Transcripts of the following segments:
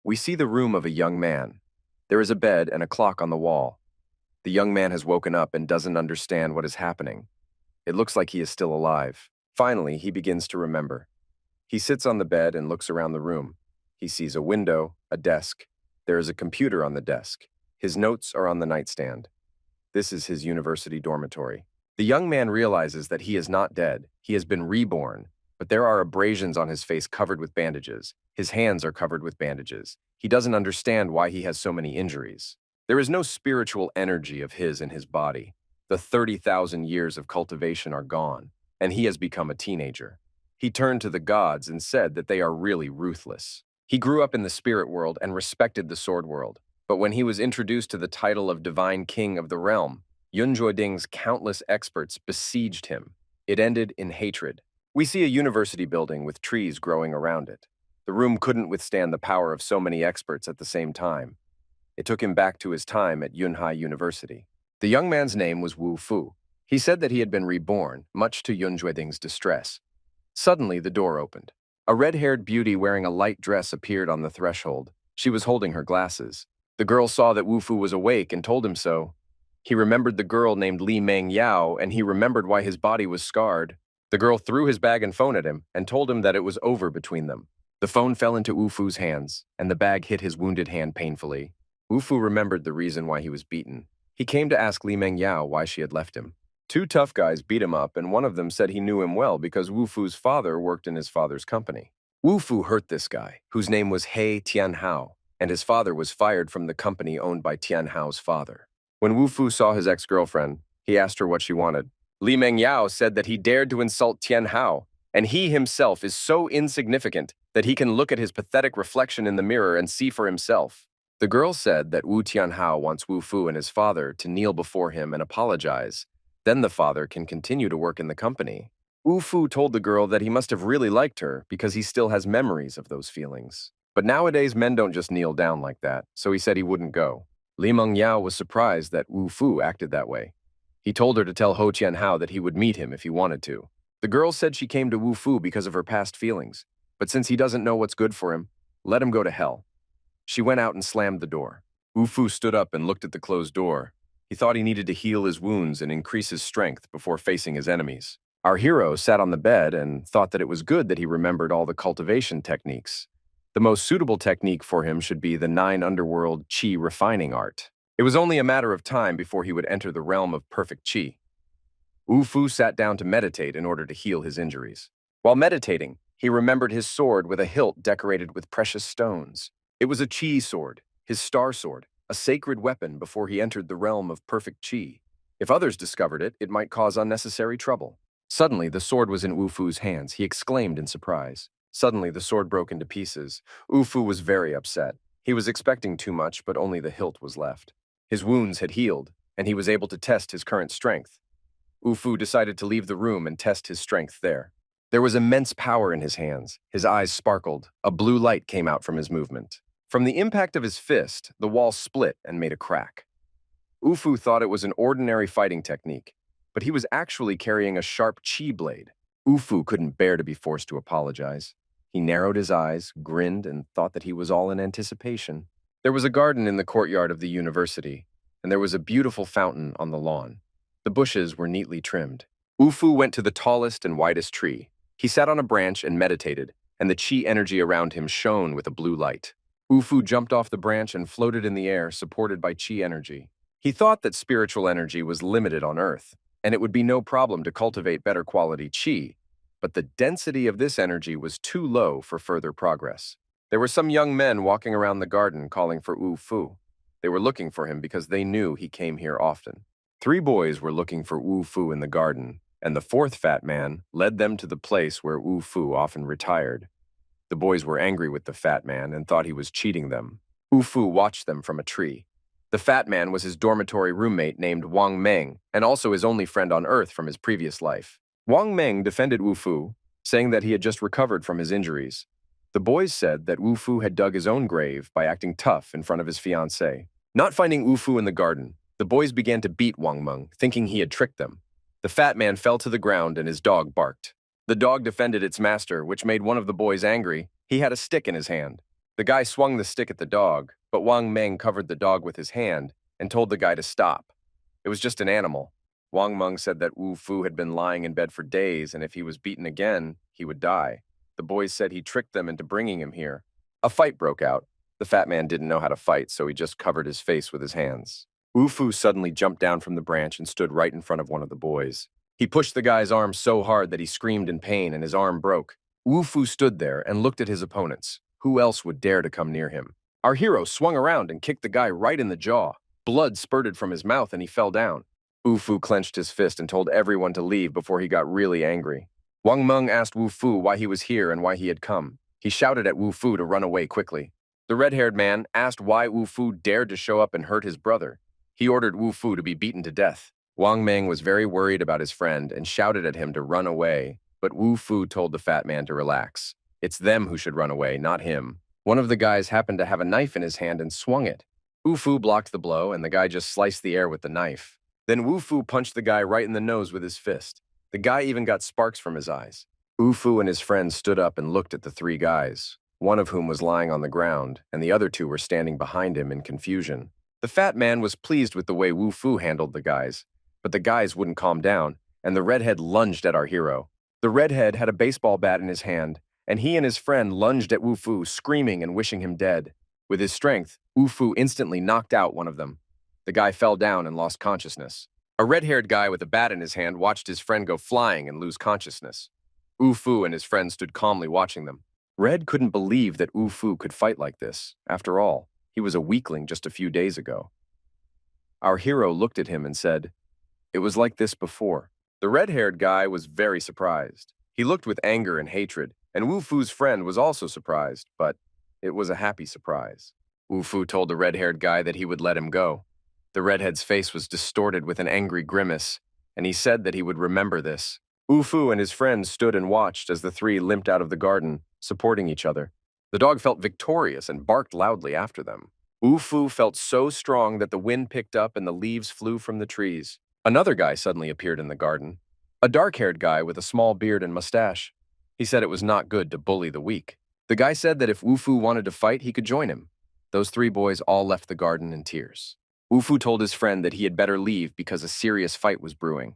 We see the room of a young man. There is a bed and a clock on the wall. The young man has woken up and doesn't understand what is happening. It looks like he is still alive. Finally, he begins to remember. He sits on the bed and looks around the room. He sees a window, a desk. There is a computer on the desk. His notes are on the nightstand. This is his university dormitory. The young man realizes that he is not dead. He has been reborn, but there are abrasions on his face covered with bandages. His hands are covered with bandages. He doesn't understand why he has so many injuries. There is no spiritual energy of his in his body. The 30,000 years of cultivation are gone, and he has become a teenager. He turned to the gods and said that they are really ruthless. He grew up in the spirit world and respected the sword world, but when he was introduced to the title of Divine King of the Realm, Yunjuoding's countless experts besieged him. It ended in hatred. We see a university building with trees growing around it. The room couldn't withstand the power of so many experts at the same time. It took him back to his time at Yunhai University. The young man's name was Wu Fu. He said that he had been reborn, much to Yunjuoding's distress. Suddenly, the door opened. A red-haired beauty wearing a light dress appeared on the threshold. She was holding her glasses. The girl saw that Wu Fu was awake and told him so. He remembered the girl named Li Meng Yao, and he remembered why his body was scarred. The girl threw his bag and phone at him and told him that it was over between them. The phone fell into Wu Fu's hands, and the bag hit his wounded hand painfully. Wu Fu remembered the reason why he was beaten. He came to ask Li Meng Yao why she had left him. Two tough guys beat him up, and one of them said he knew him well because Wu Fu's father worked in his father's company. Wu Fu hurt this guy, whose name was He Tianhao, and his father was fired from the company owned by Tianhao's father. When Wu Fu saw his ex-girlfriend, he asked her what she wanted. Li Meng Yao said that he dared to insult Tianhao, and he himself is so insignificant that he can look at his pathetic reflection in the mirror and see for himself. The girl said that Wu Tianhao wants Wu Fu and his father to kneel before him and apologize. Then the father can continue to work in the company. Wu Fu told the girl that he must have really liked her because he still has memories of those feelings. But nowadays, men don't just kneel down like that, so he said he wouldn't go. Li Meng Yao was surprised that Wu Fu acted that way. He told her to tell Ho Tianhao that he would meet him if he wanted to. The girl said she came to Wu Fu because of her past feelings, but since he doesn't know what's good for him, let him go to hell. She went out and slammed the door. Wu Fu stood up and looked at the closed door. He thought he needed to heal his wounds and increase his strength before facing his enemies. Our hero sat on the bed and thought that it was good that he remembered all the cultivation techniques. The most suitable technique for him should be the 9 underworld qi refining art. It was only a matter of time before he would enter the realm of perfect qi. Wu Fu sat down to meditate in order to heal his injuries. While meditating, he remembered his sword with a hilt decorated with precious stones. It was a qi sword, his star sword, a sacred weapon before he entered the realm of perfect qi. If others discovered it, it might cause unnecessary trouble. Suddenly, the sword was in Wu Fu's hands. He exclaimed in surprise. Suddenly, the sword broke into pieces. Wu Fu was very upset. He was expecting too much, but only the hilt was left. His wounds had healed, and he was able to test his current strength. Wu Fu decided to leave the room and test his strength there. There was immense power in his hands. His eyes sparkled. A blue light came out from his movement. From the impact of his fist, the wall split and made a crack. Wu Fu thought it was an ordinary fighting technique, but he was actually carrying a sharp qi blade. Wu Fu couldn't bear to be forced to apologize. He narrowed his eyes, grinned, and thought that he was all in anticipation. There was a garden in the courtyard of the university, and there was a beautiful fountain on the lawn. The bushes were neatly trimmed. Wu Fu went to the tallest and widest tree. He sat on a branch and meditated, and the qi energy around him shone with a blue light. Wu Fu jumped off the branch and floated in the air, supported by qi energy. He thought that spiritual energy was limited on Earth, and it would be no problem to cultivate better quality qi, but the density of this energy was too low for further progress. There were some young men walking around the garden calling for Wu Fu. They were looking for him because they knew he came here often. 3 boys were looking for Wu Fu in the garden, and the 4th fat man led them to the place where Wu Fu often retired. The boys were angry with the fat man and thought he was cheating them. Wu Fu watched them from a tree. The fat man was his dormitory roommate named Wang Meng, and also his only friend on Earth from his previous life. Wang Meng defended Wu Fu, saying that he had just recovered from his injuries. The boys said that Wu Fu had dug his own grave by acting tough in front of his fiancée. Not finding Wu Fu in the garden, the boys began to beat Wang Meng, thinking he had tricked them. The fat man fell to the ground and his dog barked. The dog defended its master, which made one of the boys angry. He had a stick in his hand. The guy swung the stick at the dog, but Wang Meng covered the dog with his hand and told the guy to stop. It was just an animal. Wang Meng said that Wu Fu had been lying in bed for days, and if he was beaten again, he would die. The boys said he tricked them into bringing him here. A fight broke out. The fat man didn't know how to fight, so he just covered his face with his hands. Wu Fu suddenly jumped down from the branch and stood right in front of one of the boys. He pushed the guy's arm so hard that he screamed in pain and his arm broke. Wu Fu stood there and looked at his opponents. Who else would dare to come near him? Our hero swung around and kicked the guy right in the jaw. Blood spurted from his mouth and he fell down. Wu Fu clenched his fist and told everyone to leave before he got really angry. Wang Meng asked Wu Fu why he was here and why he had come. He shouted at Wu Fu to run away quickly. The red-haired man asked why Wu Fu dared to show up and hurt his brother. He ordered Wu Fu to be beaten to death. Wang Meng was very worried about his friend and shouted at him to run away, but Wu Fu told the fat man to relax. It's them who should run away, not him. One of the guys happened to have a knife in his hand and swung it. Wu Fu blocked the blow, and the guy just sliced the air with the knife. Then Wu Fu punched the guy right in the nose with his fist. The guy even got sparks from his eyes. Wu Fu and his friends stood up and looked at the three guys, one of whom was lying on the ground, and the other two were standing behind him in confusion. The fat man was pleased with the way Wu Fu handled the guys, but the guys wouldn't calm down, and the redhead lunged at our hero. The redhead had a baseball bat in his hand, and he and his friend lunged at Wu Fu, screaming and wishing him dead. With his strength, Wu Fu instantly knocked out one of them. The guy fell down and lost consciousness. A red-haired guy with a bat in his hand watched his friend go flying and lose consciousness. Wu Fu and his friend stood calmly watching them. Red couldn't believe that Wu Fu could fight like this. After all, he was a weakling just a few days ago. Our hero looked at him and said, "It was like this before." The red-haired guy was very surprised. He looked with anger and hatred, and Wu Fu's friend was also surprised, but it was a happy surprise. Wu Fu told the red-haired guy that he would let him go. The redhead's face was distorted with an angry grimace, and he said that he would remember this. Wu Fu and his friends stood and watched as the three limped out of the garden, supporting each other. The dog felt victorious and barked loudly after them. Wu Fu felt so strong that the wind picked up and the leaves flew from the trees. Another guy suddenly appeared in the garden, a dark-haired guy with a small beard and mustache. He said it was not good to bully the weak. The guy said that if Wu Fu wanted to fight, he could join him. Those three boys all left the garden in tears. Wu Fu told his friend that he had better leave because a serious fight was brewing.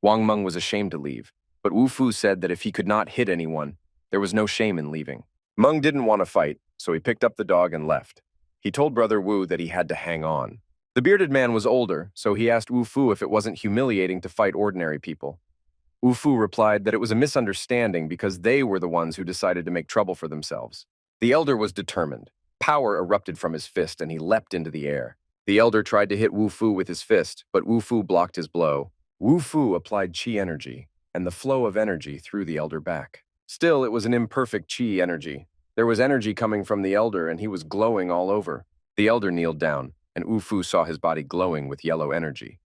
Wang Meng was ashamed to leave, but Wu Fu said that if he could not hit anyone, there was no shame in leaving. Meng didn't want to fight, so he picked up the dog and left. He told Brother Wu that he had to hang on. The bearded man was older, so he asked Wu Fu if it wasn't humiliating to fight ordinary people. Wu Fu replied that it was a misunderstanding because they were the ones who decided to make trouble for themselves. The elder was determined. Power erupted from his fist and he leapt into the air. The elder tried to hit Wu Fu with his fist, but Wu Fu blocked his blow. Wu Fu applied chi energy, and the flow of energy threw the elder back. Still, it was an imperfect chi energy. There was energy coming from the elder, and he was glowing all over. The elder kneeled down, and Wu Fu saw his body glowing with yellow energy.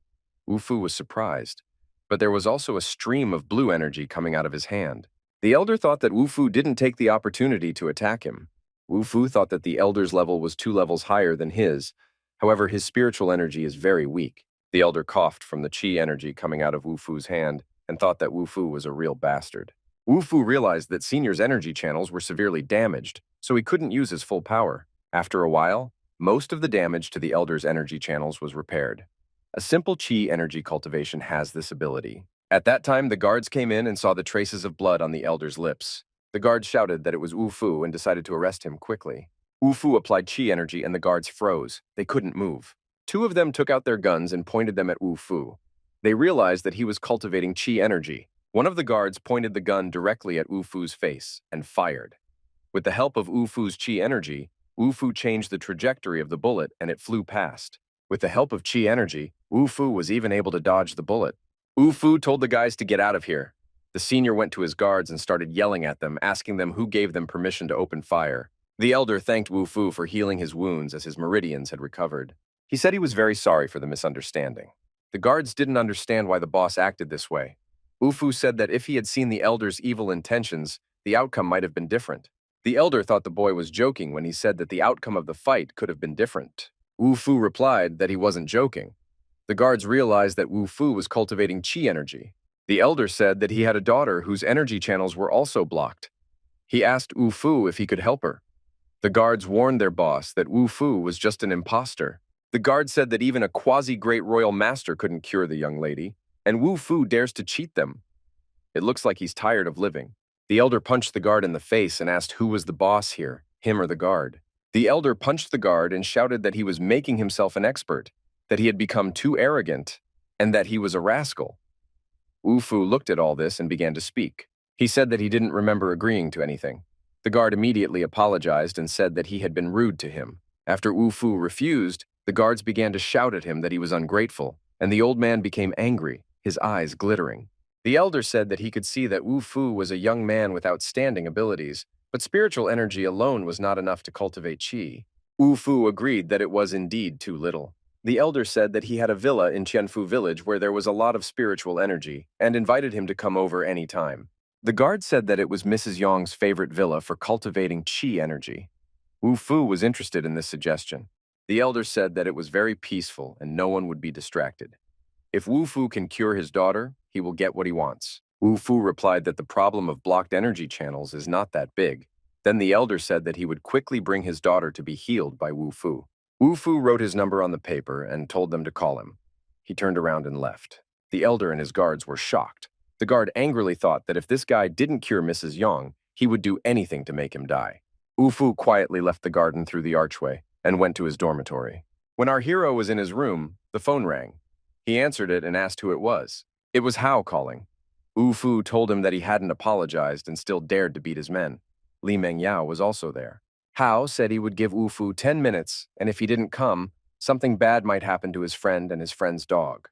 Wu Fu was surprised, but there was also a stream of blue energy coming out of his hand. The elder thought that Wu Fu didn't take the opportunity to attack him. Wu Fu thought that the elder's level was 2 levels higher than his. However, his spiritual energy is very weak. The elder coughed from the chi energy coming out of Wu Fu's hand and thought that Wu Fu was a real bastard. Wu Fu realized that Senior's energy channels were severely damaged, so he couldn't use his full power. After a while, most of the damage to the elder's energy channels was repaired. A simple chi energy cultivation has this ability. At that time, the guards came in and saw the traces of blood on the elder's lips. The guards shouted that it was Wu Fu and decided to arrest him quickly. Wu Fu applied chi energy and the guards froze. They couldn't move. Two of them took out their guns and pointed them at Wu Fu. They realized that he was cultivating chi energy. One of the guards pointed the gun directly at Wu Fu's face and fired. With the help of Wu Fu's chi energy, Wu Fu changed the trajectory of the bullet and it flew past. With the help of chi energy, Wu Fu was even able to dodge the bullet. Wu Fu told the guys to get out of here. The senior went to his guards and started yelling at them, asking them who gave them permission to open fire. The elder thanked Wu Fu for healing his wounds as his meridians had recovered. He said he was very sorry for the misunderstanding. The guards didn't understand why the boss acted this way. Wu Fu said that if he had seen the elder's evil intentions, the outcome might have been different. The elder thought the boy was joking when he said that the outcome of the fight could have been different. Wu Fu replied that he wasn't joking. The guards realized that Wu Fu was cultivating chi energy. The elder said that he had a daughter whose energy channels were also blocked. He asked Wu Fu if he could help her. The guards warned their boss that Wu Fu was just an imposter. The guard said that even a quasi-great royal master couldn't cure the young lady, and Wu Fu dares to cheat them. It looks like he's tired of living. The elder punched the guard in the face and asked who was the boss here, him or the guard. The elder punched the guard and shouted that he was making himself an expert, that he had become too arrogant, and that he was a rascal. Wu Fu looked at all this and began to speak. He said that he didn't remember agreeing to anything. The guard immediately apologized and said that he had been rude to him. After Wu Fu refused, the guards began to shout at him that he was ungrateful, and the old man became angry, his eyes glittering. The elder said that he could see that Wu Fu was a young man with outstanding abilities, but spiritual energy alone was not enough to cultivate qi. Wu Fu agreed that it was indeed too little. The elder said that he had a villa in Qianfu village where there was a lot of spiritual energy, and invited him to come over any time. The guard said that it was Mrs. Yong's favorite villa for cultivating qi energy. Wu Fu was interested in this suggestion. The elder said that it was very peaceful and no one would be distracted. If Wu Fu can cure his daughter, he will get what he wants. Wu Fu replied that the problem of blocked energy channels is not that big. Then the elder said that he would quickly bring his daughter to be healed by Wu Fu. Wu Fu wrote his number on the paper and told them to call him. He turned around and left. The elder and his guards were shocked. The guard angrily thought that if this guy didn't cure Mrs. Yong, he would do anything to make him die. Wu Fu quietly left the garden through the archway and went to his dormitory. When our hero was in his room, the phone rang. He answered it and asked who it was. It was Hao calling. Wu Fu told him that he hadn't apologized and still dared to beat his men. Li Mengyao was also there. Hao said he would give Wu Fu 10 minutes, and if he didn't come, something bad might happen to his friend and his friend's dog.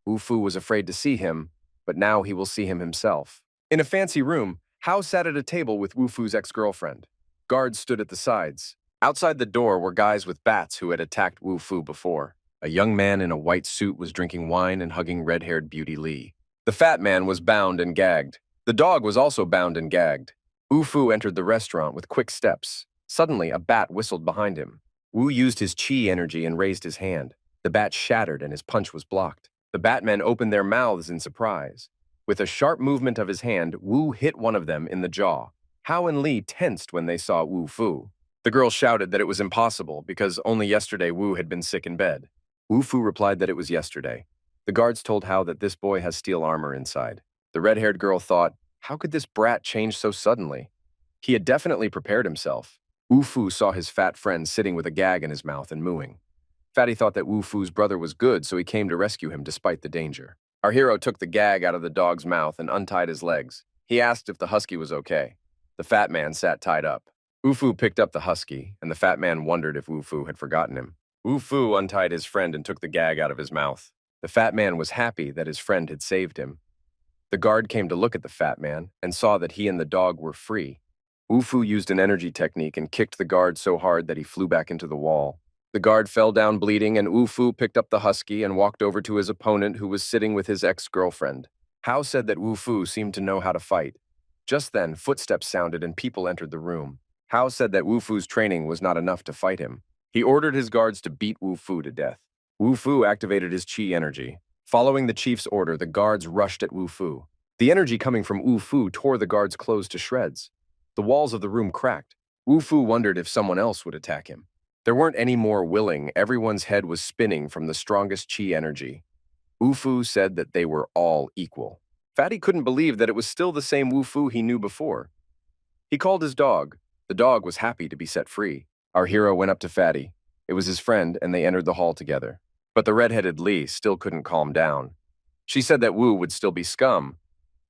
Wu Fu was afraid to see him, but now he will see him himself. In a fancy room, Hao sat at a table with Wu Fu's ex-girlfriend. Guards stood at the sides. Outside the door were guys with bats who had attacked Wu Fu before. A young man in a white suit was drinking wine and hugging red-haired Beauty Li. The fat man was bound and gagged. The dog was also bound and gagged. Wu Fu entered the restaurant with quick steps. Suddenly, a bat whistled behind him. Wu used his qi energy and raised his hand. The bat shattered and his punch was blocked. The batmen opened their mouths in surprise. With a sharp movement of his hand, Wu hit one of them in the jaw. Hao and Li tensed when they saw Wu Fu. The girl shouted that it was impossible because only yesterday Wu had been sick in bed. Wu Fu replied that it was yesterday. The guards told Hao that this boy has steel armor inside. The red-haired girl thought, how could this brat change so suddenly? He had definitely prepared himself. Wu Fu saw his fat friend sitting with a gag in his mouth and mooing. Fatty thought that Wu Fu's brother was good, so he came to rescue him despite the danger. Our hero took the gag out of the dog's mouth and untied his legs. He asked if the husky was okay. The fat man sat tied up. Wu Fu picked up the husky, and the fat man wondered if Wu Fu had forgotten him. Wu Fu untied his friend and took the gag out of his mouth. The fat man was happy that his friend had saved him. The guard came to look at the fat man and saw that he and the dog were free. Wu Fu used an energy technique and kicked the guard so hard that he flew back into the wall. The guard fell down bleeding, and Wu Fu picked up the husky and walked over to his opponent who was sitting with his ex-girlfriend. Hao said that Wu Fu seemed to know how to fight. Just then, footsteps sounded and people entered the room. Hao said that Wu Fu's training was not enough to fight him. He ordered his guards to beat Wu Fu to death. Wu Fu activated his qi energy. Following the chief's order, the guards rushed at Wu Fu. The energy coming from Wu Fu tore the guards' clothes to shreds. The walls of the room cracked. Wu Fu wondered if someone else would attack him. There weren't any more willing. Everyone's head was spinning from the strongest qi energy. Wu Fu said that they were all equal. Fatty couldn't believe that it was still the same Wu Fu he knew before. He called his dog. The dog was happy to be set free. Our hero went up to Fatty. It was his friend, and they entered the hall together. But the red-headed Li still couldn't calm down. She said that Wu would still be scum.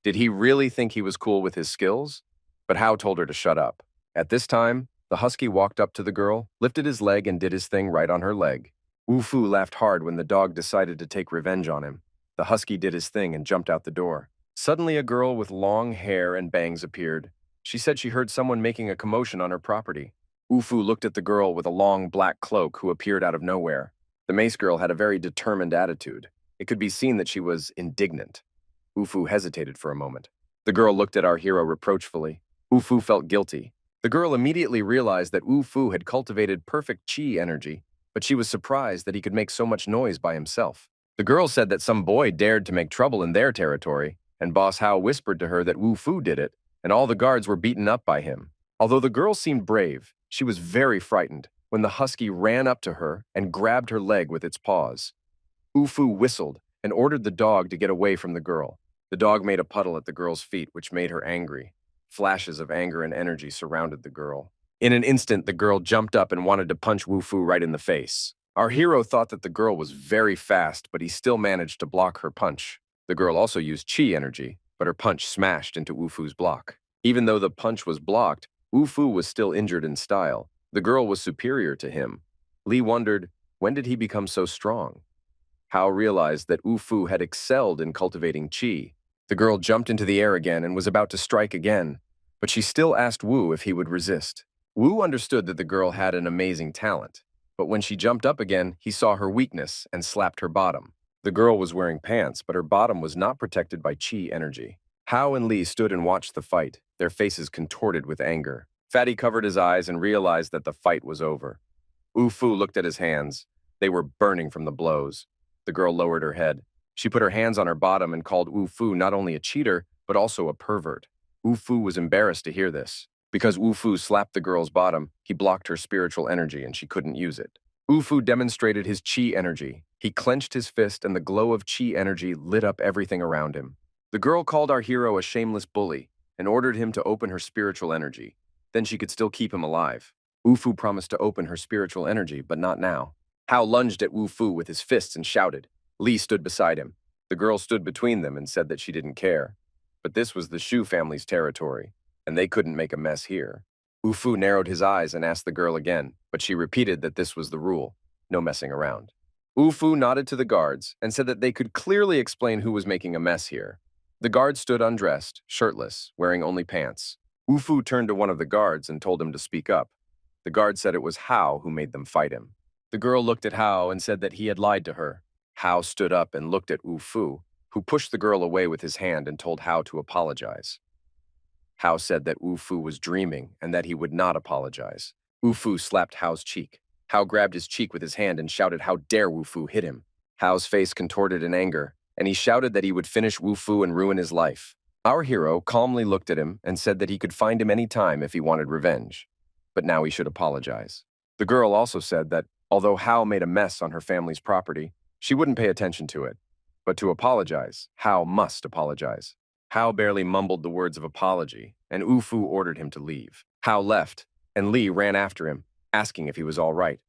Did he really think he was cool with his skills? But Hao told her to shut up. At this time, the husky walked up to the girl, lifted his leg, and did his thing right on her leg. Wu Fu laughed hard when the dog decided to take revenge on him. The husky did his thing and jumped out the door. Suddenly, a girl with long hair and bangs appeared. She said she heard someone making a commotion on her property. Wu Fu looked at the girl with a long black cloak who appeared out of nowhere. The mace girl had a very determined attitude. It could be seen that she was indignant. Wu Fu hesitated for a moment. The girl looked at our hero reproachfully. Wu Fu felt guilty. The girl immediately realized that Wu Fu had cultivated perfect qi energy, but she was surprised that he could make so much noise by himself. The girl said that some boy dared to make trouble in their territory, and Boss Hao whispered to her that Wu Fu did it, and all the guards were beaten up by him. Although the girl seemed brave, She was very frightened when the husky ran up to her and grabbed her leg with its paws. Ufu whistled and ordered the dog to get away from the girl. The dog made a puddle at the girl's feet, which made her angry. Flashes of anger and energy surrounded the girl. In an instant, the girl jumped up and wanted to punch Wu Fu right in the face. Our hero thought that the girl was very fast, but he still managed to block her punch. The girl also used chi energy, but her punch smashed into Wu Fu's block. Even though the punch was blocked, Wu Fu was still injured in style. The girl was superior to him. Lee wondered, when did he become so strong? Hao realized that Wu Fu had excelled in cultivating chi. The girl jumped into the air again and was about to strike again, but she still asked Wu if he would resist. Wu understood that the girl had an amazing talent, but when she jumped up again, he saw her weakness and slapped her bottom. The girl was wearing pants, but her bottom was not protected by chi energy. Hao and Lee stood and watched the fight, their faces contorted with anger. Fatty covered his eyes and realized that the fight was over. Wu Fu looked at his hands. They were burning from the blows. The girl lowered her head. She put her hands on her bottom and called Wu Fu not only a cheater, but also a pervert. Wu Fu was embarrassed to hear this. Because Wu Fu slapped the girl's bottom, he blocked her spiritual energy and she couldn't use it. Wu Fu demonstrated his chi energy. He clenched his fist and the glow of chi energy lit up everything around him. The girl called our hero a shameless bully and ordered him to open her spiritual energy. Then she could still keep him alive. Wu Fu promised to open her spiritual energy, but not now. Hao lunged at Wu Fu with his fists and shouted. Lee stood beside him. The girl stood between them and said that she didn't care. But this was the Shu family's territory, and they couldn't make a mess here. Wu Fu narrowed his eyes and asked the girl again, but she repeated that this was the rule, no messing around. Wu Fu nodded to the guards and said that they could clearly explain who was making a mess here. The guard stood undressed, shirtless, wearing only pants. Wu Fu turned to one of the guards and told him to speak up. The guard said it was Hao who made them fight him. The girl looked at Hao and said that he had lied to her. Hao stood up and looked at Wu Fu, who pushed the girl away with his hand and told Hao to apologize. Hao said that Wu Fu was dreaming and that he would not apologize. Wu Fu slapped Hao's cheek. Hao grabbed his cheek with his hand and shouted, "How dare Wu Fu hit him?" Hao's face contorted in anger, and he shouted that he would finish Wu Fu and ruin his life. Our hero calmly looked at him and said that he could find him any time if he wanted revenge, but now he should apologize. The girl also said that, although Hao made a mess on her family's property, she wouldn't pay attention to it. But to apologize, Hao must apologize. Hao barely mumbled the words of apology, and Wu Fu ordered him to leave. Hao left, and Lee ran after him, asking if he was all right.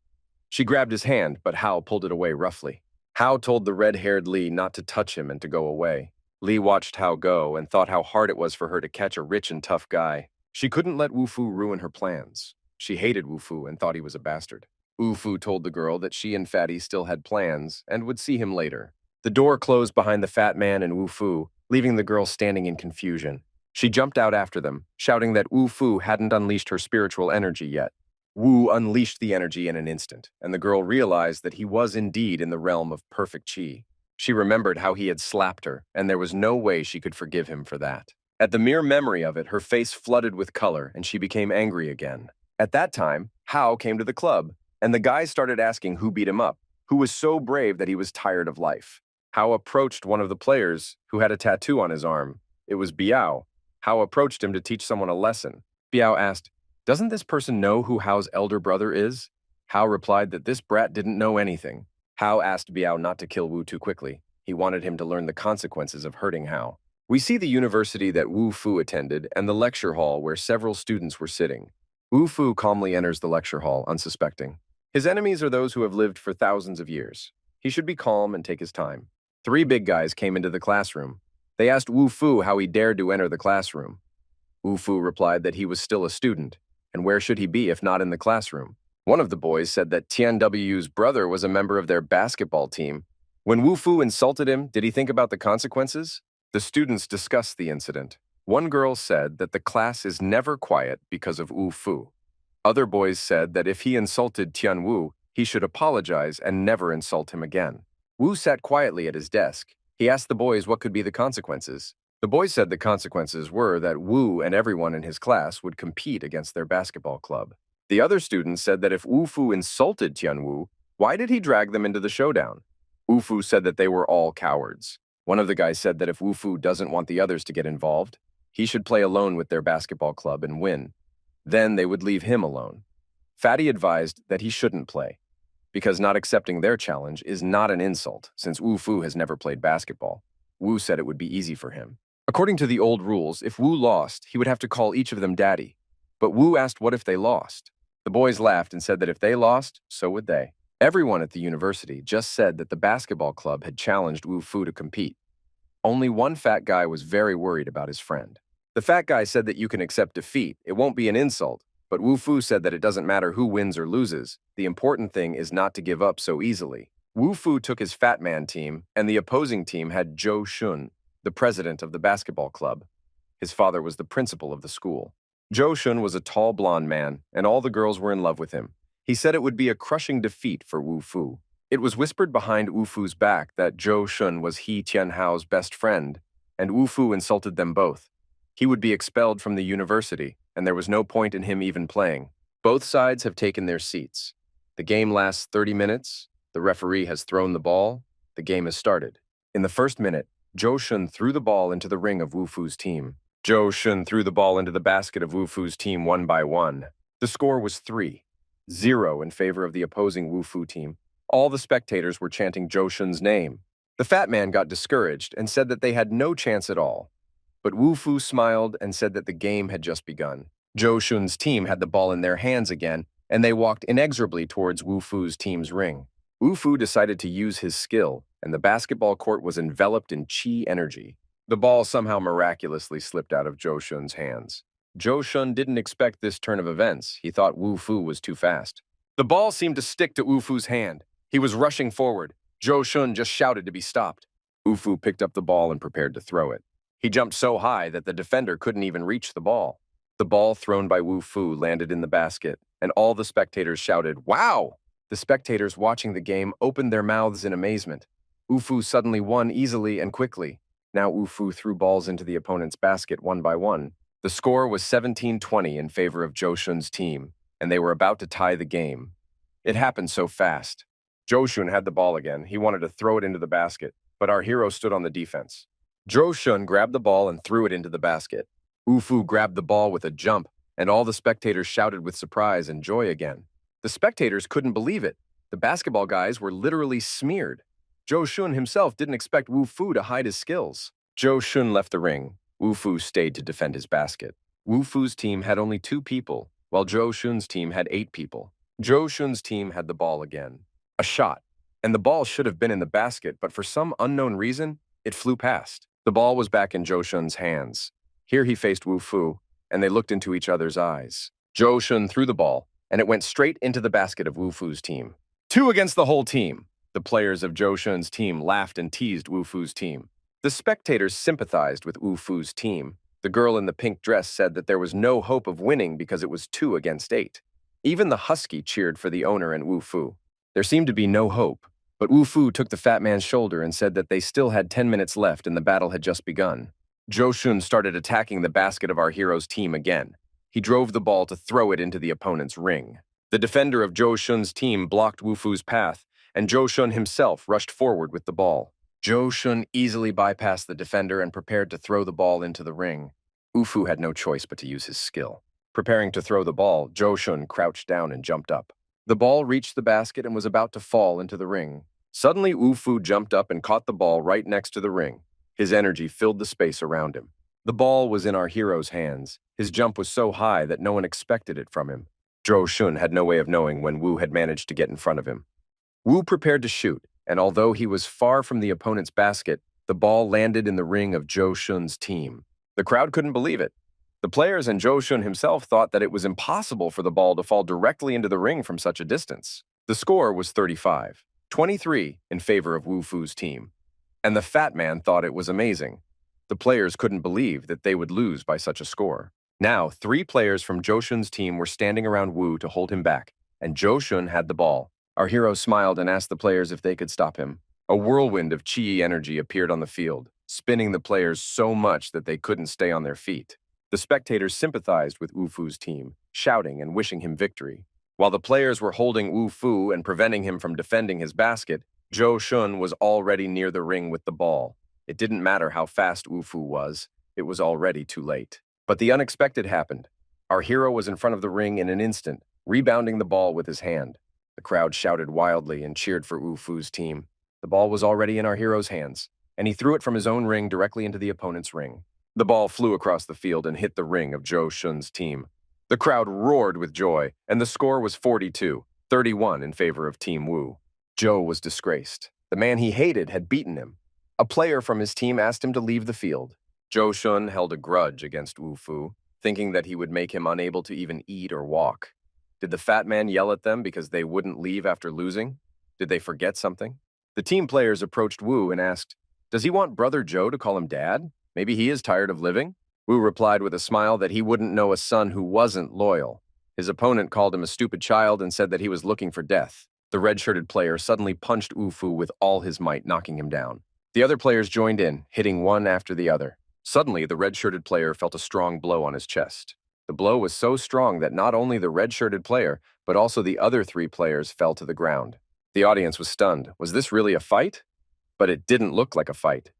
She grabbed his hand, but Hao pulled it away roughly. Hao told the red-haired Lee not to touch him and to go away. Lee watched Hao go and thought how hard it was for her to catch a rich and tough guy. She couldn't let Wu Fu ruin her plans. She hated Wu Fu and thought he was a bastard. Wu Fu told the girl that she and Fatty still had plans and would see him later. The door closed behind the fat man and Wu Fu, leaving the girl standing in confusion. She jumped out after them, shouting that Wu Fu hadn't unleashed her spiritual energy yet. Wu unleashed the energy in an instant, and the girl realized that he was indeed in the realm of perfect chi. She remembered how he had slapped her, and there was no way she could forgive him for that. At the mere memory of it, her face flooded with color, and she became angry again. At that time, Hao came to the club, and the guys started asking who beat him up, who was so brave that he was tired of life. Hao approached one of the players who had a tattoo on his arm. It was Biao. Hao approached him to teach someone a lesson. Biao asked, "Doesn't this person know who Hao's elder brother is?" Hao replied that this brat didn't know anything. Hao asked Biao not to kill Wu too quickly. He wanted him to learn the consequences of hurting Hao. We see the university that Wu Fu attended and the lecture hall where several students were sitting. Wu Fu calmly enters the lecture hall, unsuspecting. His enemies are those who have lived for thousands of years. He should be calm and take his time. 3 big guys came into the classroom. They asked Wu Fu how he dared to enter the classroom. Wu Fu replied that he was still a student, and where should he be if not in the classroom? One of the boys said that Tianwu's brother was a member of their basketball team. When Wu Fu insulted him, did he think about the consequences? The students discussed the incident. One girl said that the class is never quiet because of Wu Fu. Other boys said that if he insulted Tianwu, he should apologize and never insult him again. Wu sat quietly at his desk. He asked the boys what could be the consequences. The boys said the consequences were that Wu and everyone in his class would compete against their basketball club. The other students said that if Wu Fu insulted Tianwu, why did he drag them into the showdown? Wu Fu said that they were all cowards. One of the guys said that if Wu Fu doesn't want the others to get involved, he should play alone with their basketball club and win. Then they would leave him alone. Fatty advised that he shouldn't play, because not accepting their challenge is not an insult, since Wu Fu has never played basketball. Wu said it would be easy for him. According to the old rules, if Wu lost, he would have to call each of them daddy. But Wu asked what if they lost. The boys laughed and said that if they lost, so would they. Everyone at the university just said that the basketball club had challenged Wu Fu to compete. Only one fat guy was very worried about his friend. The fat guy said that you can accept defeat, it won't be an insult, but Wu Fu said that it doesn't matter who wins or loses, the important thing is not to give up so easily. Wu Fu took his fat man team, and the opposing team had Zhou Shun, the president of the basketball club. His father was the principal of the school. Zhou Shun was a tall blonde man, and all the girls were in love with him. He said it would be a crushing defeat for Wu Fu. It was whispered behind Wu Fu's back that Zhou Shun was He Tianhao's best friend, and Wu Fu insulted them both. He would be expelled from the university, and there was no point in him even playing. Both sides have taken their seats. The game lasts 30 minutes. The referee has thrown the ball. The game has started. In the first minute, Zhou Shun threw the ball into the ring of Wu Fu's team. Zhou Shun threw the ball into the basket of Wu Fu's team 1-by-1. The score was 3-0 in favor of the opposing Wu Fu team. All the spectators were chanting Zhou Shun's name. The fat man got discouraged and said that they had no chance at all. But Wu Fu smiled and said that the game had just begun. Zhou Shun's team had the ball in their hands again, and they walked inexorably towards Wu Fu's team's ring. Wu Fu decided to use his skill, and the basketball court was enveloped in qi energy. The ball somehow miraculously slipped out of Zhou Shun's hands. Zhou Shun didn't expect this turn of events. He thought Wu Fu was too fast. The ball seemed to stick to Wu Fu's hand. He was rushing forward. Zhou Shun just shouted to be stopped. Wu Fu picked up the ball and prepared to throw it. He jumped so high that the defender couldn't even reach the ball. The ball thrown by Wu Fu landed in the basket, and all the spectators shouted, "Wow!" The spectators watching the game opened their mouths in amazement. Wu Fu suddenly won easily and quickly. Now Wu Fu threw balls into the opponent's basket 1-by-1. The score was 17-20 in favor of Zhou Shun's team, and they were about to tie the game. It happened so fast. Zhou Shun had the ball again. He wanted to throw it into the basket, but our hero stood on the defense. Zhou Shun grabbed the ball and threw it into the basket. Wu Fu grabbed the ball with a jump, and all the spectators shouted with surprise and joy again. The spectators couldn't believe it. The basketball guys were literally smeared. Zhou Shun himself didn't expect Wu Fu to hide his skills. Zhou Shun left the ring. Wu Fu stayed to defend his basket. Wu Fu's team had only 2 people, while Zhou Shun's team had 8 people. Zhou Shun's team had the ball again. A shot, and the ball should have been in the basket, but for some unknown reason, it flew past. The ball was back in Zhou Shun's hands. Here he faced Wu Fu, and they looked into each other's eyes. Zhou Shun threw the ball, and it went straight into the basket of Wu Fu's team. 2 against the whole team. The players of Zhou Shun's team laughed and teased Wu Fu's team. The spectators sympathized with Wu Fu's team. The girl in the pink dress said that there was no hope of winning because it was 2 against 8. Even the husky cheered for the owner and Wu Fu. There seemed to be no hope, but Wu Fu took the fat man's shoulder and said that they still had 10 minutes left and the battle had just begun. Zhou Shun started attacking the basket of our hero's team again. He drove the ball to throw it into the opponent's ring. The defender of Zhou Shun's team blocked Wu Fu's path, and Zhou Shun himself rushed forward with the ball. Zhou Shun easily bypassed the defender and prepared to throw the ball into the ring. Wu Fu had no choice but to use his skill. Preparing to throw the ball, Zhou Shun crouched down and jumped up. The ball reached the basket and was about to fall into the ring. Suddenly, Wu Fu jumped up and caught the ball right next to the ring. His energy filled the space around him. The ball was in our hero's hands. His jump was so high that no one expected it from him. Zhou Shun had no way of knowing when Wu had managed to get in front of him. Wu prepared to shoot, and although he was far from the opponent's basket, the ball landed in the ring of Zhou Shun's team. The crowd couldn't believe it. The players and Zhou Shun himself thought that it was impossible for the ball to fall directly into the ring from such a distance. The score was 35-23 in favor of Wu Fu's team, and the fat man thought it was amazing. The players couldn't believe that they would lose by such a score. Now, 3 players from Zhou Shun's team were standing around Wu to hold him back, and Zhou Shun had the ball. Our hero smiled and asked the players if they could stop him. A whirlwind of qi energy appeared on the field, spinning the players so much that they couldn't stay on their feet. The spectators sympathized with Wu Fu's team, shouting and wishing him victory. While the players were holding Wu Fu and preventing him from defending his basket, Zhou Shun was already near the ring with the ball. It didn't matter how fast Wu Fu was, it was already too late. But the unexpected happened. Our hero was in front of the ring in an instant. rebounding the ball with his hand. The crowd shouted wildly and cheered for Wu Fu's team. The ball was already in our hero's hands, and he threw it from his own ring directly into the opponent's ring. The ball flew across the field and hit the ring of Zhou Shun's team. The crowd roared with joy, and the score was 42-31 in favor of Team Wu. Zhou was disgraced. The man he hated had beaten him. A player from his team asked him to leave the field. Zhou Shun held a grudge against Wu Fu, thinking that he would make him unable to even eat or walk. Did the fat man yell at them because they wouldn't leave after losing? Did they forget something? The team players approached Wu and asked, "Does he want Brother Joe to call him Dad? Maybe he is tired of living?" Wu replied with a smile that he wouldn't know a son who wasn't loyal. His opponent called him a stupid child and said that he was looking for death. The red-shirted player suddenly punched Wu Fu with all his might, knocking him down. The other players joined in, hitting one after the other. Suddenly, the red-shirted player felt a strong blow on his chest. The blow was so strong that not only the red-shirted player, but also the other three players fell to the ground. The audience was stunned. Was this really a fight? But it didn't look like a fight.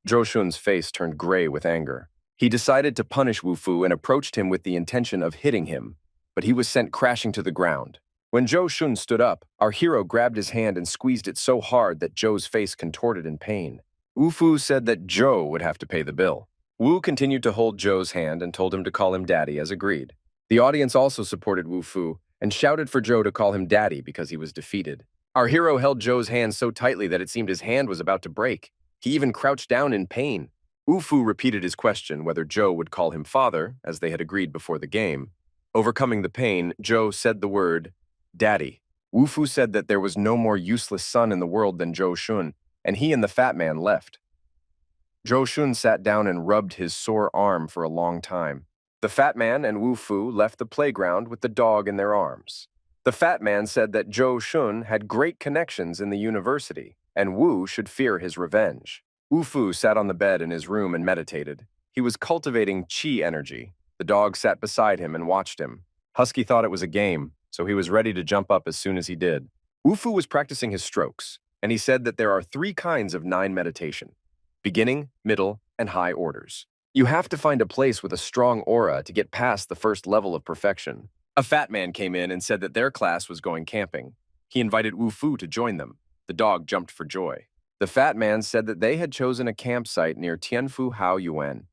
Zhou Shun's face turned gray with anger. He decided to punish Wu Fu and approached him with the intention of hitting him, but he was sent crashing to the ground. When Zhou Shun stood up, our hero grabbed his hand and squeezed it so hard that Zhou's face contorted in pain. Wu Fu said that Zhou would have to pay the bill. Wu continued to hold Zhou's hand and told him to call him Daddy as agreed. The audience also supported Wu Fu and shouted for Zhou to call him Daddy because he was defeated. Our hero held Zhou's hand so tightly that it seemed his hand was about to break. He even crouched down in pain. Wu Fu repeated his question whether Zhou would call him father, as they had agreed before the game. Overcoming the pain, Zhou said the word, Daddy. Wu Fu said that there was no more useless son in the world than Zhou Shun, and he and the fat man left. Zhou Shun sat down and rubbed his sore arm for a long time. The fat man and Wu Fu left the playground with the dog in their arms. The fat man said that Zhou Shun had great connections in the university, and Wu should fear his revenge. Wu Fu sat on the bed in his room and meditated. He was cultivating qi energy. The dog sat beside him and watched him. Husky thought it was a game, so he was ready to jump up as soon as he did. Wu Fu was practicing his strokes, and he said that there are 3 kinds of 9 meditation: beginning, middle, and high orders. You have to find a place with a strong aura to get past the first level of perfection. A fat man came in and said that their class was going camping. He invited Wu Fu to join them. The dog jumped for joy. The fat man said that they had chosen a campsite near Tianfu Hao Yuan.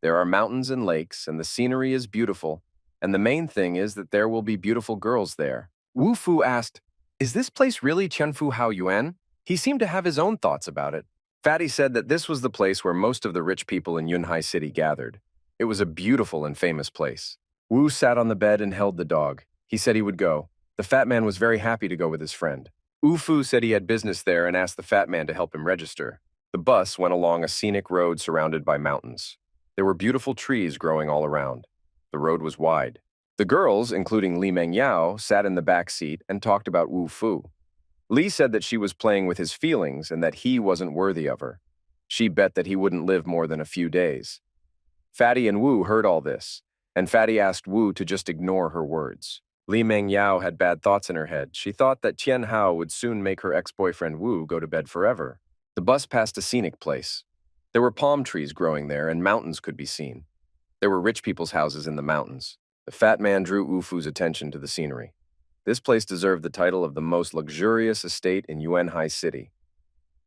There are mountains and lakes, and the scenery is beautiful, and the main thing is that there will be beautiful girls there. Wu Fu asked, "Is this place really Tianfu Hao Yuan?" He seemed to have his own thoughts about it. Fatty said that this was the place where most of the rich people in Yunhai City gathered. It was a beautiful and famous place. Wu sat on the bed and held the dog. He said he would go. The fat man was very happy to go with his friend. Wu Fu said he had business there and asked the fat man to help him register. The bus went along a scenic road surrounded by mountains. There were beautiful trees growing all around. The road was wide. The girls, including Li Mengyao, sat in the back seat and talked about Wu Fu. Li said that she was playing with his feelings and that he wasn't worthy of her. She bet that he wouldn't live more than a few days. Fatty and Wu heard all this, and Fatty asked Wu to just ignore her words. Li Mengyao had bad thoughts in her head. She thought that Tian Hao would soon make her ex-boyfriend Wu go to bed forever. The bus passed a scenic place. There were palm trees growing there, and mountains could be seen. There were rich people's houses in the mountains. The fat man drew Wu Fu's attention to the scenery. This place deserved the title of the most luxurious estate in Yuanhai City.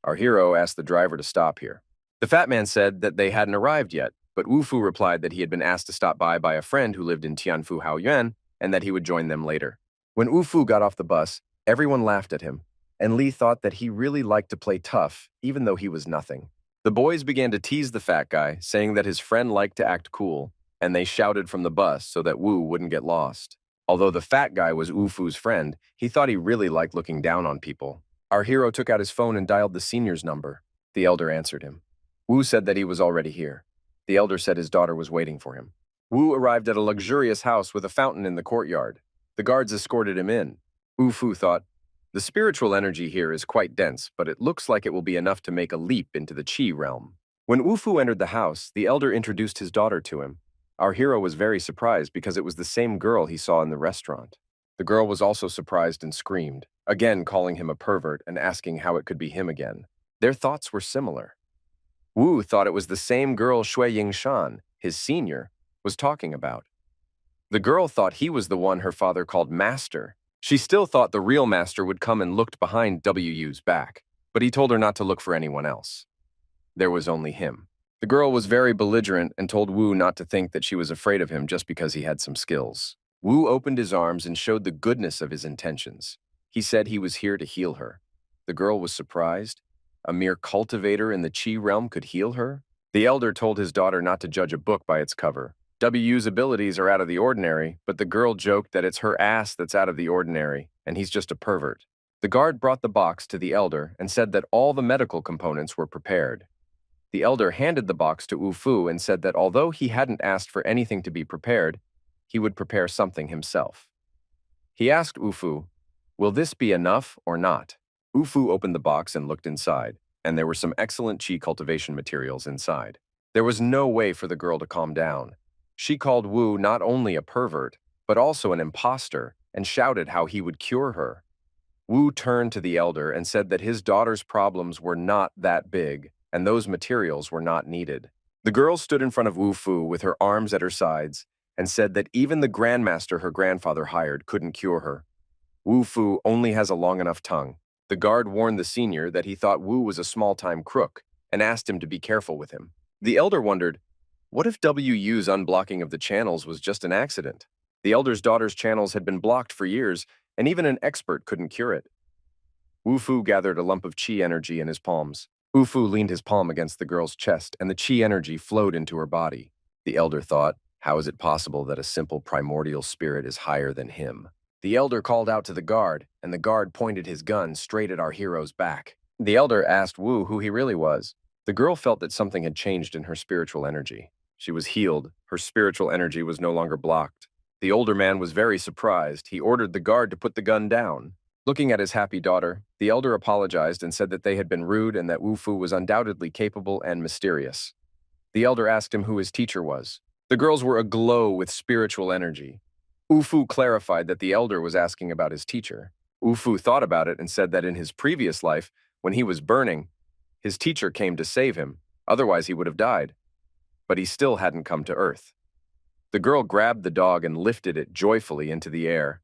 Our hero asked the driver to stop here. The fat man said that they hadn't arrived yet, but Wu Fu replied that he had been asked to stop by a friend who lived in Tianfu Hao Yuan and that he would join them later. When Wu Fu got off the bus, everyone laughed at him, and Li thought that he really liked to play tough, even though he was nothing. The boys began to tease the fat guy, saying that his friend liked to act cool, and they shouted from the bus so that Wu wouldn't get lost. Although the fat guy was Wu Fu's friend, he thought he really liked looking down on people. Our hero took out his phone and dialed the senior's number. The elder answered him. Wu said that he was already here. The elder said his daughter was waiting for him. Wu arrived at a luxurious house with a fountain in the courtyard. The guards escorted him in. Wu Fu thought, "The spiritual energy here is quite dense, but it looks like it will be enough to make a leap into the Qi realm." When Wu Fu entered the house, the elder introduced his daughter to him. Our hero was very surprised because it was the same girl he saw in the restaurant. The girl was also surprised and screamed, again calling him a pervert and asking how it could be him again. Their thoughts were similar. Wu thought it was the same girl Shui Yingshan, his senior, was talking about. The girl thought he was the one her father called master. She still thought the real master would come and looked behind Wu's back, but he told her not to look for anyone else. There was only him. The girl was very belligerent and told Wu not to think that she was afraid of him just because he had some skills. Wu opened his arms and showed the goodness of his intentions. He said he was here to heal her. The girl was surprised. A mere cultivator in the Qi realm could heal her? The elder told his daughter not to judge a book by its cover. Wu's abilities are out of the ordinary, but the girl joked that it's her ass that's out of the ordinary, and he's just a pervert. The guard brought the box to the elder and said that all the medical components were prepared. The elder handed the box to Wu Fu and said that although he hadn't asked for anything to be prepared, he would prepare something himself. He asked Wu Fu, "Will this be enough or not?" Wu Fu opened the box and looked inside, and there were some excellent Qi cultivation materials inside. There was no way for the girl to calm down. She called Wu not only a pervert, but also an imposter, and shouted how he would cure her. Wu turned to the elder and said that his daughter's problems were not that big, and those materials were not needed. The girl stood in front of Wu Fu with her arms at her sides and said that even the grandmaster her grandfather hired couldn't cure her. Wu Fu only has a long enough tongue. The guard warned the senior that he thought Wu was a small-time crook and asked him to be careful with him. The elder wondered, what if Wu's unblocking of the channels was just an accident? The elder's daughter's channels had been blocked for years, and even an expert couldn't cure it. Wu Fu gathered a lump of Qi energy in his palms. Wu Fu leaned his palm against the girl's chest, and the Qi energy flowed into her body. The elder thought, how is it possible that a simple primordial spirit is higher than him? The elder called out to the guard, and the guard pointed his gun straight at our hero's back. The elder asked Wu who he really was. The girl felt that something had changed in her spiritual energy. She was healed. Her spiritual energy was no longer blocked. The older man was very surprised. He ordered the guard to put the gun down. Looking at his happy daughter, the elder apologized and said that they had been rude and that Wu Fu was undoubtedly capable and mysterious. The elder asked him who his teacher was. The girls were aglow with spiritual energy. Wu Fu clarified that the elder was asking about his teacher. Wu Fu thought about it and said that in his previous life, when he was burning, his teacher came to save him, otherwise he would have died. But he still hadn't come to Earth. The girl grabbed the dog and lifted it joyfully into the air.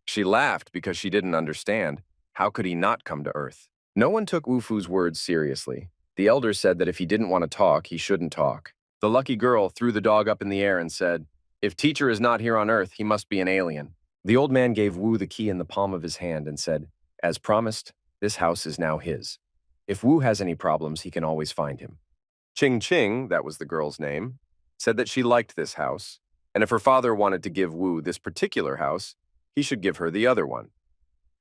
She laughed because she didn't understand. How could he not come to Earth? No one took Wu Fu's words seriously. The elder said that if he didn't want to talk, he shouldn't talk. The lucky girl threw the dog up in the air and said, "If teacher is not here on Earth, he must be an alien." The old man gave Wu the key in the palm of his hand and said, "As promised, this house is now his. If Wu has any problems, he can always find him." Ching Ching, that was the girl's name, said that she liked this house, and if her father wanted to give Wu this particular house, he should give her the other one.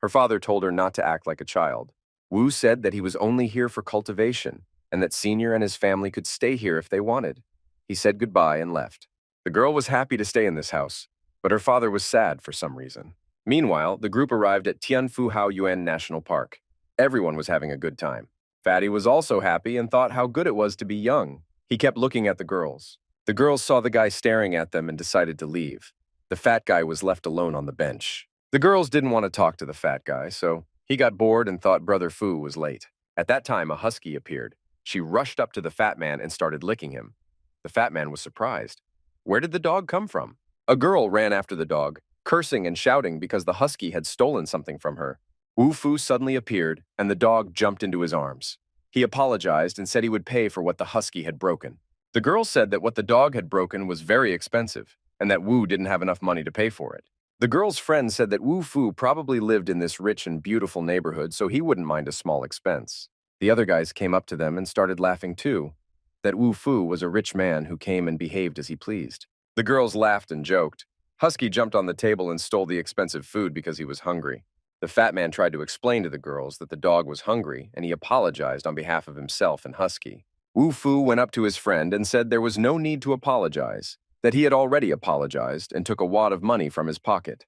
Her father told her not to act like a child. Wu said that he was only here for cultivation, and that Senior and his family could stay here if they wanted. He said goodbye and left. The girl was happy to stay in this house, but her father was sad for some reason. Meanwhile, the group arrived at Tianfu Haoyuan National Park. Everyone was having a good time. Fatty was also happy and thought how good it was to be young. He kept looking at the girls. The girls saw the guy staring at them and decided to leave. The fat guy was left alone on the bench. The girls didn't want to talk to the fat guy, so he got bored and thought Brother Fu was late. At that time, a husky appeared. She rushed up to the fat man and started licking him. The fat man was surprised. Where did the dog come from? A girl ran after the dog, cursing and shouting because the husky had stolen something from her. Wu Fu suddenly appeared, and the dog jumped into his arms. He apologized and said he would pay for what the husky had broken. The girl said that what the dog had broken was very expensive, and that Wu didn't have enough money to pay for it. The girl's friend said that Wu Fu probably lived in this rich and beautiful neighborhood, so he wouldn't mind a small expense. The other guys came up to them and started laughing too, that Wu Fu was a rich man who came and behaved as he pleased. The girls laughed and joked. Husky jumped on the table and stole the expensive food because he was hungry. The fat man tried to explain to the girls that the dog was hungry, and he apologized on behalf of himself and Husky. Wu Fu went up to his friend and said there was no need to apologize, that he had already apologized and took a wad of money from his pocket.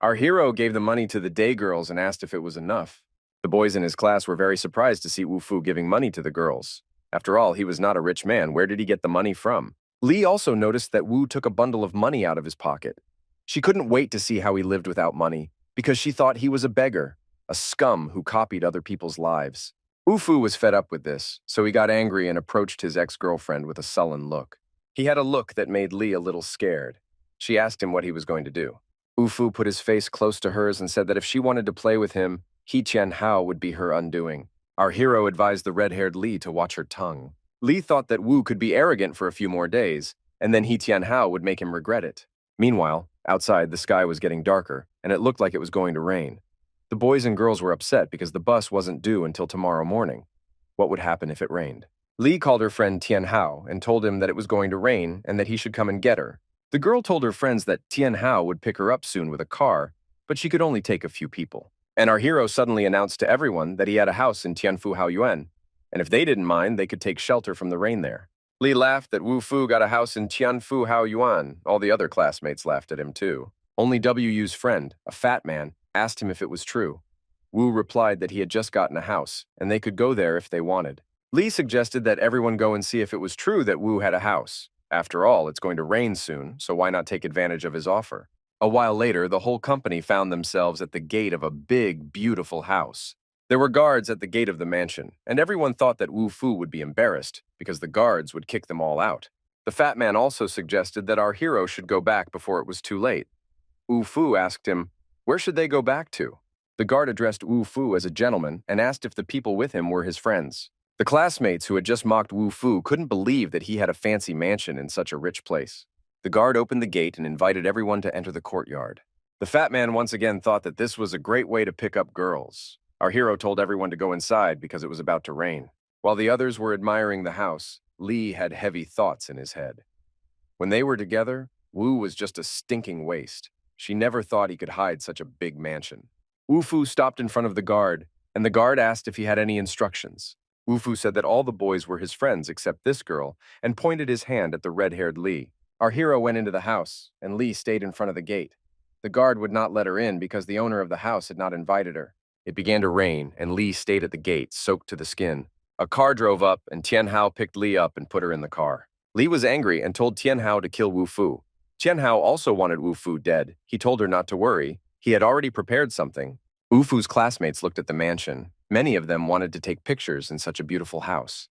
Our hero gave the money to the day girls and asked if it was enough. The boys in his class were very surprised to see Wu Fu giving money to the girls. After all, he was not a rich man. Where did he get the money from? Li also noticed that Wu took a bundle of money out of his pocket. She couldn't wait to see how he lived without money, because she thought he was a beggar, a scum who copied other people's lives. Wu Fu was fed up with this, so he got angry and approached his ex-girlfriend with a sullen look. He had a look that made Li a little scared. She asked him what he was going to do. Wu Fu put his face close to hers and said that if she wanted to play with him, He Tian Hao would be her undoing. Our hero advised the red-haired Li to watch her tongue. Li thought that Wu could be arrogant for a few more days, and then He Tian Hao would make him regret it. Meanwhile, outside, the sky was getting darker, and it looked like it was going to rain. The boys and girls were upset because the bus wasn't due until tomorrow morning. What would happen if it rained? Li called her friend Tian Hao and told him that it was going to rain and that he should come and get her. The girl told her friends that Tian Hao would pick her up soon with a car, but she could only take a few people. And our hero suddenly announced to everyone that he had a house in Tianfu Haoyuan, and if they didn't mind, they could take shelter from the rain there. Li laughed that Wu Fu got a house in Tianfu Haoyuan. All the other classmates laughed at him too. Only WU's friend, a fat man, asked him if it was true. Wu replied that he had just gotten a house, and they could go there if they wanted. Li suggested that everyone go and see if it was true that Wu had a house. After all, it's going to rain soon, so why not take advantage of his offer? A while later, the whole company found themselves at the gate of a big, beautiful house. There were guards at the gate of the mansion, and everyone thought that Wu Fu would be embarrassed, because the guards would kick them all out. The fat man also suggested that our hero should go back before it was too late. Wu Fu asked him, where should they go back to? The guard addressed Wu Fu as a gentleman and asked if the people with him were his friends. The classmates who had just mocked Wu Fu couldn't believe that he had a fancy mansion in such a rich place. The guard opened the gate and invited everyone to enter the courtyard. The fat man once again thought that this was a great way to pick up girls. Our hero told everyone to go inside because it was about to rain. While the others were admiring the house, Li had heavy thoughts in his head. When they were together, Wu was just a stinking waste. She never thought he could hide such a big mansion. Wu Fu stopped in front of the guard, and the guard asked if he had any instructions. Wu Fu said that all the boys were his friends except this girl, and pointed his hand at the red-haired Li. Our hero went into the house, and Li stayed in front of the gate. The guard would not let her in because the owner of the house had not invited her. It began to rain, and Li stayed at the gate, soaked to the skin. A car drove up, and Tian Hao picked Li up and put her in the car. Li was angry and told Tian Hao to kill Wu Fu. Tian Hao also wanted Wu Fu dead. He told her not to worry. He had already prepared something. Wu Fu's classmates looked at the mansion. Many of them wanted to take pictures in such a beautiful house.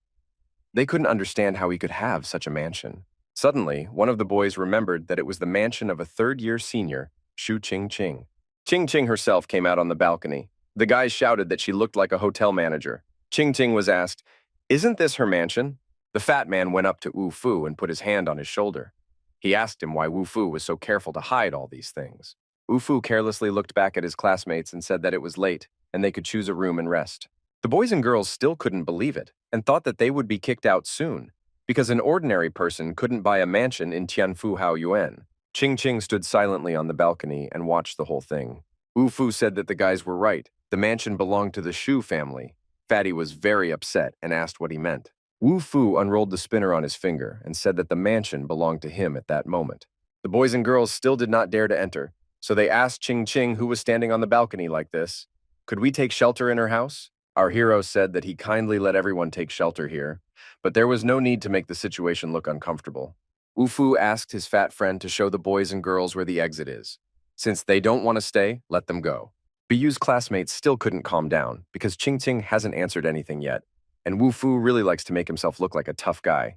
They couldn't understand how he could have such a mansion. Suddenly, one of the boys remembered that it was the mansion of a third-year senior, Shu Qingqing. Qingqing herself came out on the balcony. The guys shouted that she looked like a hotel manager. Qingqing was asked, "Isn't this her mansion?" The fat man went up to Wu Fu and put his hand on his shoulder. He asked him why Wu Fu was so careful to hide all these things. Wu Fu carelessly looked back at his classmates and said that it was late, and they could choose a room and rest. The boys and girls still couldn't believe it, and thought that they would be kicked out soon, because an ordinary person couldn't buy a mansion in Tianfu Haoyuan. Qingqing stood silently on the balcony and watched the whole thing. Wu Fu said that the guys were right. The mansion belonged to the Shu family. Fatty was very upset and asked what he meant. Wu Fu unrolled the spinner on his finger and said that the mansion belonged to him at that moment. The boys and girls still did not dare to enter, so they asked Qingqing, who was standing on the balcony like this, "Could we take shelter in her house?" Our hero said that he kindly let everyone take shelter here, but there was no need to make the situation look uncomfortable. Wu Fu asked his fat friend to show the boys and girls where the exit is. Since they don't want to stay, let them go. BU's classmates still couldn't calm down because Qingqing hasn't answered anything yet, and Wu Fu really likes to make himself look like a tough guy.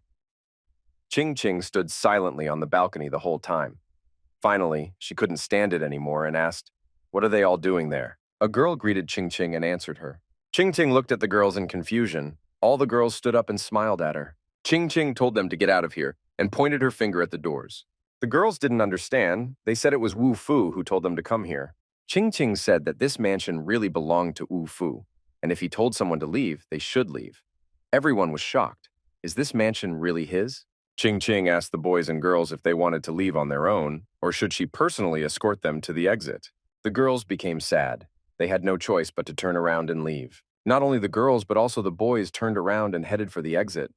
Qingqing stood silently on the balcony the whole time. Finally, she couldn't stand it anymore and asked, "What are they all doing there?" A girl greeted Qingqing and answered her. Qingqing looked at the girls in confusion. All the girls stood up and smiled at her. Qingqing told them to get out of here and pointed her finger at the doors. The girls didn't understand. They said it was Wu Fu who told them to come here. Qingqing said that this mansion really belonged to Wu Fu, and if he told someone to leave, they should leave. Everyone was shocked. Is this mansion really his? Qingqing asked the boys and girls if they wanted to leave on their own, or should she personally escort them to the exit. The girls became sad. They had no choice but to turn around and leave. Not only the girls, but also the boys turned around and headed for the exit.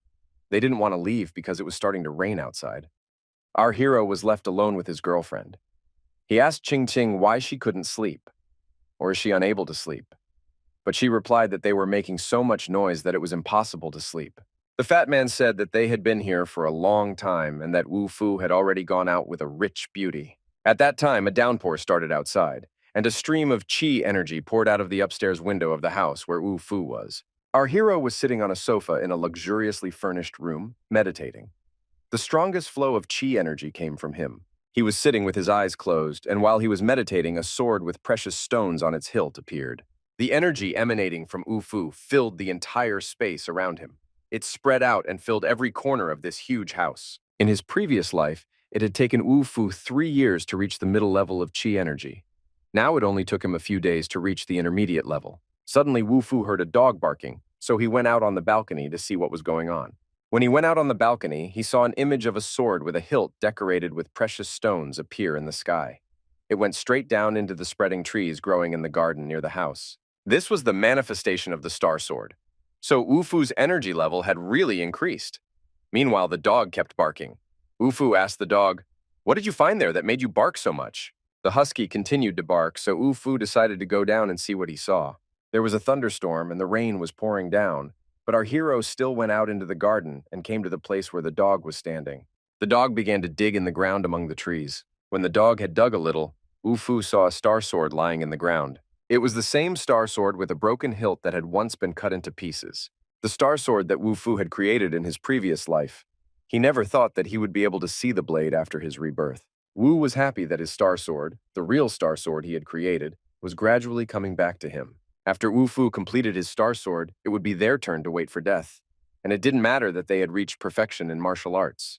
They didn't want to leave because it was starting to rain outside. Our hero was left alone with his girlfriend. He asked Qingqing why she couldn't sleep, or is she unable to sleep? But she replied that they were making so much noise that it was impossible to sleep. The fat man said that they had been here for a long time and that Wu Fu had already gone out with a rich beauty. At that time, a downpour started outside, and a stream of qi energy poured out of the upstairs window of the house where Wu Fu was. Our hero was sitting on a sofa in a luxuriously furnished room, meditating. The strongest flow of qi energy came from him. He was sitting with his eyes closed, and while he was meditating, a sword with precious stones on its hilt appeared. The energy emanating from Wu filled the entire space around him. It spread out and filled every corner of this huge house. In his previous life, it had taken Wu 3 years to reach the middle level of qi energy. Now it only took him a few days to reach the intermediate level. Suddenly, Wu heard a dog barking, so he went out on the balcony to see what was going on. When he went out on the balcony, he saw an image of a sword with a hilt decorated with precious stones appear in the sky. It went straight down into the spreading trees growing in the garden near the house. This was the manifestation of the star sword. So Wu energy level had really increased. Meanwhile, the dog kept barking. Wu asked the dog, "What did you find there that made you bark so much?" The husky continued to bark, so Wu decided to go down and see what he saw. There was a thunderstorm and the rain was pouring down, but our hero still went out into the garden and came to the place where the dog was standing. The dog began to dig in the ground among the trees. When the dog had dug a little, Wu saw a star sword lying in the ground. It was the same star sword with a broken hilt that had once been cut into pieces. The star sword that Wu had created in his previous life. He never thought that he would be able to see the blade after his rebirth. Wu was happy that his star sword, the real star sword he had created, was gradually coming back to him. After Wu completed his star sword, it would be their turn to wait for death. And it didn't matter that they had reached perfection in martial arts.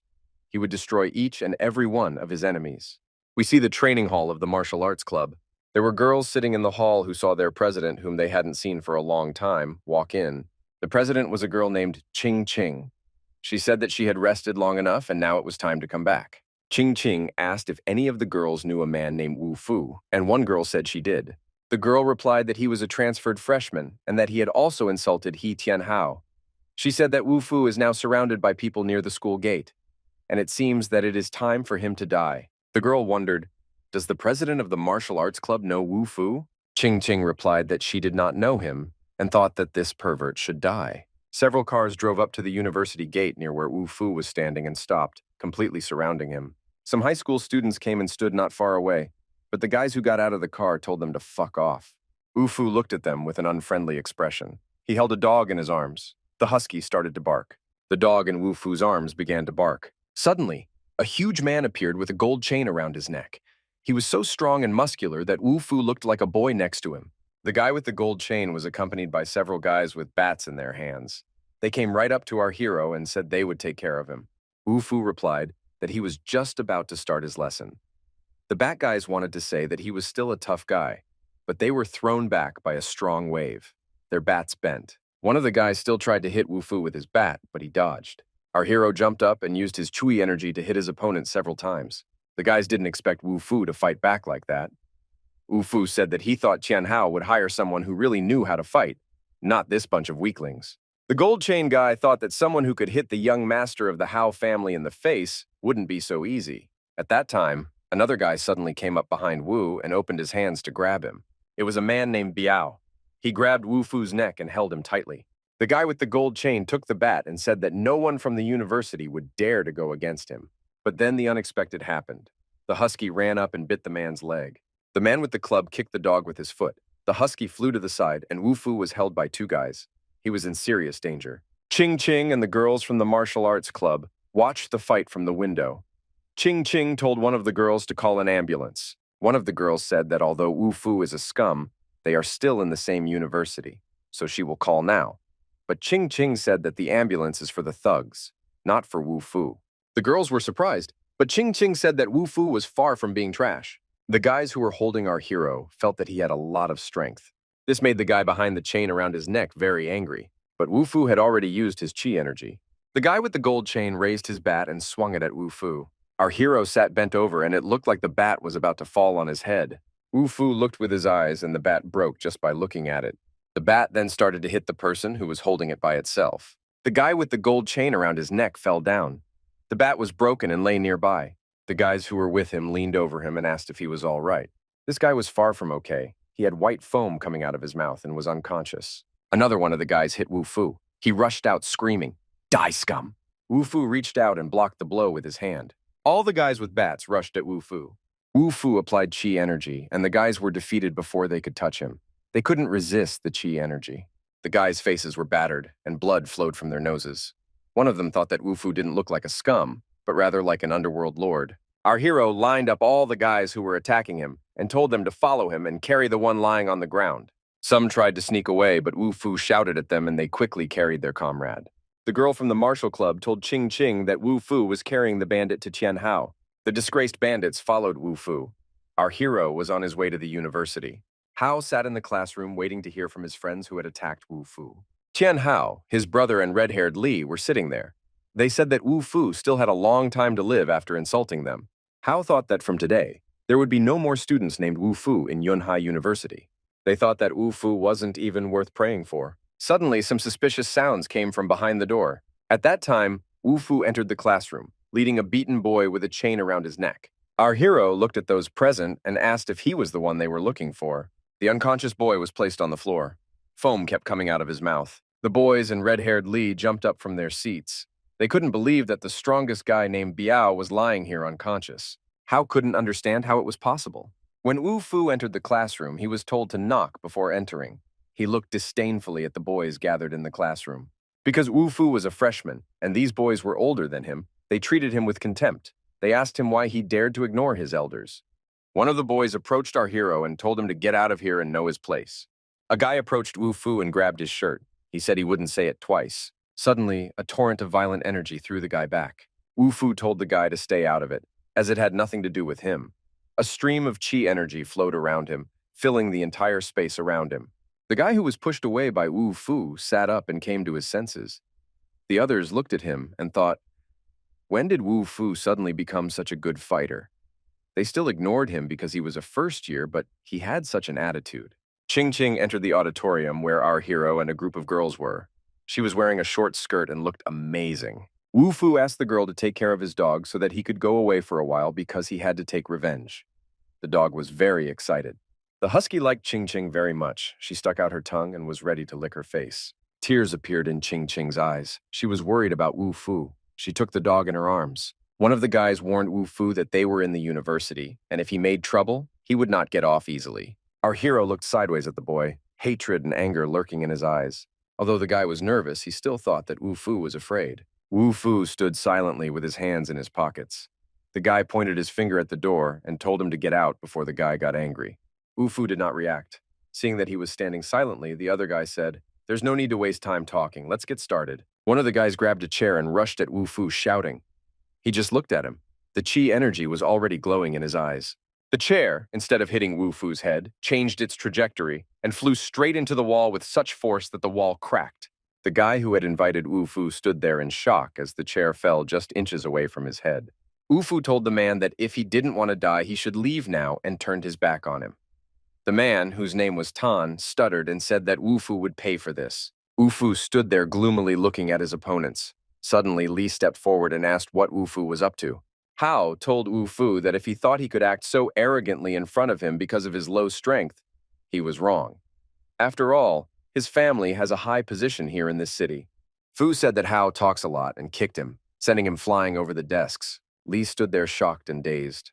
He would destroy each and every one of his enemies. We see the training hall of the martial arts club. There were girls sitting in the hall who saw their president, whom they hadn't seen for a long time, walk in. The president was a girl named Ching. She said that she had rested long enough and now it was time to come back. Ching asked if any of the girls knew a man named Wu, and one girl said she did. The girl replied that he was a transferred freshman and that he had also insulted He Tianhao. She said that Wu is now surrounded by people near the school gate, and it seems that it is time for him to die. The girl wondered, "Does the president of the martial arts club know Wu?" Ching replied that she did not know him and thought that this pervert should die. Several cars drove up to the university gate near where Wu was standing and stopped, completely surrounding him. Some high school students came and stood not far away, but the guys who got out of the car told them to fuck off. Wu looked at them with an unfriendly expression. He held a dog in his arms. The husky started to bark. The dog in Wu's arms began to bark. Suddenly, a huge man appeared with a gold chain around his neck. He was so strong and muscular that Wu looked like a boy next to him. The guy with the gold chain was accompanied by several guys with bats in their hands. They came right up to our hero and said they would take care of him. Wu replied that he was just about to start his lesson. The bat guys wanted to say that he was still a tough guy, but they were thrown back by a strong wave. Their bats bent. One of the guys still tried to hit Wu with his bat, but he dodged. Our hero jumped up and used his chui energy to hit his opponent several times. The guys didn't expect Wu to fight back like that. Wu said that he thought Tianhao would hire someone who really knew how to fight, not this bunch of weaklings. The gold chain guy thought that someone who could hit the young master of the Hao family in the face wouldn't be so easy. At that time, another guy suddenly came up behind Wu and opened his hands to grab him. It was a man named Biao. He grabbed Wu's neck and held him tightly. The guy with the gold chain took the bat and said that no one from the university would dare to go against him. But then the unexpected happened. The husky ran up and bit the man's leg. The man with the club kicked the dog with his foot. The husky flew to the side and Wu was held by two guys. He was in serious danger. Ching and the girls from the martial arts club watched the fight from the window. Ching told one of the girls to call an ambulance. One of the girls said that although Wu is a scum, they are still in the same university, so she will call now. But Ching said that the ambulance is for the thugs, not for Wu. The girls were surprised, but Ching said that Wu was far from being trash. The guys who were holding our hero felt that he had a lot of strength. This made the guy behind the chain around his neck very angry, but Wu had already used his chi energy. The guy with the gold chain raised his bat and swung it at Wu. Our hero sat bent over and it looked like the bat was about to fall on his head. Wu looked with his eyes and the bat broke just by looking at it. The bat then started to hit the person who was holding it by itself. The guy with the gold chain around his neck fell down. The bat was broken and lay nearby. The guys who were with him leaned over him and asked if he was all right. This guy was far from okay. He had white foam coming out of his mouth and was unconscious. Another one of the guys hit Wu. He rushed out screaming, "Die, scum!" Wu reached out and blocked the blow with his hand. All the guys with bats rushed at Wu. Wu applied chi energy, and the guys were defeated before they could touch him. They couldn't resist the chi energy. The guys' faces were battered, and blood flowed from their noses. One of them thought that Wu didn't look like a scum, but rather like an underworld lord. Our hero lined up all the guys who were attacking him and told them to follow him and carry the one lying on the ground. Some tried to sneak away, but Wu Fu shouted at them and they quickly carried their comrade. The girl from the martial club told Ching Ching that Wu Fu was carrying the bandit to Tian Hao. The disgraced bandits followed Wu Fu. Our hero was on his way to the university. Hao sat in the classroom waiting to hear from his friends who had attacked Wu Fu. Tian Hao, his brother, and red-haired Li were sitting there. They said that Wu Fu still had a long time to live after insulting them. Hao thought that from today, there would be no more students named Wu Fu in Yunhai University. They thought that Wu Fu wasn't even worth praying for. Suddenly, some suspicious sounds came from behind the door. At that time, Wu Fu entered the classroom, leading a beaten boy with a chain around his neck. Our hero looked at those present and asked if he was the one they were looking for. The unconscious boy was placed on the floor. Foam kept coming out of his mouth. The boys and red-haired Li jumped up from their seats. They couldn't believe that the strongest guy named Biao was lying here unconscious. Hao couldn't understand how it was possible. When Wu Fu entered the classroom, he was told to knock before entering. He looked disdainfully at the boys gathered in the classroom. Because Wu Fu was a freshman, and these boys were older than him, they treated him with contempt. They asked him why he dared to ignore his elders. One of the boys approached our hero and told him to get out of here and know his place. A guy approached Wu Fu and grabbed his shirt. He said he wouldn't say it twice. Suddenly, a torrent of violent energy threw the guy back. Wu Fu told the guy to stay out of it, as it had nothing to do with him. A stream of qi energy flowed around him, filling the entire space around him. The guy who was pushed away by Wu Fu sat up and came to his senses. The others looked at him and thought, when did Wu Fu suddenly become such a good fighter? They still ignored him because he was a first year, but he had such an attitude. Ching Ching entered the auditorium where our hero and a group of girls were. She was wearing a short skirt and looked amazing. Wu Fu asked the girl to take care of his dog so that he could go away for a while because he had to take revenge. The dog was very excited. The husky liked Ching Ching very much. She stuck out her tongue and was ready to lick her face. Tears appeared in Ching Ching's eyes. She was worried about Wu Fu. She took the dog in her arms. One of the guys warned Wu Fu that they were in the university, and if he made trouble, he would not get off easily. Our hero looked sideways at the boy, hatred and anger lurking in his eyes. Although the guy was nervous, he still thought that Wu Fu was afraid. Wu Fu stood silently with his hands in his pockets. The guy pointed his finger at the door and told him to get out before the guy got angry. Wu Fu did not react. Seeing that he was standing silently, the other guy said, "There's no need to waste time talking. Let's get started." One of the guys grabbed a chair and rushed at Wu Fu, shouting. He just looked at him. The qi energy was already glowing in his eyes. The chair, instead of hitting Wu Fu's head, changed its trajectory and flew straight into the wall with such force that the wall cracked. The guy who had invited Wu Fu stood there in shock as the chair fell just inches away from his head. Wu Fu told the man that if he didn't want to die, he should leave now and turned his back on him. The man, whose name was Tan, stuttered and said that Wu Fu would pay for this. Wu Fu stood there gloomily looking at his opponents. Suddenly, Li stepped forward and asked what Wu Fu was up to. Hao told Wu Fu that if he thought he could act so arrogantly in front of him because of his low strength, he was wrong. After all, his family has a high position here in this city. Fu said that Hao talks a lot and kicked him, sending him flying over the desks. Li stood there shocked and dazed.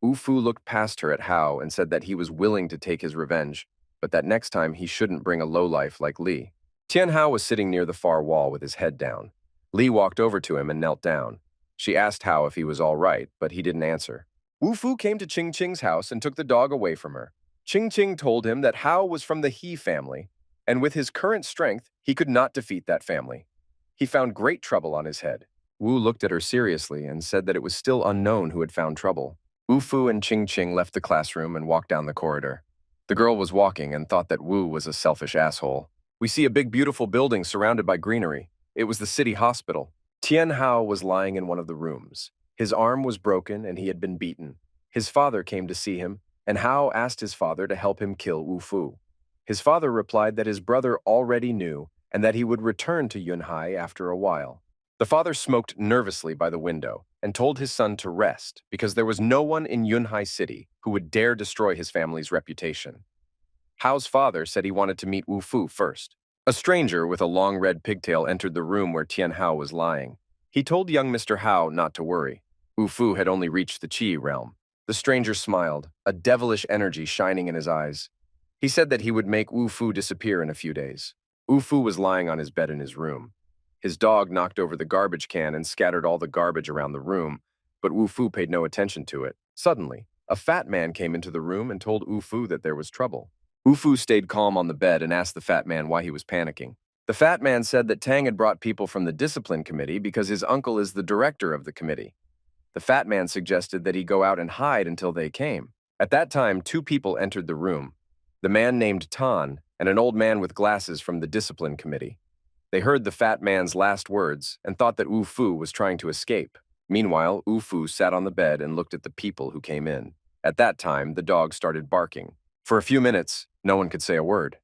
Wu Fu looked past her at Hao and said that he was willing to take his revenge, but that next time he shouldn't bring a lowlife like Li. Tian Hao was sitting near the far wall with his head down. Li walked over to him and knelt down. She asked Hao if he was all right, but he didn't answer. Wu Fu came to Ching Ching's house and took the dog away from her. Ching Ching told him that Hao was from the He family, and with his current strength, he could not defeat that family. He found great trouble on his head. Wu looked at her seriously and said that it was still unknown who had found trouble. Wu Fu and Ching Ching left the classroom and walked down the corridor. The girl was walking and thought that Wu was a selfish asshole. We see a big beautiful building surrounded by greenery. It was the city hospital. Tian Hao was lying in one of the rooms. His arm was broken and he had been beaten. His father came to see him, and Hao asked his father to help him kill Wu Fu. His father replied that his brother already knew and that he would return to Yunhai after a while. The father smoked nervously by the window and told his son to rest because there was no one in Yunhai City who would dare destroy his family's reputation. Hao's father said he wanted to meet Wu Fu first. A stranger with a long red pigtail entered the room where Tian Hao was lying. He told young Mr. Hao not to worry. Wu Fu had only reached the Qi realm. The stranger smiled, a devilish energy shining in his eyes. He said that he would make Wu Fu disappear in a few days. Wu Fu was lying on his bed in his room. His dog knocked over the garbage can and scattered all the garbage around the room, but Wu Fu paid no attention to it. Suddenly, a fat man came into the room and told Wu Fu that there was trouble. Wu Fu stayed calm on the bed and asked the fat man why he was panicking. The fat man said that Tang had brought people from the discipline committee because his uncle is the director of the committee. The fat man suggested that he go out and hide until they came. At that time, two people entered the room, the man named Tan and an old man with glasses from the discipline committee. They heard the fat man's last words and thought that Wu Fu was trying to escape. Meanwhile, Wu Fu sat on the bed and looked at the people who came in. At that time, the dog started barking. For a few minutes, no one could say a word.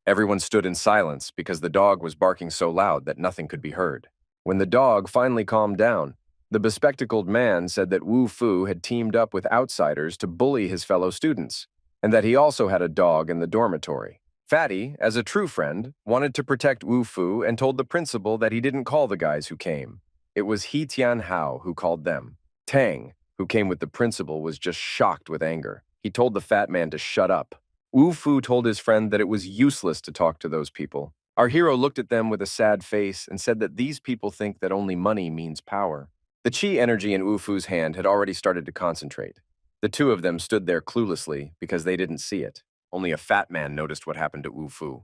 Everyone stood in silence because the dog was barking so loud that nothing could be heard. When the dog finally calmed down, the bespectacled man said that Wu Fu had teamed up with outsiders to bully his fellow students, and that he also had a dog in the dormitory. Fatty, as a true friend, wanted to protect Wu Fu and told the principal that he didn't call the guys who came. It was He Tian Hao who called them. Tang, who came with the principal, was just shocked with anger. He told the fat man to shut up. Wu Fu told his friend that it was useless to talk to those people. Our hero looked at them with a sad face and said that these people think that only money means power. The chi energy in Wu Fu's hand had already started to concentrate. The two of them stood there cluelessly because they didn't see it. Only a fat man noticed what happened to Wu Fu.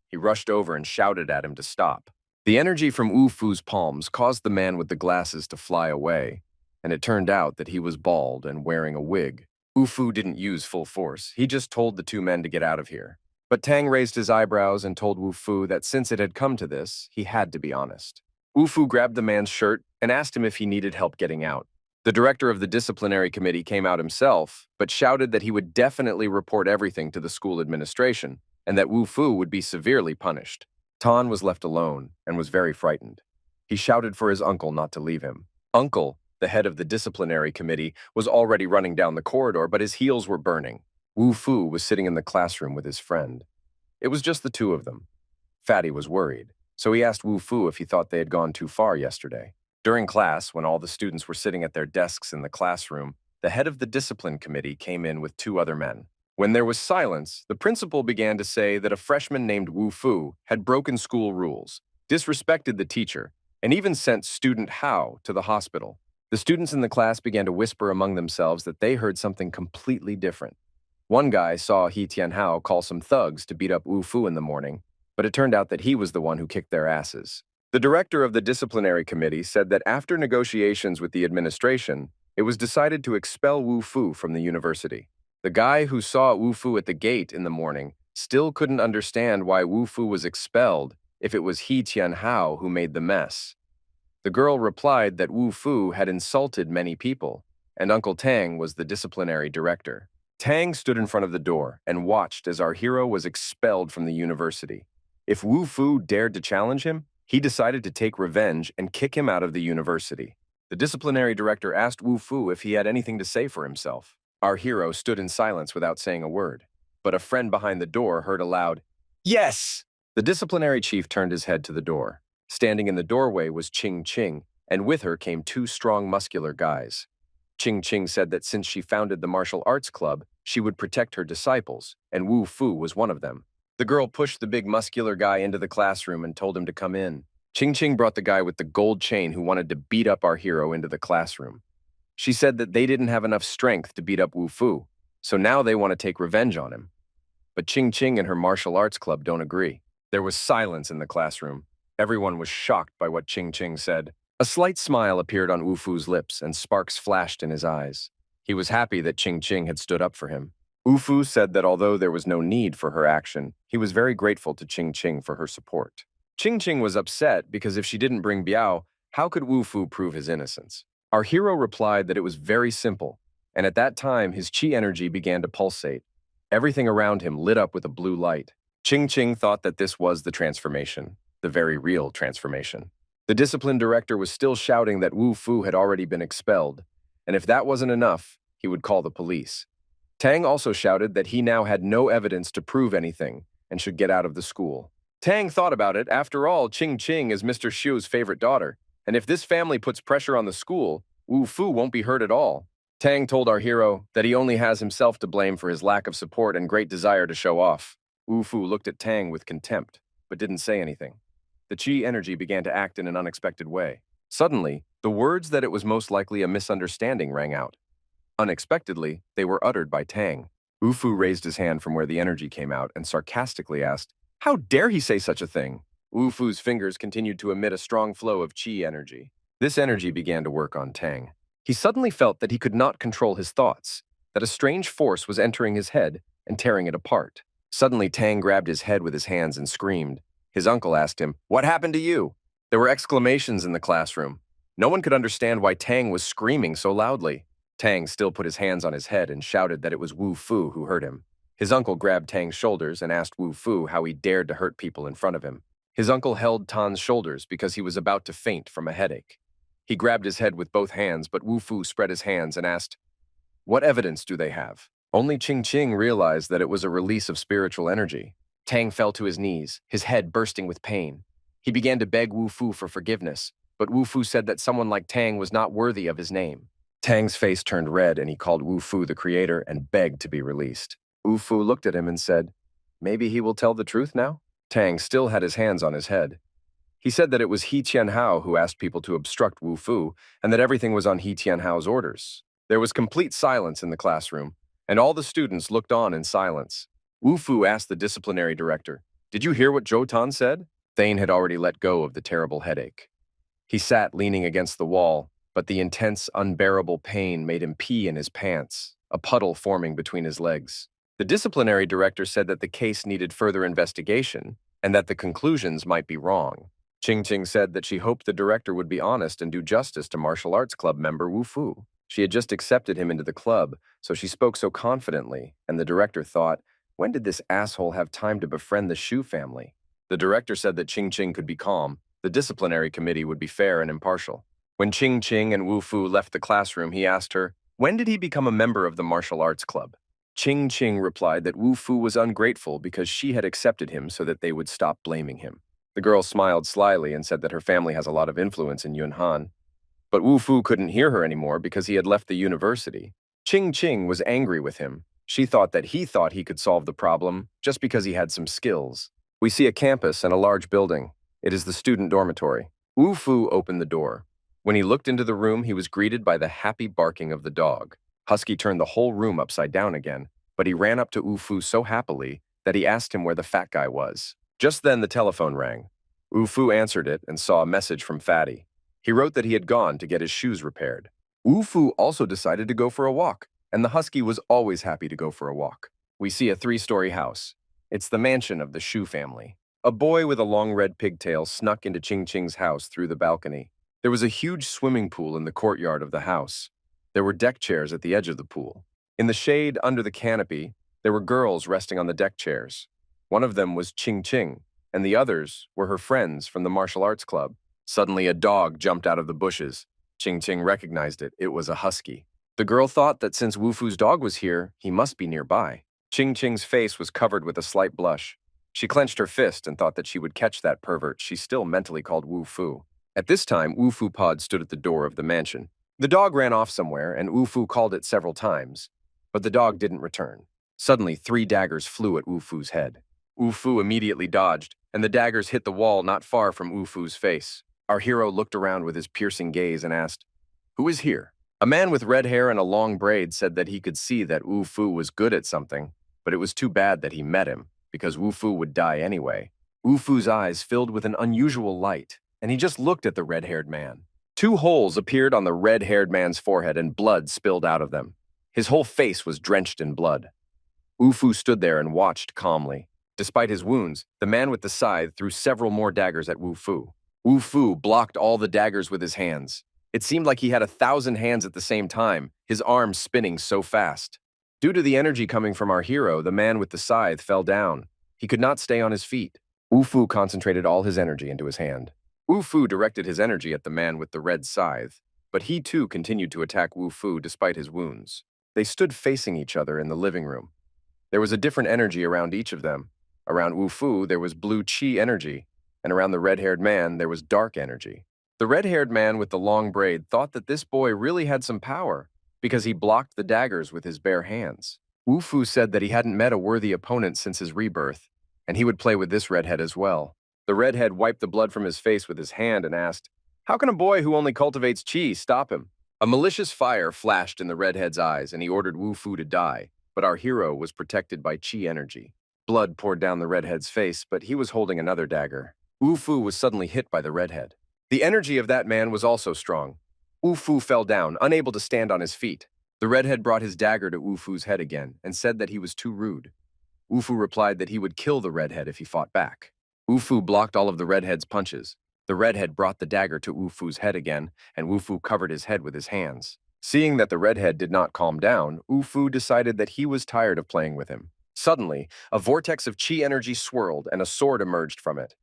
He rushed over and shouted at him to stop. The energy from Wu Fu's palms caused the man with the glasses to fly away, and it turned out that he was bald and wearing a wig. Wu Fu didn't use full force. He just told the two men to get out of here. But Tang raised his eyebrows and told Wu Fu that since it had come to this, he had to be honest. Wu Fu grabbed the man's shirt and asked him if he needed help getting out. The director of the disciplinary committee came out himself, but shouted that he would definitely report everything to the school administration and that Wu Fu would be severely punished. Tan was left alone and was very frightened. He shouted for his uncle not to leave him. Uncle, the head of the disciplinary committee, was already running down the corridor, but his heels were burning. Wu Fu was sitting in the classroom with his friend. It was just the two of them. Fatty was worried, so he asked Wu Fu if he thought they had gone too far yesterday. During class, when all the students were sitting at their desks in the classroom, the head of the discipline committee came in with two other men. When there was silence, the principal began to say that a freshman named Wu Fu had broken school rules, disrespected the teacher, and even sent student Hao to the hospital. The students in the class began to whisper among themselves that they heard something completely different. One guy saw He Tian Hao call some thugs to beat up Wu Fu in the morning, but it turned out that he was the one who kicked their asses. The director of the disciplinary committee said that after negotiations with the administration, it was decided to expel Wu Fu from the university. The guy who saw Wu Fu at the gate in the morning still couldn't understand why Wu Fu was expelled if it was He Tian Hao who made the mess. The girl replied that Wu Fu had insulted many people, and Uncle Tang was the disciplinary director. Tang stood in front of the door and watched as our hero was expelled from the university. If Wu Fu dared to challenge him, he decided to take revenge and kick him out of the university. The disciplinary director asked Wu Fu if he had anything to say for himself. Our hero stood in silence without saying a word, but a friend behind the door heard a loud, "Yes!" The disciplinary chief turned his head to the door. Standing in the doorway was Ching Ching, and with her came two strong, muscular guys. Ching Ching said that since she founded the martial arts club, she would protect her disciples, and Wu Fu was one of them. The girl pushed the big, muscular guy into the classroom and told him to come in. Ching Ching brought the guy with the gold chain who wanted to beat up our hero into the classroom. She said that they didn't have enough strength to beat up Wu Fu, so now they want to take revenge on him. But Ching Ching and her martial arts club don't agree. There was silence in the classroom. Everyone was shocked by what Ching Ching said. A slight smile appeared on Wu Fu's lips and sparks flashed in his eyes. He was happy that Ching Ching had stood up for him. Wu Fu said that although there was no need for her action, he was very grateful to Ching Ching for her support. Ching Ching was upset because if she didn't bring Biao, how could Wu Fu prove his innocence? Our hero replied that it was very simple, and at that time his chi energy began to pulsate. Everything around him lit up with a blue light. Ching Ching thought that this was the transformation, the very real transformation. The discipline director was still shouting that Wu Fu had already been expelled, and if that wasn't enough, he would call the police. Tang also shouted that he now had no evidence to prove anything and should get out of the school. Tang thought about it. After all, Ching Ching is Mr. Xiu's favorite daughter, and if this family puts pressure on the school, Wu Fu won't be hurt at all. Tang told our hero that he only has himself to blame for his lack of support and great desire to show off. Wu Fu looked at Tang with contempt, but didn't say anything. The chi energy began to act in an unexpected way. Suddenly, the words that it was most likely a misunderstanding rang out. Unexpectedly, they were uttered by Tang. Ufu raised his hand from where the energy came out and sarcastically asked, "How dare he say such a thing?" Ufu's fingers continued to emit a strong flow of qi energy. This energy began to work on Tang. He suddenly felt that he could not control his thoughts, that a strange force was entering his head and tearing it apart. Suddenly, Tang grabbed his head with his hands and screamed. His uncle asked him, "What happened to you?" There were exclamations in the classroom. No one could understand why Tang was screaming so loudly. Tang still put his hands on his head and shouted that it was Wu Fu who hurt him. His uncle grabbed Tang's shoulders and asked Wu Fu how he dared to hurt people in front of him. His uncle held Tan's shoulders because he was about to faint from a headache. He grabbed his head with both hands, but Wu Fu spread his hands and asked, "What evidence do they have?" Only Ching Ching realized that it was a release of spiritual energy. Tang fell to his knees, his head bursting with pain. He began to beg Wu Fu for forgiveness, but Wu Fu said that someone like Tang was not worthy of his name. Tang's face turned red and he called Wu Fu the creator and begged to be released. Wu Fu looked at him and said, "Maybe he will tell the truth now?" Tang still had his hands on his head. He said that it was He Tianhao who asked people to obstruct Wu Fu and that everything was on He Tianhao's orders. There was complete silence in the classroom, and all the students looked on in silence. Wu Fu asked the disciplinary director, "Did you hear what Zhou Tan said?" Thane had already let go of the terrible headache. He sat leaning against the wall, but the intense, unbearable pain made him pee in his pants, a puddle forming between his legs. The disciplinary director said that the case needed further investigation and that the conclusions might be wrong. Ching Ching said that she hoped the director would be honest and do justice to martial arts club member Wu Fu. She had just accepted him into the club, so she spoke so confidently, and the director thought, when did this asshole have time to befriend the Shu family? The director said that Ching Ching could be calm, the disciplinary committee would be fair and impartial. When Ching Ching and Wu Fu left the classroom, he asked her, when did he become a member of the martial arts club? Ching Ching replied that Wu Fu was ungrateful because she had accepted him so that they would stop blaming him. The girl smiled slyly and said that her family has a lot of influence in Yunhan. But Wu Fu couldn't hear her anymore because he had left the university. Ching Ching was angry with him. She thought he could solve the problem just because he had some skills. We see a campus and a large building. It is the student dormitory. Wu Fu opened the door. When he looked into the room, he was greeted by the happy barking of the dog. Husky turned the whole room upside down again, but he ran up to Wu Fu so happily that he asked him where the fat guy was. Just then the telephone rang. Wu Fu answered it and saw a message from Fatty. He wrote that he had gone to get his shoes repaired. Wu Fu also decided to go for a walk, and the husky was always happy to go for a walk. We see a 3-story house. It's the mansion of the Shu family. A boy with a long red pigtail snuck into Ching Ching's house through the balcony. There was a huge swimming pool in the courtyard of the house. There were deck chairs at the edge of the pool. In the shade under the canopy, there were girls resting on the deck chairs. One of them was Ching Ching, and the others were her friends from the martial arts club. Suddenly, a dog jumped out of the bushes. Ching Ching recognized it. It was a husky. The girl thought that since Wu Fu's dog was here, he must be nearby. Ching Ching's face was covered with a slight blush. She clenched her fist and thought that she would catch that pervert she still mentally called Wu Fu. At this time, Wu Fu Pod stood at the door of the mansion. The dog ran off somewhere, and Wu Fu called it several times, but the dog didn't return. Suddenly, 3 daggers flew at Wu Fu's head. Wu Fu immediately dodged, and the daggers hit the wall not far from Wu Fu's face. Our hero looked around with his piercing gaze and asked, "Who is here?" A man with red hair and a long braid said that he could see that Wu Fu was good at something, but it was too bad that he met him, because Wu Fu would die anyway. Wu Fu's eyes filled with an unusual light, and he just looked at the red-haired man. 2 holes appeared on the red-haired man's forehead and blood spilled out of them. His whole face was drenched in blood. Wu Fu stood there and watched calmly. Despite his wounds, the man with the scythe threw several more daggers at Wu Fu. Wu Fu blocked all the daggers with his hands. It seemed like he had 1,000 hands at the same time, his arms spinning so fast. Due to the energy coming from our hero, the man with the scythe fell down. He could not stay on his feet. Wu Fu concentrated all his energy into his hand. Wu Fu directed his energy at the man with the red scythe, but he too continued to attack Wu Fu despite his wounds. They stood facing each other in the living room. There was a different energy around each of them. Around Wu Fu, there was blue qi energy, and around the red-haired man, there was dark energy. The red-haired man with the long braid thought that this boy really had some power because he blocked the daggers with his bare hands. Wu Fu said that he hadn't met a worthy opponent since his rebirth, and he would play with this redhead as well. The redhead wiped the blood from his face with his hand and asked, How can a boy who only cultivates chi stop him? A malicious fire flashed in the redhead's eyes, and he ordered Wu Fu to die, but our hero was protected by chi energy. Blood poured down the redhead's face, but he was holding another dagger. Wu Fu was suddenly hit by the redhead. The energy of that man was also strong. Wu Fu fell down, unable to stand on his feet. The redhead brought his dagger to Wu Fu's head again and said that he was too rude. Wu Fu replied that he would kill the redhead if he fought back. Wu Fu blocked all of the redhead's punches. The redhead brought the dagger to Wu Fu's head again, and Wu Fu covered his head with his hands. Seeing that the redhead did not calm down, Wu Fu decided that he was tired of playing with him. Suddenly, a vortex of chi energy swirled and a sword emerged from it.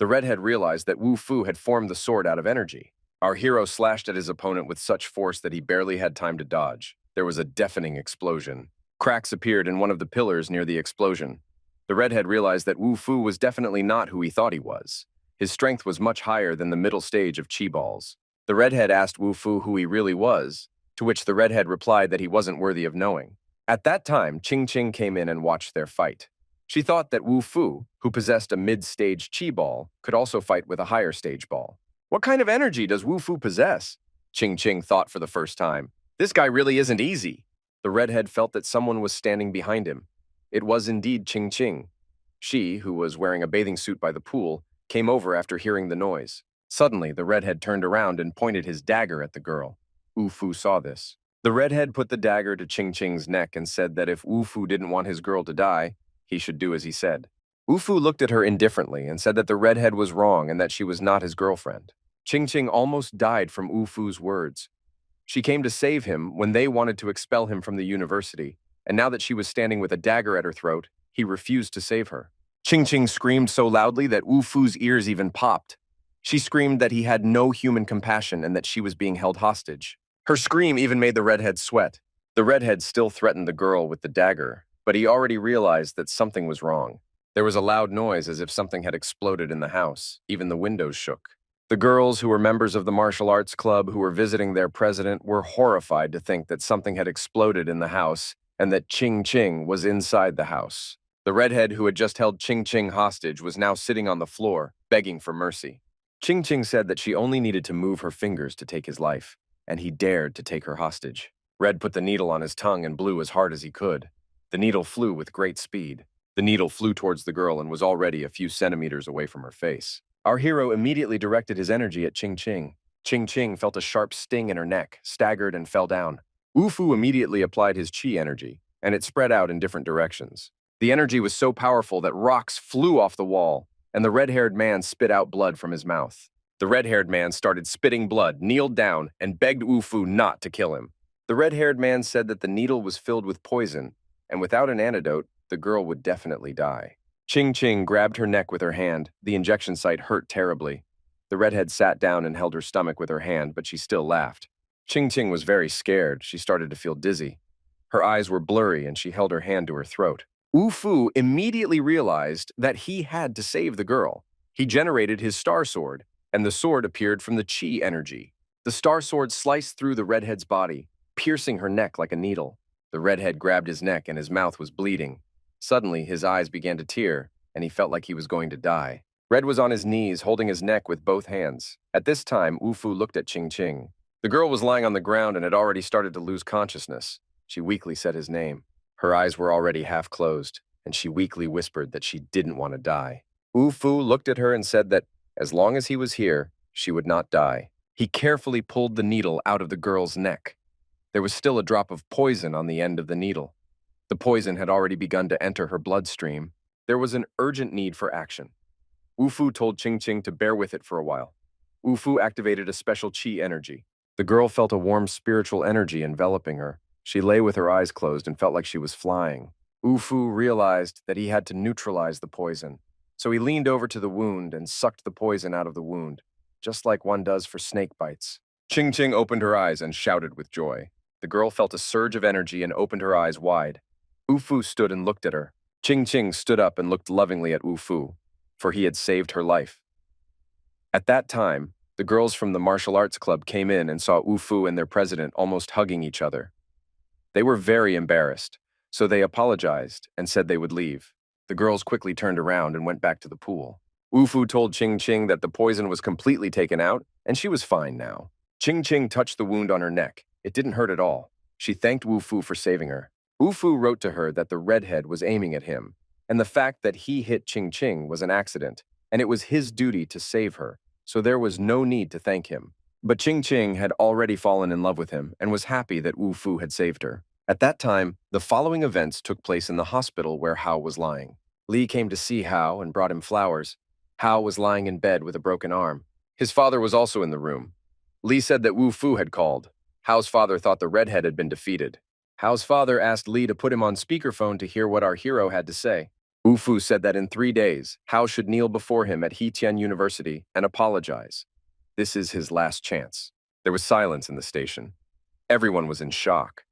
The redhead realized that Wu Fu had formed the sword out of energy. Our hero slashed at his opponent with such force that he barely had time to dodge. There was a deafening explosion. Cracks appeared in one of the pillars near the explosion. The redhead realized that Wu Fu was definitely not who he thought he was. His strength was much higher than the middle stage of chi balls. The redhead asked Wu Fu who he really was, to which the redhead replied that he wasn't worthy of knowing. At that time, Ching Ching came in and watched their fight. She thought that Wu Fu, who possessed a mid-stage chi ball, could also fight with a higher stage ball. What kind of energy does Wu Fu possess? Ching Ching thought for the first time. This guy really isn't easy. The redhead felt that someone was standing behind him. It was indeed Ching Ching. She, who was wearing a bathing suit by the pool, came over after hearing the noise. Suddenly, the redhead turned around and pointed his dagger at the girl. Wu Fu saw this. The redhead put the dagger to Ching Ching's neck and said that if Wu Fu didn't want his girl to die, he should do as he said. Wu Fu looked at her indifferently and said that the redhead was wrong and that she was not his girlfriend. Ching Ching almost died from Wu Fu's words. She came to save him when they wanted to expel him from the university, and now that she was standing with a dagger at her throat, he refused to save her. Ching Ching screamed so loudly that Wu Fu's ears even popped. She screamed that he had no human compassion and that she was being held hostage. Her scream even made the redhead sweat. The redhead still threatened the girl with the dagger, but he already realized that something was wrong. There was a loud noise as if something had exploded in the house. Even the windows shook. The girls who were members of the martial arts club who were visiting their president were horrified to think that something had exploded in the house and that Ching Ching was inside the house. The redhead who had just held Ching Ching hostage was now sitting on the floor, begging for mercy. Ching Ching said that she only needed to move her fingers to take his life, and he dared to take her hostage. Red put the needle on his tongue and blew as hard as he could. The needle flew with great speed. The needle flew towards the girl and was already a few centimeters away from her face. Our hero immediately directed his energy at Ching Ching. Ching Ching felt a sharp sting in her neck, staggered, and fell down. Wu Fu immediately applied his chi energy, and it spread out in different directions. The energy was so powerful that rocks flew off the wall, and the red-haired man spit out blood from his mouth. The red-haired man started spitting blood, kneeled down, and begged Wu Fu not to kill him. The red-haired man said that the needle was filled with poison, and without an antidote, the girl would definitely die. Ching Ching grabbed her neck with her hand. The injection site hurt terribly. The redhead sat down and held her stomach with her hand, but she still laughed. Ching Ching was very scared. She started to feel dizzy. Her eyes were blurry, and she held her hand to her throat. Wu Fu immediately realized that he had to save the girl. He generated his star sword, and the sword appeared from the chi energy. The star sword sliced through the redhead's body, piercing her neck like a needle. The redhead grabbed his neck, and his mouth was bleeding. Suddenly, his eyes began to tear, and he felt like he was going to die. Red was on his knees, holding his neck with both hands. At this time, Wu Fu looked at Ching Ching. The girl was lying on the ground and had already started to lose consciousness. She weakly said his name. Her eyes were already half closed, and she weakly whispered that she didn't want to die. Wu Fu looked at her and said that, as long as he was here, she would not die. He carefully pulled the needle out of the girl's neck. There was still a drop of poison on the end of the needle. The poison had already begun to enter her bloodstream. There was an urgent need for action. Wu Fu told Ching Ching to bear with it for a while. Wu Fu activated a special chi energy. The girl felt a warm spiritual energy enveloping her. She lay with her eyes closed and felt like she was flying. Wu Fu realized that he had to neutralize the poison. So he leaned over to the wound and sucked the poison out of the wound, just like one does for snake bites. Ching Ching opened her eyes and shouted with joy. The girl felt a surge of energy and opened her eyes wide. Wu Fu stood and looked at her. Ching Ching stood up and looked lovingly at Wu Fu, for he had saved her life. At that time, the girls from the martial arts club came in and saw Wu Fu and their president almost hugging each other. They were very embarrassed, so they apologized and said they would leave. The girls quickly turned around and went back to the pool. Wu Fu told Ching Ching that the poison was completely taken out, and she was fine now. Ching Ching touched the wound on her neck. It didn't hurt at all. She thanked Wu Fu for saving her. Wu Fu wrote to her that the redhead was aiming at him, and the fact that he hit Ching Ching was an accident, and it was his duty to save her, so there was no need to thank him. But Ching Ching had already fallen in love with him and was happy that Wu Fu had saved her. At that time, the following events took place in the hospital where Hao was lying. Li came to see Hao and brought him flowers. Hao was lying in bed with a broken arm. His father was also in the room. Li said that Wu Fu had called. Hao's father thought the redhead had been defeated. Hao's father asked Li to put him on speakerphone to hear what our hero had to say. Wu Fu said that in 3 days, Hao should kneel before him at Heitian University and apologize. This is his last chance. There was silence in the station. Everyone was in shock.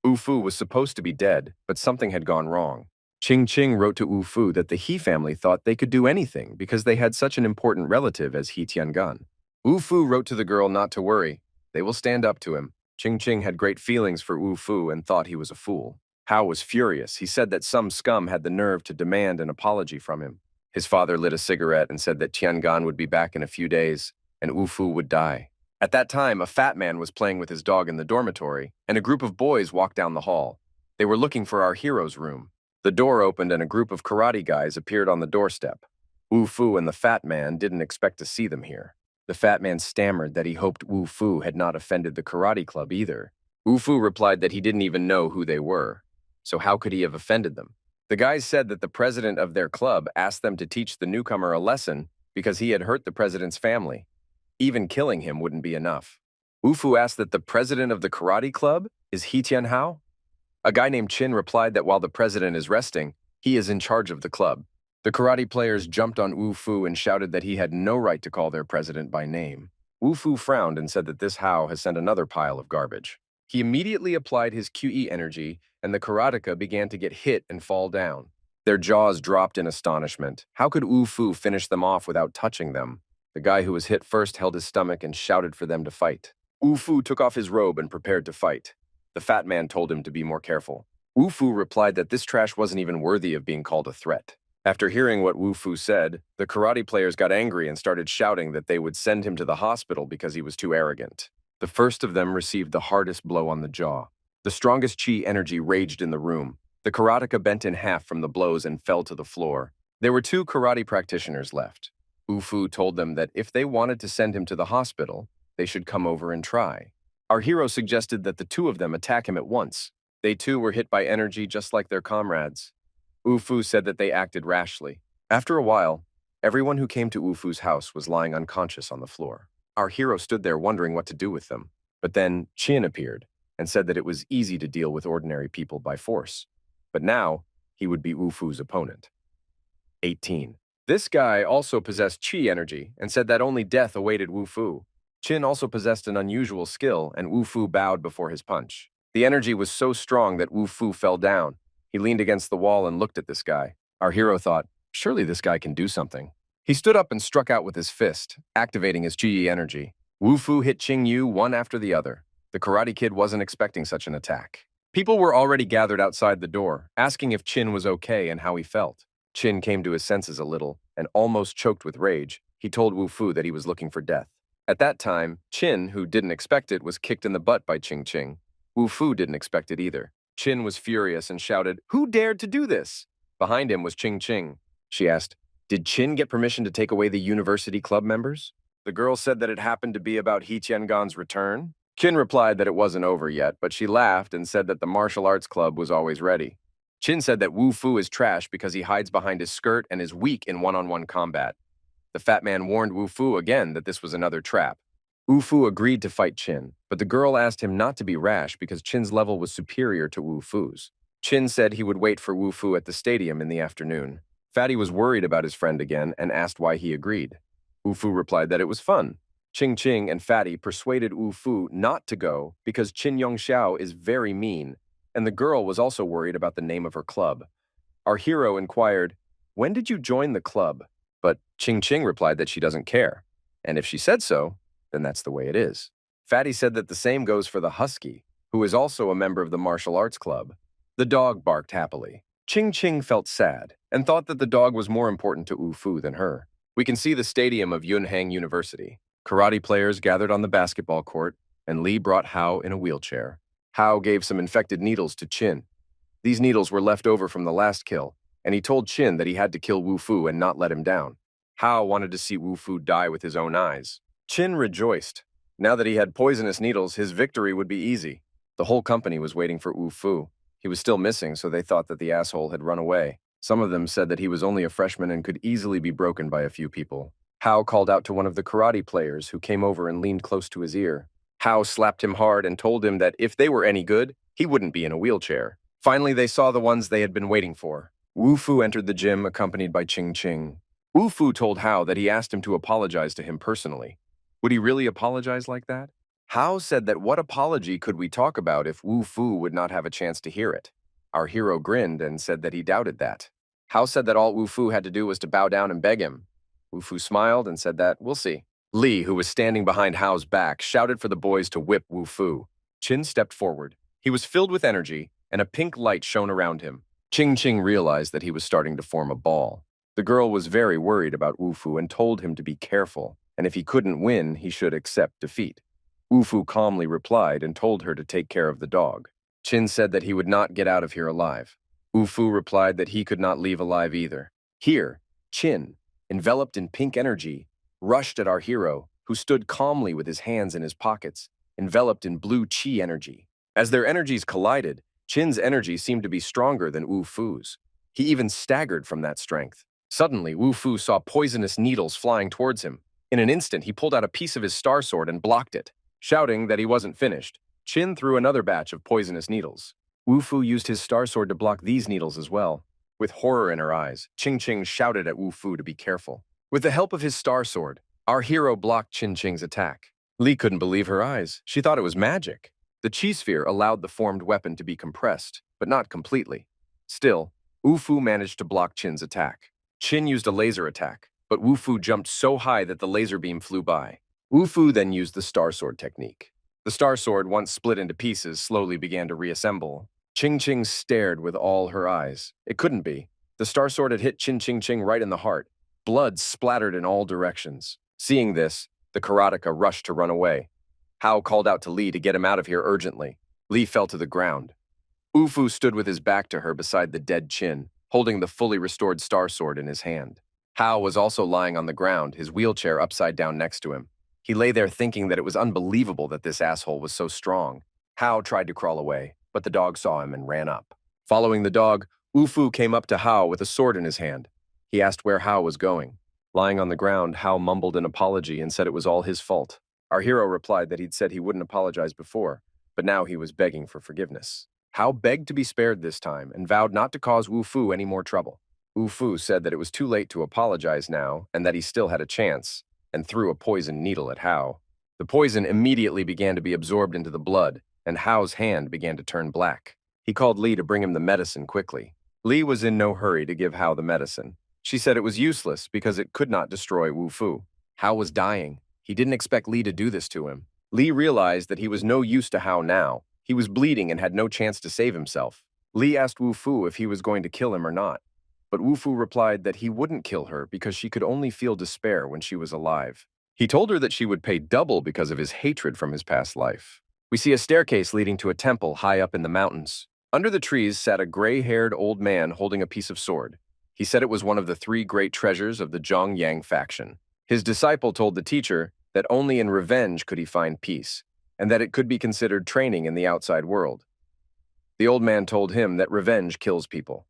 Wu Fu was supposed to be dead, but something had gone wrong. Ching Ching wrote to Wu Fu that the He family thought they could do anything because they had such an important relative as He Tiangan. Wu Fu wrote to the girl not to worry. They will stand up to him. Ching Ching had great feelings for Wu Fu and thought he was a fool. Hao was furious. He said that some scum had the nerve to demand an apology from him. His father lit a cigarette and said that Tiangan would be back in a few days, and Wu Fu would die. At that time, a fat man was playing with his dog in the dormitory, and a group of boys walked down the hall. They were looking for our hero's room. The door opened and a group of karate guys appeared on the doorstep. Wu Fu and the fat man didn't expect to see them here. The fat man stammered that he hoped Wu Fu had not offended the karate club either. Wu Fu replied that he didn't even know who they were, so how could he have offended them? The guys said that the president of their club asked them to teach the newcomer a lesson because he had hurt the president's family. Even killing him wouldn't be enough. Wu Fu asked that the president of the karate club is He Tian Hao? A guy named Chin replied that while the president is resting, he is in charge of the club. The karate players jumped on Wu Fu and shouted that he had no right to call their president by name. Wu Fu frowned and said that this Hao has sent another pile of garbage. He immediately applied his QE energy, and the karateka began to get hit and fall down. Their jaws dropped in astonishment. How could Wu Fu finish them off without touching them? The guy who was hit first held his stomach and shouted for them to fight. Wu Fu took off his robe and prepared to fight. The fat man told him to be more careful. Wu Fu replied that this trash wasn't even worthy of being called a threat. After hearing what Wu Fu said, the karate players got angry and started shouting that they would send him to the hospital because he was too arrogant. The first of them received the hardest blow on the jaw. The strongest chi energy raged in the room. The karateka bent in half from the blows and fell to the floor. There were 2 karate practitioners left. Wu Fu told them that if they wanted to send him to the hospital, they should come over and try. Our hero suggested that the 2 of them attack him at once. They too were hit by energy just like their comrades. Wu Fu said that they acted rashly. After a while, everyone who came to Wu Fu's house was lying unconscious on the floor. Our hero stood there wondering what to do with them. But then Qin appeared and said that it was easy to deal with ordinary people by force. But now, he would be Wu Fu's opponent. 18. This guy also possessed chi energy and said that only death awaited Wu Fu. Qin also possessed an unusual skill, and Wu Fu bowed before his punch. The energy was so strong that Wu Fu fell down. He leaned against the wall and looked at this guy. Our hero thought, surely this guy can do something. He stood up and struck out with his fist, activating his chi energy. Wu Fu hit Qing Yu one after the other. The Karate Kid wasn't expecting such an attack. People were already gathered outside the door, asking if Qin was okay and how he felt. Qin came to his senses a little, and almost choked with rage. He told Wu Fu that he was looking for death. At that time, Qin, who didn't expect it, was kicked in the butt by Ching Ching. Wu Fu didn't expect it either. Qin was furious and shouted, "Who dared to do this?" Behind him was Ching Ching. She asked, "Did Qin get permission to take away the university club members?" The girl said that it happened to be about He Tiangan's return. Qin replied that it wasn't over yet, but she laughed and said that the martial arts club was always ready. Qin said that Wu Fu is trash because he hides behind his skirt and is weak in one-on-one combat. The fat man warned Wu Fu again that this was another trap. Wu Fu agreed to fight Qin, but the girl asked him not to be rash because Qin's level was superior to Wu Fu's. Qin said he would wait for Wu Fu at the stadium in the afternoon. Fatty was worried about his friend again and asked why he agreed. Wu Fu replied that it was fun. Ching Ching and Fatty persuaded Wu Fu not to go because Qin Yongxiao is very mean, and the girl was also worried about the name of her club. Our hero inquired, "When did you join the club?" But Ching Ching replied that she doesn't care, and if she said so, then that's the way it is. Fatty said that the same goes for the husky, who is also a member of the martial arts club. The dog barked happily. Ching Ching felt sad and thought that the dog was more important to Wu Fu than her. We can see the stadium of Yunhang University. Karate players gathered on the basketball court, and Lee brought Hao in a wheelchair. Hao gave some infected needles to Chin. These needles were left over from the last kill, and he told Chin that he had to kill Wu Fu and not let him down. Hao wanted to see Wu Fu die with his own eyes. Chin rejoiced. Now that he had poisonous needles, his victory would be easy. The whole company was waiting for Wu Fu. He was still missing, so they thought that the asshole had run away. Some of them said that he was only a freshman and could easily be broken by a few people. Hao called out to one of the karate players, who came over and leaned close to his ear. Hao slapped him hard and told him that if they were any good, he wouldn't be in a wheelchair. Finally, they saw the ones they had been waiting for. Wu Fu entered the gym accompanied by Ching Ching. Wu Fu told Hao that he asked him to apologize to him personally. Would he really apologize like that? Hao said that what apology could we talk about if Wu Fu would not have a chance to hear it? Our hero grinned and said that he doubted that. Hao said that all Wu Fu had to do was to bow down and beg him. Wu Fu smiled and said that, we'll see. Lee, who was standing behind Hao's back, shouted for the boys to whip Wu Fu. Chin stepped forward. He was filled with energy, and a pink light shone around him. Ching Ching realized that he was starting to form a ball. The girl was very worried about Wu Fu and told him to be careful, and if he couldn't win, he should accept defeat. Wu Fu calmly replied and told her to take care of the dog. Chin said that he would not get out of here alive. Wu Fu replied that he could not leave alive either. Here, Chin, enveloped in pink energy, rushed at our hero, who stood calmly with his hands in his pockets, enveloped in blue chi energy. As their energies collided, Chin's energy seemed to be stronger than Wu Fu's. He even staggered from that strength. Suddenly, Wu Fu saw poisonous needles flying towards him. In an instant, he pulled out a piece of his star sword and blocked it. Shouting that he wasn't finished, Chin threw another batch of poisonous needles. Wu Fu used his star sword to block these needles as well. With horror in her eyes, Ching Ching shouted at Wu Fu to be careful. With the help of his star sword, our hero blocked Ching Ching's attack. Lee couldn't believe her eyes. She thought it was magic. The chi sphere allowed the formed weapon to be compressed, but not completely. Still, Wu Fu managed to block Chin's attack. Chin used a laser attack, but Wu Fu jumped so high that the laser beam flew by. Wu Fu then used the star sword technique. The star sword, once split into pieces, slowly began to reassemble. Ching Ching stared with all her eyes. It couldn't be. The star sword had hit Ching Ching right in the heart. Blood splattered in all directions. Seeing this, the karateka rushed to run away. Hao called out to Lee to get him out of here urgently. Lee fell to the ground. Wu Fu stood with his back to her beside the dead Chin, holding the fully restored star sword in his hand. Hao was also lying on the ground, his wheelchair upside down next to him. He lay there thinking that it was unbelievable that this asshole was so strong. Hao tried to crawl away, but the dog saw him and ran up. Following the dog, Wu Fu came up to Hao with a sword in his hand. He asked where Hao was going. Lying on the ground, Hao mumbled an apology and said it was all his fault. Our hero replied that he'd said he wouldn't apologize before, but now he was begging for forgiveness. Hao begged to be spared this time and vowed not to cause Wu Fu any more trouble. Wu Fu said that it was too late to apologize now and that he still had a chance, and threw a poison needle at Hao. The poison immediately began to be absorbed into the blood, and Hao's hand began to turn black. He called Lee to bring him the medicine quickly. Lee was in no hurry to give Hao the medicine. She said it was useless because it could not destroy Wu Fu. Hao was dying. He didn't expect Lee to do this to him. Lee realized that he was no use to Hao now. He was bleeding and had no chance to save himself. Lee asked Wu Fu if he was going to kill him or not, but Wu Fu replied that he wouldn't kill her because she could only feel despair when she was alive. He told her that she would pay double because of his hatred from his past life. We see a staircase leading to a temple high up in the mountains. Under the trees sat a gray-haired old man holding a piece of sword. He said it was one of the 3 great treasures of the Zhongyang faction. His disciple told the teacher that only in revenge could he find peace, and that it could be considered training in the outside world. The old man told him that revenge kills people.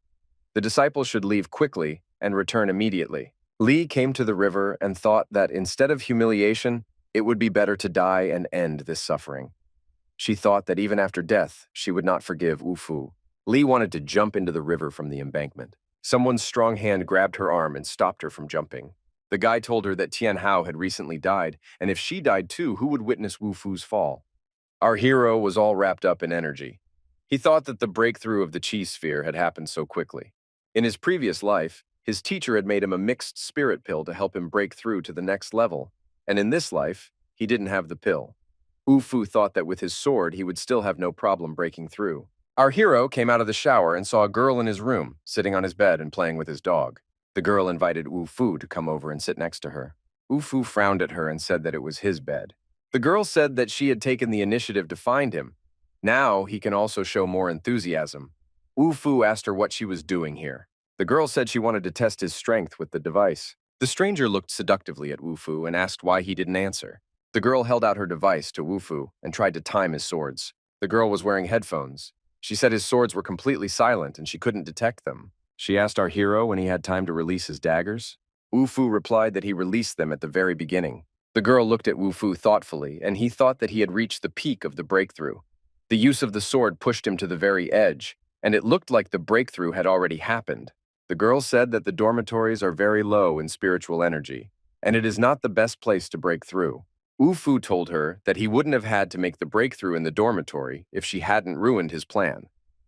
The disciple should leave quickly and return immediately. Lee came to the river and thought that instead of humiliation, it would be better to die and end this suffering. She thought that even after death, she would not forgive Wu Fu. Lee wanted to jump into the river from the embankment. Someone's strong hand grabbed her arm and stopped her from jumping. The guy told her that Tian Hao had recently died, and if she died too, who would witness Wu Fu's fall? Our hero was all wrapped up in energy. He thought that the breakthrough of the chi sphere had happened so quickly. In his previous life, his teacher had made him a mixed spirit pill to help him break through to the next level, and in this life, he didn't have the pill. Wu Fu thought that with his sword, he would still have no problem breaking through. Our hero came out of the shower and saw a girl in his room, sitting on his bed and playing with his dog. The girl invited Wu Fu to come over and sit next to her. Wu Fu frowned at her and said that it was his bed. The girl said that she had taken the initiative to find him. Now he can also show more enthusiasm. Wu Fu asked her what she was doing here. The girl said she wanted to test his strength with the device. The stranger looked seductively at Wu Fu and asked why he didn't answer. The girl held out her device to Wu Fu and tried to time his swords. The girl was wearing headphones. She said his swords were completely silent and she couldn't detect them. She asked our hero when he had time to release his daggers. Wu Fu replied that he released them at the very beginning. The girl looked at Wu Fu thoughtfully, and he thought that he had reached the peak of the breakthrough. The use of the sword pushed him to the very edge, and it looked like the breakthrough had already happened. The girl said that the dormitories are very low in spiritual energy, and it is not the best place to break through. Wu Fu told her that he wouldn't have had to make the breakthrough in the dormitory if she hadn't ruined his plan.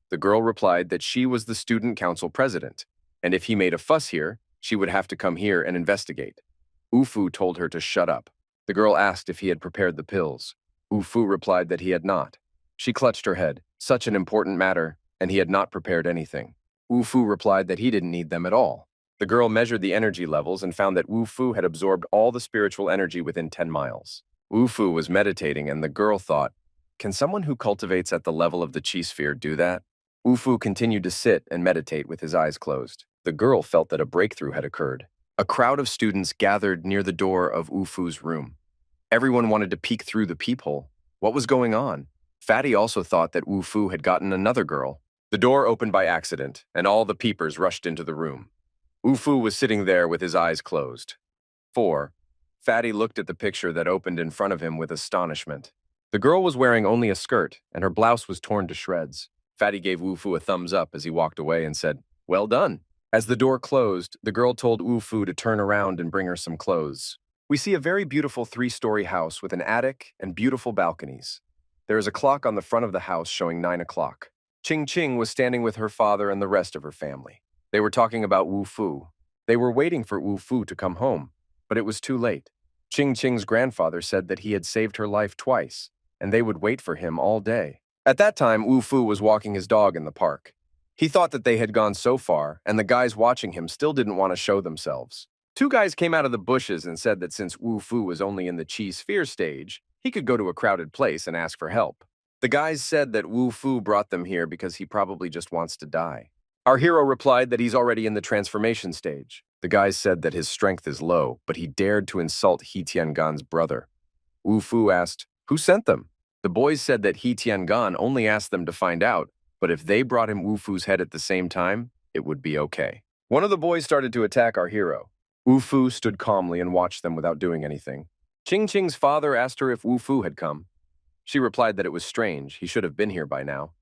The girl replied that she was the student council president, and if he made a fuss here, she would have to come here and investigate. Wu Fu told her to shut up. The girl asked if he had prepared the pills. Wu Fu replied that he had not. She clutched her head. Such an important matter, and he had not prepared anything. Wu Fu replied that he didn't need them at all. The girl measured the energy levels and found that Wu Fu had absorbed all the spiritual energy within 10 miles. Wu Fu was meditating, and the girl thought, can someone who cultivates at the level of the chi sphere do that? Wu Fu continued to sit and meditate with his eyes closed. The girl felt that a breakthrough had occurred. A crowd of students gathered near the door of Wu Fu's room. Everyone wanted to peek through the peephole. What was going on? Fatty also thought that Wu Fu had gotten another girl. The door opened by accident, and all the peepers rushed into the room. Wu Fu was sitting there with his eyes closed. 4. Fatty looked at the picture that opened in front of him with astonishment. The girl was wearing only a skirt, and her blouse was torn to shreds. Fatty gave Wu Fu a thumbs up as he walked away and said, well done. As the door closed, the girl told Wu Fu to turn around and bring her some clothes. We see a very beautiful 3-story house with an attic and beautiful balconies. There is a clock on the front of the house showing 9 o'clock. Ching Ching was standing with her father and the rest of her family. They were talking about Wu Fu. They were waiting for Wu Fu to come home, but it was too late. Ching Ching's grandfather said that he had saved her life twice, and they would wait for him all day. At that time, Wu Fu was walking his dog in the park. He thought that they had gone so far, and the guys watching him still didn't want to show themselves. 2 guys came out of the bushes and said that since Wu Fu was only in the chi sphere stage, he could go to a crowded place and ask for help. The guys said that Wu Fu brought them here because he probably just wants to die. Our hero replied that he's already in the transformation stage. The guys said that his strength is low, but he dared to insult He Tiangan's brother. Wu Fu asked, who sent them? The boys said that He Tiangan only asked them to find out, but if they brought him Wu Fu's head at the same time, it would be okay. One of the boys started to attack our hero. Wu Fu stood calmly and watched them without doing anything. Ching Ching's father asked her if Wu Fu had come. She replied that it was strange, he should have been here by now.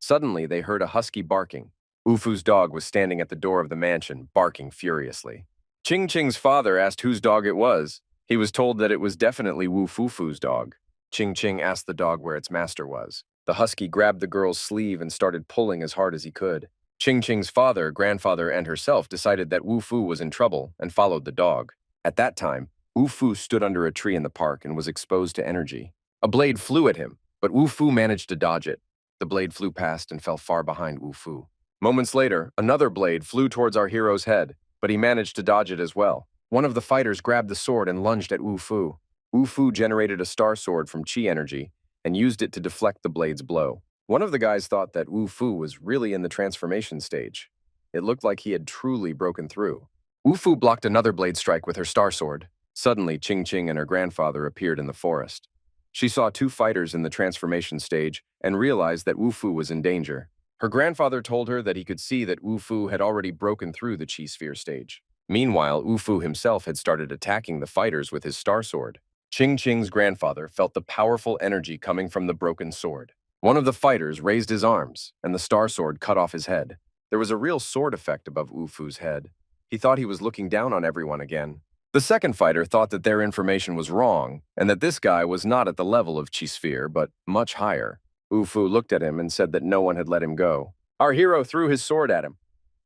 Suddenly, they heard a husky barking. Wu Fu's dog was standing at the door of the mansion, barking furiously. Ching Ching's father asked whose dog it was. He was told that it was definitely Wu Fu's dog. Ching Ching asked the dog where its master was. The husky grabbed the girl's sleeve and started pulling as hard as he could. Ching Ching's father, grandfather, and herself decided that Wu Fu was in trouble and followed the dog. At that time, Wu Fu stood under a tree in the park and was exposed to energy. A blade flew at him, but Wu Fu managed to dodge it. The blade flew past and fell far behind Wu Fu. Moments later, another blade flew towards our hero's head, but he managed to dodge it as well. One of the fighters grabbed the sword and lunged at Wu Fu. Wu Fu generated a star sword from chi energy and used it to deflect the blade's blow. One of the guys thought that Wu Fu was really in the transformation stage. It looked like he had truly broken through. Wu Fu blocked another blade strike with her star sword. Suddenly, Ching Ching and her grandfather appeared in the forest. She saw 2 fighters in the transformation stage and realized that Wu Fu was in danger. Her grandfather told her that he could see that Wu Fu had already broken through the chi sphere stage. Meanwhile, Wu Fu himself had started attacking the fighters with his star sword. Ching Ching's grandfather felt the powerful energy coming from the broken sword. One of the fighters raised his arms, and the star sword cut off his head. There was a real sword effect above Wu Fu's head. He thought he was looking down on everyone again. The second fighter thought that their information was wrong, and that this guy was not at the level of chi sphere, but much higher. Wu Fu looked at him and said that no one had let him go. Our hero threw his sword at him.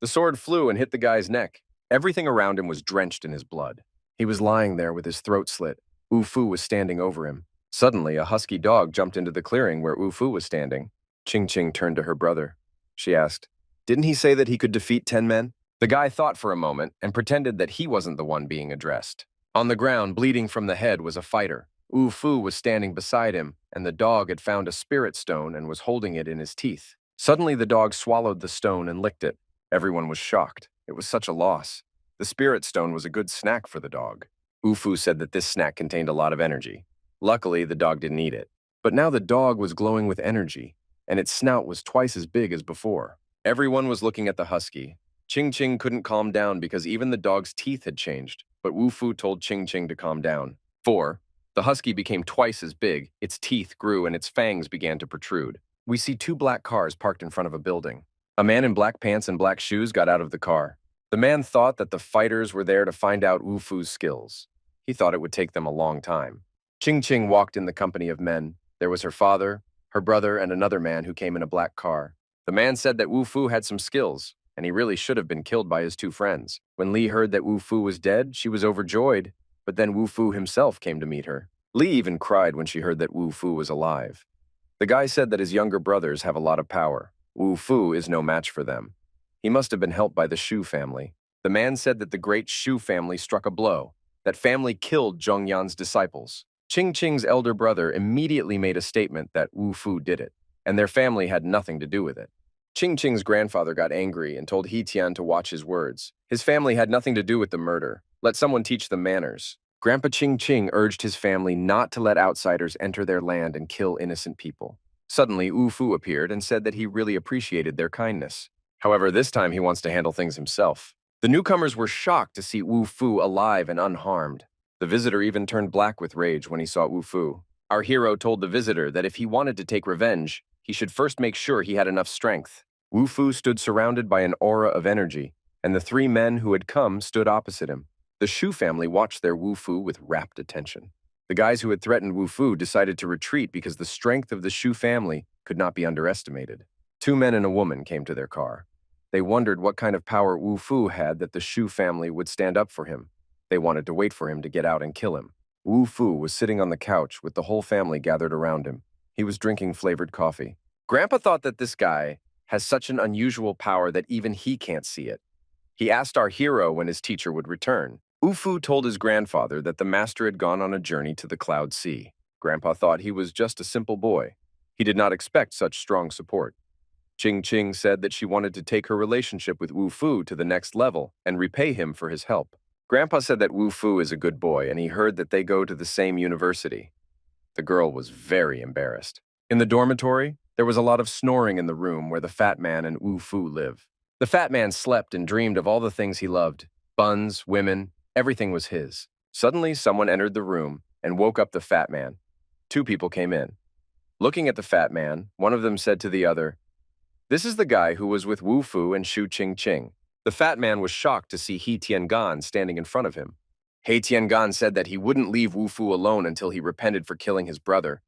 The sword flew and hit the guy's neck. Everything around him was drenched in his blood. He was lying there with his throat slit. Wu Fu was standing over him. Suddenly, a husky dog jumped into the clearing where Wu Fu was standing. Ching Ching turned to her brother. She asked, "Didn't he say that he could defeat 10 men?" The guy thought for a moment and pretended that he wasn't the one being addressed. On the ground, bleeding from the head, was a fighter. Wu Fu was standing beside him, and the dog had found a spirit stone and was holding it in his teeth. Suddenly, the dog swallowed the stone and licked it. Everyone was shocked. It was such a loss. The spirit stone was a good snack for the dog. Wu Fu said that this snack contained a lot of energy. Luckily, the dog didn't eat it. But now the dog was glowing with energy, and its snout was twice as big as before. Everyone was looking at the husky. Ching Ching couldn't calm down because even the dog's teeth had changed, but Wu Fu told Ching Ching to calm down. 4. The husky became twice as big, its teeth grew, and its fangs began to protrude. We see 2 black cars parked in front of a building. A man in black pants and black shoes got out of the car. The man thought that the fighters were there to find out Wu Fu's skills. He thought it would take them a long time. Ching Ching walked in the company of men. There was her father, her brother, and another man who came in a black car. The man said that Wu Fu had some skills, and he really should have been killed by his 2 friends. When Li heard that Wu Fu was dead, she was overjoyed, but then Wu Fu himself came to meet her. Li even cried when she heard that Wu Fu was alive. The guy said that his younger brothers have a lot of power. Wu Fu is no match for them. He must have been helped by the Shu family. The man said that the great Shu family struck a blow. That family killed Zhongyan's disciples. Ching Ching's elder brother immediately made a statement that Wu Fu did it, and their family had nothing to do with it. Ching Ching's grandfather got angry and told He Tian to watch his words. His family had nothing to do with the murder. Let someone teach them manners. Grandpa Ching Ching urged his family not to let outsiders enter their land and kill innocent people. Suddenly, Wu Fu appeared and said that he really appreciated their kindness. However, this time he wants to handle things himself. The newcomers were shocked to see Wu Fu alive and unharmed. The visitor even turned black with rage when he saw Wu Fu. Our hero told the visitor that if he wanted to take revenge, he should first make sure he had enough strength. Wu Fu stood surrounded by an aura of energy, and the 3 men who had come stood opposite him. The Shu family watched their Wu Fu with rapt attention. The guys who had threatened Wu Fu decided to retreat because the strength of the Shu family could not be underestimated. 2 men and a woman came to their car. They wondered what kind of power Wu Fu had that the Shu family would stand up for him. They wanted to wait for him to get out and kill him. Wu Fu was sitting on the couch with the whole family gathered around him. He was drinking flavored coffee. Grandpa thought that this guy has such an unusual power that even he can't see it. He asked our hero when his teacher would return. Wu Fu told his grandfather that the master had gone on a journey to the Cloud Sea. Grandpa thought he was just a simple boy. He did not expect such strong support. Ching Ching said that she wanted to take her relationship with Wu Fu to the next level and repay him for his help. Grandpa said that Wu Fu is a good boy and he heard that they go to the same university. The girl was very embarrassed. In the dormitory, there was a lot of snoring in the room where the fat man and Wu Fu live. The fat man slept and dreamed of all the things he loved. Buns, women, everything was his. Suddenly, someone entered the room and woke up the fat man. 2 people came in. Looking at the fat man, one of them said to the other, "This is the guy who was with Wu Fu and Shu Ching Ching." The fat man was shocked to see He Tiangan standing in front of him. He Tiangan said that he wouldn't leave Wu Fu alone until he repented for killing his brother.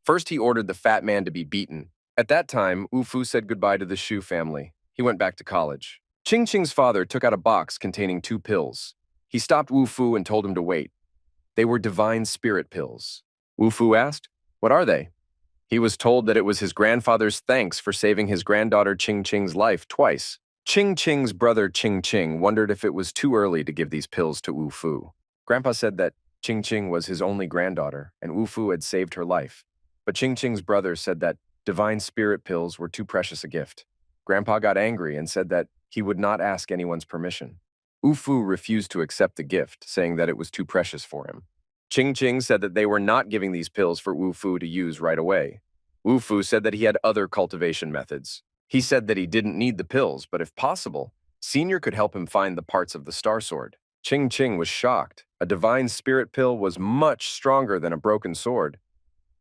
First, he ordered the fat man to be beaten. At that time, Wu Fu said goodbye to the Shu family. He went back to college. Ching Ching's father took out a box containing 2 pills. He stopped Wu Fu and told him to wait. They were divine spirit pills. Wu Fu asked, "What are they?" He was told that it was his grandfather's thanks for saving his granddaughter Ching Ching's life twice. Ching Ching's brother Ching Ching wondered if it was too early to give these pills to Wu Fu. Grandpa said that Ching Ching was his only granddaughter and Wu Fu had saved her life. But Ching Ching's brother said that divine spirit pills were too precious a gift. Grandpa got angry and said that he would not ask anyone's permission. Wu Fu refused to accept the gift, saying that it was too precious for him. Ching Ching said that they were not giving these pills for Wu Fu to use right away. Wu Fu said that he had other cultivation methods. He said that he didn't need the pills, but if possible, Senior could help him find the parts of the Star Sword. Ching Ching was shocked. A divine spirit pill was much stronger than a broken sword.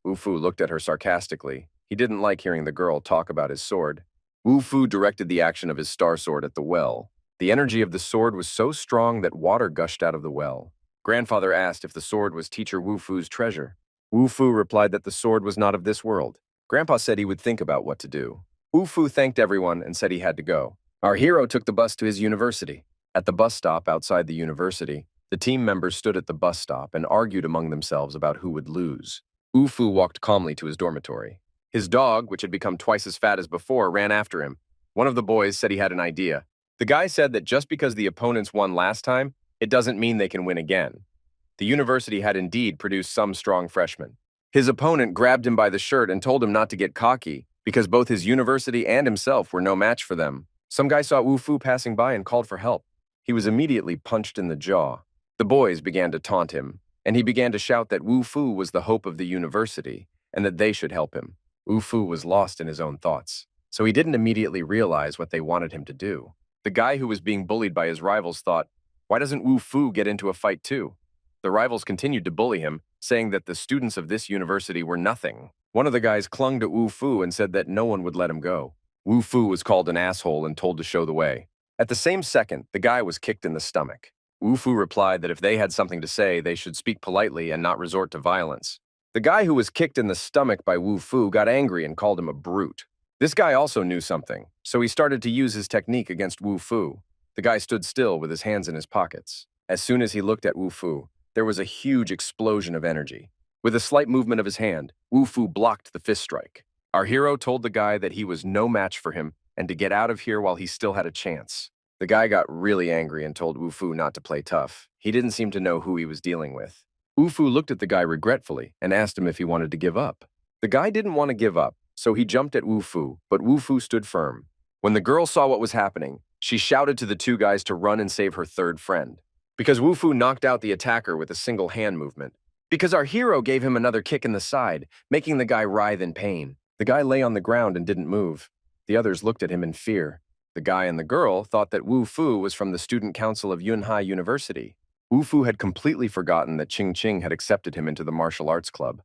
Wu Fu looked at her sarcastically. He didn't like hearing the girl talk about his sword. Wu Fu directed the action of his Star Sword at the well. The energy of the sword was so strong that water gushed out of the well. Grandfather asked if the sword was teacher Wu Fu's treasure. Wu Fu replied that the sword was not of this world. Grandpa said he would think about what to do. Wu Fu thanked everyone and said he had to go. Our hero took the bus to his university. At the bus stop outside the university, the team members stood at the bus stop and argued among themselves about who would lose. Wu Fu walked calmly to his dormitory. His dog, which had become twice as fat as before, ran after him. One of the boys said he had an idea. The guy said that just because the opponents won last time, it doesn't mean they can win again. The university had indeed produced some strong freshmen. His opponent grabbed him by the shirt and told him not to get cocky, because both his university and himself were no match for them. Some guy saw Wu Fu passing by and called for help. He was immediately punched in the jaw. The boys began to taunt him, and he began to shout that Wu Fu was the hope of the university, and that they should help him. Wu Fu was lost in his own thoughts, so he didn't immediately realize what they wanted him to do. The guy who was being bullied by his rivals thought, why doesn't Wu Fu get into a fight too? The rivals continued to bully him, saying that the students of this university were nothing. One of the guys clung to Wu Fu and said that no one would let him go. Wu Fu was called an asshole and told to show the way. At the same second, the guy was kicked in the stomach. Wu Fu replied that if they had something to say, they should speak politely and not resort to violence. The guy who was kicked in the stomach by Wu Fu got angry and called him a brute. This guy also knew something, so he started to use his technique against Wu Fu. The guy stood still with his hands in his pockets. As soon as he looked at Wu Fu, there was a huge explosion of energy. With a slight movement of his hand, Wu Fu blocked the fist strike. Our hero told the guy that he was no match for him and to get out of here while he still had a chance. The guy got really angry and told Wu Fu not to play tough. He didn't seem to know who he was dealing with. Wu Fu looked at the guy regretfully and asked him if he wanted to give up. The guy didn't want to give up, so he jumped at Wu Fu, but Wu Fu stood firm. When the girl saw what was happening, she shouted to the two guys to run and save her third friend. Because Wu Fu knocked out the attacker with a single hand movement. Because our hero gave him another kick in the side, making the guy writhe in pain. The guy lay on the ground and didn't move. The others looked at him in fear. The guy and the girl thought that Wu Fu was from the student council of Yunhai University. Wu Fu had completely forgotten that Ching Ching had accepted him into the martial arts club.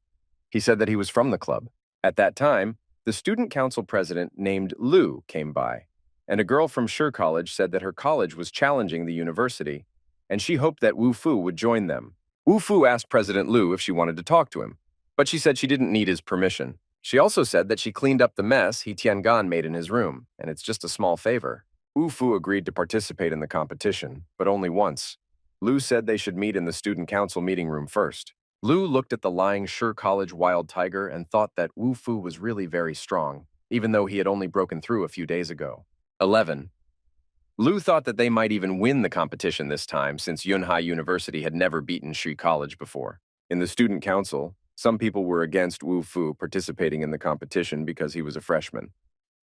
He said that he was from the club. At that time, the student council president named Lu came by, and a girl from Shi College said that her college was challenging the university, and she hoped that Wu Fu would join them. Wu Fu asked President Lu if she wanted to talk to him, but she said she didn't need his permission. She also said that she cleaned up the mess He Tiangan made in his room, and it's just a small favor. Wu Fu agreed to participate in the competition, but only once. Lu said they should meet in the student council meeting room first. Lu looked at the lying Shi College wild tiger and thought that Wu Fu was really very strong, even though he had only broken through a few days ago. 11. Lu thought that they might even win the competition this time since Yunhai University had never beaten Shi College before. In the student council, some people were against Wu Fu participating in the competition because he was a freshman.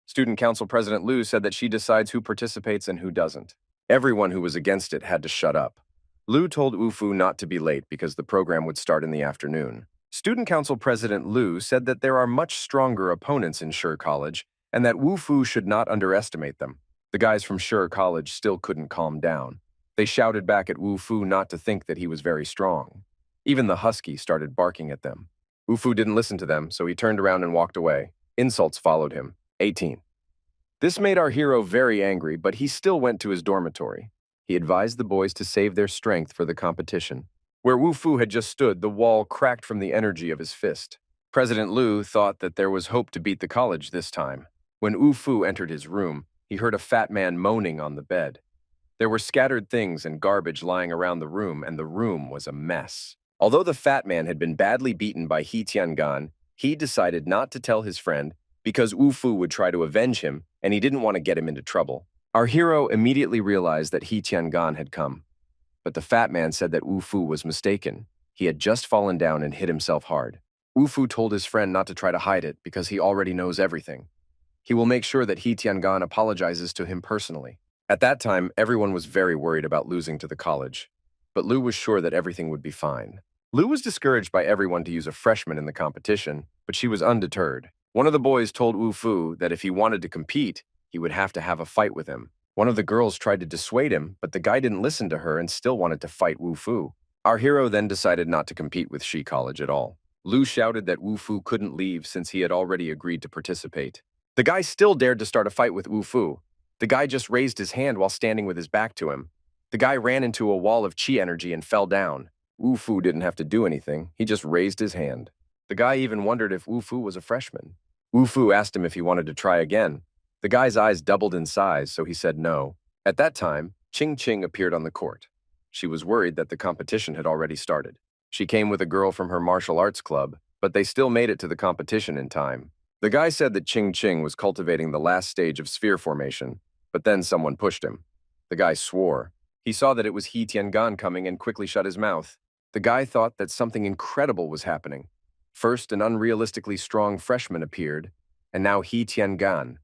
Student council president Lu said that she decides who participates and who doesn't. Everyone who was against it had to shut up. Lu told Wu Fu not to be late because the program would start in the afternoon. Student council president Lu said that there are much stronger opponents in Shi College and that Wu Fu should not underestimate them. The guys from Shi College still couldn't calm down. They shouted back at Wu Fu not to think that he was very strong. Even the husky started barking at them. Wu Fu didn't listen to them, so he turned around and walked away. Insults followed him. 18. This made our hero very angry, but he still went to his dormitory. He advised the boys to save their strength for the competition. Where Wu Fu had just stood, the wall cracked from the energy of his fist. President Lu thought that there was hope to beat the college this time. When Wu Fu entered his room, he heard a fat man moaning on the bed. There were scattered things and garbage lying around the room, and the room was a mess. Although the fat man had been badly beaten by He Tiangan, he decided not to tell his friend because Wu Fu would try to avenge him, and he didn't want to get him into trouble. Our hero immediately realized that He Tiangan had come. But the fat man said that Wu Fu was mistaken. He had just fallen down and hit himself hard. Wu Fu told his friend not to try to hide it because he already knows everything. He will make sure that He Tiangan apologizes to him personally. At that time, everyone was very worried about losing to the college, but Lu was sure that everything would be fine. Lu was discouraged by everyone to use a freshman in the competition, but she was undeterred. One of the boys told Wu Fu that if he wanted to compete, he would have to have a fight with him. One of the girls tried to dissuade him, but the guy didn't listen to her and still wanted to fight Wu Fu. Our hero then decided not to compete with Shi College at all. Lu shouted that Wu Fu couldn't leave since he had already agreed to participate. The guy still dared to start a fight with Wu Fu. The guy just raised his hand while standing with his back to him. The guy ran into a wall of chi energy and fell down. Wu Fu didn't have to do anything. He just raised his hand. The guy even wondered if Wu Fu was a freshman. Wu Fu asked him if he wanted to try again. The guy's eyes doubled in size, so he said no. At that time, Ching Ching appeared on the court. She was worried that the competition had already started. She came with a girl from her martial arts club, but they still made it to the competition in time. The guy said that Ching Ching was cultivating the last stage of sphere formation, but then someone pushed him. The guy swore. He saw that it was He Tiangan coming and quickly shut his mouth. The guy thought that something incredible was happening. First, an unrealistically strong freshman appeared, and now He Tiangan.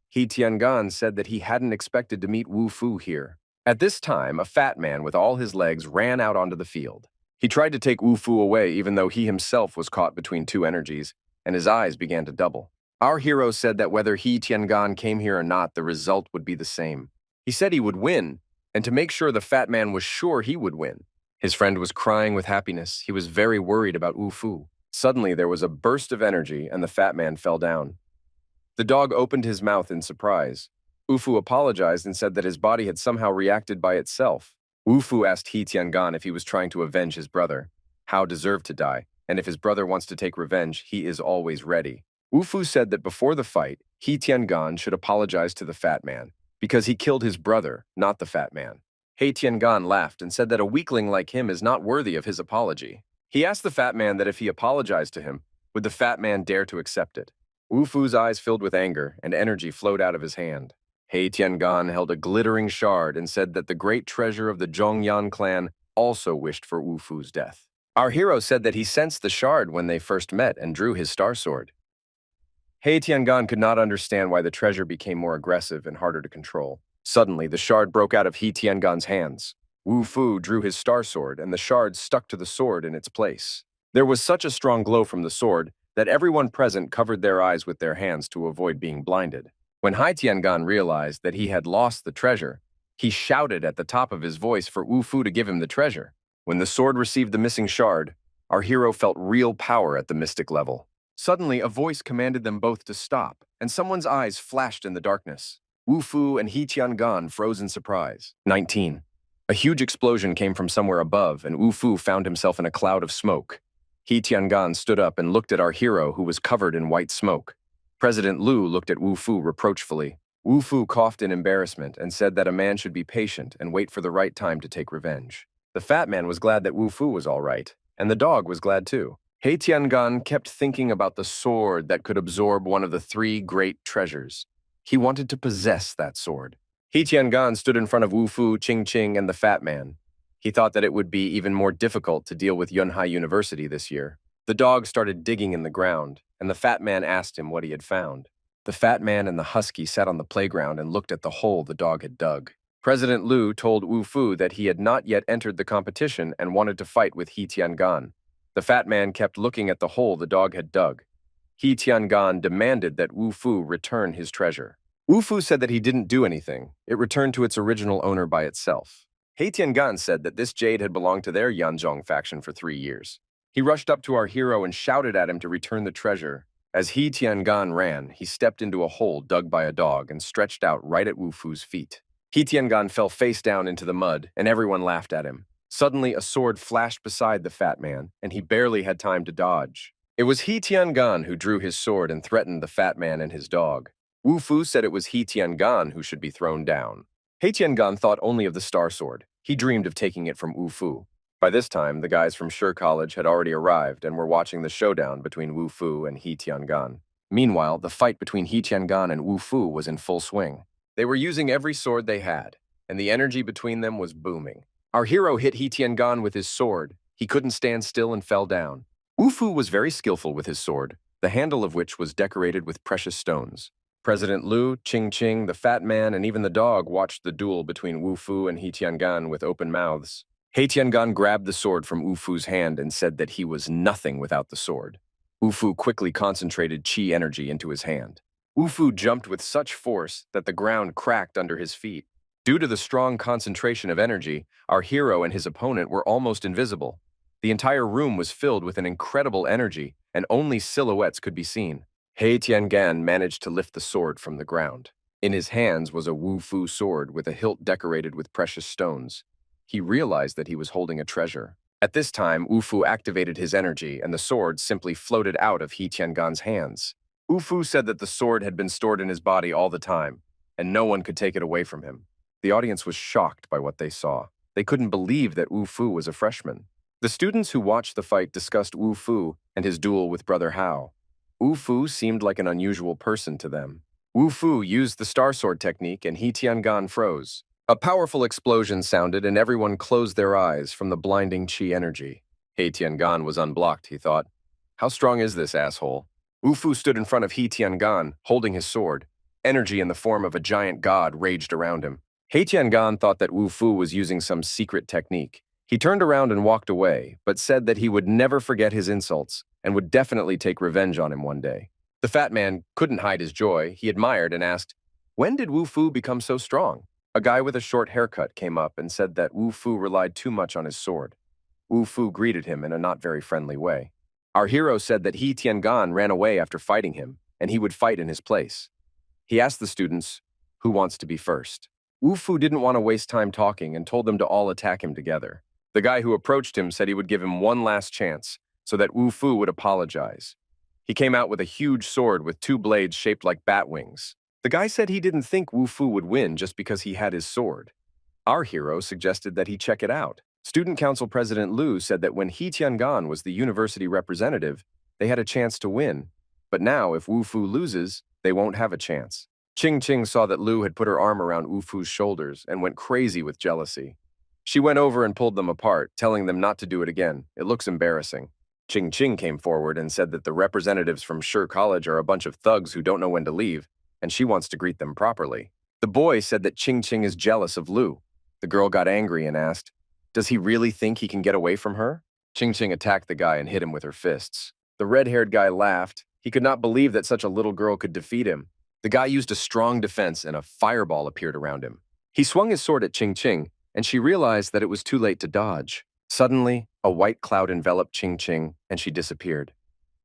He Tiangan said that he hadn't expected to meet Wu Fu here. At this time, a fat man with all his legs ran out onto the field. He tried to take Wu Fu away even though he himself was caught between two energies, and his eyes began to double. Our hero said that whether He Tiangan came here or not, the result would be the same. He said he would win, and to make sure the fat man was sure he would win. His friend was crying with happiness. He was very worried about Wu Fu. Suddenly, there was a burst of energy, and the fat man fell down. The dog opened his mouth in surprise. Wu Fu apologized and said that his body had somehow reacted by itself. Wu Fu asked He Tiangan if he was trying to avenge his brother. Hao deserved to die, and if his brother wants to take revenge, he is always ready. Wu Fu said that before the fight, He Tiangan should apologize to the fat man, because he killed his brother, not the fat man. He Tiangan laughed and said that a weakling like him is not worthy of his apology. He asked the fat man that if he apologized to him, would the fat man dare to accept it? Wu Fu's eyes filled with anger, and energy flowed out of his hand. He Tiangan held a glittering shard and said that the great treasure of the Zhongyan clan also wished for Wu Fu's death. Our hero said that he sensed the shard when they first met and drew his star sword. He Tiangan could not understand why the treasure became more aggressive and harder to control. Suddenly, the shard broke out of He Tiangan's hands. Wu Fu drew his star sword, and the shard stuck to the sword in its place. There was such a strong glow from the sword that everyone present covered their eyes with their hands to avoid being blinded. When He Tiangan realized that he had lost the treasure, he shouted at the top of his voice for Wu Fu to give him the treasure. When the sword received the missing shard, our hero felt real power at the mystic level. Suddenly, a voice commanded them both to stop, and someone's eyes flashed in the darkness. Wu Fu and He Tiangan froze in surprise. 19. A huge explosion came from somewhere above, and Wu Fu found himself in a cloud of smoke. He Tiangan stood up and looked at our hero, who was covered in white smoke. President Lu looked at Wu Fu reproachfully. Wu Fu coughed in embarrassment and said that a man should be patient and wait for the right time to take revenge. The fat man was glad that Wu Fu was all right, and the dog was glad too. He Tiangan kept thinking about the sword that could absorb one of the three great treasures. He wanted to possess that sword. He Tiangan stood in front of Wu Fu, Ching Ching, and the fat man. He thought that it would be even more difficult to deal with Yunhai University this year. The dog started digging in the ground, and the fat man asked him what he had found. The fat man and the husky sat on the playground and looked at the hole the dog had dug. President Lu told Wu Fu that he had not yet entered the competition and wanted to fight with He Tiangan. The fat man kept looking at the hole the dog had dug. He Tiangan demanded that Wu Fu return his treasure. Wu Fu said that he didn't do anything. It returned to its original owner by itself. He Tiangan said that this jade had belonged to their Yanzhong faction for 3 years. He rushed up to our hero and shouted at him to return the treasure. As He Tiangan ran, he stepped into a hole dug by a dog and stretched out right at Wu Fu's feet. He Tiangan fell face down into the mud, and everyone laughed at him. Suddenly, a sword flashed beside the fat man, and he barely had time to dodge. It was He Tiangan who drew his sword and threatened the fat man and his dog. Wu Fu said it was He Tiangan who should be thrown down. He Tiangan thought only of the star sword. He dreamed of taking it from Wu Fu. By this time, the guys from Shi College had already arrived and were watching the showdown between Wu Fu and He Tiangan. Meanwhile, the fight between He Tiangan and Wu Fu was in full swing. They were using every sword they had, and the energy between them was booming. Our hero hit He Tiangan with his sword. He couldn't stand still and fell down. Wu Fu was very skillful with his sword, the handle of which was decorated with precious stones. President Lu, Ching Ching, the fat man, and even the dog watched the duel between Wu Fu and He Tiangan with open mouths. He Tiangan grabbed the sword from Wu Fu's hand and said that he was nothing without the sword. Wu Fu quickly concentrated qi energy into his hand. Wu Fu jumped with such force that the ground cracked under his feet. Due to the strong concentration of energy, our hero and his opponent were almost invisible. The entire room was filled with an incredible energy, and only silhouettes could be seen. He Tiangan managed to lift the sword from the ground. In his hands was a Wu Fu sword with a hilt decorated with precious stones. He realized that he was holding a treasure. At this time, Wu Fu activated his energy, and the sword simply floated out of He Tiangan's hands. Wu Fu said that the sword had been stored in his body all the time, and no one could take it away from him. The audience was shocked by what they saw. They couldn't believe that Wu Fu was a freshman. The students who watched the fight discussed Wu Fu and his duel with Brother Hao. Wu Fu seemed like an unusual person to them. Wu Fu used the Star Sword technique, and He Tiangan froze. A powerful explosion sounded and everyone closed their eyes from the blinding chi energy. He Tiangan was unblocked, he thought. How strong is this asshole? Wu Fu stood in front of He Tiangan, holding his sword. Energy in the form of a giant god raged around him. He Tiangan thought that Wu Fu was using some secret technique. He turned around and walked away, but said that he would never forget his insults and would definitely take revenge on him one day. The fat man couldn't hide his joy. He admired and asked, "When did Wu Fu become so strong?" A guy with a short haircut came up and said that Wu Fu relied too much on his sword. Wu Fu greeted him in a not very friendly way. Our hero said that He Tiangan ran away after fighting him, and he would fight in his place. He asked the students, "Who wants to be first?" Wu Fu didn't want to waste time talking and told them to all attack him together. The guy who approached him said he would give him one last chance so that Wu Fu would apologize. He came out with a huge sword with two blades shaped like bat wings. The guy said he didn't think Wu Fu would win just because he had his sword. Our hero suggested that he check it out. Student Council President Lu said that when He Tiangan was the university representative, they had a chance to win. But now, if Wu Fu loses, they won't have a chance. Ching saw that Lu had put her arm around Wu Fu's shoulders and went crazy with jealousy. She went over and pulled them apart, telling them not to do it again. It looks embarrassing. Ching came forward and said that the representatives from Shi College are a bunch of thugs who don't know when to leave, and she wants to greet them properly. The boy said that Ching is jealous of Lu. The girl got angry and asked, "Does he really think he can get away from her?" Ching attacked the guy and hit him with her fists. The red-haired guy laughed. He could not believe that such a little girl could defeat him. The guy used a strong defense and a fireball appeared around him. He swung his sword at Ching, and she realized that it was too late to dodge. Suddenly, a white cloud enveloped Ching, and she disappeared.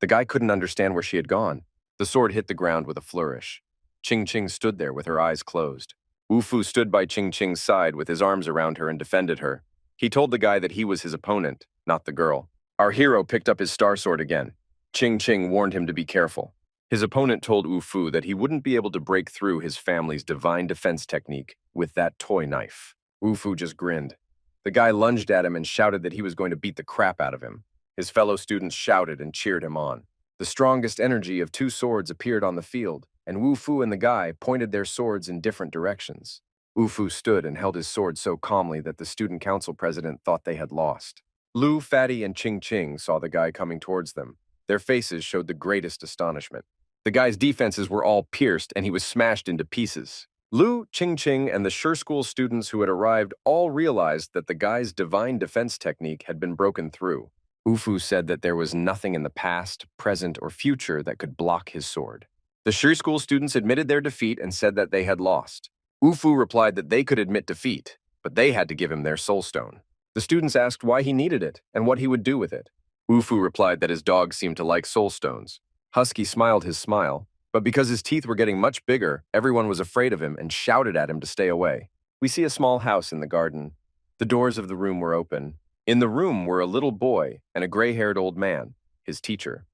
The guy couldn't understand where she had gone. The sword hit the ground with a flourish. Ching stood there with her eyes closed. Wu Fu stood by Ching's side with his arms around her and defended her. He told the guy that he was his opponent, not the girl. Our hero picked up his star sword again. Ching warned him to be careful. His opponent told Wu Fu that he wouldn't be able to break through his family's divine defense technique with that toy knife. Wu Fu just grinned. The guy lunged at him and shouted that he was going to beat the crap out of him. His fellow students shouted and cheered him on. The strongest energy of two swords appeared on the field, and Wu Fu and the guy pointed their swords in different directions. Wu Fu stood and held his sword so calmly that the student council president thought they had lost. Lu, Fatty, and Ching saw the guy coming towards them. Their faces showed the greatest astonishment. The guy's defenses were all pierced and he was smashed into pieces. Lu, Ching and the Shi School students who had arrived all realized that the guy's divine defense technique had been broken through. Wu Fu said that there was nothing in the past, present, or future that could block his sword. The Shi School students admitted their defeat and said that they had lost. Wu Fu replied that they could admit defeat, but they had to give him their soul stone. The students asked why he needed it and what he would do with it. Wu Fu replied that his dog seemed to like soul stones. Husky smiled his smile, but because his teeth were getting much bigger, everyone was afraid of him and shouted at him to stay away. We see a small house in the garden. The doors of the room were open. In the room were a little boy and a gray-haired old man, his teacher.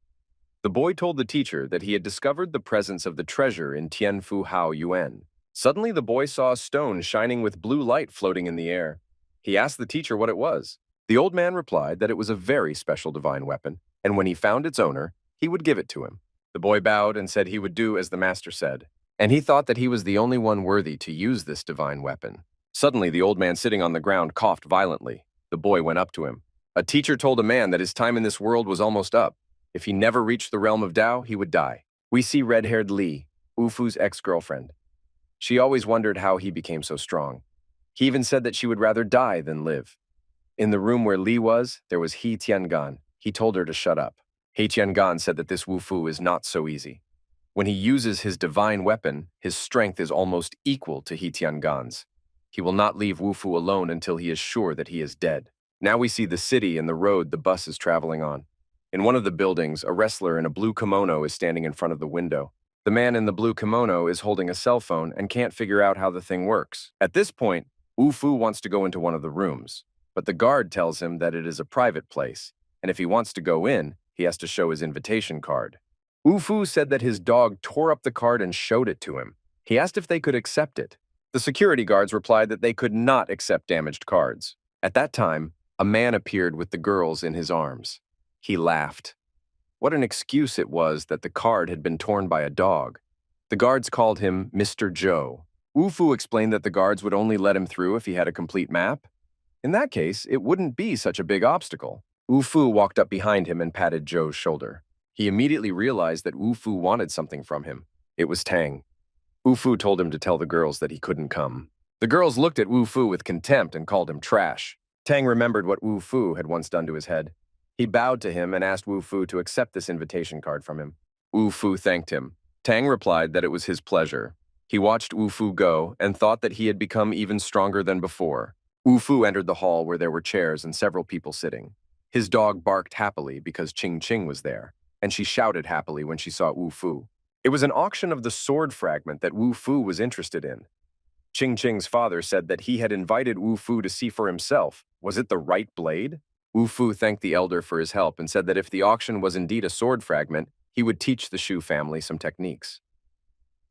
The boy told the teacher that he had discovered the presence of the treasure in Tianfu Hao Yuan. Suddenly, the boy saw a stone shining with blue light floating in the air. He asked the teacher what it was. The old man replied that it was a very special divine weapon, and when he found its owner, he would give it to him. The boy bowed and said he would do as the master said, and he thought that he was the only one worthy to use this divine weapon. Suddenly, the old man sitting on the ground coughed violently. The boy went up to him. A teacher told a man that his time in this world was almost up. If he never reached the realm of Tao, he would die. We see red-haired Li, Wu Fu's ex-girlfriend. She always wondered how he became so strong. He even said that she would rather die than live. In the room where Li was, there was He Tiangan. He told her to shut up. He Tiangan said that this Wu Fu is not so easy. When he uses his divine weapon, his strength is almost equal to He Tiangan's. He will not leave Wu Fu alone until he is sure that he is dead. Now we see the city and the road the bus is traveling on. In one of the buildings, a wrestler in a blue kimono is standing in front of the window. The man in the blue kimono is holding a cell phone and can't figure out how the thing works. At this point, Wu Fu wants to go into one of the rooms, but the guard tells him that it is a private place, and if he wants to go in, he has to show his invitation card. Wu Fu said that his dog tore up the card and showed it to him. He asked if they could accept it. The security guards replied that they could not accept damaged cards. At that time, a man appeared with the girls in his arms. He laughed. What an excuse it was that the card had been torn by a dog. The guards called him Mr. Joe. Wu Fu explained that the guards would only let him through if he had a complete map. In that case, it wouldn't be such a big obstacle. Wu Fu walked up behind him and patted Zhou's shoulder. He immediately realized that Wu Fu wanted something from him. It was Tang. Wu Fu told him to tell the girls that he couldn't come. The girls looked at Wu Fu with contempt and called him trash. Tang remembered what Wu Fu had once done to his head. He bowed to him and asked Wu Fu to accept this invitation card from him. Wu Fu thanked him. Tang replied that it was his pleasure. He watched Wu Fu go and thought that he had become even stronger than before. Wu Fu entered the hall where there were chairs and several people sitting. His dog barked happily because Ching Ching was there, and she shouted happily when she saw Wu Fu. It was an auction of the sword fragment that Wu Fu was interested in. Ching Ching's father said that he had invited Wu Fu to see for himself. Was it the right blade? Wu Fu thanked the elder for his help and said that if the auction was indeed a sword fragment, he would teach the Shu family some techniques.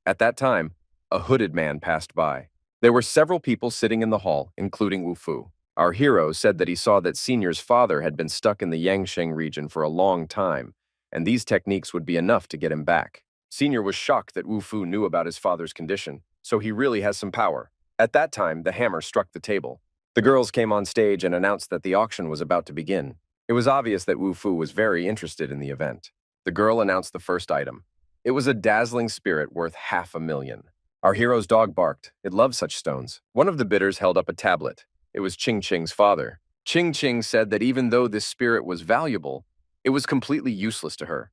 At that time, a hooded man passed by. There were several people sitting in the hall, including Wu Fu. Our hero said that he saw that Senior's father had been stuck in the Yangsheng region for a long time, and these techniques would be enough to get him back. Senior was shocked that Wu Fu knew about his father's condition, so he really has some power. At that time, the hammer struck the table. The girls came on stage and announced that the auction was about to begin. It was obvious that Wu Fu was very interested in the event. The girl announced the first item. It was a dazzling spirit worth $500,000. Our hero's dog barked. It loved such stones. One of the bidders held up a tablet. It was Ching Ching's father. Ching Ching said that even though this spirit was valuable, it was completely useless to her.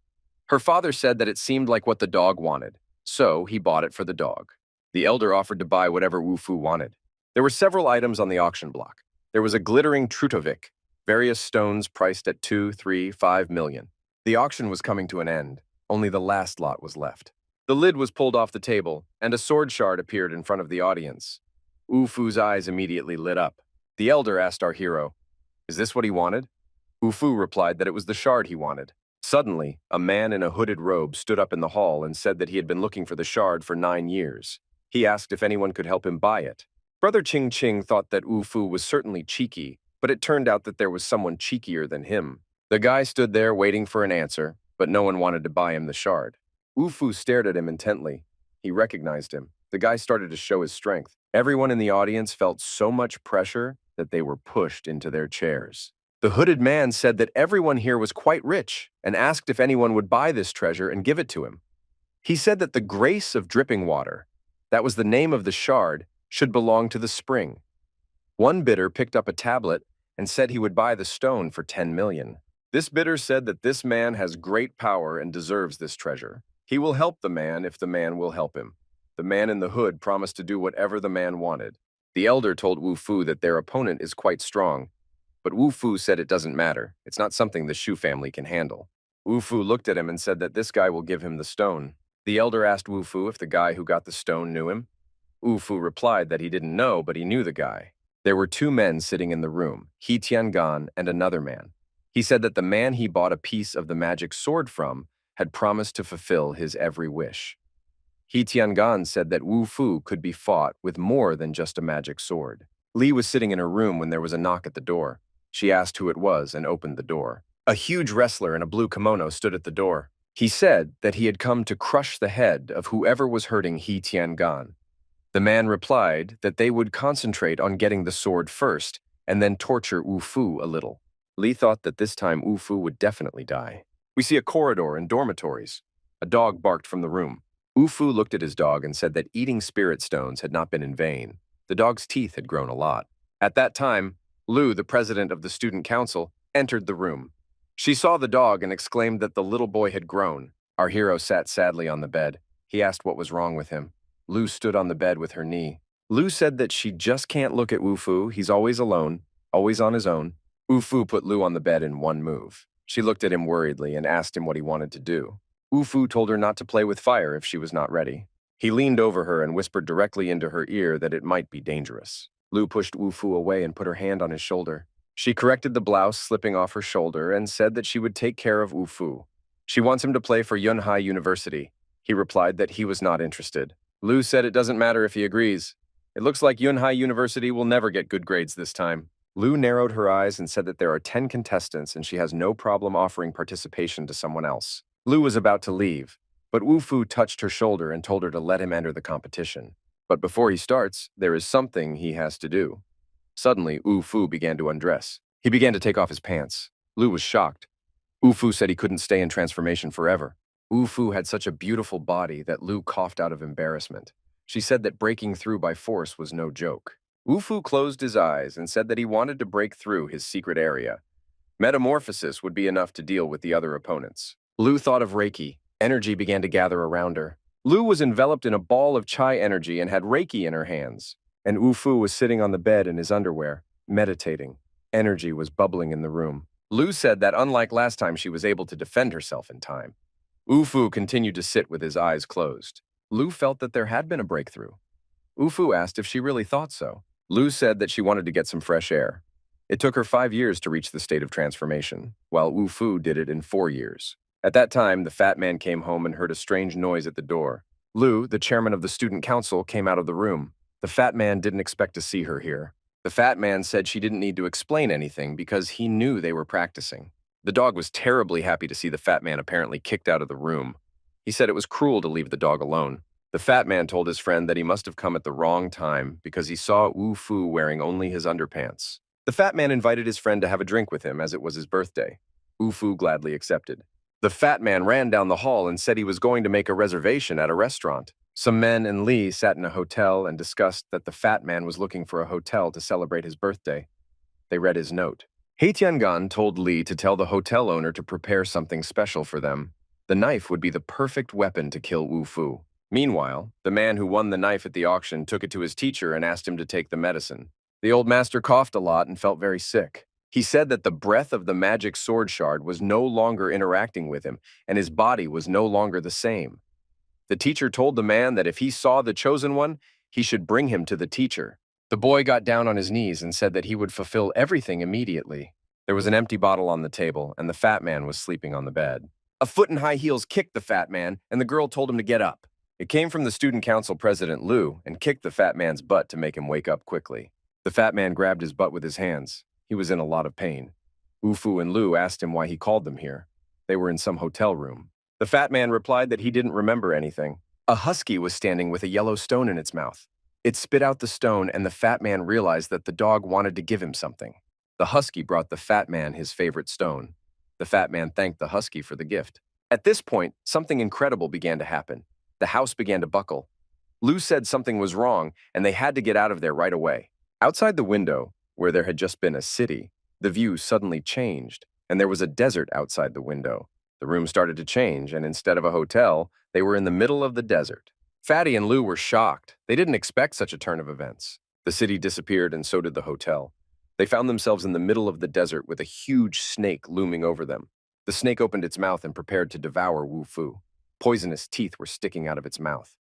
Her father said that it seemed like what the dog wanted, so he bought it for the dog. The elder offered to buy whatever Wu Fu wanted. There were several items on the auction block. There was a glittering Trutovik, various stones priced at 2, 3, 5 million. The auction was coming to an end. Only the last lot was left. The lid was pulled off the table, and a sword shard appeared in front of the audience. Wu Fu's eyes immediately lit up. The elder asked our hero, "Is this what he wanted?" Wu Fu replied that it was the shard he wanted. Suddenly, a man in a hooded robe stood up in the hall and said that he had been looking for the shard for 9 years. He asked if anyone could help him buy it. Brother Ching Ching thought that Wu Fu was certainly cheeky, but it turned out that there was someone cheekier than him. The guy stood there waiting for an answer, but no one wanted to buy him the shard. Wu Fu stared at him intently. He recognized him. The guy started to show his strength. Everyone in the audience felt so much pressure that they were pushed into their chairs. The hooded man said that everyone here was quite rich and asked if anyone would buy this treasure and give it to him. He said that the grace of dripping water, that was the name of the shard, should belong to the spring. One bidder picked up a tablet and said he would buy the stone for 10 million. This bidder said that this man has great power and deserves this treasure. He will help the man if the man will help him. The man in the hood promised to do whatever the man wanted. The elder told Wu Fu that their opponent is quite strong, but Wu Fu said it doesn't matter. It's not something the Shu family can handle. Wu Fu looked at him and said that this guy will give him the stone. The elder asked Wu Fu if the guy who got the stone knew him. Wu Fu replied that he didn't know, but he knew the guy. There were 2 men sitting in the room, He Tiangan and another man. He said that the man he bought a piece of the magic sword from had promised to fulfill his every wish. He Tiangan said that Wu Fu could be fought with more than just a magic sword. Li was sitting in her room when there was a knock at the door. She asked who it was and opened the door. A huge wrestler in a blue kimono stood at the door. He said that he had come to crush the head of whoever was hurting He Tiangan. The man replied that they would concentrate on getting the sword first and then torture Wu Fu a little. Li thought that this time Wu Fu would definitely die. We see a corridor and dormitories. A dog barked from the room. Wu Fu looked at his dog and said that eating spirit stones had not been in vain. The dog's teeth had grown a lot. At that time, Lu, the president of the student council, entered the room. She saw the dog and exclaimed that the little boy had grown. Our hero sat sadly on the bed. He asked what was wrong with him. Lu stood on the bed with her knee. Lu said that she just can't look at Wu Fu. He's always alone, always on his own. Wu Fu put Lu on the bed in one move. She looked at him worriedly and asked him what he wanted to do. Wu Fu told her not to play with fire if she was not ready. He leaned over her and whispered directly into her ear that it might be dangerous. Lu pushed Wu Fu away and put her hand on his shoulder. She corrected the blouse slipping off her shoulder and said that she would take care of Wu Fu. She wants him to play for Yunhai University. He replied that he was not interested. Lu said it doesn't matter if he agrees. It looks like Yunhai University will never get good grades this time. Lu narrowed her eyes and said that there are 10 contestants and she has no problem offering participation to someone else. Lu was about to leave, but Wu Fu touched her shoulder and told her to let him enter the competition. But before he starts, there is something he has to do. Suddenly, Wu Fu began to undress. He began to take off his pants. Lu was shocked. Wu Fu said he couldn't stay in transformation forever. Wu Fu had such a beautiful body that Lu coughed out of embarrassment. She said that breaking through by force was no joke. Wu Fu closed his eyes and said that he wanted to break through his secret area. Metamorphosis would be enough to deal with the other opponents. Lu thought of Reiki. Energy began to gather around her. Lu was enveloped in a ball of chai energy and had Reiki in her hands. And Wu Fu was sitting on the bed in his underwear, meditating. Energy was bubbling in the room. Lu said that unlike last time, she was able to defend herself in time. Wu Fu continued to sit with his eyes closed. Lu felt that there had been a breakthrough. Wu Fu asked if she really thought so. Lu said that she wanted to get some fresh air. It took her 5 years to reach the state of transformation, while Wu Fu did it in 4 years. At that time, the fat man came home and heard a strange noise at the door. Lu, the chairman of the student council, came out of the room. The fat man didn't expect to see her here. The fat man said she didn't need to explain anything because he knew they were practicing. The dog was terribly happy to see the fat man apparently kicked out of the room. He said it was cruel to leave the dog alone. The fat man told his friend that he must have come at the wrong time because he saw Wu Fu wearing only his underpants. The fat man invited his friend to have a drink with him as it was his birthday. Wu Fu gladly accepted. The fat man ran down the hall and said he was going to make a reservation at a restaurant. Some men and Li sat in a hotel and discussed that the fat man was looking for a hotel to celebrate his birthday. They read his note. He Tiangan told Li to tell the hotel owner to prepare something special for them. The knife would be the perfect weapon to kill Wu Fu. Meanwhile, the man who won the knife at the auction took it to his teacher and asked him to take the medicine. The old master coughed a lot and felt very sick. He said that the breath of the magic sword shard was no longer interacting with him, and his body was no longer the same. The teacher told the man that if he saw the chosen one, he should bring him to the teacher. The boy got down on his knees and said that he would fulfill everything immediately. There was an empty bottle on the table, and the fat man was sleeping on the bed. A foot in high heels kicked the fat man, and the girl told him to get up. It came from the student council president Lu and kicked the fat man's butt to make him wake up quickly. The fat man grabbed his butt with his hands. He was in a lot of pain. Wu Fu and Lu asked him why he called them here. They were in some hotel room. The fat man replied that he didn't remember anything. A husky was standing with a yellow stone in its mouth. It spit out the stone, and the fat man realized that the dog wanted to give him something. The husky brought the fat man his favorite stone. The fat man thanked the husky for the gift. At this point, something incredible began to happen. The house began to buckle. Lu said something was wrong, and they had to get out of there right away. Outside the window, where there had just been a city, the view suddenly changed, and there was a desert outside the window. The room started to change, and instead of a hotel, they were in the middle of the desert. Fatty and Lu were shocked. They didn't expect such a turn of events. The city disappeared, and so did the hotel. They found themselves in the middle of the desert with a huge snake looming over them. The snake opened its mouth and prepared to devour Wu Fu. Poisonous teeth were sticking out of its mouth.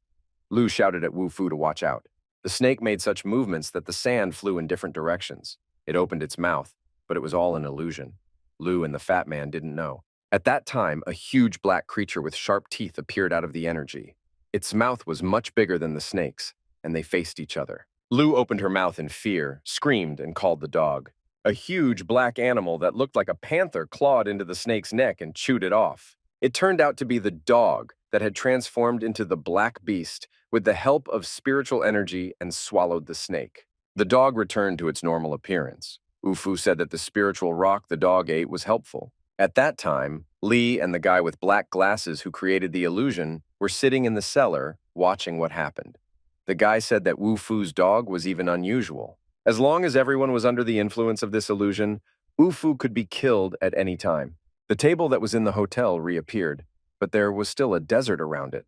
Lu shouted at Wu Fu to watch out. The snake made such movements that the sand flew in different directions. It opened its mouth, but it was all an illusion. Lu and the fat man didn't know. At that time, a huge black creature with sharp teeth appeared out of the energy. Its mouth was much bigger than the snake's, and they faced each other. Lu opened her mouth in fear, screamed, and called the dog. A huge black animal that looked like a panther clawed into the snake's neck and chewed it off. It turned out to be the dog that had transformed into the black beast with the help of spiritual energy and swallowed the snake. The dog returned to its normal appearance. Wu Fu said that the spiritual rock the dog ate was helpful. At that time, Li and the guy with black glasses who created the illusion were sitting in the cellar watching what happened. The guy said that Wu Fu's dog was even unusual. As long as everyone was under the influence of this illusion, Wu Fu could be killed at any time. The table that was in the hotel reappeared, but there was still a desert around it.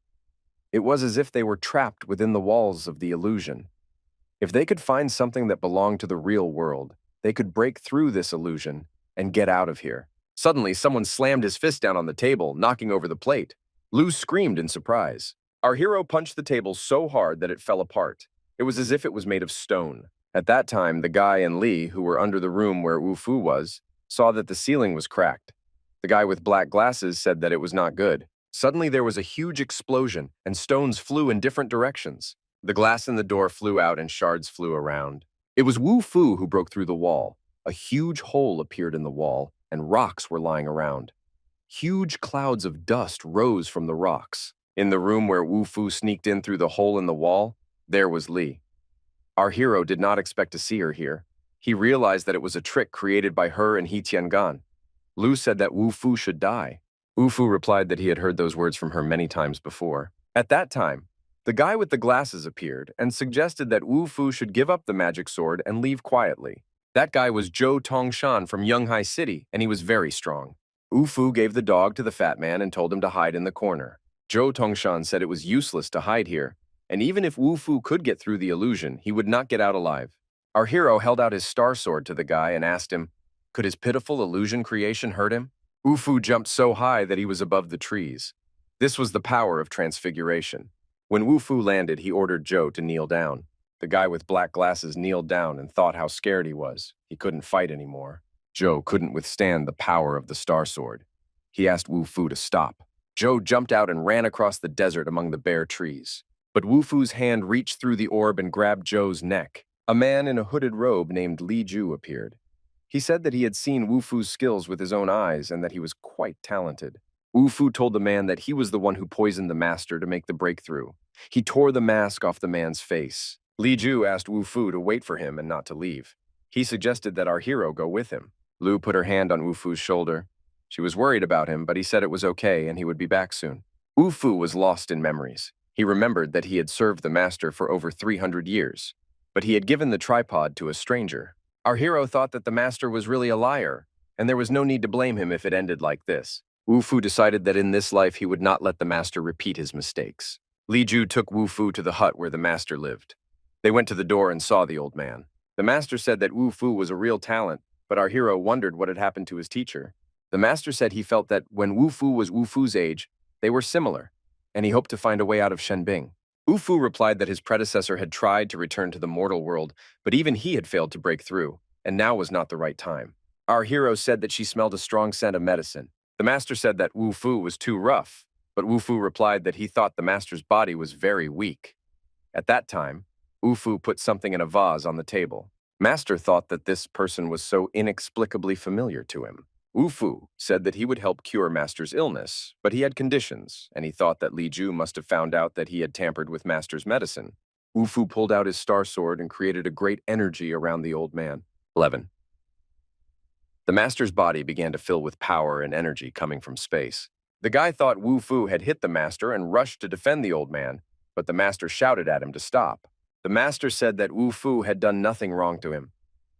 It was as if they were trapped within the walls of the illusion. If they could find something that belonged to the real world, they could break through this illusion and get out of here. Suddenly, someone slammed his fist down on the table, knocking over the plate. Lu screamed in surprise. Our hero punched the table so hard that it fell apart. It was as if it was made of stone. At that time, the guy and Li, who were under the room where Wu Fu was, saw that the ceiling was cracked. The guy with black glasses said that it was not good. Suddenly, there was a huge explosion, and stones flew in different directions. The glass in the door flew out and shards flew around. It was Wu Fu who broke through the wall. A huge hole appeared in the wall, and rocks were lying around. Huge clouds of dust rose from the rocks. In the room where Wu Fu sneaked in through the hole in the wall, There was Lee. Our hero did not expect to see her here. He realized that it was a trick created by her and He Tiangan. Lu said that Wu Fu should die. Wu Fu replied that he had heard those words from her many times before. At that time, the guy with the glasses appeared and suggested that Wu Fu should give up the magic sword and leave quietly. That guy was Zhou Tongshan from Yonghai City, and he was very strong. Wu Fu gave the dog to the fat man and told him to hide in the corner. Zhou Tongshan said it was useless to hide here, and even if Wu Fu could get through the illusion, he would not get out alive. Our hero held out his star sword to the guy and asked him, could his pitiful illusion creation hurt him? Wu Fu jumped so high that he was above the trees. This was the power of transfiguration. When Wu Fu landed, he ordered Zhou to kneel down. The guy with black glasses kneeled down and thought how scared he was. He couldn't fight anymore. Zhou couldn't withstand the power of the star sword. He asked Wu Fu to stop. Zhou jumped out and ran across the desert among the bare trees. But Wu Fu's hand reached through the orb and grabbed Zhou's neck. A man in a hooded robe named Li Ju appeared. He said that he had seen Wu Fu's skills with his own eyes and that he was quite talented. Wu Fu told the man that he was the one who poisoned the master to make the breakthrough. He tore the mask off the man's face. Li Ju asked Wu Fu to wait for him and not to leave. He suggested that our hero go with him. Lu put her hand on Wu Fu's shoulder. She was worried about him, but he said it was okay and he would be back soon. Wu Fu was lost in memories. He remembered that he had served the master for over 300 years, but he had given the tripod to a stranger. Our hero thought that the master was really a liar, and there was no need to blame him if it ended like this. Wu Fu decided that in this life he would not let the master repeat his mistakes. Li Ju took Wu Fu to the hut where the master lived. They went to the door and saw the old man. The master said that Wu Fu was a real talent, but our hero wondered what had happened to his teacher. The master said he felt that when Wu Fu was Wu Fu's age, they were similar, and he hoped to find a way out of Shenbing. Wu Fu replied that his predecessor had tried to return to the mortal world, but even he had failed to break through, and now was not the right time. Our hero said that she smelled a strong scent of medicine. The master said that Wu Fu was too rough, but Wu Fu replied that he thought the master's body was very weak. At that time, Wu Fu put something in a vase on the table. Master thought that this person was so inexplicably familiar to him. Wu Fu said that he would help cure Master's illness, but he had conditions, and he thought that Li Ju must have found out that he had tampered with Master's medicine. Wu Fu pulled out his star sword and created a great energy around the old man. 11. The Master's body began to fill with power and energy coming from space. The guy thought Wu Fu had hit the Master and rushed to defend the old man, but the Master shouted at him to stop. The Master said that Wu Fu had done nothing wrong to him.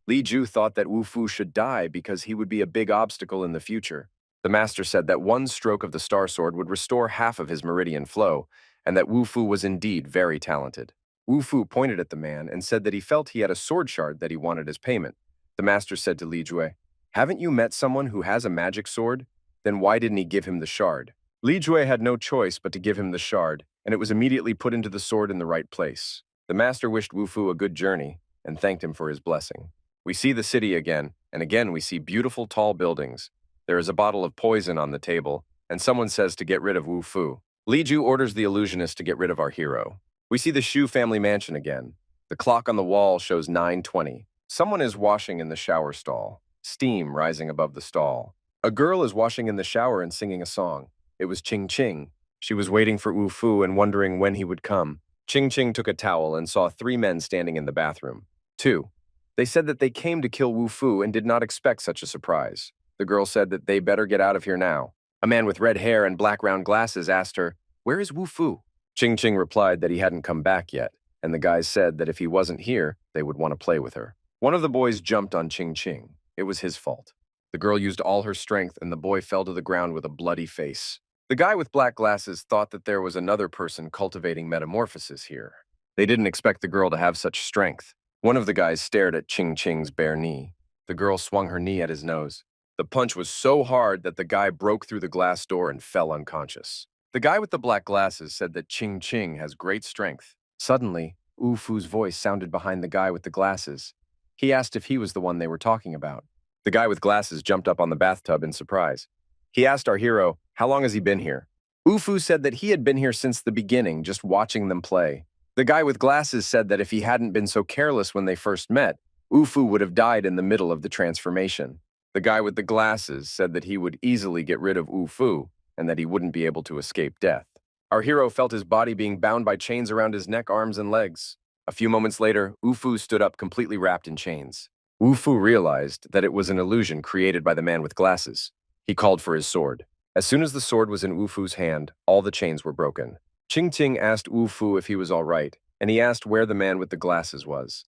Li Ju thought that Wu Fu should die because he would be a big obstacle in the future. The master said that one stroke of the star sword would restore half of his meridian flow, and that Wu Fu was indeed very talented. Wu Fu pointed at the man and said that he felt he had a sword shard that he wanted as payment. The master said to Li Jue, "Haven't you met someone who has a magic sword? Then why didn't he give him the shard?" Li Jue had no choice but to give him the shard, and it was immediately put into the sword in the right place. The master wished Wu Fu a good journey and thanked him for his blessing. We see the city again, and again we see beautiful tall buildings. There is a bottle of poison on the table, and someone says to get rid of Wu Fu. Li Ju orders the illusionist to get rid of our hero. We see the Shu family mansion again. The clock on the wall shows 9:20. Someone is washing in the shower stall, steam rising above the stall. A girl is washing in the shower and singing a song. It was Ching Ching. She was waiting for Wu Fu and wondering when he would come. Ching Ching took a towel and saw 3 men standing in the bathroom. 2. They said that they came to kill Wu Fu and did not expect such a surprise. The girl said that they better get out of here now. A man with red hair and black round glasses asked her, "Where is Wu Fu?" Ching Ching replied that he hadn't come back yet, and the guys said that if he wasn't here, they would want to play with her. One of the boys jumped on Ching Ching. It was his fault. The girl used all her strength, and the boy fell to the ground with a bloody face. The guy with black glasses thought that there was another person cultivating metamorphosis here. They didn't expect the girl to have such strength. One of the guys stared at Ching Ching's bare knee. The girl swung her knee at his nose. The punch was so hard that the guy broke through the glass door and fell unconscious. The guy with the black glasses said that Ching Ching has great strength. Suddenly, Wu Fu's voice sounded behind the guy with the glasses. He asked if he was the one they were talking about. The guy with glasses jumped up on the bathtub in surprise. He asked our hero, how long has he been here? Wu Fu said that he had been here since the beginning, just watching them play. The guy with glasses said that if he hadn't been so careless when they first met, Wu Fu would have died in the middle of the transformation. The guy with the glasses said that he would easily get rid of Wu Fu and that he wouldn't be able to escape death. Our hero felt his body being bound by chains around his neck, arms, and legs. A few moments later, Ufu stood up completely wrapped in chains. Ufu realized that it was an illusion created by the man with glasses. He called for his sword. As soon as the sword was in Ufu's hand, all the chains were broken. Ching Ching asked Ufu if he was all right, and he asked where the man with the glasses was.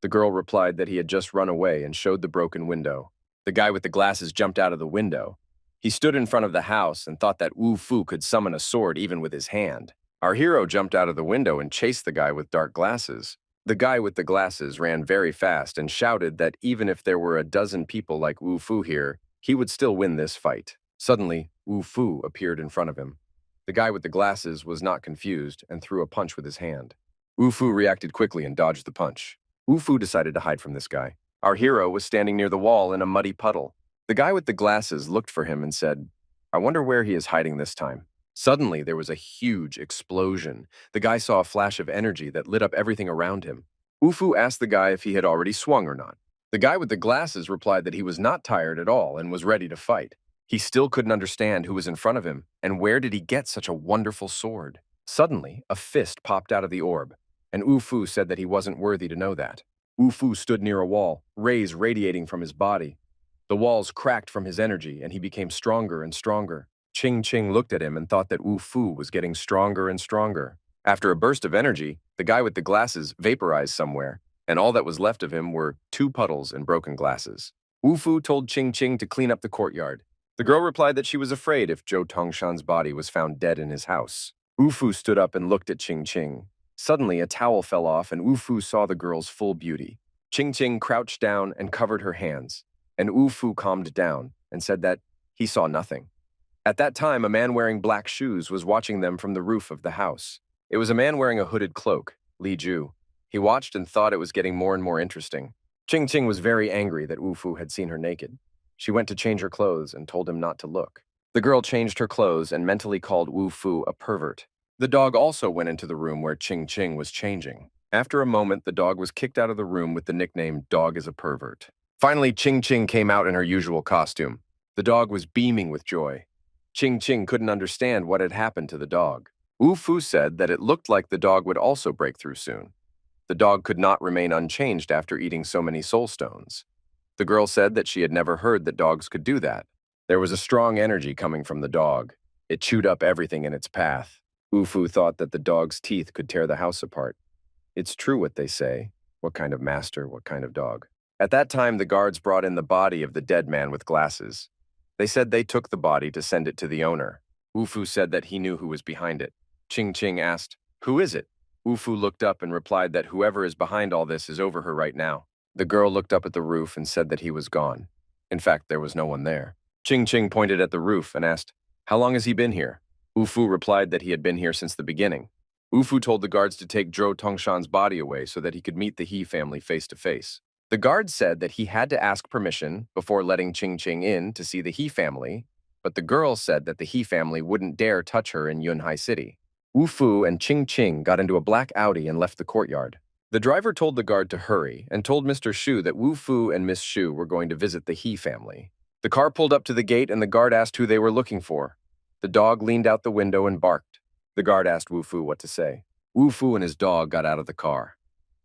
The girl replied that he had just run away and showed the broken window. The guy with the glasses jumped out of the window. He stood in front of the house and thought that Wu Fu could summon a sword even with his hand. Our hero jumped out of the window and chased the guy with dark glasses. The guy with the glasses ran very fast and shouted that even if there were a dozen people like Wu Fu here, he would still win this fight. Suddenly, Wu Fu appeared in front of him. The guy with the glasses was not confused and threw a punch with his hand. Wu Fu reacted quickly and dodged the punch. Wu Fu decided to hide from this guy. Our hero was standing near the wall in a muddy puddle. The guy with the glasses looked for him and said, "I wonder where he is hiding this time." Suddenly, there was a huge explosion. The guy saw a flash of energy that lit up everything around him. Ufu asked the guy if he had already swung or not. The guy with the glasses replied that he was not tired at all and was ready to fight. He still couldn't understand who was in front of him and where did he get such a wonderful sword. Suddenly, a fist popped out of the orb, and Ufu said that he wasn't worthy to know that. Ufu stood near a wall, rays radiating from his body. The walls cracked from his energy, and he became stronger and stronger. Ching Ching looked at him and thought that Wu Fu was getting stronger and stronger. After a burst of energy, the guy with the glasses vaporized somewhere, and all that was left of him were 2 puddles and broken glasses. Wu Fu told Ching Ching to clean up the courtyard. The girl replied that she was afraid if Zhou Tongshan's body was found dead in his house. Wu Fu stood up and looked at Ching Ching. Suddenly, a towel fell off, and Wu Fu saw the girl's full beauty. Ching Ching crouched down and covered her hands, and Wu Fu calmed down and said that he saw nothing. At that time, a man wearing black shoes was watching them from the roof of the house. It was a man wearing a hooded cloak, Li Ju. He watched and thought it was getting more and more interesting. Ching Ching was very angry that Wu Fu had seen her naked. She went to change her clothes and told him not to look. The girl changed her clothes and mentally called Wu Fu a pervert. The dog also went into the room where Ching Ching was changing. After a moment, the dog was kicked out of the room with the nickname "Dog is a Pervert." Finally, Ching Ching came out in her usual costume. The dog was beaming with joy. Ching Ching couldn't understand what had happened to the dog. Wu Fu said that it looked like the dog would also break through soon. The dog could not remain unchanged after eating so many soul stones. The girl said that she had never heard that dogs could do that. There was a strong energy coming from the dog. It chewed up everything in its path. Wu Fu thought that the dog's teeth could tear the house apart. It's true what they say. What kind of master, what kind of dog? At that time, the guards brought in the body of the dead man with glasses. They said they took the body to send it to the owner. Wu Fu said that he knew who was behind it. Ching Ching asked, "Who is it?" Wu Fu looked up and replied that whoever is behind all this is over her right now. The girl looked up at the roof and said that he was gone. In fact, there was no one there. Ching Ching pointed at the roof and asked, "How long has he been here?" Wu Fu replied that he had been here since the beginning. Wu Fu told the guards to take Zhou Tongshan's body away so that he could meet the He family face to face. The guard said that he had to ask permission before letting Ching Ching in to see the He family, but the girl said that the He family wouldn't dare touch her in Yunhai City. Wu Fu and Ching Ching got into a black Audi and left the courtyard. The driver told the guard to hurry and told Mr. Shu that Wu Fu and Miss Shu were going to visit the He family. The car pulled up to the gate and the guard asked who they were looking for. The dog leaned out the window and barked. The guard asked Wu Fu what to say. Wu Fu and his dog got out of the car.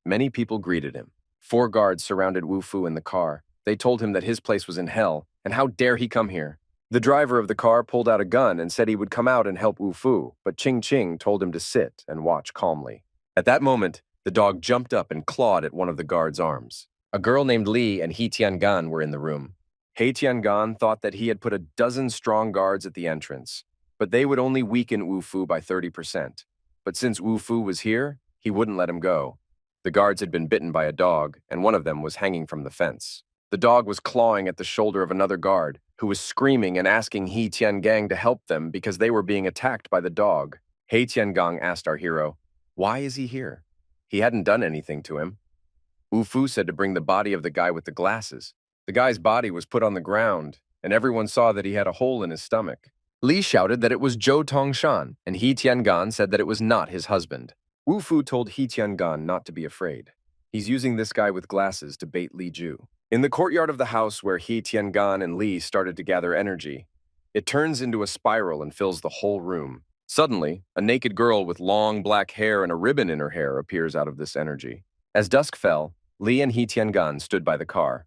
Many people greeted him. 4 guards surrounded Wu Fu in the car. They told him that his place was in hell, and how dare he come here. The driver of the car pulled out a gun and said he would come out and help Wu Fu, but Ching Ching told him to sit and watch calmly. At that moment, the dog jumped up and clawed at one of the guard's arms. A girl named Li and He Tiangan were in the room. He Tiangan thought that he had put a dozen strong guards at the entrance, but they would only weaken Wu Fu by 30%. But since Wu Fu was here, he wouldn't let him go. The guards had been bitten by a dog, and one of them was hanging from the fence. The dog was clawing at the shoulder of another guard, who was screaming and asking He Tiangang to help them because they were being attacked by the dog. He Tiangang asked our hero, "Why is he here? He hadn't done anything to him." Wu Fu said to bring the body of the guy with the glasses. The guy's body was put on the ground, and everyone saw that he had a hole in his stomach. Li shouted that it was Zhou Tongshan, and He Tiangan said that it was not his husband. Wu Fu told He Tiangan not to be afraid. He's using this guy with glasses to bait Li Ju. In the courtyard of the house where He Tiangan and Li started to gather energy, it turns into a spiral and fills the whole room. Suddenly, a naked girl with long black hair and a ribbon in her hair appears out of this energy. As dusk fell, Li and He Tiangan stood by the car.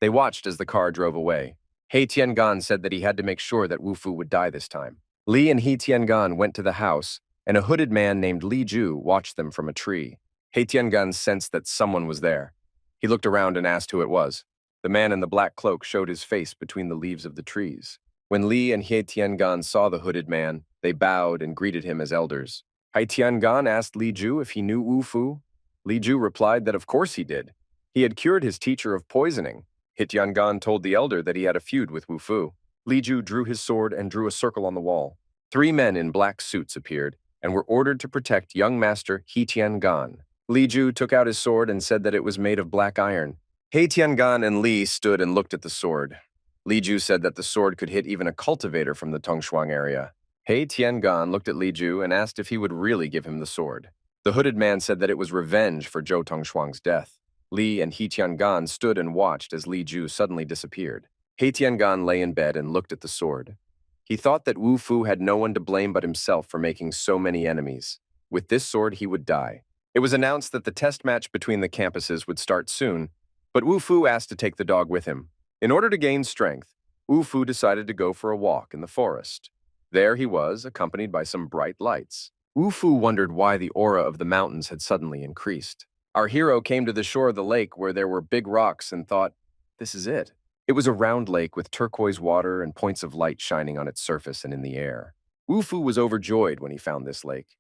They watched as the car drove away. He Tiangan said that he had to make sure that Wu Fu would die this time. Li and He Tiangan went to the house, and a hooded man named Li Ju watched them from a tree. He Tiangan sensed that someone was there. He looked around and asked who it was. The man in the black cloak showed his face between the leaves of the trees. When Li and He Tiangan saw the hooded man, they bowed and greeted him as elders. He Tiangan asked Li Ju if he knew Wu Fu. Li Ju replied that of course he did. He had cured his teacher of poisoning. He Tiangan told the elder that he had a feud with Wu Fu. Li Ju drew his sword and drew a circle on the wall. 3 men in black suits appeared and were ordered to protect young master He Tiangan. Li Ju took out his sword and said that it was made of black iron. He Tiangan and Li stood and looked at the sword. Li Ju said that the sword could hit even a cultivator from the Tongshuang area. He Tiangan looked at Li Ju and asked if he would really give him the sword. The hooded man said that it was revenge for Zhou Tongshuang's death. Li and He Tiangan stood and watched as Li Ju suddenly disappeared. He Tiangan lay in bed and looked at the sword. He thought that Wu Fu had no one to blame but himself for making so many enemies. With this sword, he would die. It was announced that the test match between the campuses would start soon, but Wu Fu asked to take the dog with him. In order to gain strength, Wu Fu decided to go for a walk in the forest. There he was, accompanied by some bright lights. Wu Fu wondered why the aura of the mountains had suddenly increased. Our hero came to the shore of the lake where there were big rocks and thought, this is it. It was a round lake with turquoise water and points of light shining on its surface and in the air. Wu Fu was overjoyed when he found this lake.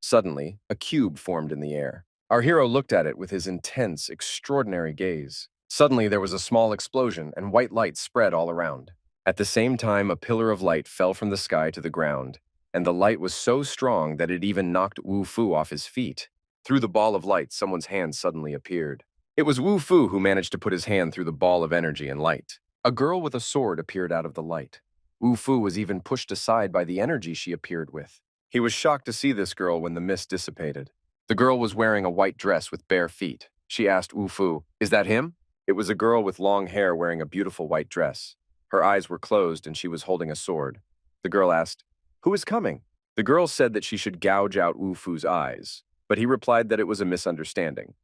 Suddenly, a cube formed in the air. Our hero looked at it with his intense, extraordinary gaze. Suddenly, there was a small explosion and white light spread all around. At the same time, a pillar of light fell from the sky to the ground, and the light was so strong that it even knocked Wu Fu off his feet. Through the ball of light, someone's hand suddenly appeared. It was Wu Fu who managed to put his hand through the ball of energy and light. A girl with a sword appeared out of the light. Wu Fu was even pushed aside by the energy she appeared with. He was shocked to see this girl when the mist dissipated. The girl was wearing a white dress with bare feet. She asked Wu Fu, "Is that him?" It was a girl with long hair wearing a beautiful white dress. Her eyes were closed and she was holding a sword. The girl asked, "Who is coming?" The girl said that she should gouge out Wu Fu's eyes, but he replied that it was a misunderstanding.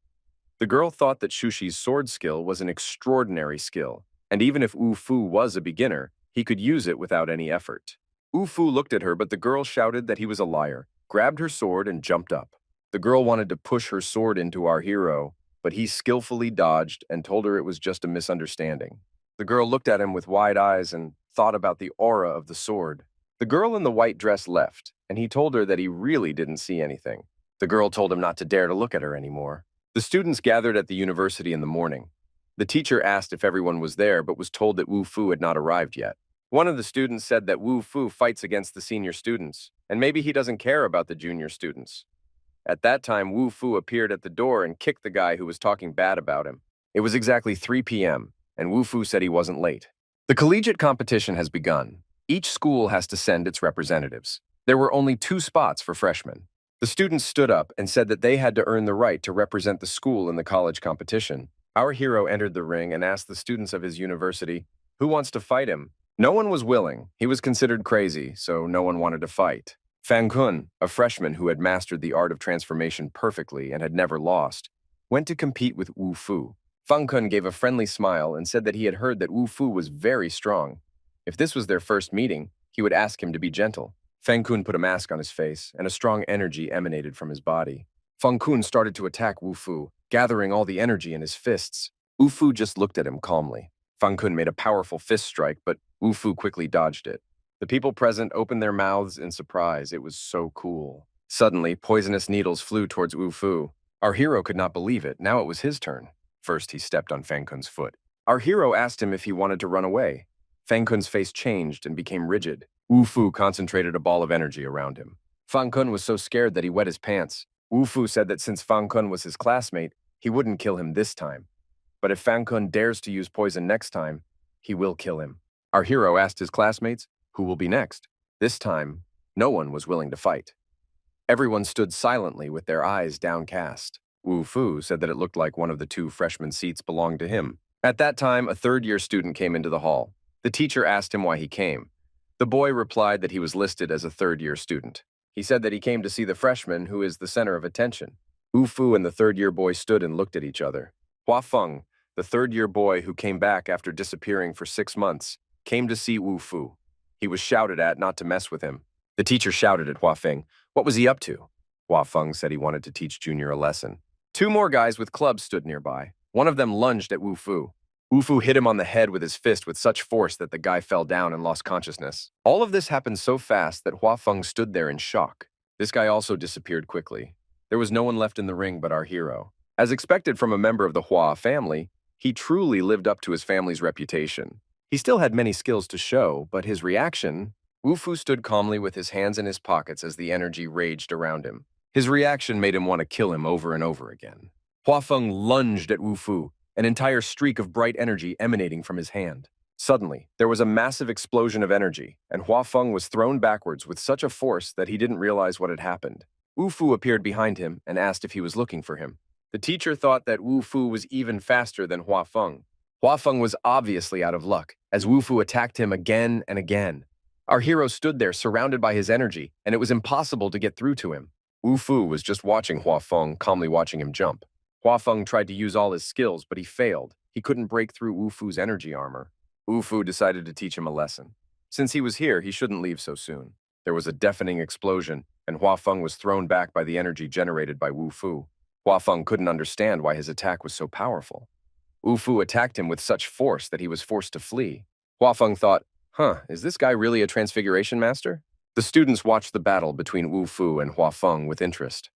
The girl thought that Shushi's sword skill was an extraordinary skill, and even if Wu Fu was a beginner, he could use it without any effort. Wu Fu looked at her, but the girl shouted that he was a liar, grabbed her sword, and jumped up. The girl wanted to push her sword into our hero, but he skillfully dodged and told her it was just a misunderstanding. The girl looked at him with wide eyes and thought about the aura of the sword. The girl in the white dress left, and he told her that he really didn't see anything. The girl told him not to dare to look at her anymore. The students gathered at the university in the morning. The teacher asked if everyone was there, but was told that Wu Fu had not arrived yet. One of the students said that Wu Fu fights against the senior students, and maybe he doesn't care about the junior students. At that time, Wu Fu appeared at the door and kicked the guy who was talking bad about him. It was exactly 3 p.m., and Wu Fu said he wasn't late. The collegiate competition has begun. Each school has to send its representatives. There were only 2 spots for freshmen. The students stood up and said that they had to earn the right to represent the school in the college competition. Our hero entered the ring and asked the students of his university, "Who wants to fight him?" No one was willing. He was considered crazy, so no one wanted to fight. Fan Kun, a freshman who had mastered the art of transformation perfectly and had never lost, went to compete with Wu Fu. Fan Kun gave a friendly smile and said that he had heard that Wu Fu was very strong. If this was their first meeting, he would ask him to be gentle. Fan Kun put a mask on his face, and a strong energy emanated from his body. Fan Kun started to attack Wu Fu, gathering all the energy in his fists. Wu Fu just looked at him calmly. Fan Kun made a powerful fist strike, but Wu Fu quickly dodged it. The people present opened their mouths in surprise. It was so cool. Suddenly, poisonous needles flew towards Wu Fu. Our hero could not believe it. Now it was his turn. First, he stepped on Fan Kun's foot. Our hero asked him if he wanted to run away. Fan Kun's face changed and became rigid. Wu Fu concentrated a ball of energy around him. Fan Kun was so scared that he wet his pants. Wu Fu said that since Fan Kun was his classmate, he wouldn't kill him this time. But if Fan Kun dares to use poison next time, he will kill him. Our hero asked his classmates, who will be next? This time, no one was willing to fight. Everyone stood silently with their eyes downcast. Wu Fu said that it looked like one of the 2 freshman seats belonged to him. At that time, a third-year student came into the hall. The teacher asked him why he came. The boy replied that he was listed as a third-year student. He said that he came to see the freshman who is the center of attention. Wu Fu and the third-year boy stood and looked at each other. Hua Feng, the third-year boy who came back after disappearing for 6 months, came to see Wu Fu. He was shouted at not to mess with him. The teacher shouted at Hua Feng. What was he up to? Hua Feng said he wanted to teach Junior a lesson. Two more guys with clubs stood nearby. One of them lunged at Wu Fu. Wu Fu hit him on the head with his fist with such force that the guy fell down and lost consciousness. All of this happened so fast that Hua Feng stood there in shock. This guy also disappeared quickly. There was no one left in the ring but our hero. As expected from a member of the Hua family, he truly lived up to his family's reputation. He still had many skills to show, but his reaction... Wu Fu stood calmly with his hands in his pockets as the energy raged around him. His reaction made him want to kill him over and over again. Hua Feng lunged at Wu Fu, an entire streak of bright energy emanating from his hand. Suddenly, there was a massive explosion of energy, and Hua Feng was thrown backwards with such a force that he didn't realize what had happened. Wu Fu appeared behind him and asked if he was looking for him. The teacher thought that Wu Fu was even faster than Hua Feng. Hua Feng was obviously out of luck, as Wu Fu attacked him again and again. Our hero stood there surrounded by his energy, and it was impossible to get through to him. Wu Fu was just watching Hua Feng, calmly watching him jump. Hua Feng tried to use all his skills, but he failed. He couldn't break through Wu Fu's energy armor. Wu Fu decided to teach him a lesson. Since he was here, he shouldn't leave so soon. There was a deafening explosion, and Hua Feng was thrown back by the energy generated by Wu Fu. Hua Feng couldn't understand why his attack was so powerful. Wu Fu attacked him with such force that he was forced to flee. Hua Feng thought, is this guy really a transfiguration master? The students watched the battle between Wu Fu and Hua Feng with interest.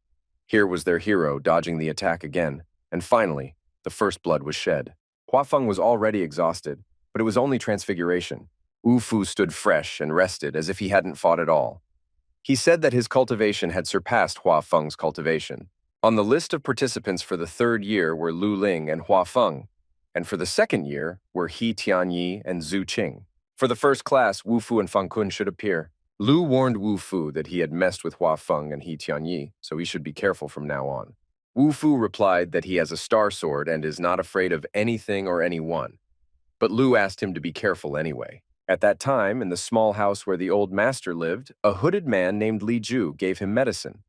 Here was their hero dodging the attack again, and finally, the first blood was shed. Hua Feng was already exhausted, but it was only transfiguration. Wu Fu stood fresh and rested as if he hadn't fought at all. He said that his cultivation had surpassed Hua Feng's cultivation. On the list of participants for the third year were Lu Ling and Hua Feng, and for the second year were He Tianyi and Zhu Qing. For the first class, Wu Fu and Fang Kun should appear. Lu warned Wu Fu that he had messed with Hua Feng and He Tianyi, so he should be careful from now on. Wu Fu replied that he has a star sword and is not afraid of anything or anyone. But Lu asked him to be careful anyway. At that time, in the small house where the old master lived, a hooded man named Li Ju gave him medicine.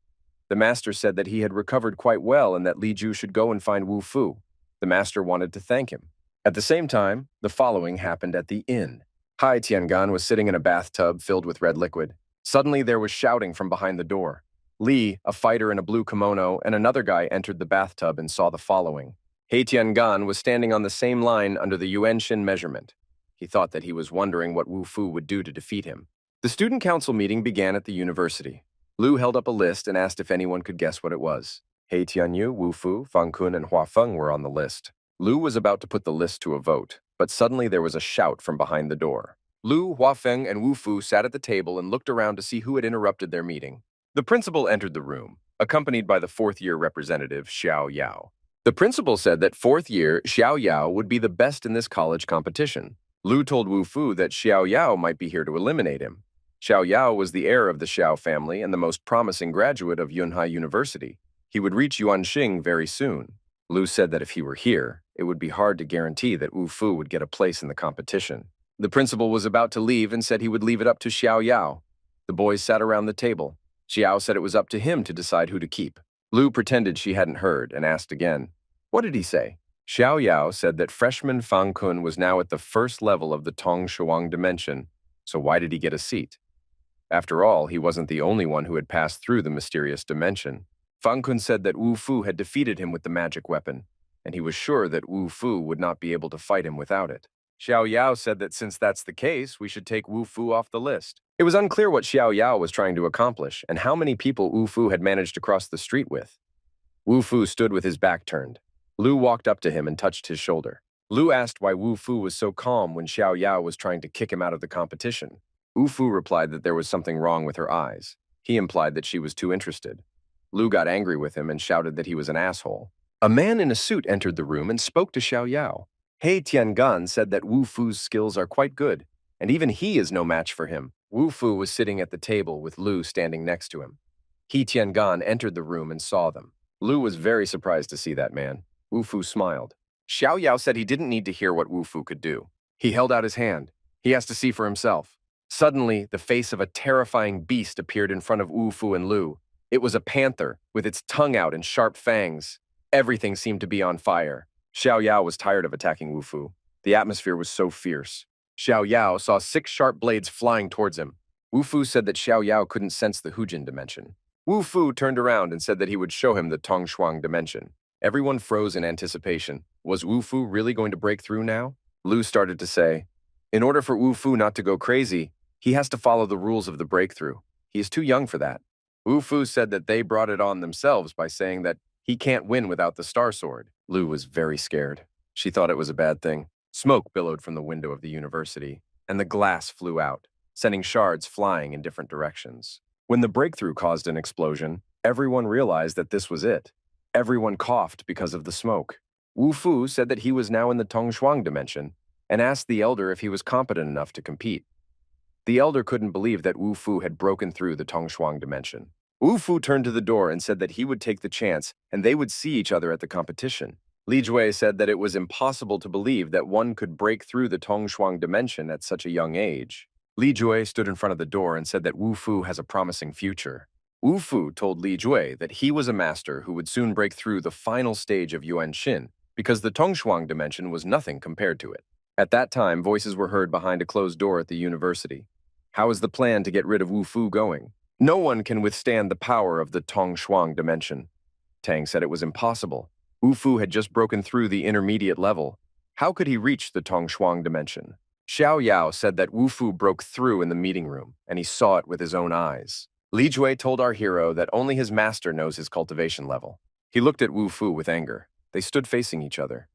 The master said that he had recovered quite well and that Li Ju should go and find Wu Fu. The master wanted to thank him. At the same time, the following happened at the inn. Hai Tiangan was sitting in a bathtub filled with red liquid. Suddenly there was shouting from behind the door. Li, a fighter in a blue kimono, and another guy entered the bathtub and saw the following. Hai Tiangan was standing on the same line under the Yuanshin measurement. He thought that he was wondering what Wu Fu would do to defeat him. The student council meeting began at the university. Lu held up a list and asked if anyone could guess what it was. He Tianyu, Wu Fu, Fang Kun, and Hua Feng were on the list. Lu was about to put the list to a vote, but suddenly there was a shout from behind the door. Lu, Hua Feng, and Wu Fu sat at the table and looked around to see who had interrupted their meeting. The principal entered the room, accompanied by the fourth-year representative, Xiao Yao. The principal said that fourth year, Xiao Yao would be the best in this college competition. Lu told Wu Fu that Xiao Yao might be here to eliminate him. Xiao Yao was the heir of the Xiao family and the most promising graduate of Yunhai University. He would reach Yuanxing very soon. Lu said that if he were here, it would be hard to guarantee that Wu Fu would get a place in the competition. The principal was about to leave and said he would leave it up to Xiao Yao. The boys sat around the table. Xiao said it was up to him to decide who to keep. Lu pretended she hadn't heard and asked again. What did he say? Xiao Yao said that freshman Fang Kun was now at the first level of the Tong Shuang dimension, so why did he get a seat? After all, he wasn't the only one who had passed through the mysterious dimension. Fang Kun said that Wu Fu had defeated him with the magic weapon, and he was sure that Wu Fu would not be able to fight him without it. Xiao Yao said that since that's the case, we should take Wu Fu off the list. It was unclear what Xiao Yao was trying to accomplish and how many people Wu Fu had managed to cross the street with. Wu Fu stood with his back turned. Lu walked up to him and touched his shoulder. Lu asked why Wu Fu was so calm when Xiao Yao was trying to kick him out of the competition. Wu Fu replied that there was something wrong with her eyes. He implied that she was too interested. Lu got angry with him and shouted that he was an asshole. A man in a suit entered the room and spoke to Xiao Yao. He Tiangan said that Wu Fu's skills are quite good, and even he is no match for him. Wu Fu was sitting at the table with Lu standing next to him. He Tiangan entered the room and saw them. Lu was very surprised to see that man. Wu Fu smiled. Xiao Yao said he didn't need to hear what Wu Fu could do. He held out his hand. He has to see for himself. Suddenly, the face of a terrifying beast appeared in front of Wu Fu and Lu. It was a panther, with its tongue out and sharp fangs. Everything seemed to be on fire. Xiao Yao was tired of attacking Wu Fu. The atmosphere was so fierce. Xiao Yao saw 6 sharp blades flying towards him. Wu Fu said that Xiao Yao couldn't sense the Hujin dimension. Wu Fu turned around and said that he would show him the Tongshuang dimension. Everyone froze in anticipation. Was Wu Fu really going to break through now? Lu started to say, in order for Wu Fu not to go crazy, he has to follow the rules of the breakthrough. He is too young for that. Wu Fu said that they brought it on themselves by saying that he can't win without the Star Sword. Lu was very scared. She thought it was a bad thing. Smoke billowed from the window of the university, and the glass flew out, sending shards flying in different directions. When the breakthrough caused an explosion, everyone realized that this was it. Everyone coughed because of the smoke. Wu Fu said that he was now in the Tongshuang dimension and asked the elder if he was competent enough to compete. The elder couldn't believe that Wu Fu had broken through the Tongshuang dimension. Wu Fu turned to the door and said that he would take the chance and they would see each other at the competition. Li Jue said that it was impossible to believe that one could break through the Tongshuang dimension at such a young age. Li Jue stood in front of the door and said that Wu Fu has a promising future. Wu Fu told Li Jue that he was a master who would soon break through the final stage of Yuan Xin because the Tongshuang dimension was nothing compared to it. At that time, voices were heard behind a closed door at the university. How is the plan to get rid of Wu Fu going? No one can withstand the power of the Tongshuang dimension. Tang said it was impossible. Wu Fu had just broken through the intermediate level. How could he reach the Tongshuang dimension? Xiao Yao said that Wu Fu broke through in the meeting room, and he saw it with his own eyes. Li Jue told our hero that only his master knows his cultivation level. He looked at Wu Fu with anger. They stood facing each other.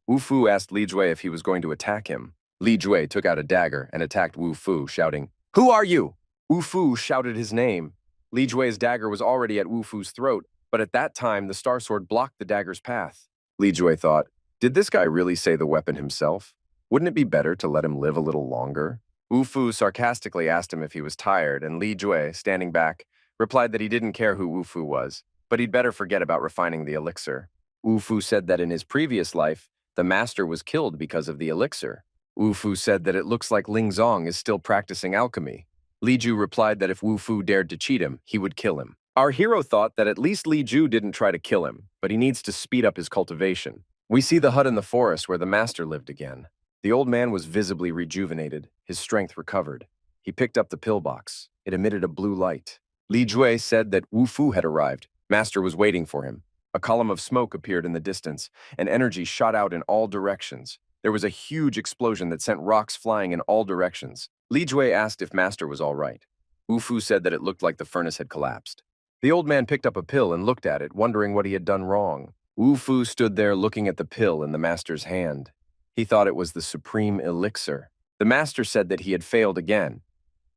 Wu Fu asked Li Jue if he was going to attack him. Li Jue took out a dagger and attacked Wu Fu, shouting, "Who are you?" Wu Fu shouted his name. Li Jue's dagger was already at Wu Fu's throat, but at that time the Star Sword blocked the dagger's path. Li Jue thought, did this guy really say the weapon himself? Wouldn't it be better to let him live a little longer? Wu Fu sarcastically asked him if he was tired, and Li Jue, standing back, replied that he didn't care who Wu Fu was, but he'd better forget about refining the elixir. Wu Fu said that in his previous life, the master was killed because of the elixir. Wu Fu said that it looks like Ling Zong is still practicing alchemy. Li Ju replied that if Wu Fu dared to cheat him, he would kill him. Our hero thought that at least Li Ju didn't try to kill him, but he needs to speed up his cultivation. We see the hut in the forest where the master lived again. The old man was visibly rejuvenated, his strength recovered. He picked up the pillbox. It emitted a blue light. Li Jue said that Wu Fu had arrived. Master was waiting for him. A column of smoke appeared in the distance, and energy shot out in all directions. There was a huge explosion that sent rocks flying in all directions. Li Jue asked if Master was all right. Wu Fu said that it looked like the furnace had collapsed. The old man picked up a pill and looked at it, wondering what he had done wrong. Wu Fu stood there looking at the pill in the Master's hand. He thought it was the supreme elixir. The Master said that he had failed again,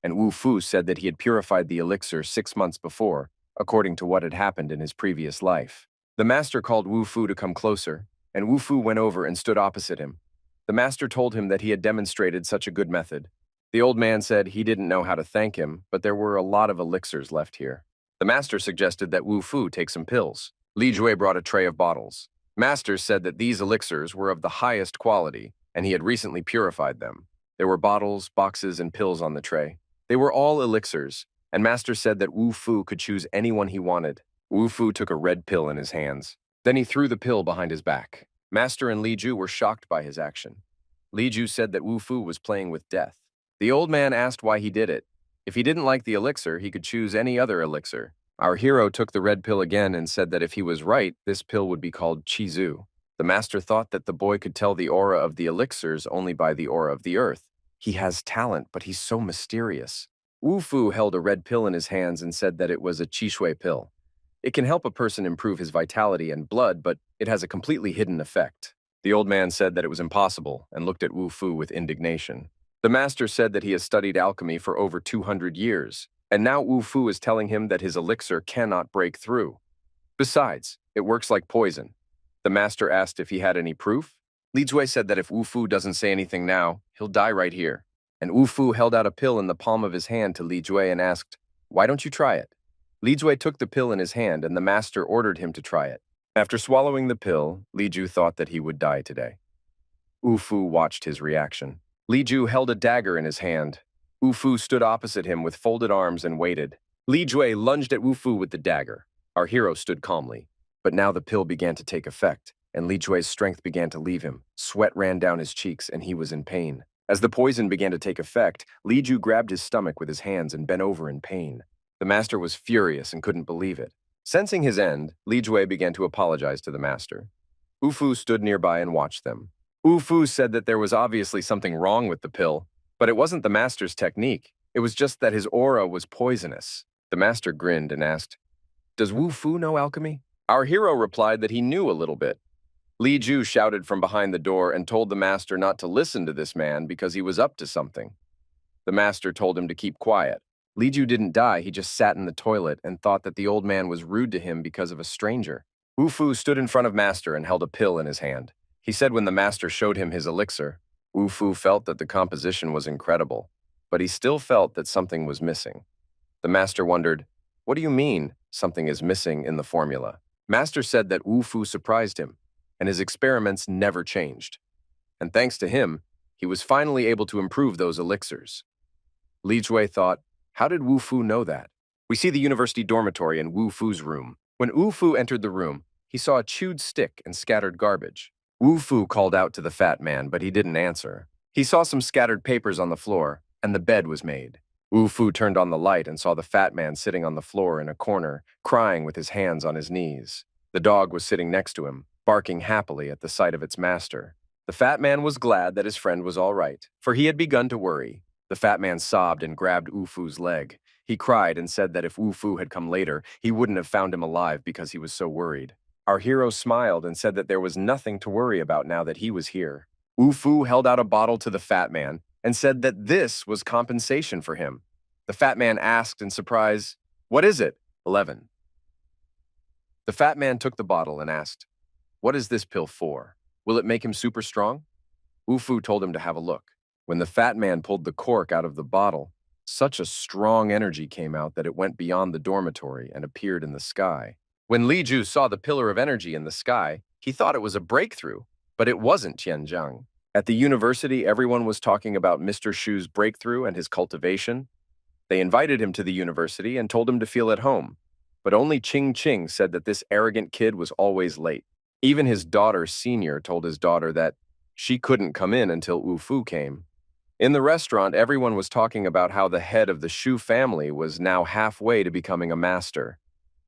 and Wu Fu said that he had purified the elixir 6 months before, according to what had happened in his previous life. The Master called Wu Fu to come closer, and Wu Fu went over and stood opposite him. The Master told him that he had demonstrated such a good method. The old man said he didn't know how to thank him, but there were a lot of elixirs left here. The Master suggested that Wu Fu take some pills. Li Jue brought a tray of bottles. Master said that these elixirs were of the highest quality, and he had recently purified them. There were bottles, boxes, and pills on the tray. They were all elixirs, and Master said that Wu Fu could choose anyone he wanted. Wu Fu took a red pill in his hands. Then he threw the pill behind his back. Master and Li Ju were shocked by his action. Li Ju said that Wu Fu was playing with death. The old man asked why he did it. If he didn't like the elixir, he could choose any other elixir. Our hero took the red pill again and said that if he was right, this pill would be called Chizu. The Master thought that the boy could tell the aura of the elixirs only by the aura of the earth. He has talent, but he's so mysterious. Wu Fu held a red pill in his hands and said that it was a Qishui pill. It can help a person improve his vitality and blood, but it has a completely hidden effect. The old man said that it was impossible and looked at Wu Fu with indignation. The Master said that he has studied alchemy for over 200 years, and now Wu Fu is telling him that his elixir cannot break through. Besides, it works like poison. The Master asked if he had any proof. Li Jue said that if Wu Fu doesn't say anything now, he'll die right here. And Wu Fu held out a pill in the palm of his hand to Li Jue and asked, "Why don't you try it?" Li Jue took the pill in his hand and the Master ordered him to try it. After swallowing the pill, Li Ju thought that he would die today. Wu Fu watched his reaction. Li Ju held a dagger in his hand. Wu Fu stood opposite him with folded arms and waited. Li Jue lunged at Wu Fu with the dagger. Our hero stood calmly. But now the pill began to take effect, and Li Jue's strength began to leave him. Sweat ran down his cheeks, and he was in pain. As the poison began to take effect, Li Ju grabbed his stomach with his hands and bent over in pain. The master was furious and couldn't believe it. Sensing his end, Li Jue began to apologize to the master. Wu Fu stood nearby and watched them. Wu Fu said that there was obviously something wrong with the pill, but it wasn't the master's technique. It was just that his aura was poisonous. The master grinned and asked, "Does Wu Fu know alchemy?" Our hero replied that he knew a little bit. Li Ju shouted from behind the door and told the master not to listen to this man because he was up to something. The master told him to keep quiet. Li Ju didn't die, he just sat in the toilet and thought that the old man was rude to him because of a stranger. Wu Fu stood in front of master and held a pill in his hand. He said when the master showed him his elixir, Wu Fu felt that the composition was incredible, but he still felt that something was missing. The master wondered, "What do you mean, something is missing in the formula?" Master said that Wu Fu surprised him, and his experiments never changed. And thanks to him, he was finally able to improve those elixirs. Li Jue thought, how did Wu Fu know that? We see the university dormitory in Wu Fu's room. When Wu Fu entered the room, he saw a chewed stick and scattered garbage. Wu Fu called out to the fat man, but he didn't answer. He saw some scattered papers on the floor, and the bed was made. Wu Fu turned on the light and saw the fat man sitting on the floor in a corner, crying with his hands on his knees. The dog was sitting next to him, barking happily at the sight of its master. The fat man was glad that his friend was all right, for he had begun to worry. The fat man sobbed and grabbed Wu Fu's leg. He cried and said that if Wu Fu had come later, he wouldn't have found him alive because he was so worried. Our hero smiled and said that there was nothing to worry about now that he was here. Wu Fu held out a bottle to the fat man and said that this was compensation for him. The fat man asked in surprise, "What is it?" 11. The fat man took the bottle and asked, "What is this pill for? Will it make him super strong?" Wu Fu told him to have a look. When the fat man pulled the cork out of the bottle, such a strong energy came out that it went beyond the dormitory and appeared in the sky. When Li Ju saw the pillar of energy in the sky, he thought it was a breakthrough, but it wasn't Tianjiang. At the university, everyone was talking about Mr. Shu's breakthrough and his cultivation. They invited him to the university and told him to feel at home, but only Ching Ching said that this arrogant kid was always late. Even his daughter, Senior, told his daughter that she couldn't come in until Wu Fu came. In the restaurant, everyone was talking about how the head of the Shu family was now halfway to becoming a master.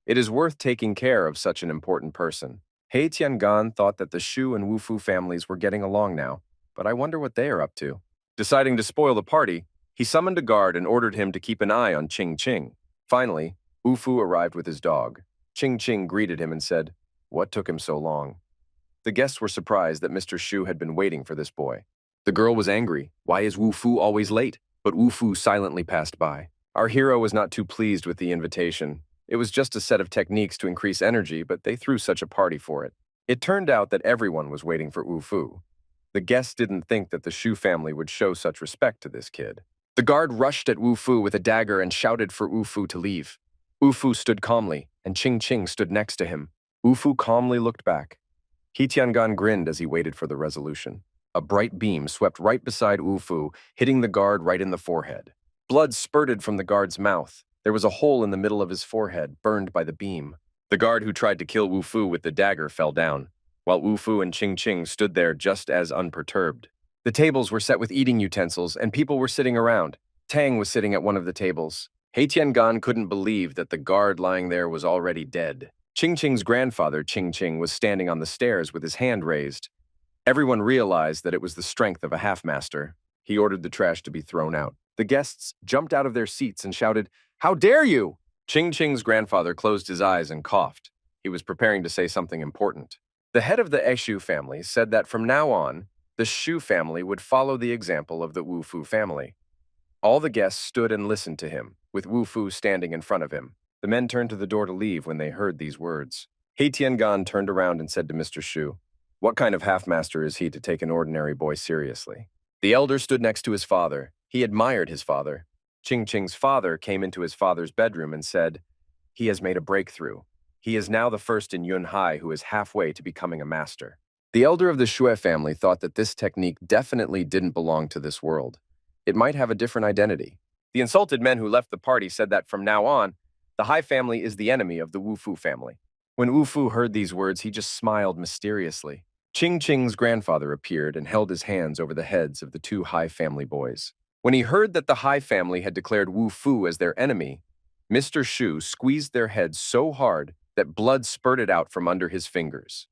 It is worth taking care of such an important person. He Tiangan thought that the Shu and Wu Fu families were getting along now, but I wonder what they are up to. Deciding to spoil the party, he summoned a guard and ordered him to keep an eye on Ching Ching. Finally, Wu Fu arrived with his dog. Ching Ching greeted him and said, "What took him so long?" The guests were surprised that Mr. Shu had been waiting for this boy. The girl was angry. Why is Wu Fu always late? But Wu Fu silently passed by. Our hero was not too pleased with the invitation. It was just a set of techniques to increase energy, but they threw such a party for it. It turned out that everyone was waiting for Wu Fu. The guests didn't think that the Shu family would show such respect to this kid. The guard rushed at Wu Fu with a dagger and shouted for Wu Fu to leave. Wu Fu stood calmly, and Ching Ching stood next to him. Wu Fu calmly looked back. He Tiangan grinned as he waited for the resolution. A bright beam swept right beside Wu Fu, hitting the guard right in the forehead. Blood spurted from the guard's mouth. There was a hole in the middle of his forehead, burned by the beam. The guard who tried to kill Wu Fu with the dagger fell down, while Wu Fu and Ching Ching stood there just as unperturbed. The tables were set with eating utensils, and people were sitting around. Tang was sitting at one of the tables. He Tiangan couldn't believe that the guard lying there was already dead. Ching Ching's grandfather, Ching Ching, was standing on the stairs with his hand raised. Everyone realized that it was the strength of a half-master. He ordered the trash to be thrown out. The guests jumped out of their seats and shouted, "How dare you!" Ching Ching's grandfather closed his eyes and coughed. He was preparing to say something important. The head of the Eshu family said that from now on, the Shu family would follow the example of the Wu Fu family. All the guests stood and listened to him, with Wu Fu standing in front of him. The men turned to the door to leave when they heard these words. He Tiangan turned around and said to Mr. Shu, "What kind of half-master is he to take an ordinary boy seriously?" The elder stood next to his father. He admired his father. Ching Ching's father came into his father's bedroom and said, "He has made a breakthrough. He is now the first in Yunhai who is halfway to becoming a master." The elder of the Shui family thought that this technique definitely didn't belong to this world. It might have a different identity. The insulted men who left the party said that from now on, the Hai family is the enemy of the Wu Fu family. When Wu Fu heard these words, he just smiled mysteriously. Ching Ching's grandfather appeared and held his hands over the heads of the two Hai family boys. When he heard that the Hai family had declared Wu Fu as their enemy, Mr. Shu squeezed their heads so hard that blood spurted out from under his fingers.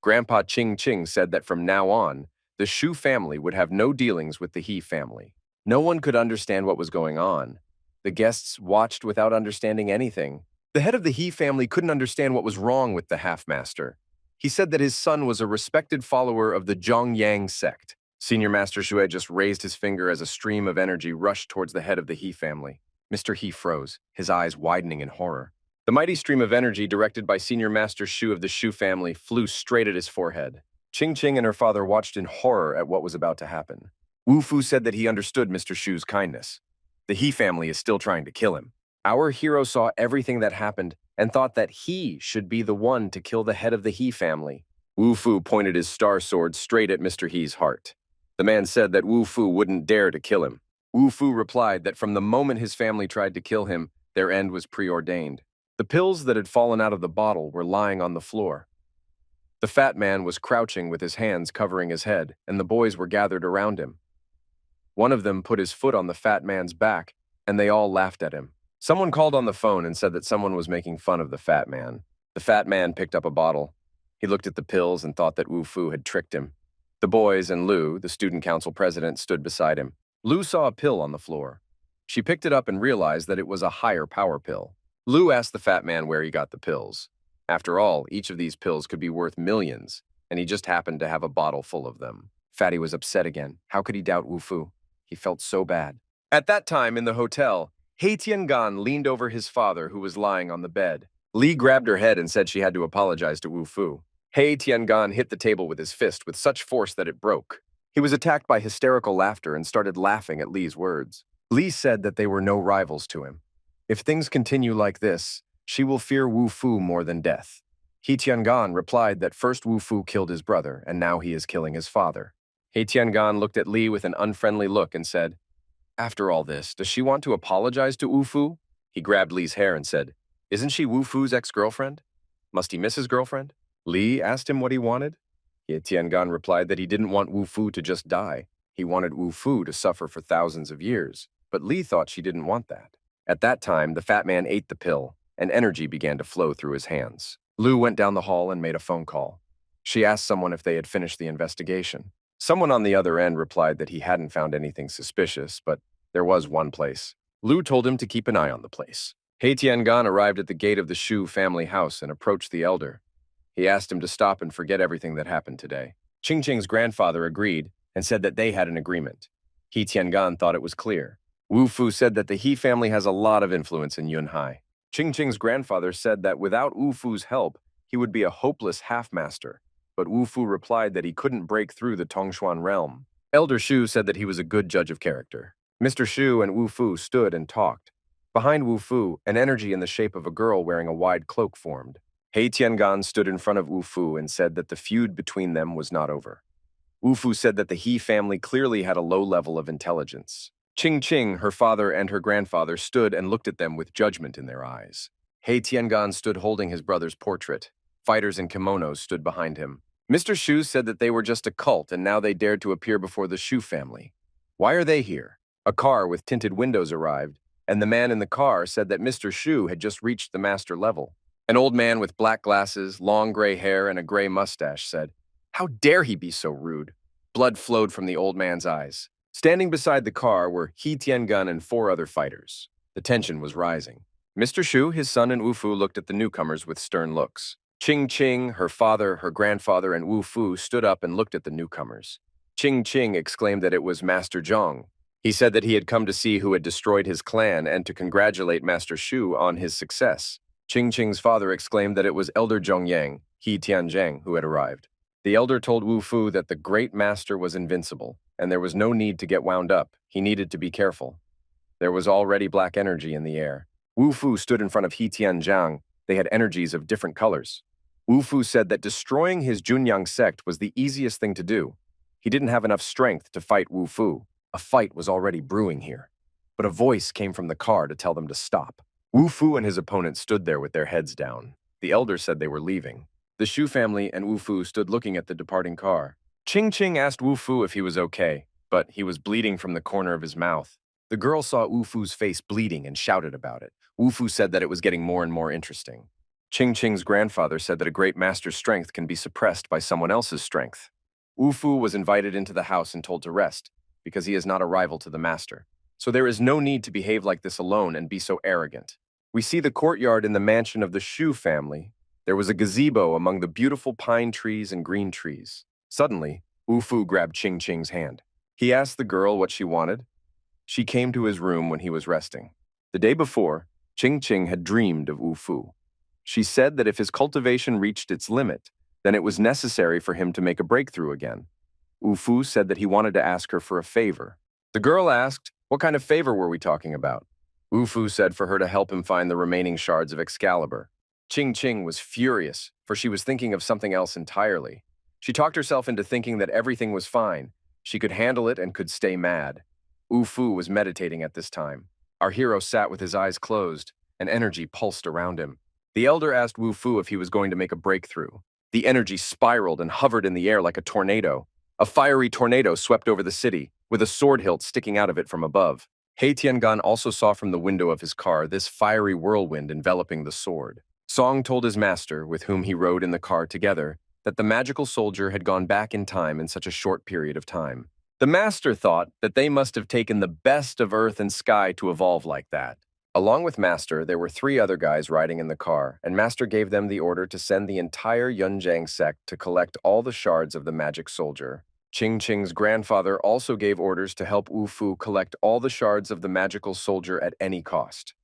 Grandpa Ching Ching said that from now on, the Shu family would have no dealings with the He family. No one could understand what was going on. The guests watched without understanding anything. The head of the He family couldn't understand what was wrong with the half-master. He said that his son was a respected follower of the Zhongyang sect. Senior Master Shui just raised his finger as a stream of energy rushed towards the head of the He family. Mr. He froze, his eyes widening in horror. The mighty stream of energy directed by Senior Master Shu of the Shu family flew straight at his forehead. Ching Ching and her father watched in horror at what was about to happen. Wu Fu said that he understood Mr. Shu's kindness. The He family is still trying to kill him. Our hero saw everything that happened and thought that he should be the one to kill the head of the He family. Wu Fu pointed his star sword straight at Mr. He's heart. The man said that Wu Fu wouldn't dare to kill him. Wu Fu replied that from the moment his family tried to kill him, their end was preordained. The pills that had fallen out of the bottle were lying on the floor. The fat man was crouching with his hands covering his head, and the boys were gathered around him. One of them put his foot on the fat man's back, and they all laughed at him. Someone called on the phone and said that someone was making fun of the fat man. The fat man picked up a bottle. He looked at the pills and thought that Wu Fu had tricked him. The boys and Lu, the student council president, stood beside him. Lu saw a pill on the floor. She picked it up and realized that it was a higher power pill. Lu asked the fat man where he got the pills. After all, each of these pills could be worth millions, and he just happened to have a bottle full of them. Fatty was upset again. How could he doubt Wu Fu? He felt so bad. At that time in the hotel, He Tiangan leaned over his father who was lying on the bed. Li grabbed her head and said she had to apologize to Wu Fu. He Tiangan hit the table with his fist with such force that it broke. He was attacked by hysterical laughter and started laughing at Li's words. Li said that they were no rivals to him. If things continue like this, she will fear Wu Fu more than death. He Tiangan replied that first Wu Fu killed his brother, and now he is killing his father. He Tiangan looked at Li with an unfriendly look and said, "After all this, does she want to apologize to Wu Fu?" He grabbed Li's hair and said, "Isn't she Wu Fu's ex-girlfriend? Must he miss his girlfriend?" Li asked him what he wanted. He Tiangan replied that he didn't want Wu Fu to just die. He wanted Wu Fu to suffer for thousands of years, but Li thought she didn't want that. At that time, the fat man ate the pill, and energy began to flow through his hands. Lu went down the hall and made a phone call. She asked someone if they had finished the investigation. Someone on the other end replied that he hadn't found anything suspicious, but there was one place. Lu told him to keep an eye on the place. He Tiangan arrived at the gate of the Shu family house and approached the elder. He asked him to stop and forget everything that happened today. Ching Ching's grandfather agreed and said that they had an agreement. He Tiangan thought it was clear. Wu Fu said that the He family has a lot of influence in Yunhai. Ching Ching's grandfather said that without Wu Fu's help, he would be a hopeless half-master. But Wu Fu replied that he couldn't break through the Tongshuan realm. Elder Shu said that he was a good judge of character. Mr. Shu and Wu Fu stood and talked. Behind Wu Fu, an energy in the shape of a girl wearing a wide cloak formed. He Tiangan stood in front of Wu Fu and said that the feud between them was not over. Wu Fu said that the He family clearly had a low level of intelligence. Ching Ching, her father and her grandfather, stood and looked at them with judgment in their eyes. He Tiangan stood holding his brother's portrait. Fighters in kimonos stood behind him. Mr. Shu said that they were just a cult and now they dared to appear before the Shu family. Why are they here? A car with tinted windows arrived, and the man in the car said that Mr. Shu had just reached the master level. An old man with black glasses, long gray hair, and a gray mustache said, "How dare he be so rude?" Blood flowed from the old man's eyes. Standing beside the car were He Tiangan and 4 other fighters. The tension was rising. Mr. Shu, his son, and Wu Fu looked at the newcomers with stern looks. Ching Ching, her father, her grandfather, and Wu Fu stood up and looked at the newcomers. Ching Ching exclaimed that it was Master Zhong. He said that he had come to see who had destroyed his clan and to congratulate Master Shu on his success. Ching Ching's father exclaimed that it was Elder Zhongyang, He Tianzheng, who had arrived. The elder told Wu Fu that the great master was invincible, and there was no need to get wound up. He needed to be careful. There was already black energy in the air. Wu Fu stood in front of He Tianzhang. They had energies of different colors. Wu Fu said that destroying his Junyang sect was the easiest thing to do. He didn't have enough strength to fight Wu Fu. A fight was already brewing here. but a voice came from the car to tell them to stop. Wu Fu and his opponent stood there with their heads down. The elder said they were leaving. The Shu family and Wu Fu stood looking at the departing car. Ching Ching asked Wu Fu if he was okay, but he was bleeding from the corner of his mouth. The girl saw Wu Fu's face bleeding and shouted about it. Wu Fu said that it was getting more and more interesting. Ching Ching's grandfather said that a great master's strength can be suppressed by someone else's strength. Wu Fu was invited into the house and told to rest, because he is not a rival to the master. So there is no need to behave like this alone and be so arrogant. We see the courtyard in the mansion of the Shu family. There was a gazebo among the beautiful pine trees and green trees. Suddenly, Wu Fu grabbed Ching Ching's hand. He asked the girl what she wanted. She came to his room when he was resting. The day before, Ching Ching had dreamed of Wu Fu. She said that if his cultivation reached its limit, then it was necessary for him to make a breakthrough again. Wu Fu said that he wanted to ask her for a favor. The girl asked, what kind of favor were we talking about? Wu Fu said for her to help him find the remaining shards of Excalibur. Ching Ching was furious, for she was thinking of something else entirely. She talked herself into thinking that everything was fine. She could handle it and could stay mad. Wu Fu was meditating at this time. Our hero sat with his eyes closed, and energy pulsed around him. The elder asked Wu Fu if he was going to make a breakthrough. The energy spiraled and hovered in the air like a tornado. A fiery tornado swept over the city, with a sword hilt sticking out of it from above. He Tiangan also saw from the window of his car this fiery whirlwind enveloping the sword. Song told his master, with whom he rode in the car together, that the magical soldier had gone back in time in such a short period of time. The master thought that they must have taken the best of earth and sky to evolve like that. Along with Master, there were 3 other guys riding in the car, and Master gave them the order to send the entire Yunjiang sect to collect all the shards of the magic soldier. Ching Ching's grandfather also gave orders to help Wu Fu collect all the shards of the magical soldier at any cost.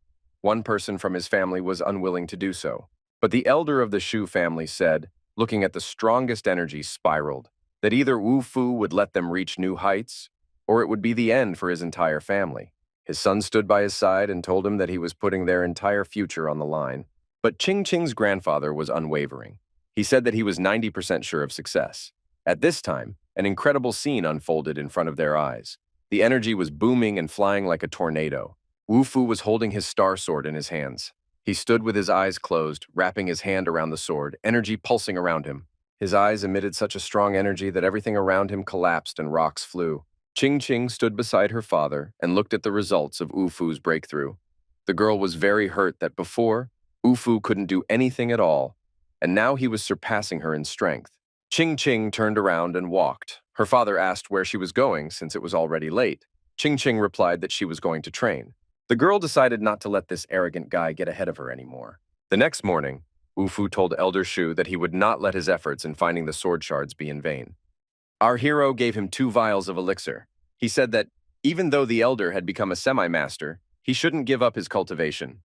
One person from his family was unwilling to do so, but the elder of the Shu family said, looking at the strongest energy spiraled, that either Wu Fu would let them reach new heights, or it would be the end for his entire family. His son stood by his side and told him that he was putting their entire future on the line. But Ching Ching's grandfather was unwavering. He said that he was 90% sure of success. At this time, an incredible scene unfolded in front of their eyes. The energy was booming and flying like a tornado. Wu Fu was holding his star sword in his hands. He stood with his eyes closed, wrapping his hand around the sword, energy pulsing around him. His eyes emitted such a strong energy that everything around him collapsed and rocks flew. Ching Ching stood beside her father and looked at the results of Wu Fu's breakthrough. The girl was very hurt that before, Wu Fu couldn't do anything at all, and now he was surpassing her in strength. Ching Ching turned around and walked. Her father asked where she was going since it was already late. Ching Ching replied that she was going to train. The girl decided not to let this arrogant guy get ahead of her anymore. The next morning, Wu Fu told Elder Shu that he would not let his efforts in finding the sword shards be in vain. Our hero gave him 2 vials of elixir. He said that, even though the elder had become a semi-master, he shouldn't give up his cultivation.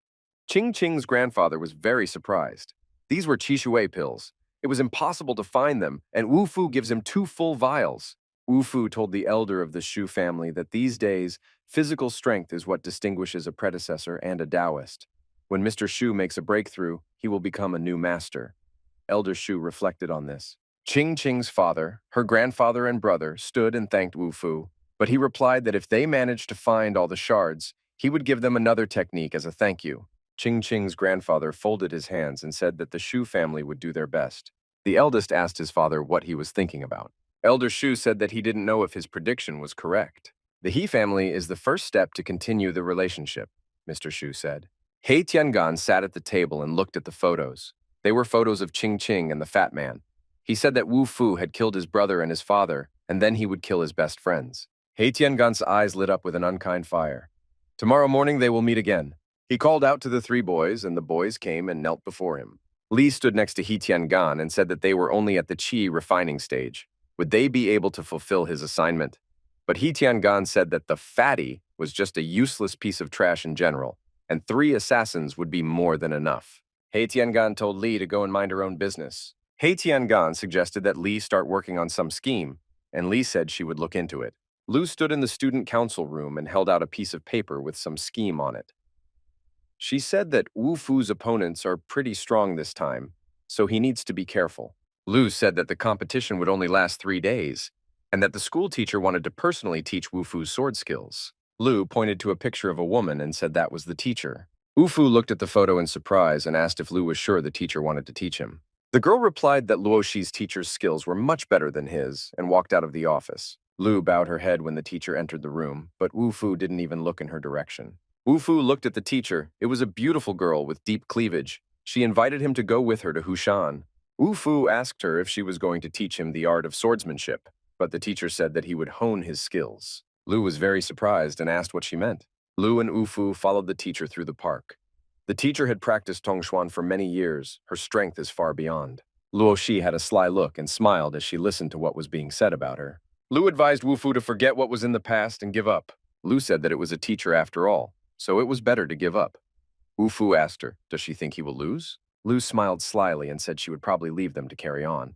Ching Ching's grandfather was very surprised. These were Qishui pills. It was impossible to find them, and Wu Fu gives him 2 full vials. Wu Fu told the elder of the Shu family that these days, physical strength is what distinguishes a predecessor and a Taoist. When Mr. Shu makes a breakthrough, he will become a new master. Elder Shu reflected on this. Ching Ching's father, her grandfather and brother stood and thanked Wu Fu, but he replied that if they managed to find all the shards, he would give them another technique as a thank you. Ching Ching's grandfather folded his hands and said that the Shu family would do their best. The eldest asked his father what he was thinking about. Elder Shu said that he didn't know if his prediction was correct. The He family is the first step to continue the relationship, Mr. Shu said. He Tiangan sat at the table and looked at the photos. They were photos of Ching Ching and the fat man. He said that Wu Fu had killed his brother and his father, and then he would kill his best friends. He Tiangan's eyes lit up with an unkind fire. Tomorrow morning they will meet again. He called out to the 3 boys, and the boys came and knelt before him. Li stood next to He Tiangan and said that they were only at the qi refining stage. Would they be able to fulfill his assignment? But He Tiangan said that the fatty was just a useless piece of trash in general, and 3 assassins would be more than enough. He Tiangan told Li to go and mind her own business. He Tiangan suggested that Li start working on some scheme, and Li said she would look into it. Lu stood in the student council room and held out a piece of paper with some scheme on it. She said that Wu Fu's opponents are pretty strong this time, so he needs to be careful. Lu said that the competition would only last 3 days, and that the school teacher wanted to personally teach Wu Fu's sword skills. Lu pointed to a picture of a woman and said that was the teacher. Ufu looked at the photo in surprise and asked if Lu was sure the teacher wanted to teach him. The girl replied that Luoshi's teacher's skills were much better than his and walked out of the office. Lu bowed her head when the teacher entered the room, but Ufu didn't even look in her direction. Ufu looked at the teacher. It was a beautiful girl with deep cleavage. She invited him to go with her to Hushan. Ufu asked her if she was going to teach him the art of swordsmanship, but the teacher said that he would hone his skills. Lu was very surprised and asked what she meant. Lu and Ufu followed the teacher through the park. The teacher had practiced Tongshuan for many years. Her strength is far beyond. Luoshi had a sly look and smiled as she listened to what was being said about her. Lu advised Wufu to forget what was in the past and give up. Lu said that it was a teacher after all, so it was better to give up. Wufu asked her, does she think he will lose? Lu smiled slyly and said she would probably leave them to carry on.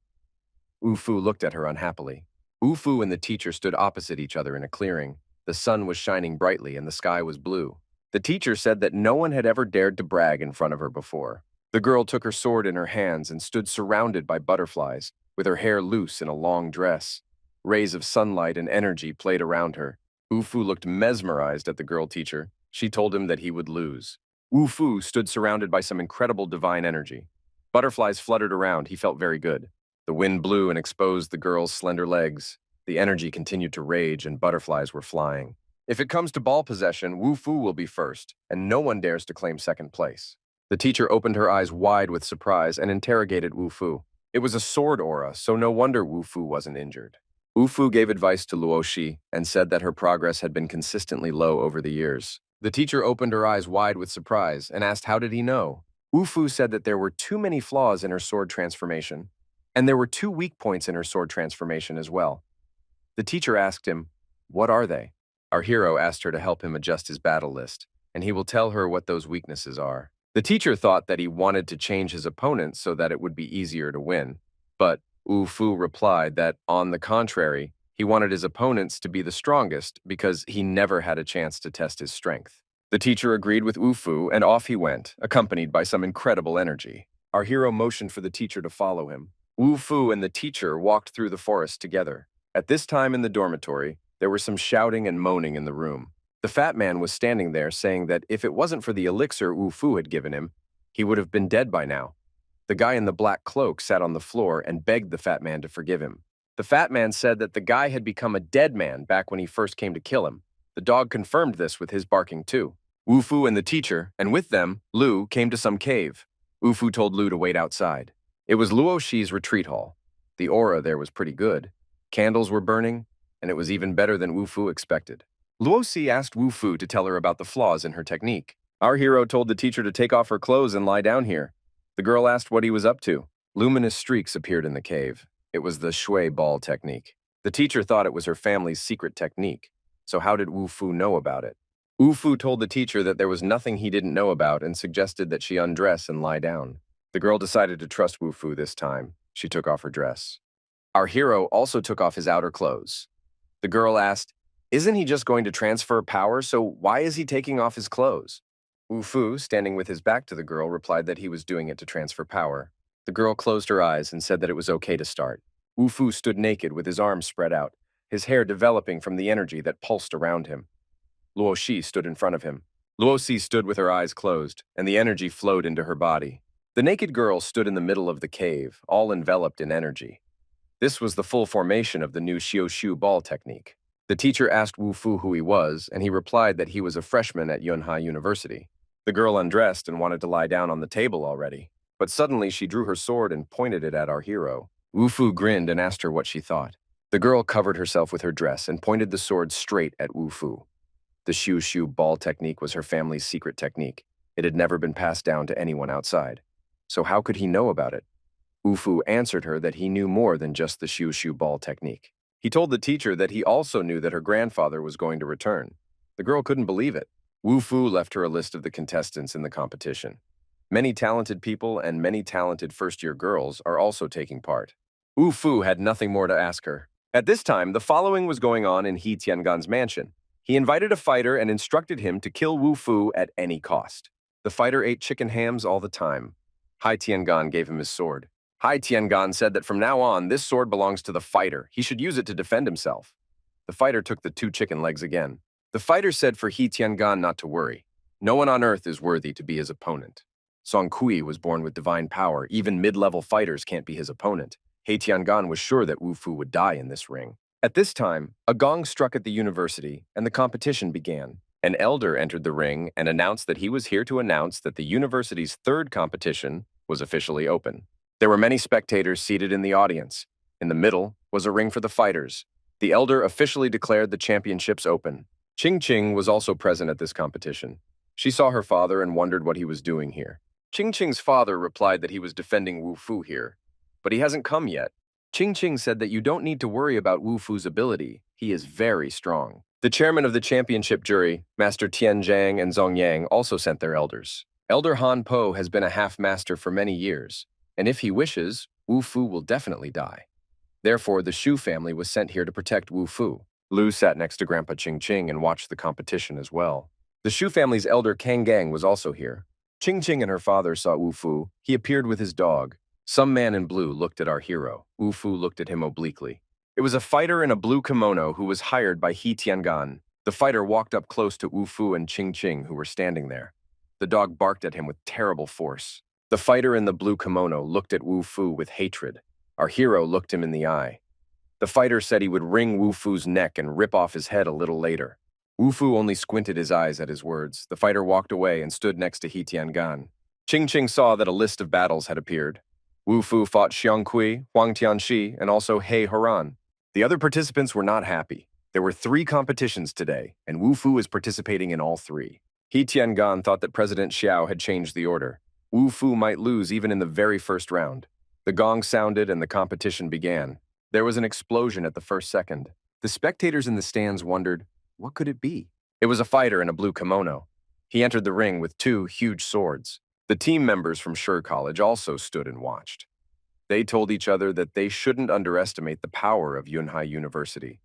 Wufu looked at her unhappily. Wufu and the teacher stood opposite each other in a clearing. The sun was shining brightly and the sky was blue. The teacher said that no one had ever dared to brag in front of her before. The girl took her sword in her hands and stood surrounded by butterflies, with her hair loose in a long dress. Rays of sunlight and energy played around her. Wufu looked mesmerized at the girl teacher. She told him that he would lose. Wufu stood surrounded by some incredible divine energy. Butterflies fluttered around. He felt very good. The wind blew and exposed the girl's slender legs. The energy continued to rage and butterflies were flying. If it comes to ball possession, Wufu will be first, and no one dares to claim second place. The teacher opened her eyes wide with surprise and interrogated Wufu. It was a sword aura, so no wonder Wufu wasn't injured. Wufu gave advice to Luoshi and said that her progress had been consistently low over the years. The teacher opened her eyes wide with surprise and asked how did he know. Wufu said that there were too many flaws in her sword transformation, and there were 2 weak points in her sword transformation as well. The teacher asked him, what are they? Our hero asked her to help him adjust his battle list, and he will tell her what those weaknesses are. The teacher thought that he wanted to change his opponent so that it would be easier to win, but Wufu replied that, on the contrary, he wanted his opponents to be the strongest because he never had a chance to test his strength. The teacher agreed with Wufu, and off he went, accompanied by some incredible energy. Our hero motioned for the teacher to follow him. Wufu and the teacher walked through the forest together. At this time in the dormitory, there was some shouting and moaning in the room. The fat man was standing there saying that if it wasn't for the elixir Wufu had given him, he would have been dead by now. The guy in the black cloak sat on the floor and begged the fat man to forgive him. The fat man said that the guy had become a dead man back when he first came to kill him. The dog confirmed this with his barking too. Wufu and the teacher, and with them, Lu, came to some cave. Wufu told Lu to wait outside. It was Luoshi's retreat hall. The aura there was pretty good. Candles were burning, and it was even better than Wufu expected. Luoshi asked Wufu to tell her about the flaws in her technique. Our hero told the teacher to take off her clothes and lie down here. The girl asked what he was up to. Luminous streaks appeared in the cave. It was the shui ball technique. The teacher thought it was her family's secret technique. So how did Wufu know about it? Wufu told the teacher that there was nothing he didn't know about and suggested that she undress and lie down. The girl decided to trust Wufu this time. She took off her dress. Our hero also took off his outer clothes. The girl asked, isn't he just going to transfer power, so why is he taking off his clothes? Wufu, standing with his back to the girl, replied that he was doing it to transfer power. The girl closed her eyes and said that it was okay to start. Wufu stood naked with his arms spread out, his hair developing from the energy that pulsed around him. Luoshi stood in front of him. Luoshi stood with her eyes closed, and the energy flowed into her body. The naked girl stood in the middle of the cave, all enveloped in energy. This was the full formation of the new Xiu ball technique. The teacher asked Wufu who he was, and he replied that he was a freshman at Yunhai University. The girl undressed and wanted to lie down on the table already, but suddenly she drew her sword and pointed it at our hero. Wufu grinned and asked her what she thought. The girl covered herself with her dress and pointed the sword straight at Wufu. The Xiu ball technique was her family's secret technique. It had never been passed down to anyone outside. So how could he know about it? Wufu answered her that he knew more than just the Xiu ball technique. He told the teacher that he also knew that her grandfather was going to return. The girl couldn't believe it. Wufu left her a list of the contestants in the competition. Many talented people and many talented first-year girls are also taking part. Wufu had nothing more to ask her. At this time, the following was going on in He Tiangan's mansion. He invited a fighter and instructed him to kill Wufu at any cost. The fighter ate chicken hams all the time. Hai Tiangan gave him his sword. Hai Tiangan said that from now on, this sword belongs to the fighter. He should use it to defend himself. The fighter took the 2 chicken legs again. The fighter said for He Tiangan not to worry. No one on earth is worthy to be his opponent. Song Kui was born with divine power. Even mid-level fighters can't be his opponent. He Tiangan was sure that Wu Fu would die in this ring. At this time, a gong struck at the university, and the competition began. An elder entered the ring and announced that he was here to announce that the university's third competition was officially open. There were many spectators seated in the audience. In the middle was a ring for the fighters. The elder officially declared the championships open. Ching Ching was also present at this competition. She saw her father and wondered what he was doing here. Ching Ching's father replied that he was defending Wu Fu here, but he hasn't come yet. Ching Ching said that you don't need to worry about Wu Fu's ability. He is very strong. The chairman of the championship jury, Master Tian Zhang and Zhong Yang, also sent their elders. Elder Han Po has been a half-master for many years, and if he wishes, Wu Fu will definitely die. Therefore, the Shu family was sent here to protect Wu Fu. Lu sat next to Grandpa Ching Ching and watched the competition as well. The Shu family's elder Kang Gang was also here. Ching Ching and her father saw Wu Fu. He appeared with his dog. Some man in blue looked at our hero. Wu Fu looked at him obliquely. It was a fighter in a blue kimono who was hired by He Tiangan. The fighter walked up close to Wu Fu and Ching Ching, who were standing there. The dog barked at him with terrible force. The fighter in the blue kimono looked at Wu Fu with hatred. Our hero looked him in the eye. The fighter said he would wring Wu Fu's neck and rip off his head a little later. Wu Fu only squinted his eyes at his words. The fighter walked away and stood next to He Tiangan. Ching Ching saw that a list of battles had appeared. Wu Fu fought Xiang Kui, Huang Tianxi, and also He Haran. The other participants were not happy. There were 3 competitions today, and Wu Fu is participating in all 3. He Tiangan thought that President Xiao had changed the order. Wu Fu might lose even in the very first round. The gong sounded and the competition began. There was an explosion at the first second. The spectators in the stands wondered, what could it be? It was a fighter in a blue kimono. He entered the ring with 2 huge swords. The team members from Sher College also stood and watched. They told each other that they shouldn't underestimate the power of Yunhai University.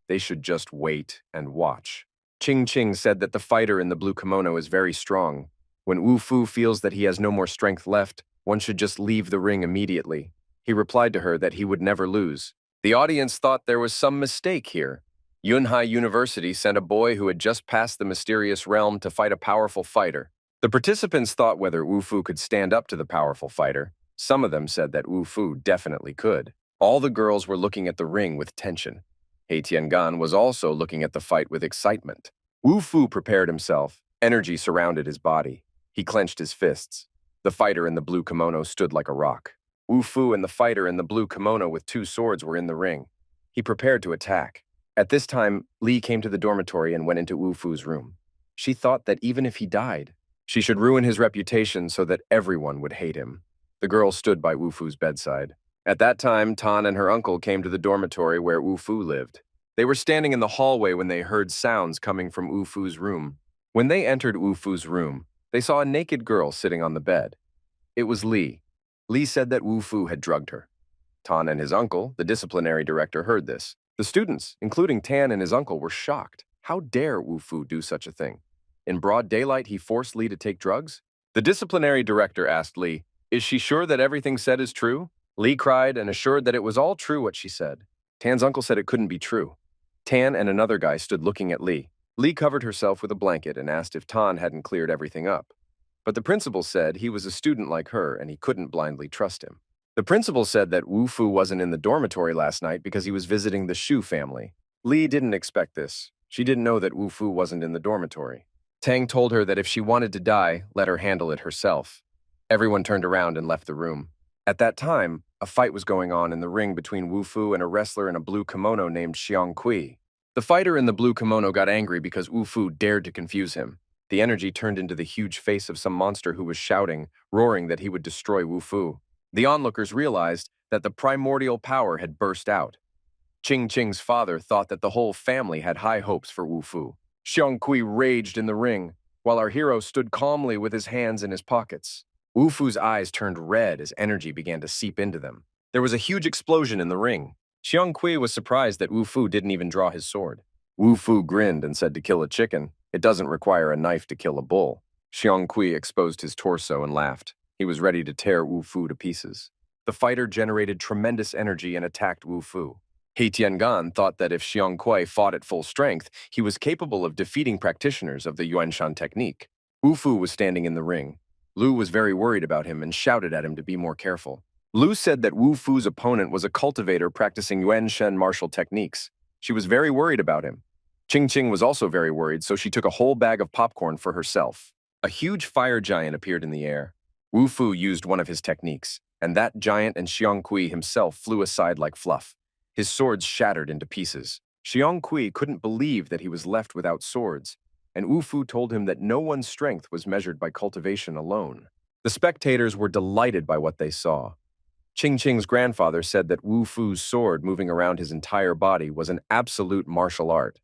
They should just wait and watch. Ching Ching said that the fighter in the blue kimono is very strong. When Wu Fu feels that he has no more strength left, one should just leave the ring immediately. He replied to her that he would never lose. The audience thought there was some mistake here. Yunhai University sent a boy who had just passed the mysterious realm to fight a powerful fighter. The participants thought whether Wu Fu could stand up to the powerful fighter. Some of them said that Wu Fu definitely could. All the girls were looking at the ring with tension. He Tiangan was also looking at the fight with excitement. Wu Fu prepared himself. Energy surrounded his body. He clenched his fists. The fighter in the blue kimono stood like a rock. Wu Fu and the fighter in the blue kimono with 2 swords were in the ring. He prepared to attack. At this time, Li came to the dormitory and went into Wu Fu's room. She thought that even if he died, she should ruin his reputation so that everyone would hate him. The girl stood by Wu Fu's bedside. At that time, Tan and her uncle came to the dormitory where Wu Fu lived. They were standing in the hallway when they heard sounds coming from Wu Fu's room. When they entered Wu Fu's room, they saw a naked girl sitting on the bed. It was Li. Li said that Wu Fu had drugged her. Tan and his uncle, the disciplinary director, heard this. The students, including Tan and his uncle, were shocked. How dare Wu Fu do such a thing? In broad daylight, he forced Li to take drugs? The disciplinary director asked Li, "Is she sure that everything said is true?" Li cried and assured that it was all true what she said. Tan's uncle said it couldn't be true. Tan and another guy stood looking at Li. Li covered herself with a blanket and asked if Tan hadn't cleared everything up. But the principal said he was a student like her and he couldn't blindly trust him. The principal said that Wu Fu wasn't in the dormitory last night because he was visiting the Shu family. Li didn't expect this. She didn't know that Wu Fu wasn't in the dormitory. Tang told her that if she wanted to die, let her handle it herself. Everyone turned around and left the room. At that time, a fight was going on in the ring between Wu Fu and a wrestler in a blue kimono named Xiang Kui. The fighter in the blue kimono got angry because Wu Fu dared to confuse him. The energy turned into the huge face of some monster who was shouting, roaring that he would destroy Wu Fu. The onlookers realized that the primordial power had burst out. Ching Ching's father thought that the whole family had high hopes for Wu Fu. Xiang Kui raged in the ring, while our hero stood calmly with his hands in his pockets. Wu Fu's eyes turned red as energy began to seep into them. There was a huge explosion in the ring. Xiang Kui was surprised that Wu Fu didn't even draw his sword. Wu Fu grinned and said to kill a chicken, it doesn't require a knife to kill a bull. Xiang Kui exposed his torso and laughed. He was ready to tear Wu Fu to pieces. The fighter generated tremendous energy and attacked Wu Fu. He Tiangan thought that if Xiang Kui fought at full strength, he was capable of defeating practitioners of the Yuanshan technique. Wu Fu was standing in the ring. Lu was very worried about him and shouted at him to be more careful. Lu said that Wu Fu's opponent was a cultivator practicing Yuanshan martial techniques. She was very worried about him. Qing was also very worried, so she took a whole bag of popcorn for herself. A huge fire giant appeared in the air. Wu Fu used one of his techniques, and that giant and Xiang Kui himself flew aside like fluff. His swords shattered into pieces. Xiang Kui couldn't believe that he was left without swords, and Wu Fu told him that no one's strength was measured by cultivation alone. The spectators were delighted by what they saw. Qing's grandfather said that Wu Fu's sword moving around his entire body was an absolute martial art.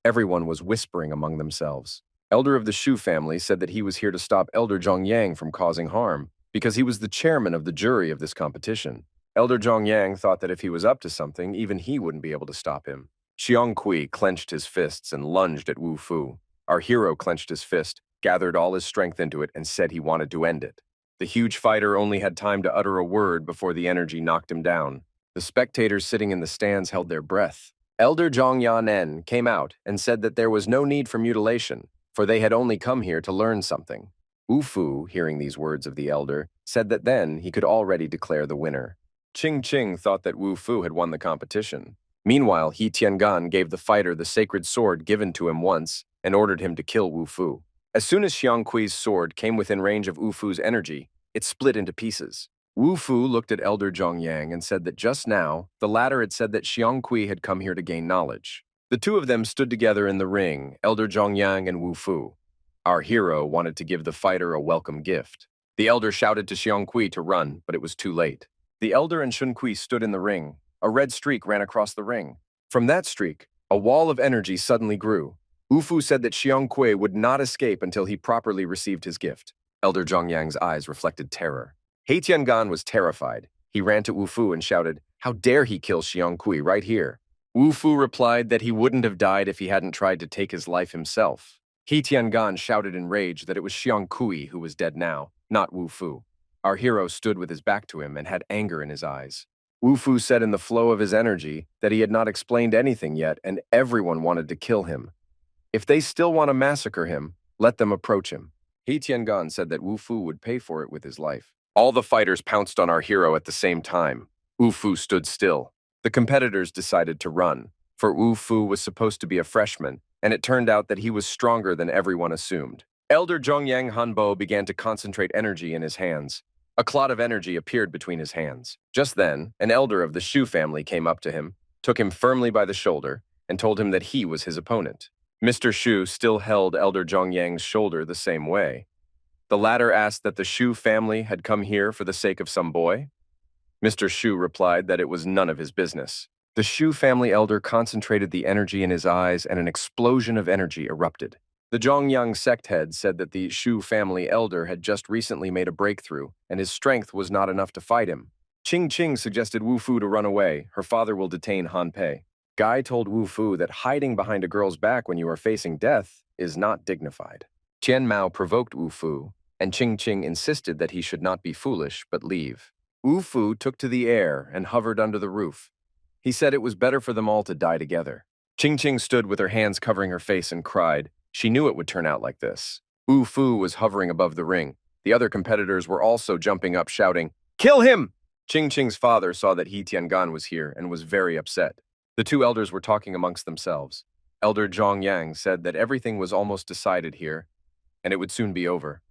Everyone was whispering among themselves. Elder of the Shu family said that he was here to stop Elder Zhongyang from causing harm, because he was the chairman of the jury of this competition. Elder Zhongyang thought that if he was up to something, even he wouldn't be able to stop him. Xiang Kui clenched his fists and lunged at Wu Fu. Our hero clenched his fist, gathered all his strength into it, and said he wanted to end it. The huge fighter only had time to utter a word before the energy knocked him down. The spectators sitting in the stands held their breath. Elder Zhang Yanen came out and said that there was no need for mutilation, for they had only come here to learn something. Wu Fu, hearing these words of the elder, said that then he could already declare the winner. Qing thought that Wu Fu had won the competition. Meanwhile, He Tiangan gave the fighter the sacred sword given to him once and ordered him to kill Wu Fu. As soon as Xiang Kui's sword came within range of Wu Fu's energy, it split into pieces. Wu Fu looked at Elder Zhongyang and said that just now, the latter had said that Xiang Kui had come here to gain knowledge. The two of them stood together in the ring, Elder Zhongyang and Wu Fu. Our hero wanted to give the fighter a welcome gift. The elder shouted to Xiang Kui to run, but it was too late. The elder and Shun Kui stood in the ring. A red streak ran across the ring. From that streak, a wall of energy suddenly grew. Wu Fu said that Xiang Kui would not escape until he properly received his gift. Elder Zhongyang's eyes reflected terror. He Tiangan was terrified. He ran to Wu Fu and shouted, "How dare he kill Xiang Kui right here?" Wu Fu replied that he wouldn't have died if he hadn't tried to take his life himself. He Tiangan shouted in rage that it was Xiang Kui who was dead now, not Wu Fu. Our hero stood with his back to him and had anger in his eyes. Wu Fu said in the flow of his energy that he had not explained anything yet and everyone wanted to kill him. If they still want to massacre him, let them approach him. He Tiangan said that Wu Fu would pay for it with his life. All the fighters pounced on our hero at the same time. Wu Fu stood still. The competitors decided to run, for Wu Fu was supposed to be a freshman, and it turned out that he was stronger than everyone assumed. Elder Zhongyang Hanbo began to concentrate energy in his hands. A clot of energy appeared between his hands. Just then, an elder of the Shu family came up to him, took him firmly by the shoulder, and told him that he was his opponent. Mr. Shu still held Elder Zhongyang's shoulder the same way. The latter asked that the Shu family had come here for the sake of some boy. Mr. Shu replied that it was none of his business. The Shu family elder concentrated the energy in his eyes and an explosion of energy erupted. The Zhongyang sect head said that the Shu family elder had just recently made a breakthrough and his strength was not enough to fight him. Qing suggested Wu Fu to run away. Her father will detain Han Pei. Guy told Wu Fu that hiding behind a girl's back when you are facing death is not dignified. Qian Mao provoked Wu Fu, and Qing insisted that he should not be foolish but leave. Wu Fu took to the air and hovered under the roof. He said it was better for them all to die together. Qing stood with her hands covering her face and cried. She knew it would turn out like this. Wu Fu was hovering above the ring. The other competitors were also jumping up, shouting, "Kill him!" Qing's father saw that He Tiangan was here and was very upset. The two elders were talking amongst themselves. Elder Zhongyang said that everything was almost decided here, and it would soon be over.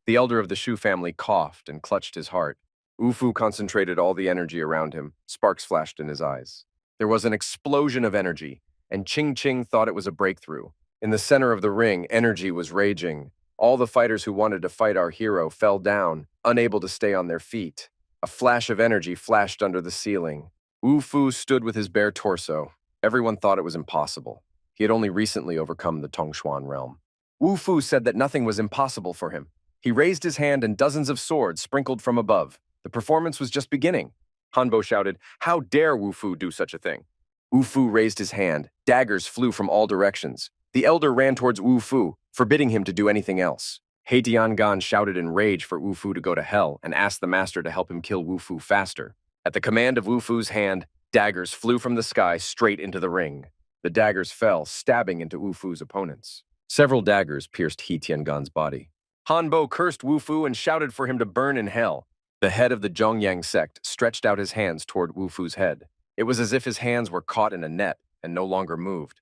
The elder of the Shu family coughed and clutched his heart. Wu Fu concentrated all the energy around him. Sparks flashed in his eyes. There was an explosion of energy, and Qing thought it was a breakthrough. In the center of the ring, energy was raging. All the fighters who wanted to fight our hero fell down, unable to stay on their feet. A flash of energy flashed under the ceiling. Wu Fu stood with his bare torso. Everyone thought it was impossible. He had only recently overcome the Tongshuan realm. Wu Fu said that nothing was impossible for him. He raised his hand and dozens of swords sprinkled from above. The performance was just beginning. Hanbo shouted, "How dare Wu Fu do such a thing?" Wu Fu raised his hand. Daggers flew from all directions. The elder ran towards Wu Fu, forbidding him to do anything else. He Tiangan shouted in rage for Wu Fu to go to hell and asked the master to help him kill Wu Fu faster. At the command of Wu Fu's hand, Daggers flew from the sky straight into the ring. The daggers fell, stabbing into Wu Fu's opponents. Several daggers pierced He Tiangan's body. Hanbo cursed Wu Fu and shouted for him to burn in hell. The head of the Zhongyang sect stretched out his hands toward Wu Fu's head. It was as if his hands were caught in a net and no longer moved.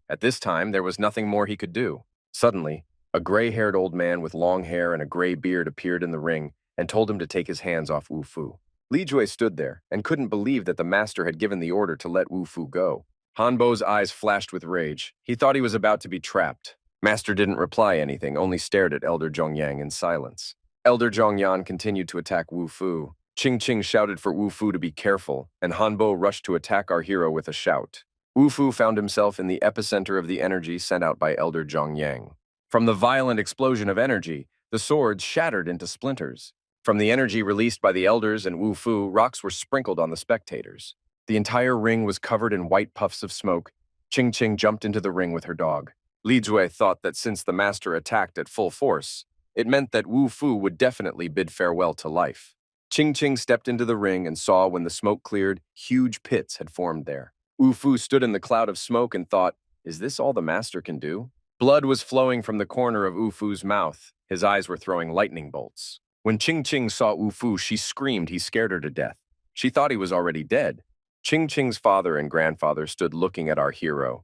At this time, there was nothing more he could do. Suddenly, a gray-haired old man with long hair and a gray beard appeared in the ring and told him to take his hands off Wu Fu. Li Jue stood there and couldn't believe that the master had given the order to let Wu Fu go. Hanbo's eyes flashed with rage. He thought he was about to be trapped. Master didn't reply anything, only stared at Elder Zhongyang in silence. Elder Zhongyan continued to attack Wu Fu. Qing shouted for Wu Fu to be careful, and Hanbo rushed to attack our hero with a shout. Wu Fu found himself in the epicenter of the energy sent out by Elder Zhongyang. From the violent explosion of energy, the swords shattered into splinters. From the energy released by the elders and Wu Fu, rocks were sprinkled on the spectators. The entire ring was covered in white puffs of smoke. Qing jumped into the ring with her dog. Li Jue thought that since the master attacked at full force, it meant that Wu Fu would definitely bid farewell to life. Qing stepped into the ring and saw when the smoke cleared, huge pits had formed there. Wu Fu stood in the cloud of smoke and thought, is this all the master can do? Blood was flowing from the corner of Wu Fu's mouth. His eyes were throwing lightning bolts. When Qing saw Wu Fu, she screamed he scared her to death. She thought he was already dead. Qing's father and grandfather stood looking at our hero.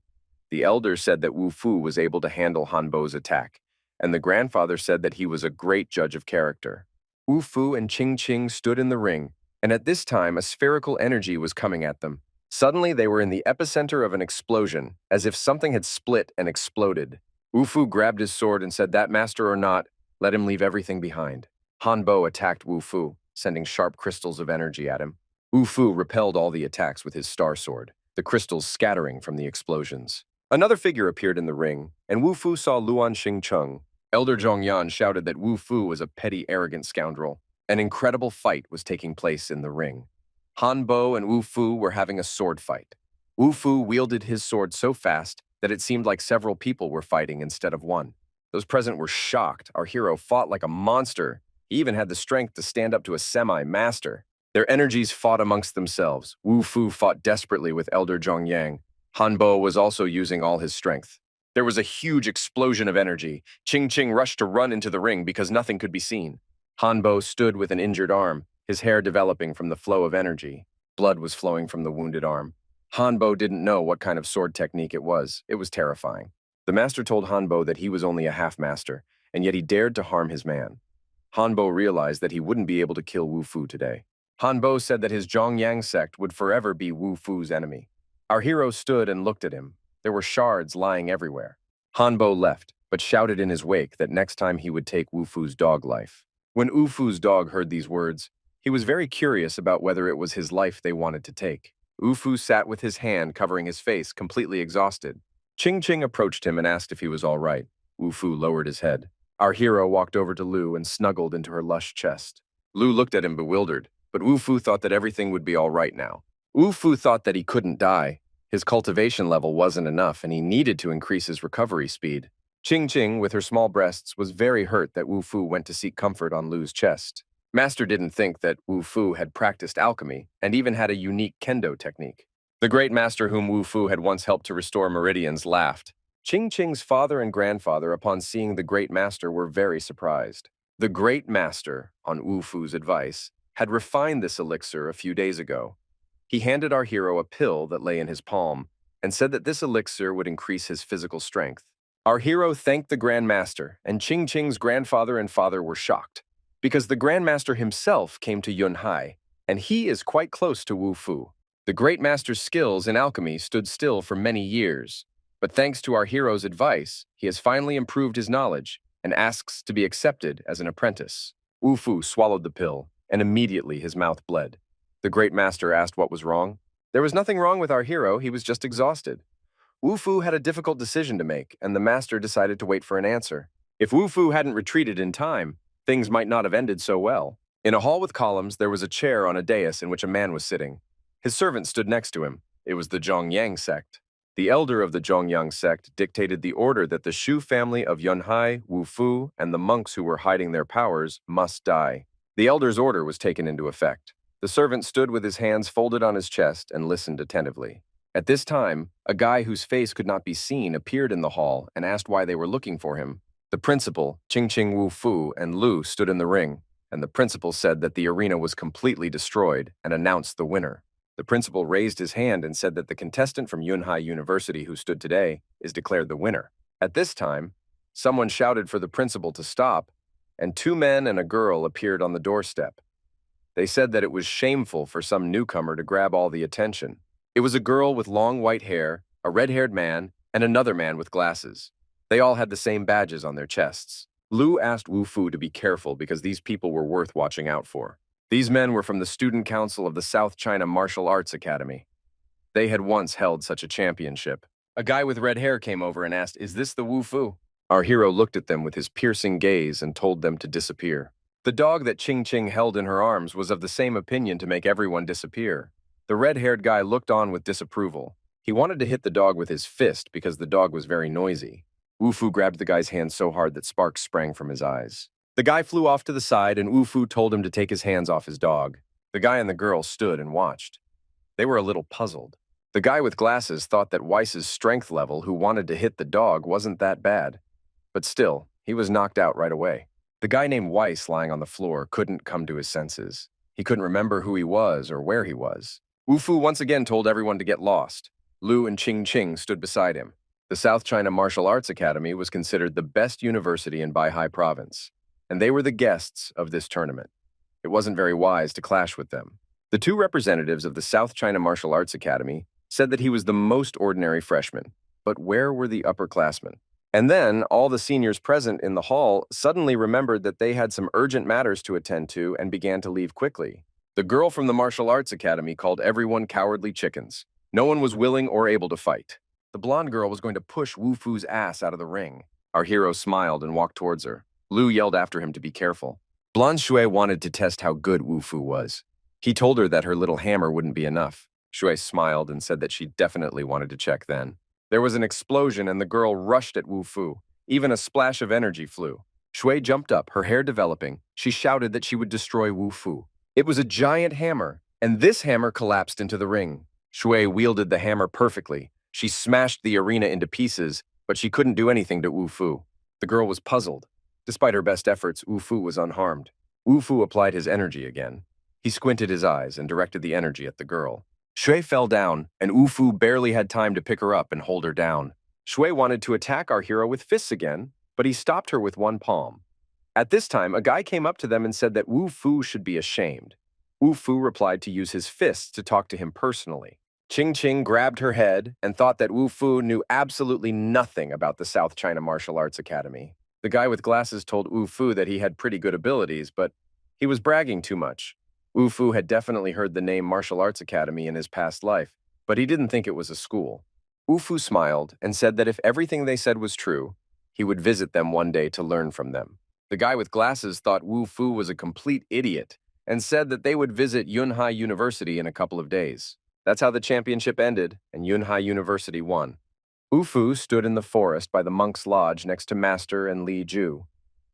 The elder said that Wu Fu was able to handle Hanbo's attack, and the grandfather said that he was a great judge of character. Wu Fu and Qing stood in the ring, and at this time a spherical energy was coming at them. Suddenly they were in the epicenter of an explosion, as if something had split and exploded. Wu Fu grabbed his sword and said that master or not, let him leave everything behind. Hanbo attacked Wu Fu, sending sharp crystals of energy at him. Wu Fu repelled all the attacks with his star sword, the crystals scattering from the explosions. Another figure appeared in the ring, and Wu Fu saw Luan Xingcheng. Elder Zhongyan shouted that Wu Fu was a petty, arrogant scoundrel. An incredible fight was taking place in the ring. Hanbo and Wu Fu were having a sword fight. Wu Fu wielded his sword so fast that it seemed like several people were fighting instead of one. Those present were shocked. Our hero fought like a monster. He even had the strength to stand up to a semi-master. Their energies fought amongst themselves. Wu Fu fought desperately with Elder Zhongyang. Hanbo was also using all his strength. There was a huge explosion of energy. Qing rushed to run into the ring because nothing could be seen. Hanbo stood with an injured arm, his hair developing from the flow of energy. Blood was flowing from the wounded arm. Hanbo didn't know what kind of sword technique it was. It was terrifying. The master told Hanbo that he was only a half-master, and yet he dared to harm his man. Hanbo realized that he wouldn't be able to kill Wu Fu today. Hanbo said that his Zhongyang sect would forever be Wu Fu's enemy. Our hero stood and looked at him. There were shards lying everywhere. Hanbo left, but shouted in his wake that next time he would take Wu Fu's dog life. When Wu Fu's dog heard these words, he was very curious about whether it was his life they wanted to take. Wu Fu sat with his hand covering his face, completely exhausted. Qing approached him and asked if he was all right. Wu Fu lowered his head. Our hero walked over to Lu and snuggled into her lush chest. Lu looked at him bewildered, but Wu Fu thought that everything would be all right now. Wu Fu thought that he couldn't die. His cultivation level wasn't enough, and he needed to increase his recovery speed. Qing, with her small breasts, was very hurt that Wu Fu went to seek comfort on Lu's chest. Master didn't think that Wu Fu had practiced alchemy and even had a unique kendo technique. The great master whom Wu Fu had once helped to restore meridians laughed. Qing's father and grandfather, upon seeing the great master, were very surprised. The great master, on Wu Fu's advice, had refined this elixir a few days ago. He handed our hero a pill that lay in his palm and said that this elixir would increase his physical strength. Our hero thanked the Grand Master, and Qing's grandfather and father were shocked, because the Grand Master himself came to Yunhai, and he is quite close to Wu Fu. The Great Master's skills in alchemy stood still for many years, but thanks to our hero's advice, he has finally improved his knowledge and asks to be accepted as an apprentice. Wu Fu swallowed the pill, and immediately his mouth bled. The Great Master asked what was wrong. There was nothing wrong with our hero, he was just exhausted. Wu Fu had a difficult decision to make, and the master decided to wait for an answer. If Wu Fu hadn't retreated in time, things might not have ended so well. In a hall with columns, there was a chair on a dais in which a man was sitting. His servant stood next to him. It was the Zhongyang sect. The elder of the Zhongyang sect dictated the order that the Shu family of Yunhai, Wu Fu, and the monks who were hiding their powers must die. The elder's order was taken into effect. The servant stood with his hands folded on his chest and listened attentively. At this time, a guy whose face could not be seen appeared in the hall and asked why they were looking for him. The principal, Ching Wu Fu, and Lu stood in the ring, and the principal said that the arena was completely destroyed and announced the winner. The principal raised his hand and said that the contestant from Yunhai University who stood today is declared the winner. At this time, someone shouted for the principal to stop, and two men and a girl appeared on the doorstep. They said that it was shameful for some newcomer to grab all the attention. It was a girl with long white hair, a red-haired man, and another man with glasses. They all had the same badges on their chests. Lu asked Wu Fu to be careful because these people were worth watching out for. These men were from the Student Council of the South China Martial Arts Academy. They had once held such a championship. A guy with red hair came over and asked, "Is this the Wu Fu?" Our hero looked at them with his piercing gaze and told them to disappear. The dog that Ching held in her arms was of the same opinion to make everyone disappear. The red-haired guy looked on with disapproval. He wanted to hit the dog with his fist because the dog was very noisy. Wu Fu grabbed the guy's hand so hard that sparks sprang from his eyes. The guy flew off to the side and Wu Fu told him to take his hands off his dog. The guy and the girl stood and watched. They were a little puzzled. The guy with glasses thought that Weiss's strength level who wanted to hit the dog wasn't that bad. But still, he was knocked out right away. The guy named Weiss lying on the floor couldn't come to his senses. He couldn't remember who he was or where he was. Wu Fu once again told everyone to get lost. Lu and Ching stood beside him. The South China Martial Arts Academy was considered the best university in Baihai Province, and they were the guests of this tournament. It wasn't very wise to clash with them. The two representatives of the South China Martial Arts Academy said that he was the most ordinary freshman, but where were the upperclassmen? And then all the seniors present in the hall suddenly remembered that they had some urgent matters to attend to and began to leave quickly. The girl from the Martial Arts Academy called everyone cowardly chickens. No one was willing or able to fight. The blonde girl was going to push Wu Fu's ass out of the ring. Our hero smiled and walked towards her. Lu yelled after him to be careful. Blonde Shui wanted to test how good Wu Fu was. He told her that her little hammer wouldn't be enough. Shui smiled and said that she definitely wanted to check then. There was an explosion and the girl rushed at Wu Fu. Even a splash of energy flew. Shui jumped up, her hair developing. She shouted that she would destroy Wu Fu. It was a giant hammer, and this hammer collapsed into the ring. Shui wielded the hammer perfectly. She smashed the arena into pieces, but she couldn't do anything to Wu Fu. The girl was puzzled. Despite her best efforts, Wu Fu was unharmed. Wu Fu applied his energy again. He squinted his eyes and directed the energy at the girl. Shui fell down, and Wu Fu barely had time to pick her up and hold her down. Shui wanted to attack our hero with fists again, but he stopped her with one palm. At this time, a guy came up to them and said that Wu Fu should be ashamed. Wu Fu replied to use his fists to talk to him personally. Ching grabbed her head and thought that Wu Fu knew absolutely nothing about the South China Martial Arts Academy. The guy with glasses told Wu Fu that he had pretty good abilities, but he was bragging too much. Wu Fu had definitely heard the name Martial Arts Academy in his past life, but he didn't think it was a school. Wu Fu smiled and said that if everything they said was true, he would visit them one day to learn from them. The guy with glasses thought Wu Fu was a complete idiot and said that they would visit Yunhai University in a couple of days. That's how the championship ended, and Yunhai University won. Wu Fu stood in the forest by the monk's lodge next to Master and Li Ju.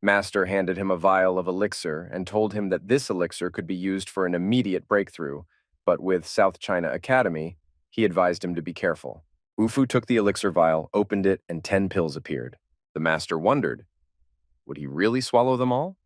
Master handed him a vial of elixir and told him that this elixir could be used for an immediate breakthrough, but with South China Academy, he advised him to be careful. Wu Fu took the elixir vial, opened it, and 10 pills appeared. The master wondered, would he really swallow them all?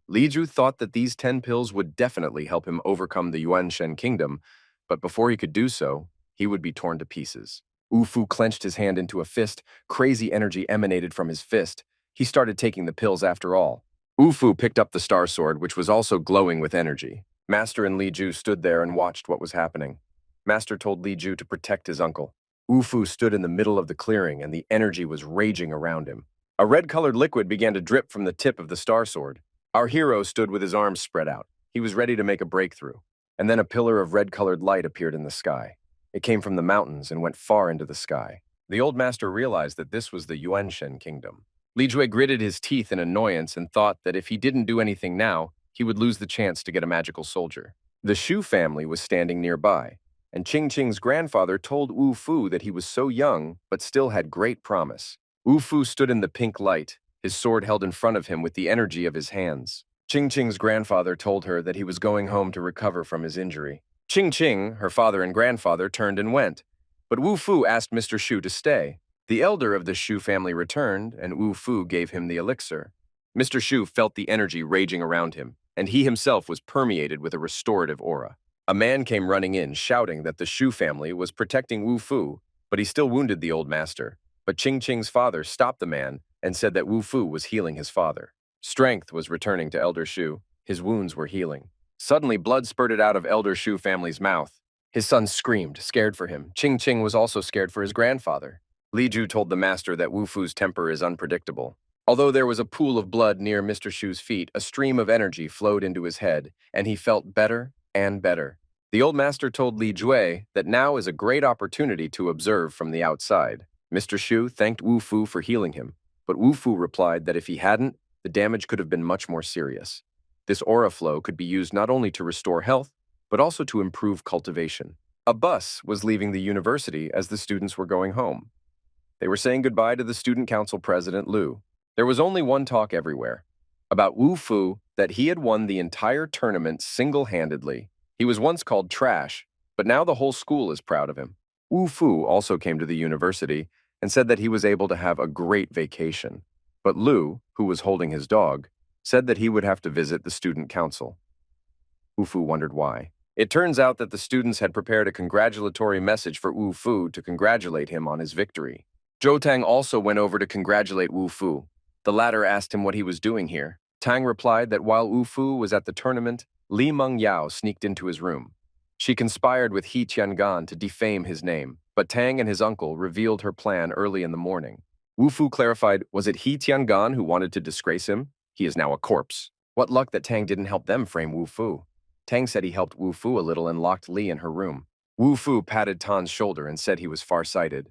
Li Ju thought that these 10 pills would definitely help him overcome the Yuanshen kingdom, but before he could do so, he would be torn to pieces. Wu Fu clenched his hand into a fist. Crazy energy emanated from his fist. He started taking the pills after all. Wu Fu picked up the star sword, which was also glowing with energy. Master and Li Ju stood there and watched what was happening. Master told Li Ju to protect his uncle. Wu Fu stood in the middle of the clearing, and the energy was raging around him. A red-colored liquid began to drip from the tip of the star sword. Our hero stood with his arms spread out. He was ready to make a breakthrough. And then a pillar of red-colored light appeared in the sky. It came from the mountains and went far into the sky. The old master realized that this was the Yuanshen kingdom. Li Jue gritted his teeth in annoyance and thought that if he didn't do anything now, he would lose the chance to get a magical soldier. The Shu family was standing nearby, and Ching's grandfather told Wu Fu that he was so young but still had great promise. Wu Fu stood in the pink light, his sword held in front of him with the energy of his hands. Ching Ching's grandfather told her that he was going home to recover from his injury. Ching Ching, her father and grandfather, turned and went, but Wu Fu asked Mr. Shu to stay. The elder of the Shu family returned, and Wu Fu gave him the elixir. Mr. Shu felt the energy raging around him, and he himself was permeated with a restorative aura. A man came running in, shouting that the Shu family was protecting Wu Fu, but he still wounded the old master. But Ching Ching's father stopped the man and said that Wu Fu was healing his father. Strength was returning to Elder Shu. His wounds were healing. Suddenly, blood spurted out of Elder Shu family's mouth. His son screamed, scared for him. Ching Ching was also scared for his grandfather. Li Ju told the master that Wu Fu's temper is unpredictable. Although there was a pool of blood near Mr. Shu's feet, a stream of energy flowed into his head, and he felt better and better. The old master told Li Jue that now is a great opportunity to observe from the outside. Mr. Shu thanked Wu Fu for healing him, but Wu Fu replied that if he hadn't, the damage could have been much more serious. This aura flow could be used not only to restore health, but also to improve cultivation. A bus was leaving the university as the students were going home. They were saying goodbye to the student council president, Lu. There was only one talk everywhere, about Wu Fu, that he had won the entire tournament single-handedly. He was once called trash, but now the whole school is proud of him. Wu Fu also came to the university and said that he was able to have a great vacation. But Lu, who was holding his dog, said that he would have to visit the student council. Wu Fu wondered why. It turns out that the students had prepared a congratulatory message for Wu Fu to congratulate him on his victory. Zhou Tang also went over to congratulate Wu Fu. The latter asked him what he was doing here. Tang replied that while Wu Fu was at the tournament, Li Meng Yao sneaked into his room. She conspired with He Tiangan to defame his name, but Tang and his uncle revealed her plan early in the morning. Wu Fu clarified, was it He Tiangan who wanted to disgrace him? He is now a corpse. What luck that Tang didn't help them frame Wu Fu. Tang said he helped Wu Fu a little and locked Li in her room. Wu Fu patted Tan's shoulder and said he was far-sighted.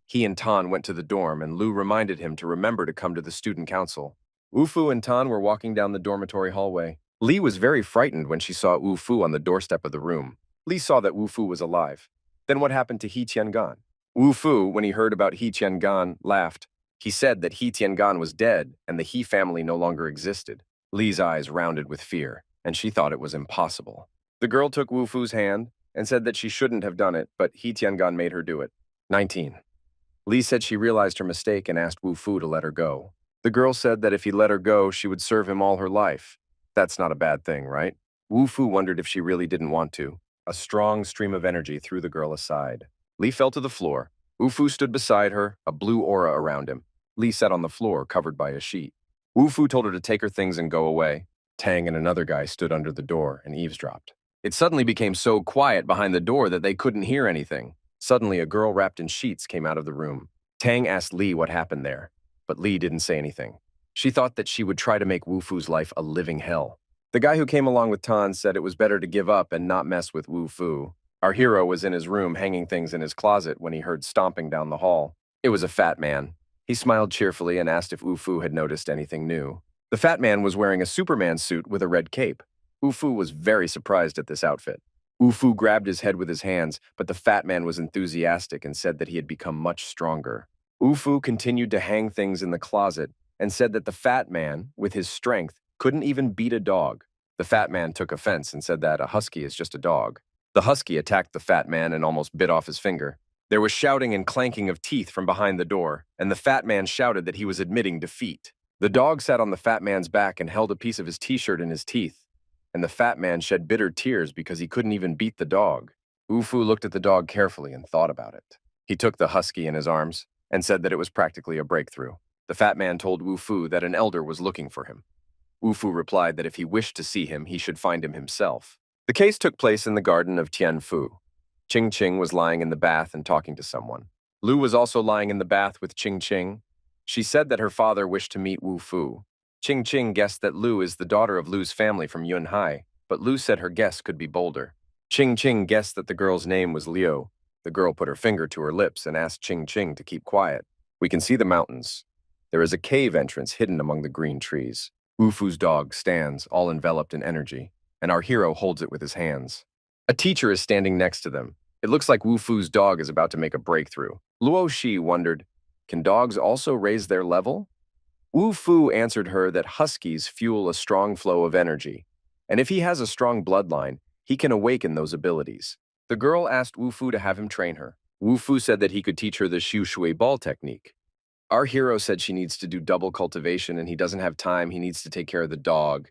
He and Tan went to the dorm, and Lu reminded him to remember to come to the student council. Wu Fu and Tan were walking down the dormitory hallway. Li was very frightened when she saw Wu Fu on the doorstep of the room. Li saw that Wu Fu was alive. Then what happened to He Tiangan? Wu Fu, when he heard about He Tiangan, laughed. He said that He Tiangan was dead and the He family no longer existed. Li's eyes rounded with fear, and she thought it was impossible. The girl took Wu Fu's hand and said that she shouldn't have done it, but He Tiangan made her do it. 19. Li said she realized her mistake and asked Wu Fu to let her go. The girl said that if he let her go, she would serve him all her life. That's not a bad thing, right? Wu Fu wondered if she really didn't want to. A strong stream of energy threw the girl aside. Li fell to the floor. Wu Fu stood beside her, a blue aura around him. Li sat on the floor, covered by a sheet. Wu Fu told her to take her things and go away. Tang and another guy stood under the door and eavesdropped. It suddenly became so quiet behind the door that they couldn't hear anything. Suddenly, a girl wrapped in sheets came out of the room. Tang asked Li what happened there, but Li didn't say anything. She thought that she would try to make Wu Fu's life a living hell. The guy who came along with Tan said it was better to give up and not mess with Wu Fu. Our hero was in his room hanging things in his closet when he heard stomping down the hall. It was a fat man. He smiled cheerfully and asked if Wu Fu had noticed anything new. The fat man was wearing a Superman suit with a red cape. Wu Fu was very surprised at this outfit. Wu Fu grabbed his head with his hands, but the fat man was enthusiastic and said that he had become much stronger. Wu Fu continued to hang things in the closet and said that the fat man, with his strength, couldn't even beat a dog. The fat man took offense and said that a husky is just a dog. The husky attacked the fat man and almost bit off his finger. There was shouting and clanking of teeth from behind the door, and the fat man shouted that he was admitting defeat. The dog sat on the fat man's back and held a piece of his t-shirt in his teeth, and the fat man shed bitter tears because he couldn't even beat the dog. Wu Fu looked at the dog carefully and thought about it. He took the husky in his arms and said that it was practically a breakthrough. The fat man told Wu Fu that an elder was looking for him. Wu Fu replied that if he wished to see him, he should find him himself. The case took place in the garden of Tianfu. Ching Ching was lying in the bath and talking to someone. Lu was also lying in the bath with Ching Ching. She said that her father wished to meet Wu Fu. Ching Ching guessed that Lu is the daughter of Lu's family from Yunhai, but Lu said her guess could be bolder. Ching Ching guessed that the girl's name was Liu. The girl put her finger to her lips and asked Ching Ching to keep quiet. We can see the mountains. There is a cave entrance hidden among the green trees. Wu Fu's dog stands, all enveloped in energy, and our hero holds it with his hands. A teacher is standing next to them. It looks like Wu Fu's dog is about to make a breakthrough. Luo Shi wondered, can dogs also raise their level? Wu Fu answered her that huskies fuel a strong flow of energy, and if he has a strong bloodline, he can awaken those abilities. The girl asked Wu Fu to have him train her. Wu Fu said that he could teach her the Xiu Shui ball technique. Our hero said she needs to do double cultivation and he doesn't have time, he needs to take care of the dog.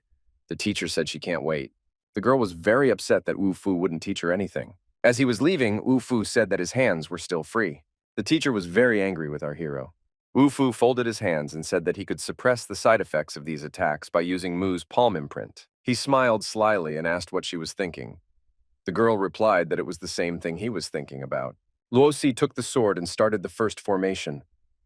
The teacher said she can't wait. The girl was very upset that Wu Fu wouldn't teach her anything. As he was leaving, Wu Fu said that his hands were still free. The teacher was very angry with our hero. Wu Fu folded his hands and said that he could suppress the side effects of these attacks by using Mu's palm imprint. He smiled slyly and asked what she was thinking. The girl replied that it was the same thing he was thinking about. Luosi took the sword and started the first formation.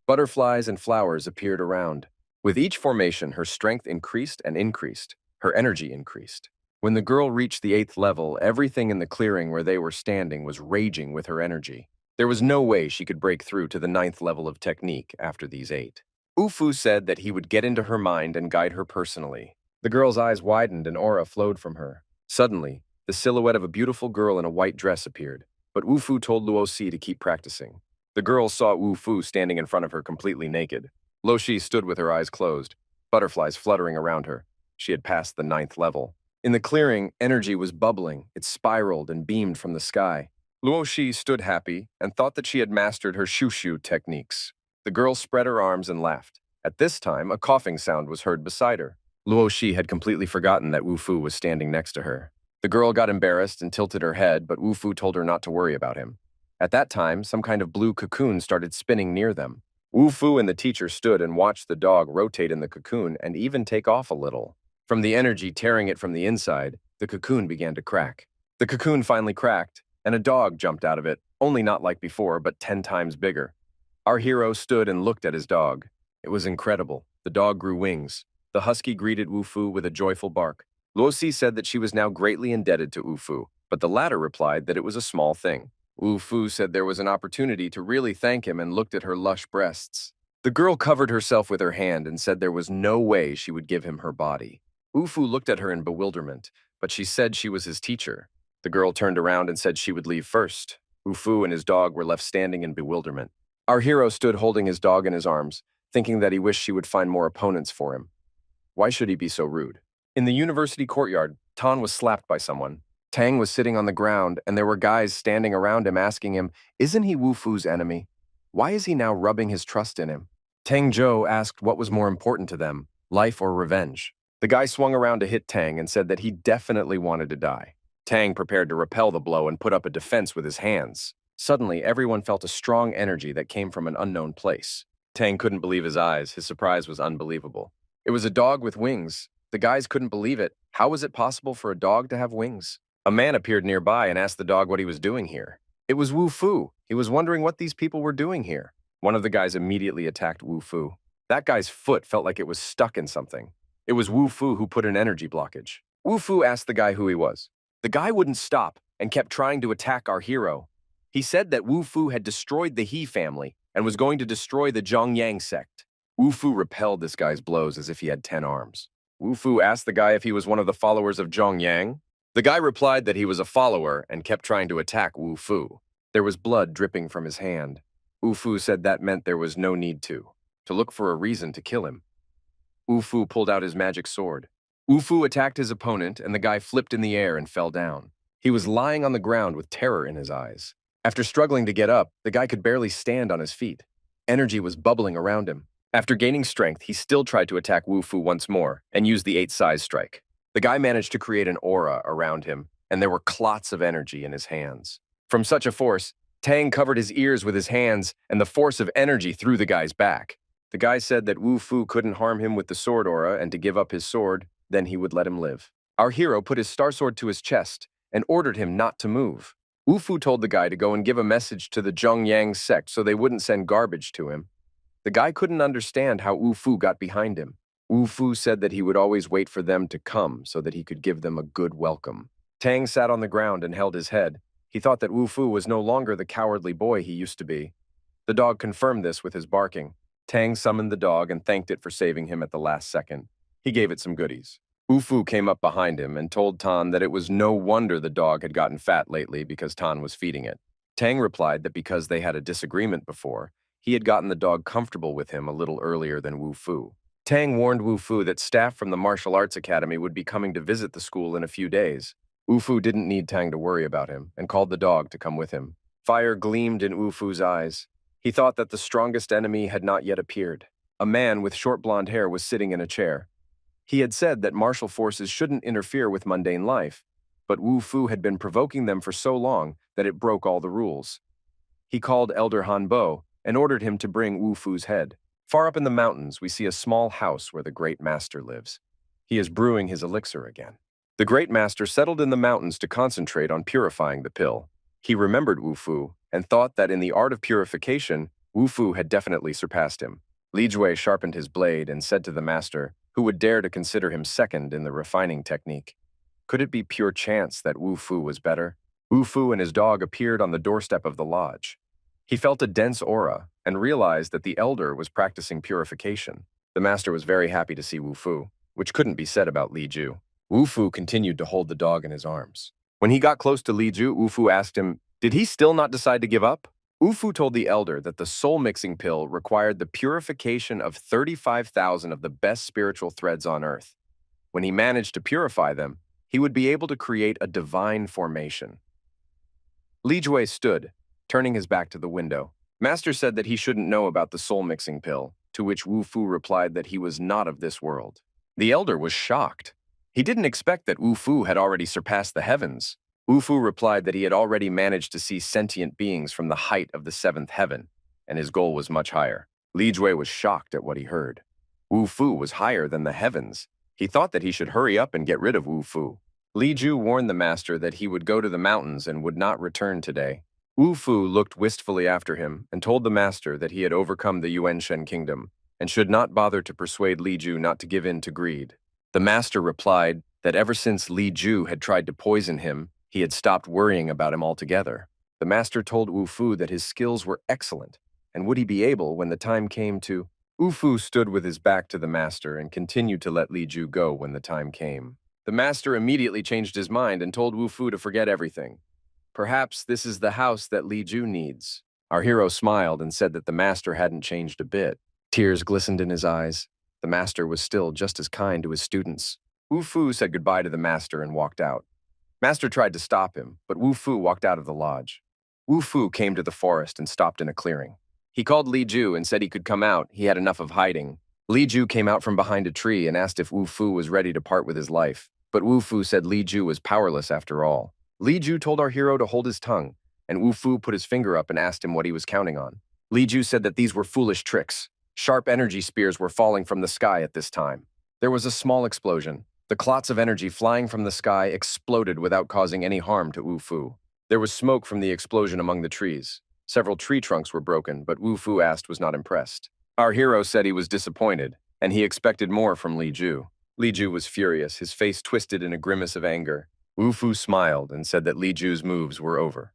Butterflies and flowers appeared around. With each formation, her strength increased and increased. Her energy increased. When the girl reached the 8th level, everything in the clearing where they were standing was raging with her energy. There was no way she could break through to the 9th level of technique after these 8. Ufu said that he would get into her mind and guide her personally. The girl's eyes widened and aura flowed from her. Suddenly, the silhouette of a beautiful girl in a white dress appeared, but Wufu told Luosi to keep practicing. The girl saw Wufu standing in front of her completely naked. Luosi stood with her eyes closed, butterflies fluttering around her. She had passed the 9th level. In the clearing, energy was bubbling. It spiraled and beamed from the sky. Luosi stood happy and thought that she had mastered her shushu techniques. The girl spread her arms and laughed. At this time, a coughing sound was heard beside her. Luosi had completely forgotten that Wufu was standing next to her. The girl got embarrassed and tilted her head, but Wufu told her not to worry about him. At that time, some kind of blue cocoon started spinning near them. Wufu and the teacher stood and watched the dog rotate in the cocoon and even take off a little. From the energy tearing it from the inside, the cocoon began to crack. The cocoon finally cracked, and a dog jumped out of it, only not like before, but 10 times bigger. Our hero stood and looked at his dog. It was incredible. The dog grew wings. The husky greeted Wufu with a joyful bark. Luosi said that she was now greatly indebted to Wufu, but the latter replied that it was a small thing. Wufu said there was an opportunity to really thank him and looked at her lush breasts. The girl covered herself with her hand and said there was no way she would give him her body. Wufu looked at her in bewilderment, but she said she was his teacher. The girl turned around and said she would leave first. Wufu and his dog were left standing in bewilderment. Our hero stood holding his dog in his arms, thinking that he wished she would find more opponents for him. Why should he be so rude? In the university courtyard, Tan was slapped by someone. Tang was sitting on the ground, and there were guys standing around him asking him, "Isn't he Wu Fu's enemy? Why is he now rubbing his trust in him?" Tang Zhou asked what was more important to them, life or revenge. The guy swung around to hit Tang and said that he definitely wanted to die. Tang prepared to repel the blow and put up a defense with his hands. Suddenly, everyone felt a strong energy that came from an unknown place. Tang couldn't believe his eyes. His surprise was unbelievable. It was a dog with wings. The guys couldn't believe it. How was it possible for a dog to have wings? A man appeared nearby and asked the dog what he was doing here. It was Wu Fu. He was wondering what these people were doing here. One of the guys immediately attacked Wu Fu. That guy's foot felt like it was stuck in something. It was Wu Fu who put an energy blockage. Wu Fu asked the guy who he was. The guy wouldn't stop and kept trying to attack our hero. He said that Wu Fu had destroyed the He family and was going to destroy the Zhongyang sect. Wu Fu repelled this guy's blows as if he had 10 arms. Wu Fu asked the guy if he was one of the followers of Zhongyang. The guy replied that he was a follower and kept trying to attack Wu Fu. There was blood dripping from his hand. Wu Fu said that meant there was no need to look for a reason to kill him. Wu Fu pulled out his magic sword. Wu Fu attacked his opponent and the guy flipped in the air and fell down. He was lying on the ground with terror in his eyes. After struggling to get up, the guy could barely stand on his feet. Energy was bubbling around him. After gaining strength, he still tried to attack Wu Fu once more and used the 8 size strike. The guy managed to create an aura around him, and there were clots of energy in his hands. From such a force, Tang covered his ears with his hands, and the force of energy threw the guy's back. The guy said that Wu Fu couldn't harm him with the sword aura and to give up his sword, then he would let him live. Our hero put his star sword to his chest and ordered him not to move. Wu Fu told the guy to go and give a message to the Zhongyang sect so they wouldn't send garbage to him. The guy couldn't understand how Wu Fu got behind him. Wu Fu said that he would always wait for them to come so that he could give them a good welcome. Tang sat on the ground and held his head. He thought that Wu Fu was no longer the cowardly boy he used to be. The dog confirmed this with his barking. Tang summoned the dog and thanked it for saving him at the last second. He gave it some goodies. Wu Fu came up behind him and told Tan that it was no wonder the dog had gotten fat lately because Tan was feeding it. Tang replied that because they had a disagreement before, he had gotten the dog comfortable with him a little earlier than Wu Fu. Tang warned Wu Fu that staff from the martial arts academy would be coming to visit the school in a few days. Wu Fu didn't need Tang to worry about him and called the dog to come with him. Fire gleamed in Wu Fu's eyes. He thought that the strongest enemy had not yet appeared. A man with short blonde hair was sitting in a chair. He had said that martial forces shouldn't interfere with mundane life, but Wu Fu had been provoking them for so long that it broke all the rules. He called Elder Han Bo and ordered him to bring Wu Fu's head. Far up in the mountains, we see a small house where the Great Master lives. He is brewing his elixir again. The Great Master settled in the mountains to concentrate on purifying the pill. He remembered Wu Fu and thought that in the art of purification, Wu Fu had definitely surpassed him. Li Jue sharpened his blade and said to the master, who would dare to consider him second in the refining technique. Could it be pure chance that Wu Fu was better? Wu Fu and his dog appeared on the doorstep of the lodge. He felt a dense aura and realized that the elder was practicing purification. The master was very happy to see Wu Fu, which couldn't be said about Li Ju. Wu Fu continued to hold the dog in his arms. When he got close to Li Ju, Wu Fu asked him, did he still not decide to give up? Wu Fu told the elder that the soul-mixing pill required the purification of 35,000 of the best spiritual threads on earth. When he managed to purify them, he would be able to create a divine formation. Li Jue stood, turning his back to the window. Master said that he shouldn't know about the soul-mixing pill, to which Wu Fu replied that he was not of this world. The elder was shocked. He didn't expect that Wu Fu had already surpassed the heavens. Wu Fu replied that he had already managed to see sentient beings from the height of the seventh heaven, and his goal was much higher. Li Jue was shocked at what he heard. Wu Fu was higher than the heavens. He thought that he should hurry up and get rid of Wu Fu. Li Ju warned the master that he would go to the mountains and would not return today. Wu Fu looked wistfully after him and told the master that he had overcome the Yuanshen kingdom and should not bother to persuade Li Ju not to give in to greed. The master replied that ever since Li Ju had tried to poison him, he had stopped worrying about him altogether. The master told Wu Fu that his skills were excellent, and would he be able when the time came to... Wu Fu stood with his back to the master and continued to let Li Ju go when the time came. The master immediately changed his mind and told Wu Fu to forget everything. Perhaps this is the house that Li Ju needs. Our hero smiled and said that the master hadn't changed a bit. Tears glistened in his eyes. The master was still just as kind to his students. Wu Fu said goodbye to the master and walked out. Master tried to stop him, but Wu Fu walked out of the lodge. Wu Fu came to the forest and stopped in a clearing. He called Li Ju and said he could come out, he had enough of hiding. Li Ju came out from behind a tree and asked if Wu Fu was ready to part with his life, but Wu Fu said Li Ju was powerless after all. Li Ju told our hero to hold his tongue, and Wu Fu put his finger up and asked him what he was counting on. Li Ju said that these were foolish tricks. Sharp energy spears were falling from the sky at this time. There was a small explosion. The clots of energy flying from the sky exploded without causing any harm to Wu Fu. There was smoke from the explosion among the trees. Several tree trunks were broken, but Wu Fu was not impressed. Our hero said he was disappointed, and he expected more from Li Ju. Li Ju was furious, his face twisted in a grimace of anger. Wu Fu smiled and said that Li Ju's moves were over.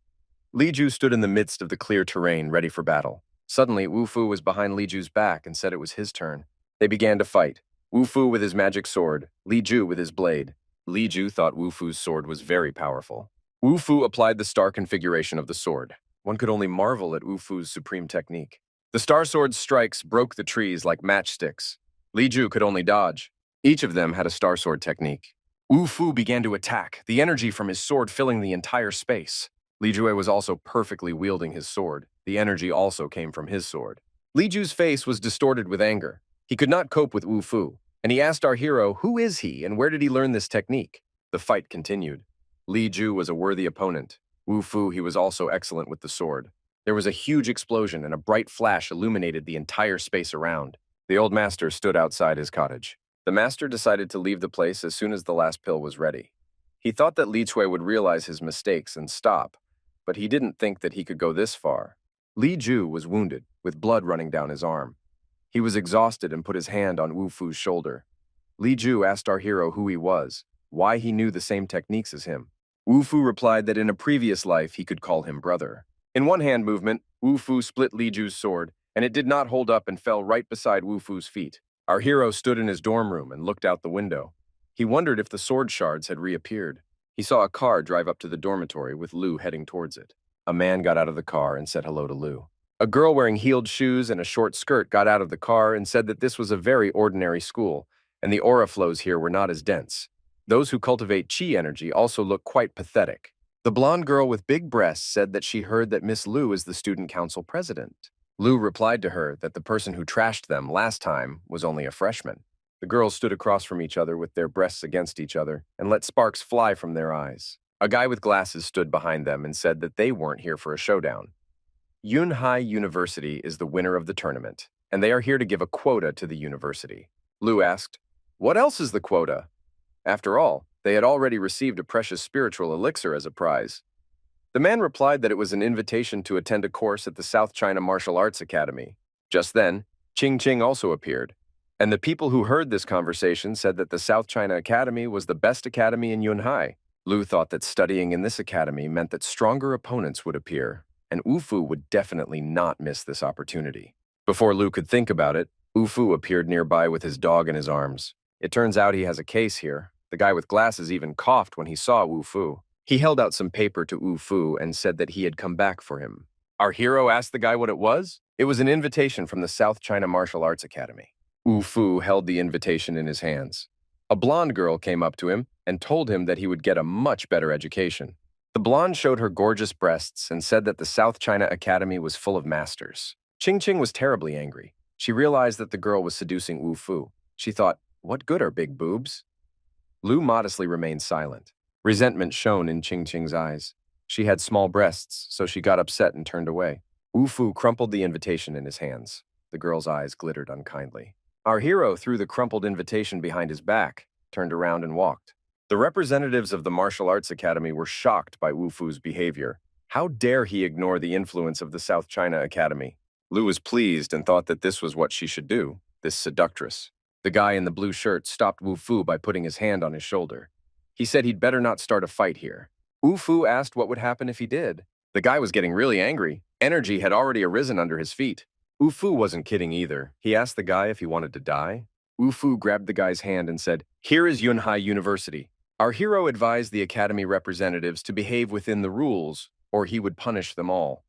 Li Ju stood in the midst of the clear terrain, ready for battle. Suddenly, Wu Fu was behind Li Ju's back and said it was his turn. They began to fight. Wu Fu with his magic sword, Li Ju with his blade. Li Ju thought Wu Fu's sword was very powerful. Wu Fu applied the star configuration of the sword. One could only marvel at Wu Fu's supreme technique. The star sword's strikes broke the trees like matchsticks. Li Ju could only dodge. Each of them had a star sword technique. Wu Fu began to attack, the energy from his sword filling the entire space. Li Jue was also perfectly wielding his sword. The energy also came from his sword. Li Ju's face was distorted with anger. He could not cope with Wu Fu, and he asked our hero, who is he and where did he learn this technique? The fight continued. Li Ju was a worthy opponent. Wu Fu, he was also excellent with the sword. There was a huge explosion and a bright flash illuminated the entire space around. The old master stood outside his cottage. The master decided to leave the place as soon as the last pill was ready. He thought that Li Cui would realize his mistakes and stop, but he didn't think that he could go this far. Li Ju was wounded, with blood running down his arm. He was exhausted and put his hand on Wu Fu's shoulder. Li Ju asked our hero who he was, why he knew the same techniques as him. Wu Fu replied that in a previous life he could call him brother. In one hand movement, Wu Fu split Li Ju's sword, and it did not hold up and fell right beside Wu Fu's feet. Our hero stood in his dorm room and looked out the window. He wondered if the sword shards had reappeared. He saw a car drive up to the dormitory with Lu heading towards it. A man got out of the car and said hello to Lu. A girl wearing heeled shoes and a short skirt got out of the car and said that this was a very ordinary school, and the aura flows here were not as dense. Those who cultivate chi energy also look quite pathetic. The blonde girl with big breasts said that she heard that Miss Liu is the student council president. Liu replied to her that the person who trashed them last time was only a freshman. The girls stood across from each other with their breasts against each other and let sparks fly from their eyes. A guy with glasses stood behind them and said that they weren't here for a showdown. Yunhai University is the winner of the tournament, and they are here to give a quota to the university. Liu asked, "What else is the quota?" After all, they had already received a precious spiritual elixir as a prize. The man replied that it was an invitation to attend a course at the South China Martial Arts Academy. Just then, Ching Ching also appeared, and the people who heard this conversation said that the South China Academy was the best academy in Yunhai. Lu thought that studying in this academy meant that stronger opponents would appear, and Wu Fu would definitely not miss this opportunity. Before Lu could think about it, Wu Fu appeared nearby with his dog in his arms. It turns out he has a case here. The guy with glasses even coughed when he saw Wu Fu. He held out some paper to Wu Fu and said that he had come back for him. Our hero asked the guy what it was. It was an invitation from the South China Martial Arts Academy. Wu Fu held the invitation in his hands. A blonde girl came up to him and told him that he would get a much better education. The blonde showed her gorgeous breasts and said that the South China Academy was full of masters. Ching Ching was terribly angry. She realized that the girl was seducing Wu Fu. She thought, what good are big boobs? Lu modestly remained silent. Resentment shone in Ching Ching's eyes. She had small breasts, so she got upset and turned away. Wu Fu crumpled the invitation in his hands. The girl's eyes glittered unkindly. Our hero threw the crumpled invitation behind his back, turned around and walked. The representatives of the Martial Arts Academy were shocked by Wu Fu's behavior. How dare he ignore the influence of the South China Academy? Lu was pleased and thought that this was what she should do, this seductress. The guy in the blue shirt stopped Wu Fu by putting his hand on his shoulder. He said he'd better not start a fight here. Wu Fu asked what would happen if he did. The guy was getting really angry. Energy had already arisen under his feet. Wu Fu wasn't kidding either. He asked the guy if he wanted to die. Wu Fu grabbed the guy's hand and said, "Here is Yunhai University." Our hero advised the academy representatives to behave within the rules, or he would punish them all.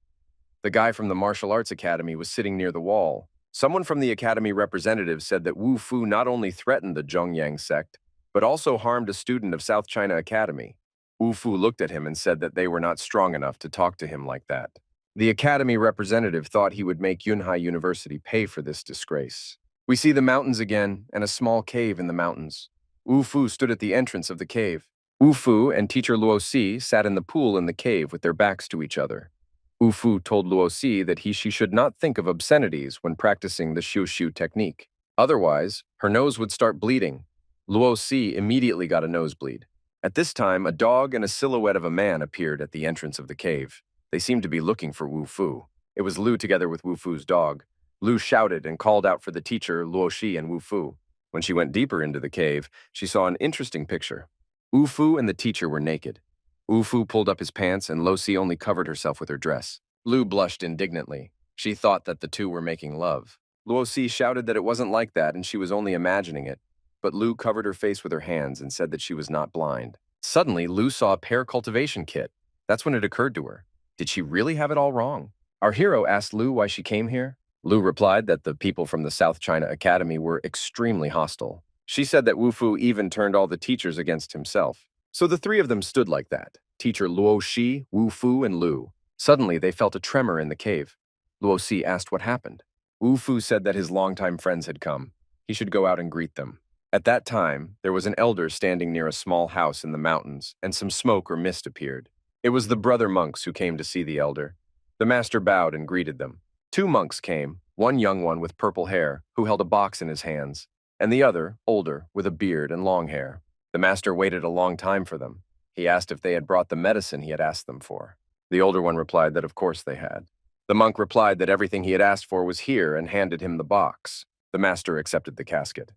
The guy from the Martial Arts Academy was sitting near the wall. Someone from the academy representative said that Wu Fu not only threatened the Zhongyang sect, but also harmed a student of South China Academy. Wu Fu looked at him and said that they were not strong enough to talk to him like that. The academy representative thought he would make Yunhai University pay for this disgrace. We see the mountains again and a small cave in the mountains. Wu Fu stood at the entrance of the cave. Wu Fu and teacher Luo Si sat in the pool in the cave with their backs to each other. Wu Fu told Luo Si that she should not think of obscenities when practicing the Xiu Xiu technique. Otherwise, her nose would start bleeding. Luo Si immediately got a nosebleed. At this time, a dog and a silhouette of a man appeared at the entrance of the cave. They seemed to be looking for Wu Fu. It was Lu together with Wu Fu's dog. Lu shouted and called out for the teacher, Luo Si, and Wu Fu. When she went deeper into the cave, she saw an interesting picture. Wu Fu and the teacher were naked. Wu Fu pulled up his pants and Luo Si only covered herself with her dress. Lu blushed indignantly. She thought that the two were making love. Luo Si shouted that it wasn't like that and she was only imagining it. But Lu covered her face with her hands and said that she was not blind. Suddenly, Lu saw a pear cultivation kit. That's when it occurred to her. Did she really have it all wrong? Our hero asked Lu why she came here. Lu replied that the people from the South China Academy were extremely hostile. She said that Wu Fu even turned all the teachers against himself. So the three of them stood like that, teacher Luo Si, Wu Fu, and Lu. Suddenly, they felt a tremor in the cave. Luo Si asked what happened. Wu Fu said that his longtime friends had come. He should go out and greet them. At that time, there was an elder standing near a small house in the mountains, and some smoke or mist appeared. It was the brother monks who came to see the elder. The master bowed and greeted them. Two monks came, one young one with purple hair, who held a box in his hands, and the other, older, with a beard and long hair. The master waited a long time for them. He asked if they had brought the medicine he had asked them for. The older one replied that of course they had. The monk replied that everything he had asked for was here and handed him the box. The master accepted the casket.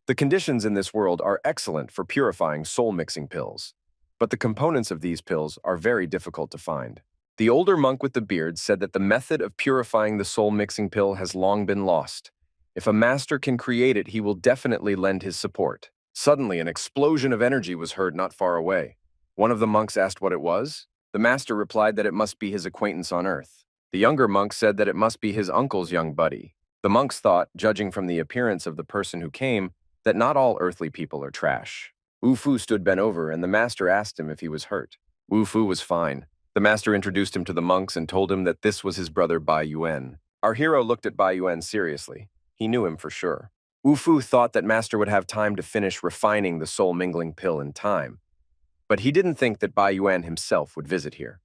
The conditions in this world are excellent for purifying soul-mixing pills, but the components of these pills are very difficult to find. The older monk with the beard said that the method of purifying the soul-mixing pill has long been lost. If a master can create it, he will definitely lend his support. Suddenly, an explosion of energy was heard not far away. One of the monks asked what it was. The master replied that it must be his acquaintance on earth. The younger monk said that it must be his uncle's young buddy. The monks thought, judging from the appearance of the person who came, that not all earthly people are trash. Wu Fu stood bent over, and the master asked him if he was hurt. Wu Fu was fine. The master introduced him to the monks and told him that this was his brother Bai Yuan. Our hero looked at Bai Yuan seriously. He knew him for sure. Wu Fu thought that master would have time to finish refining the soul-mingling pill in time. But he didn't think that Bai Yuan himself would visit here.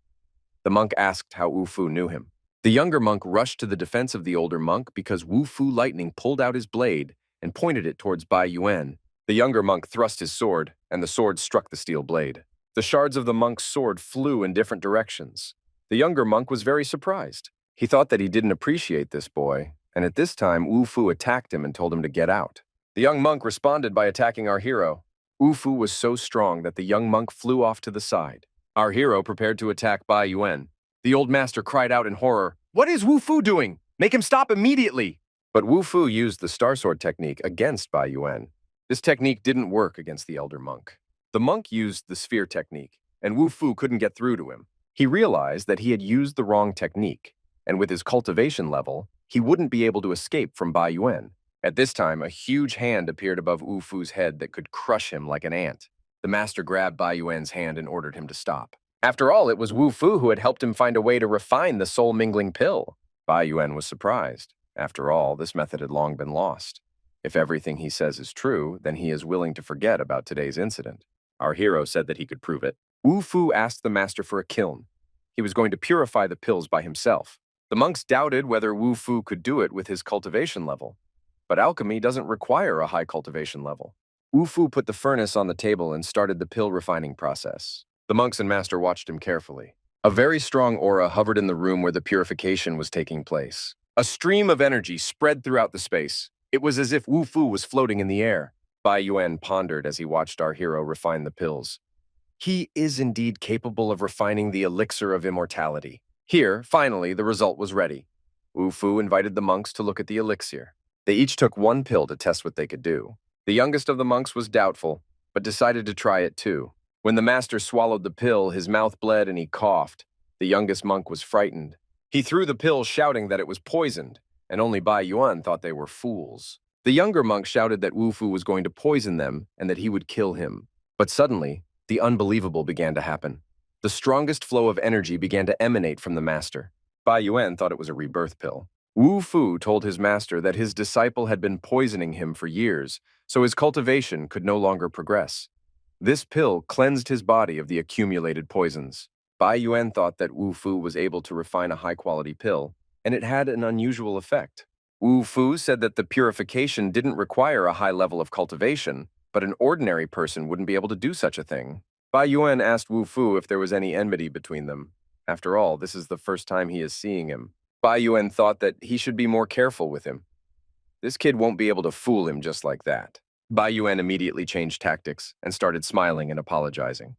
The monk asked how Wu Fu knew him. The younger monk rushed to the defense of the older monk because Wu Fu Lightning pulled out his blade and pointed it towards Bai Yuan. The younger monk thrust his sword, and the sword struck the steel blade. The shards of the monk's sword flew in different directions. The younger monk was very surprised. He thought that he didn't appreciate this boy, and at this time Wu Fu attacked him and told him to get out. The young monk responded by attacking our hero. Wu Fu was so strong that the young monk flew off to the side. Our hero prepared to attack Bai Yuan. The old master cried out in horror, "What is Wu Fu doing? Make him stop immediately!" But Wu Fu used the Star Sword technique against Bai Yuan. This technique didn't work against the elder monk. The monk used the sphere technique, and Wu Fu couldn't get through to him. He realized that he had used the wrong technique, and with his cultivation level, he wouldn't be able to escape from Bai Yuan. At this time, a huge hand appeared above Wu Fu's head that could crush him like an ant. The master grabbed Bai Yuan's hand and ordered him to stop. After all, it was Wu Fu who had helped him find a way to refine the soul-mingling pill. Bai Yuan was surprised. After all, this method had long been lost. If everything he says is true, then he is willing to forget about today's incident. Our hero said that he could prove it. Wu Fu asked the master for a kiln. He was going to purify the pills by himself. The monks doubted whether Wu Fu could do it with his cultivation level. But alchemy doesn't require a high cultivation level. Wu Fu put the furnace on the table and started the pill refining process. The monks and master watched him carefully. A very strong aura hovered in the room where the purification was taking place. A stream of energy spread throughout the space. It was as if Wu Fu was floating in the air. Bai Yuan pondered as he watched our hero refine the pills. He is indeed capable of refining the elixir of immortality. Here, finally, the result was ready. Wu Fu invited the monks to look at the elixir. They each took one pill to test what they could do. The youngest of the monks was doubtful, but decided to try it too. When the master swallowed the pill, his mouth bled and he coughed. The youngest monk was frightened. He threw the pill, shouting that it was poisoned, and only Bai Yuan thought they were fools. The younger monk shouted that Wu Fu was going to poison them and that he would kill him. But suddenly, the unbelievable began to happen. The strongest flow of energy began to emanate from the master. Bai Yuan thought it was a rebirth pill. Wu Fu told his master that his disciple had been poisoning him for years, so his cultivation could no longer progress. This pill cleansed his body of the accumulated poisons. Bai Yuan thought that Wu Fu was able to refine a high-quality pill, and it had an unusual effect. Wu Fu said that the purification didn't require a high level of cultivation, but an ordinary person wouldn't be able to do such a thing. Bai Yuan asked Wu Fu if there was any enmity between them. After all, this is the first time he is seeing him. Bai Yuan thought that he should be more careful with him. This kid won't be able to fool him just like that. Bai Yuan immediately changed tactics and started smiling and apologizing.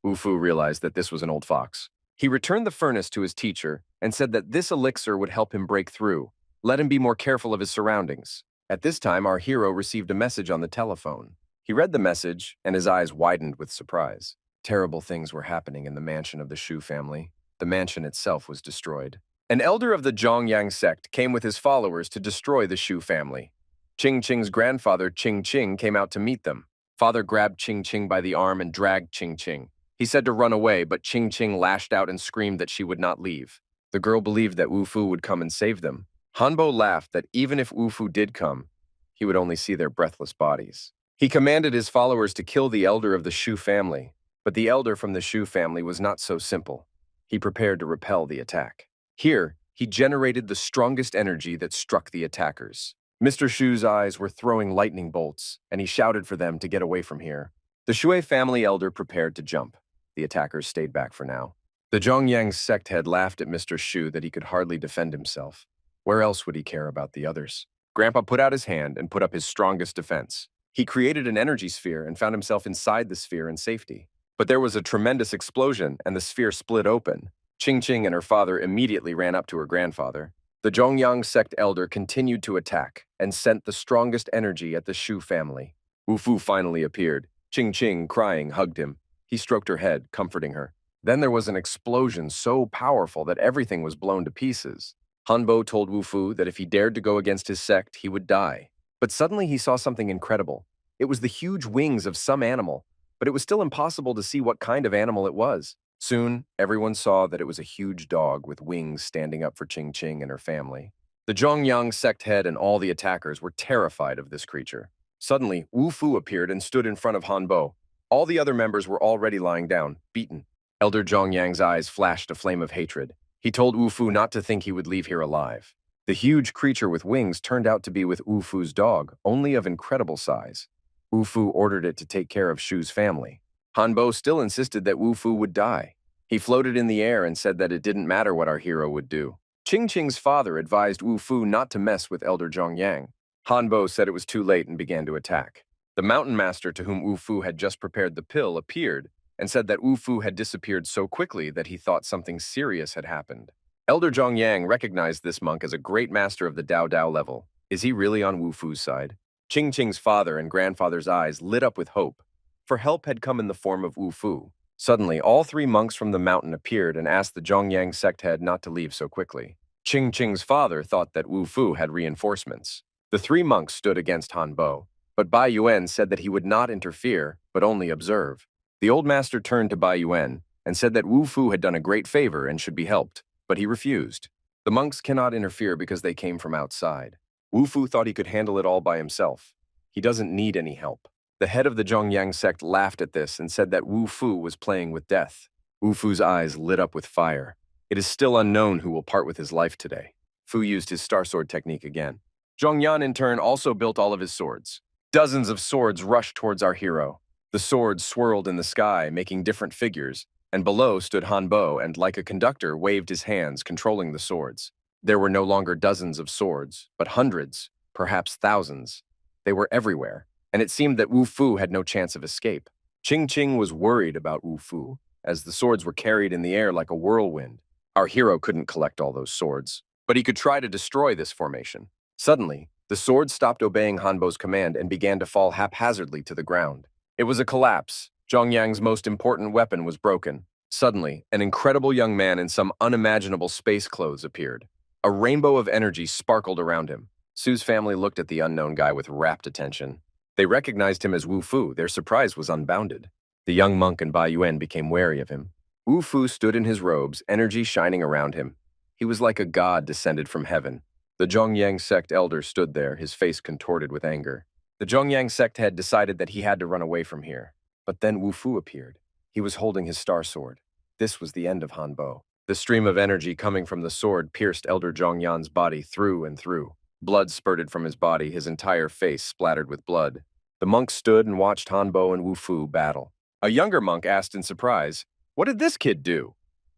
Wu Fu realized that this was an old fox. He returned the furnace to his teacher and said that this elixir would help him break through. Let him be more careful of his surroundings. At this time, our hero received a message on the telephone. He read the message, and his eyes widened with surprise. Terrible things were happening in the mansion of the Shu family. The mansion itself was destroyed. An elder of the Zhongyang sect came with his followers to destroy the Shu family. Ching Ching's grandfather, Ching Ching, came out to meet them. Father grabbed Ching Ching by the arm and dragged Ching Ching. He said to run away, but Ching Ching lashed out and screamed that she would not leave. The girl believed that Wu Fu would come and save them. Hanbo laughed that even if Wu Fu did come, he would only see their breathless bodies. He commanded his followers to kill the elder of the Shu family, but the elder from the Shu family was not so simple. He prepared to repel the attack. Here, he generated the strongest energy that struck the attackers. Mr. Shu's eyes were throwing lightning bolts, and he shouted for them to get away from here. The Shui family elder prepared to jump. The attackers stayed back for now. The Zhongyang sect head laughed at Mr. Shu that he could hardly defend himself. Where else would he care about the others? Grandpa put out his hand and put up his strongest defense. He created an energy sphere and found himself inside the sphere in safety. But there was a tremendous explosion, and the sphere split open. Ching Ching and her father immediately ran up to her grandfather. The Zhongyang sect elder continued to attack and sent the strongest energy at the Shu family. Wu Fu finally appeared. Ching Ching, crying, hugged him. He stroked her head, comforting her. Then there was an explosion so powerful that everything was blown to pieces. Hanbo told Wu Fu that if he dared to go against his sect, he would die. But suddenly he saw something incredible. It was the huge wings of some animal, but it was still impossible to see what kind of animal it was. Soon, everyone saw that it was a huge dog with wings standing up for Ching Ching and her family. The Zhongyang sect head and all the attackers were terrified of this creature. Suddenly, Wu Fu appeared and stood in front of Hanbo. All the other members were already lying down, beaten. Elder Zhongyang's eyes flashed a flame of hatred. He told Wu Fu not to think he would leave here alive. The huge creature with wings turned out to be with Wu Fu's dog, only of incredible size. Wu Fu ordered it to take care of Shu's family. Hanbo still insisted that Wu Fu would die. He floated in the air and said that it didn't matter what our hero would do. Ching Ching's father advised Wu Fu not to mess with Elder Zhongyang. Hanbo said it was too late and began to attack. The mountain master to whom Wu Fu had just prepared the pill appeared and said that Wu Fu had disappeared so quickly that he thought something serious had happened. Elder Zhongyang recognized this monk as a great master of the Dao Dao level. Is he really on Wu Fu's side? Ching Ching's father and grandfather's eyes lit up with hope, for help had come in the form of Wu Fu. Suddenly, all three monks from the mountain appeared and asked the Zhongyang sect head not to leave so quickly. Ching Ching's father thought that Wu Fu had reinforcements. The three monks stood against Hanbo, but Bai Yuan said that he would not interfere, but only observe. The old master turned to Bai Yuan and said that Wu Fu had done a great favor and should be helped, but he refused. The monks cannot interfere because they came from outside. Wu Fu thought he could handle it all by himself. He doesn't need any help. The head of the Zhongyang sect laughed at this and said that Wu Fu was playing with death. Wu Fu's eyes lit up with fire. It is still unknown who will part with his life today. Fu used his star sword technique again. Zhongyan in turn also built all of his swords. Dozens of swords rushed towards our hero. The swords swirled in the sky, making different figures, and below stood Hanbo and, like a conductor, waved his hands, controlling the swords. There were no longer dozens of swords, but hundreds, perhaps thousands. They were everywhere, and it seemed that Wu Fu had no chance of escape. Ching Ching was worried about Wu Fu, as the swords were carried in the air like a whirlwind. Our hero couldn't collect all those swords, but he could try to destroy this formation. Suddenly, the swords stopped obeying Hanbo's command and began to fall haphazardly to the ground. It was a collapse. Zhongyang's most important weapon was broken. Suddenly, an incredible young man in some unimaginable space clothes appeared. A rainbow of energy sparkled around him. Su's family looked at the unknown guy with rapt attention. They recognized him as Wu Fu. Their surprise was unbounded. The young monk and Bai Yuan became wary of him. Wu Fu stood in his robes, energy shining around him. He was like a god descended from heaven. The Zhongyang sect elder stood there, his face contorted with anger. The Zhongyang sect head decided that he had to run away from here. But then Wu Fu appeared. He was holding his star sword. This was the end of Hanbo. The stream of energy coming from the sword pierced Elder Zhongyan's body through and through. Blood spurted from his body, his entire face splattered with blood. The monk stood and watched Hanbo and Wu Fu battle. A younger monk asked in surprise, "What did this kid do?"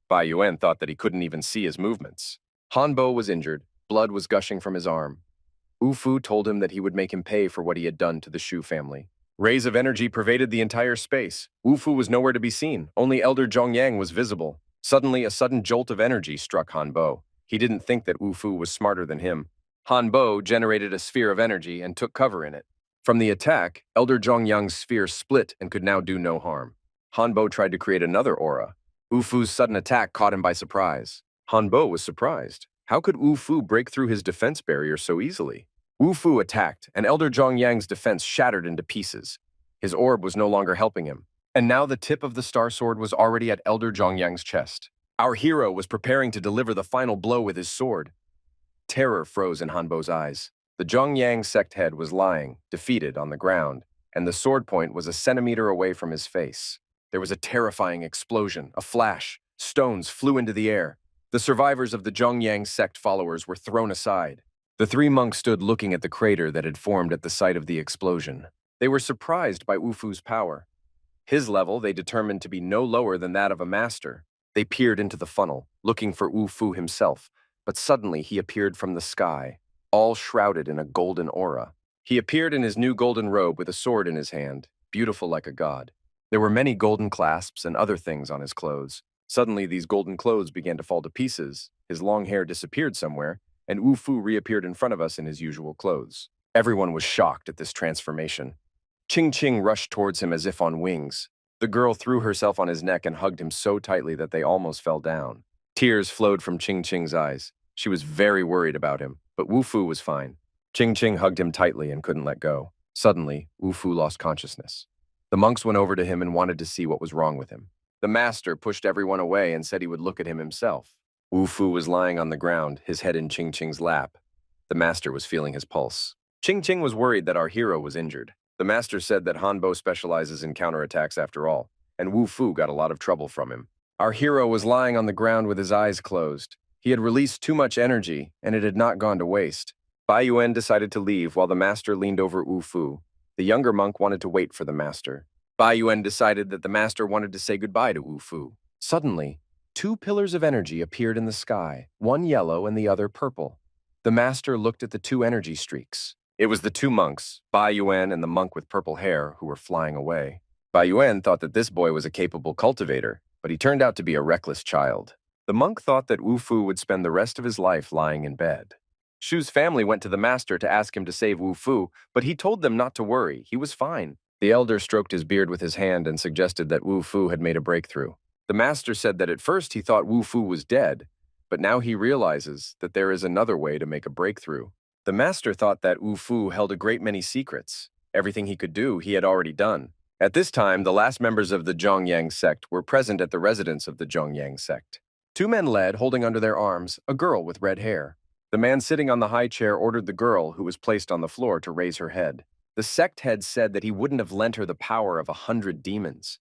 Bai Yuan thought that he couldn't even see his movements. Hanbo was injured. Blood was gushing from his arm. Wu Fu told him that he would make him pay for what he had done to the Shu family. Rays of energy pervaded the entire space. Wu Fu was nowhere to be seen. Only Elder Zhongyang was visible. Suddenly, a sudden jolt of energy struck Hanbo. He didn't think that Wu Fu was smarter than him. Hanbo generated a sphere of energy and took cover in it. From the attack, Elder Zhongyang's sphere split and could now do no harm. Hanbo tried to create another aura. Wu Fu's sudden attack caught him by surprise. Hanbo was surprised. How could Wu Fu break through his defense barrier so easily? Wu Fu attacked, and Elder Zhongyang's defense shattered into pieces. His orb was no longer helping him. And now the tip of the star sword was already at Elder Zhongyang's chest. Our hero was preparing to deliver the final blow with his sword. Terror froze in Hanbo's eyes. The Zhongyang sect head was lying, defeated, on the ground, and the sword point was a centimeter away from his face. There was a terrifying explosion, a flash. Stones flew into the air. The survivors of the Zhongyang sect followers were thrown aside. The three monks stood looking at the crater that had formed at the site of the explosion. They were surprised by Wu Fu's power. His level they determined to be no lower than that of a master. They peered into the funnel, looking for Wu Fu himself, but suddenly he appeared from the sky, all shrouded in a golden aura. He appeared in his new golden robe with a sword in his hand, beautiful like a god. There were many golden clasps and other things on his clothes. Suddenly, these golden clothes began to fall to pieces, his long hair disappeared somewhere, and Wu Fu reappeared in front of us in his usual clothes. Everyone was shocked at this transformation. Ching Ching rushed towards him as if on wings. The girl threw herself on his neck and hugged him so tightly that they almost fell down. Tears flowed from Ching Ching's eyes. She was very worried about him, but Wu Fu was fine. Ching Ching hugged him tightly and couldn't let go. Suddenly, Wu Fu lost consciousness. The monks went over to him and wanted to see what was wrong with him. The master pushed everyone away and said he would look at him himself. Wu Fu was lying on the ground, his head in Ching Ching's lap. The master was feeling his pulse. Ching Ching was worried that our hero was injured. The master said that Hanbo specializes in counterattacks after all, and Wu Fu got a lot of trouble from him. Our hero was lying on the ground with his eyes closed. He had released too much energy, and it had not gone to waste. Bai Yuan decided to leave while the master leaned over Wu Fu. The younger monk wanted to wait for the master. Bai Yuan decided that the master wanted to say goodbye to Wu Fu. Suddenly, two pillars of energy appeared in the sky, one yellow and the other purple. The master looked at the two energy streaks. It was the two monks, Bai Yuan and the monk with purple hair, who were flying away. Bai Yuan thought that this boy was a capable cultivator, but he turned out to be a reckless child. The monk thought that Wu Fu would spend the rest of his life lying in bed. Shu's family went to the master to ask him to save Wu Fu, but he told them not to worry, he was fine. The elder stroked his beard with his hand and suggested that Wu Fu had made a breakthrough. The master said that at first he thought Wu Fu was dead, but now he realizes that there is another way to make a breakthrough. The master thought that Wu Fu held a great many secrets. Everything he could do, he had already done. At this time, the last members of the Zhongyang sect were present at the residence of the Zhongyang sect. Two men led, holding under their arms, a girl with red hair. The man sitting on the high chair ordered the girl, who was placed on the floor, to raise her head. The sect head said that he wouldn't have lent her the power of 100 demons,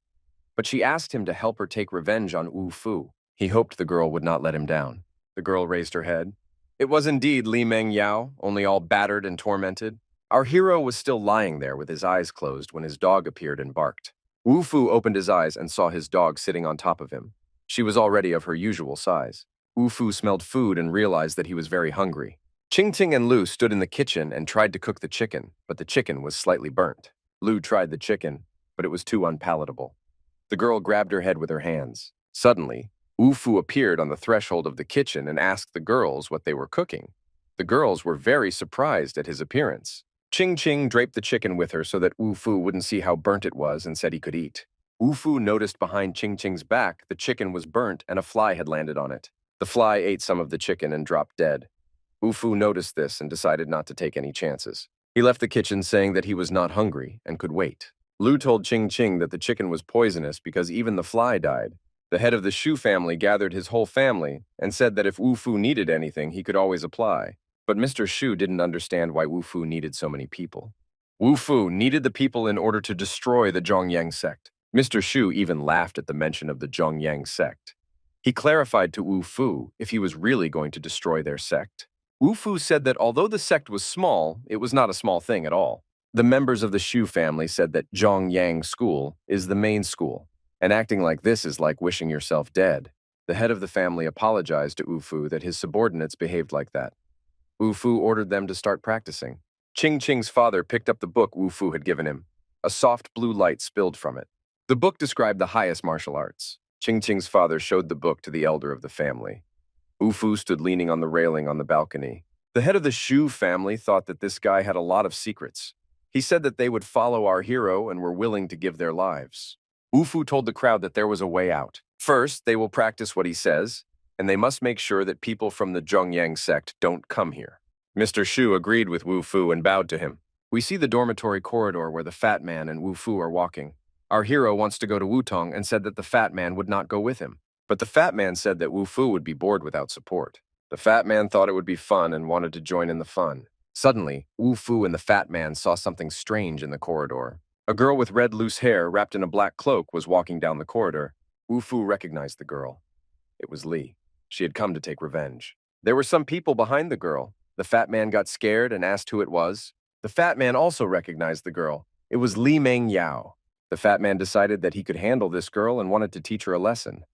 but she asked him to help her take revenge on Wu Fu. He hoped the girl would not let him down. The girl raised her head. It was indeed Li Meng Yao, only all battered and tormented. Our hero was still lying there with his eyes closed when his dog appeared and barked. Wu Fu opened his eyes and saw his dog sitting on top of him. She was already of her usual size. Wu Fu smelled food and realized that he was very hungry. Ching Ching and Lu stood in the kitchen and tried to cook the chicken, but the chicken was slightly burnt. Lu tried the chicken, but it was too unpalatable. The girl grabbed her head with her hands. Suddenly, Wu Fu appeared on the threshold of the kitchen and asked the girls what they were cooking. The girls were very surprised at his appearance. Ching Ching draped the chicken with her so that Wu Fu wouldn't see how burnt it was and said he could eat. Wu Fu noticed behind Ching Ching's back the chicken was burnt and a fly had landed on it. The fly ate some of the chicken and dropped dead. Wu Fu noticed this and decided not to take any chances. He left the kitchen saying that he was not hungry and could wait. Lu told Ching Ching that the chicken was poisonous because even the fly died. The head of the Shu family gathered his whole family and said that if Wu Fu needed anything, he could always apply. But Mr. Shu didn't understand why Wu Fu needed so many people. Wu Fu needed the people in order to destroy the Zhongyang sect. Mr. Shu even laughed at the mention of the Zhongyang sect. He clarified to Wu Fu if he was really going to destroy their sect. Wu Fu said that although the sect was small, it was not a small thing at all. The members of the Shu family said that Zhongyang School is the main school, and acting like this is like wishing yourself dead. The head of the family apologized to Wu Fu that his subordinates behaved like that. Wu Fu ordered them to start practicing. Ching Ching's father picked up the book Wu Fu had given him. A soft blue light spilled from it. The book described the highest martial arts. Ching Ching's father showed the book to the elder of the family. Wu Fu stood leaning on the railing on the balcony. The head of the Shu family thought that this guy had a lot of secrets. He said that they would follow our hero and were willing to give their lives. Wu Fu told the crowd that there was a way out. First, they will practice what he says, and they must make sure that people from the Zhongyang sect don't come here. Mr. Shu agreed with Wu Fu and bowed to him. We see the dormitory corridor where the fat man and Wu Fu are walking. Our hero wants to go to Wutong and said that the fat man would not go with him. But the fat man said that Wu Fu would be bored without support. The fat man thought it would be fun and wanted to join in the fun. Suddenly, Wu Fu and the fat man saw something strange in the corridor. A girl with red loose hair wrapped in a black cloak was walking down the corridor. Wu Fu recognized the girl. It was Li. She had come to take revenge. There were some people behind the girl. The fat man got scared and asked who it was. The fat man also recognized the girl. It was Li Meng Yao. The fat man decided that he could handle this girl and wanted to teach her a lesson.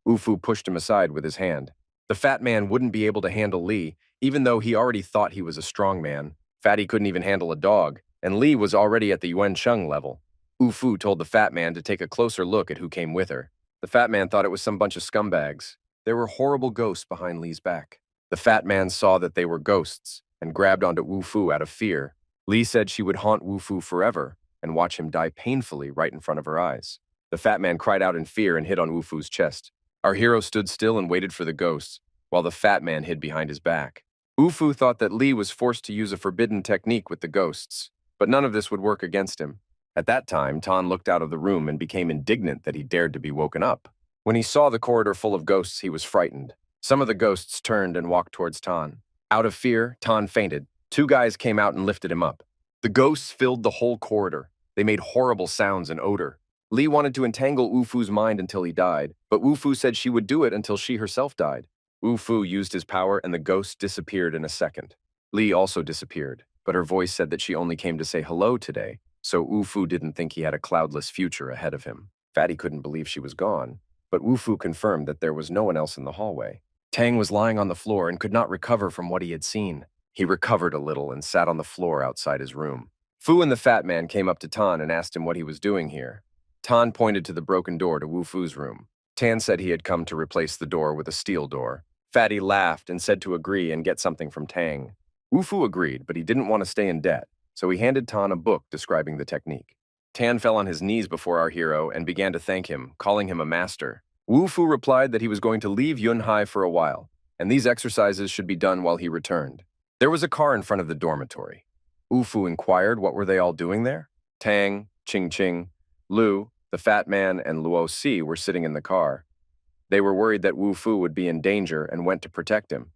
Wu Fu pushed him aside with his hand. The fat man wouldn't be able to handle Li, even though he already thought he was a strong man. Fatty couldn't even handle a dog, and Li was already at the Yuan Sheng level. Wu Fu told the fat man to take a closer look at who came with her. The fat man thought it was some bunch of scumbags. There were horrible ghosts behind Li's back. The fat man saw that they were ghosts and grabbed onto Wu Fu out of fear. Li said she would haunt Wu Fu forever and watch him die painfully right in front of her eyes. The fat man cried out in fear and hit on Wufu's chest. Our hero stood still and waited for the ghosts, while the fat man hid behind his back. Wufu thought that Li was forced to use a forbidden technique with the ghosts, but none of this would work against him. At that time, Tan looked out of the room and became indignant that he dared to be woken up. When he saw the corridor full of ghosts, he was frightened. Some of the ghosts turned and walked towards Tan. Out of fear, Tan fainted. Two guys came out and lifted him up. The ghosts filled the whole corridor. They made horrible sounds and odor. Li wanted to entangle Wufu's mind until he died, but Wufu said she would do it until she herself died. Wufu used his power and the ghost disappeared in a second. Li also disappeared, but her voice said that she only came to say hello today, so Wufu didn't think he had a cloudless future ahead of him. Fatty couldn't believe she was gone, but Wufu confirmed that there was no one else in the hallway. Tang was lying on the floor and could not recover from what he had seen. He recovered a little and sat on the floor outside his room. Fu and the fat man came up to Tan and asked him what he was doing here. Tan pointed to the broken door to Wufu's room. Tan said he had come to replace the door with a steel door. Fatty laughed and said to agree and get something from Tang. Wufu agreed, but he didn't want to stay in debt, so he handed Tan a book describing the technique. Tan fell on his knees before our hero and began to thank him, calling him a master. Wufu replied that he was going to leave Yunhai for a while, and these exercises should be done while he returned. There was a car in front of the dormitory. Wufu inquired what were they all doing there. Tang, Qing, Lu, the fat man, and Luo Si were sitting in the car. They were worried that Wufu would be in danger and went to protect him.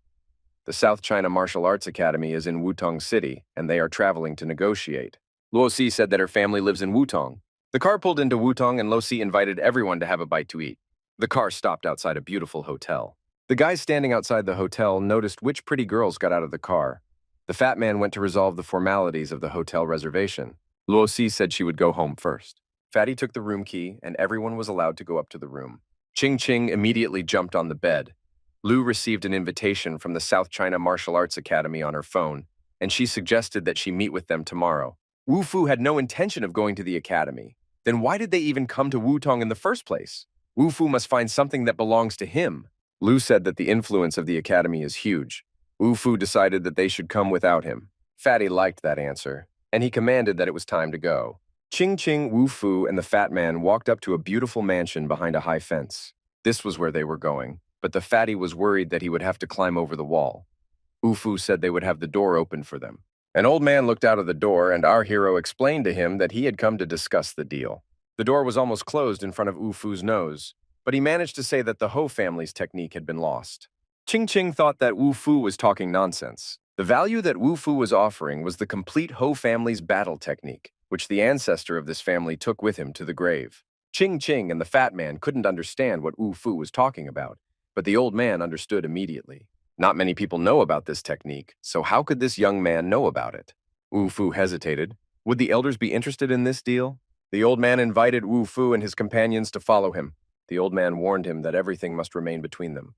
The South China Martial Arts Academy is in Wutong City, and they are traveling to negotiate. Luo Si said that her family lives in Wutong. The car pulled into Wutong and Luo Si invited everyone to have a bite to eat. The car stopped outside a beautiful hotel. The guys standing outside the hotel noticed which pretty girls got out of the car. The fat man went to resolve the formalities of the hotel reservation. Luo Si said she would go home first. Fatty took the room key, and everyone was allowed to go up to the room. Qing immediately jumped on the bed. Lu received an invitation from the South China Martial Arts Academy on her phone, and she suggested that she meet with them tomorrow. Wufu had no intention of going to the academy. Then why did they even come to Wutong in the first place? Wufu must find something that belongs to him. Lu said that the influence of the academy is huge. Wufu decided that they should come without him. Fatty liked that answer, and he commanded that it was time to go. Qing, Wufu, and the fat man walked up to a beautiful mansion behind a high fence. This was where they were going, but the fatty was worried that he would have to climb over the wall. Wufu said they would have the door open for them. An old man looked out of the door, and our hero explained to him that he had come to discuss the deal. The door was almost closed in front of Wufu's nose, but he managed to say that the Ho family's technique had been lost. Qing thought that Wufu was talking nonsense. The value that Wufu was offering was the complete Ho family's battle technique, which the ancestor of this family took with him to the grave. Qing and the fat man couldn't understand what Wufu was talking about, but the old man understood immediately. Not many people know about this technique, so how could this young man know about it? Wufu hesitated. Would the elders be interested in this deal? The old man invited Wufu and his companions to follow him. The old man warned him that everything must remain between them.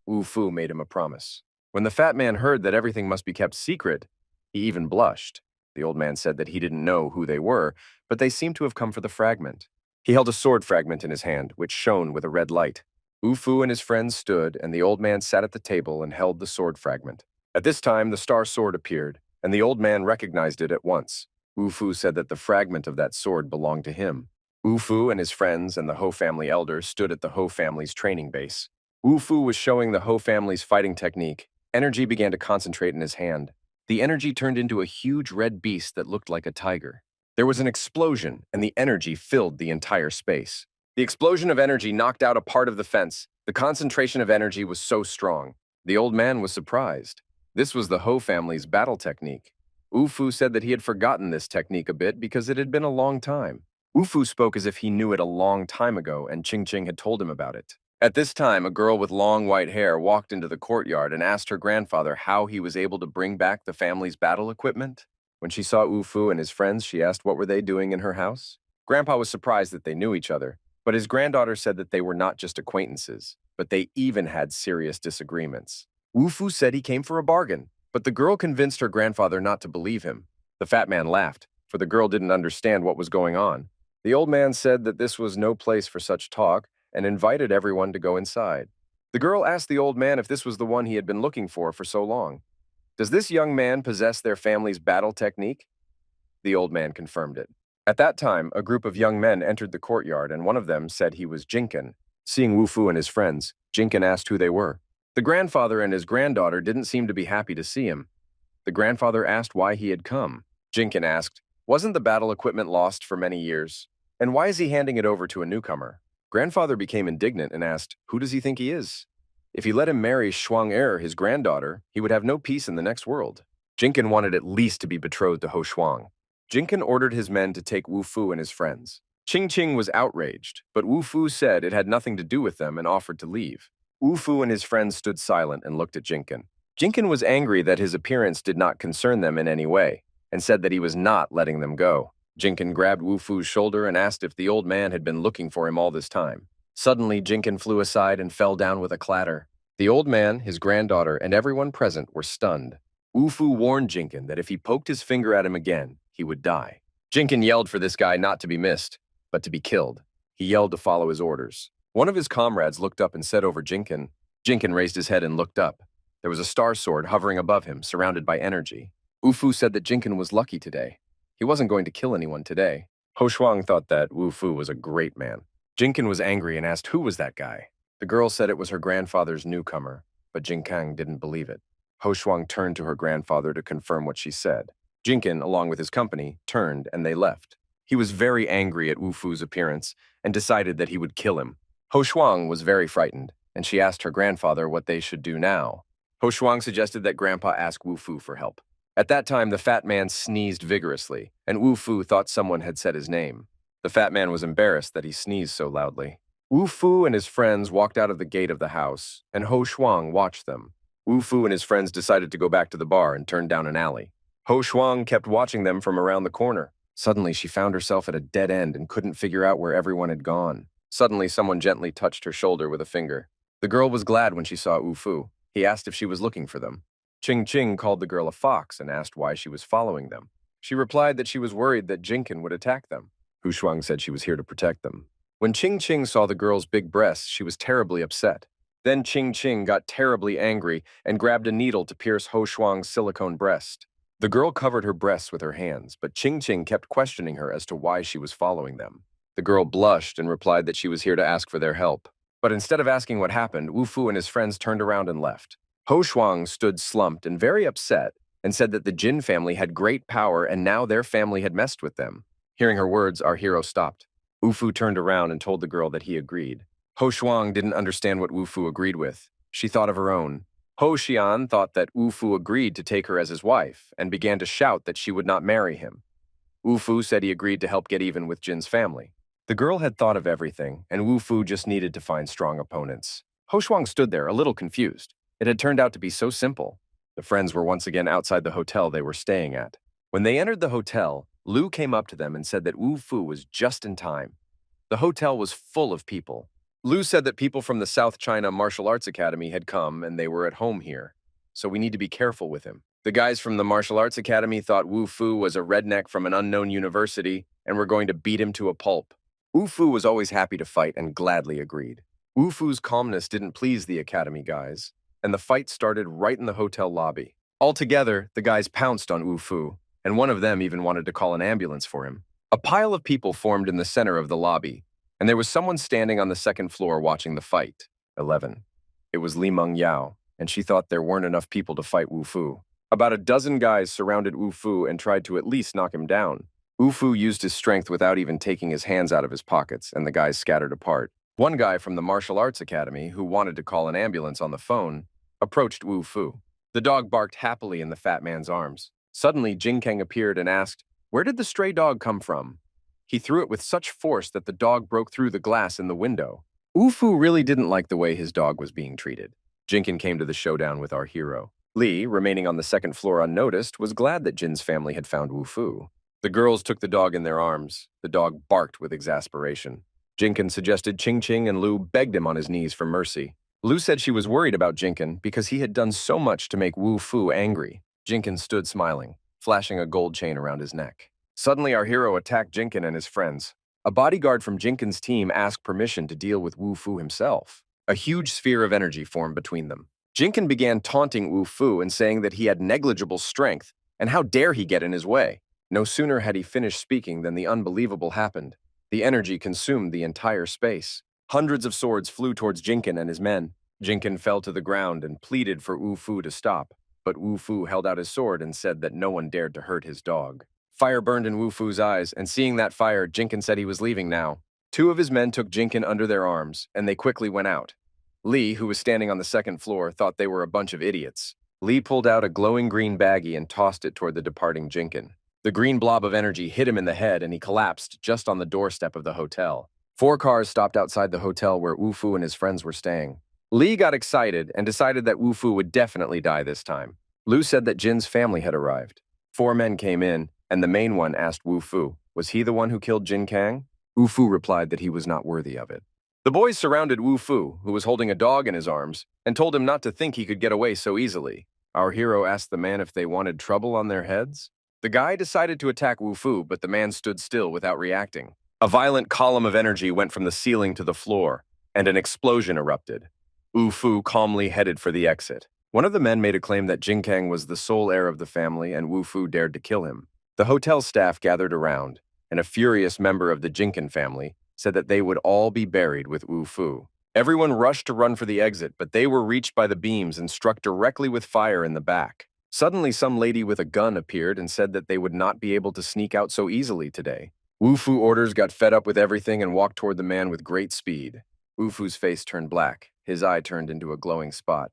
Wufu made him a promise. When the fat man heard that everything must be kept secret, he even blushed. The old man said that he didn't know who they were, but they seemed to have come for the fragment. He held a sword fragment in his hand, which shone with a red light. Wufu and his friends stood, and the old man sat at the table and held the sword fragment. At this time, the star sword appeared, and the old man recognized it at once. Wufu said that the fragment of that sword belonged to him. Wufu and his friends and the Ho family elders stood at the Ho family's training base. Wufu was showing the Ho family's fighting technique. Energy began to concentrate in his hand. The energy turned into a huge red beast that looked like a tiger. There was an explosion, and the energy filled the entire space. The explosion of energy knocked out a part of the fence. The concentration of energy was so strong. The old man was surprised. This was the Ho family's battle technique. Wufu said that he had forgotten this technique a bit because it had been a long time. Wufu spoke as if he knew it a long time ago, and Qing had told him about it. At this time, a girl with long white hair walked into the courtyard and asked her grandfather how he was able to bring back the family's battle equipment. When she saw Wufu and his friends, she asked what were they doing in her house. Grandpa was surprised that they knew each other, but his granddaughter said that they were not just acquaintances, but they even had serious disagreements. Wufu said he came for a bargain, but the girl convinced her grandfather not to believe him. The fat man laughed, for the girl didn't understand what was going on. The old man said that this was no place for such talk and invited everyone to go inside. The girl asked the old man if this was the one he had been looking for so long. Does this young man possess their family's battle technique? The old man confirmed it. At that time, a group of young men entered the courtyard, and one of them said he was Jinkin. Seeing Wu Fu and his friends, Jinkin asked who they were. The grandfather and his granddaughter didn't seem to be happy to see him. The grandfather asked why he had come. Jinkin asked, "Wasn't the battle equipment lost for many years? And why is he handing it over to a newcomer?" Grandfather became indignant and asked, "Who does he think he is? If he let him marry Shuang his granddaughter, he would have no peace in the next world." Jinkin wanted at least to be betrothed to Ho Shuang. Jinkin ordered his men to take Wu Fu and his friends. Ching Ching was outraged, but Wu Fu said it had nothing to do with them and offered to leave. Wu Fu and his friends stood silent and looked at Jinkin. Jinkin was angry that his appearance did not concern them in any way, and said that he was not letting them go. Jinkin grabbed Wu Fu's shoulder and asked if the old man had been looking for him all this time. Suddenly, Jinkin flew aside and fell down with a clatter. The old man, his granddaughter, and everyone present were stunned. Wu Fu warned Jinkin that if he poked his finger at him again, he would die. Jinkin yelled for this guy not to be missed, but to be killed. He yelled to follow his orders. One of his comrades looked up and said over Jinkin. Jinkin raised his head and looked up. There was a star sword hovering above him, surrounded by energy. Wu Fu said that Jinkin was lucky today. He wasn't going to kill anyone today. Ho Shuang thought that Wu Fu was a great man. Jinkin was angry and asked who was that guy. The girl said it was her grandfather's newcomer, but Jinkang didn't believe it. Ho Shuang turned to her grandfather to confirm what she said. Jinkin, along with his company, turned and they left. He was very angry at Wu Fu's appearance and decided that he would kill him. Ho Shuang was very frightened, and she asked her grandfather what they should do now. Ho Shuang suggested that Grandpa ask Wu Fu for help. At that time, the fat man sneezed vigorously, and Wu Fu thought someone had said his name. The fat man was embarrassed that he sneezed so loudly. Wu Fu and his friends walked out of the gate of the house, and Ho Shuang watched them. Wu Fu and his friends decided to go back to the bar and turn down an alley. Ho Shuang kept watching them from around the corner. Suddenly, she found herself at a dead end and couldn't figure out where everyone had gone. Suddenly, someone gently touched her shoulder with a finger. The girl was glad when she saw Wu Fu. He asked if she was looking for them. Ching Ching called the girl a fox and asked why she was following them. She replied that she was worried that Jinkin would attack them. Hu Shuang said she was here to protect them. When Ching Ching saw the girl's big breasts, she was terribly upset. Then Ching Ching got terribly angry and grabbed a needle to pierce Ho Shuang's silicone breast. The girl covered her breasts with her hands, but Ching Ching kept questioning her as to why she was following them. The girl blushed and replied that she was here to ask for their help. But instead of asking what happened, Wu Fu and his friends turned around and left. Ho Shuang stood slumped and very upset and said that the Jin family had great power and now their family had messed with them. Hearing her words, our hero stopped. Wu Fu turned around and told the girl that he agreed. Ho Shuang didn't understand what Wu Fu agreed with. She thought of her own. Ho Xian thought that Wu Fu agreed to take her as his wife and began to shout that she would not marry him. Wu Fu said he agreed to help get even with Jin's family. The girl had thought of everything, and Wu Fu just needed to find strong opponents. Ho Shuang stood there, a little confused. It had turned out to be so simple. The friends were once again outside the hotel they were staying at. When they entered the hotel, Lu came up to them and said that Wu Fu was just in time. The hotel was full of people. Lu said that people from the South China Martial Arts Academy had come and they were at home here, so we need to be careful with him. The guys from the Martial Arts Academy thought Wu Fu was a redneck from an unknown university and were going to beat him to a pulp. Wu Fu was always happy to fight and gladly agreed. Wu Fu's calmness didn't please the Academy guys, and the fight started right in the hotel lobby. Altogether, the guys pounced on Wu Fu, and one of them even wanted to call an ambulance for him. A pile of people formed in the center of the lobby, and there was someone standing on the second floor watching the fight. 11. It was Li Meng Yao, and she thought there weren't enough people to fight Wu Fu. About a dozen guys surrounded Wu Fu and tried to at least knock him down. Wu Fu used his strength without even taking his hands out of his pockets, and the guys scattered apart. One guy from the Martial Arts Academy, who wanted to call an ambulance on the phone, approached Wu Fu. The dog barked happily in the fat man's arms. Suddenly, Jing Kang appeared and asked, "Where did the stray dog come from?" He threw it with such force that the dog broke through the glass in the window. Wu Fu really didn't like the way his dog was being treated. Jinkin came to the showdown with our hero. Li, remaining on the second floor unnoticed, was glad that Jin's family had found Wu Fu. The girls took the dog in their arms. The dog barked with exasperation. Jinkin suggested Ching Ching and Lu begged him on his knees for mercy. Lu said she was worried about Jinkin because he had done so much to make Wu Fu angry. Jinkin stood smiling, flashing a gold chain around his neck. Suddenly, our hero attacked Jinkin and his friends. A bodyguard from Jinkin's team asked permission to deal with Wu Fu himself. A huge sphere of energy formed between them. Jinkin began taunting Wu Fu and saying that he had negligible strength, and how dare he get in his way. No sooner had he finished speaking than the unbelievable happened. The energy consumed the entire space. Hundreds of swords flew towards Jinkin and his men. Jinkin fell to the ground and pleaded for Wu Fu to stop, but Wu Fu held out his sword and said that no one dared to hurt his dog. Fire burned in Wu Fu's eyes, and seeing that fire, Jinkin said he was leaving now. Two of his men took Jinkin under their arms, and they quickly went out. Lee, who was standing on the second floor, thought they were a bunch of idiots. Lee pulled out a glowing green baggie and tossed it toward the departing Jinkin. The green blob of energy hit him in the head, and he collapsed just on the doorstep of the hotel. 4 cars stopped outside the hotel where Wu Fu and his friends were staying. Lee got excited and decided that Wu Fu would definitely die this time. Lu said that Jin's family had arrived. 4 men came in, and the main one asked Wu Fu, was he the one who killed Jin Kang? Wu Fu replied that he was not worthy of it. The boys surrounded Wu Fu, who was holding a dog in his arms, and told him not to think he could get away so easily. Our hero asked the man if they wanted trouble on their heads. The guy decided to attack Wu Fu, but the man stood still without reacting. A violent column of energy went from the ceiling to the floor, and an explosion erupted. Wu Fu calmly headed for the exit. One of the men made a claim that Jin Kang was the sole heir of the family, and Wu Fu dared to kill him. The hotel staff gathered around, and a furious member of the Jinkin family said that they would all be buried with Wu Fu. Everyone rushed to run for the exit, but they were reached by the beams and struck directly with fire in the back. Suddenly, some lady with a gun appeared and said that they would not be able to sneak out so easily today. Wu Fu orders got fed up with everything and walked toward the man with great speed. Wu Fu's face turned black. His eye turned into a glowing spot.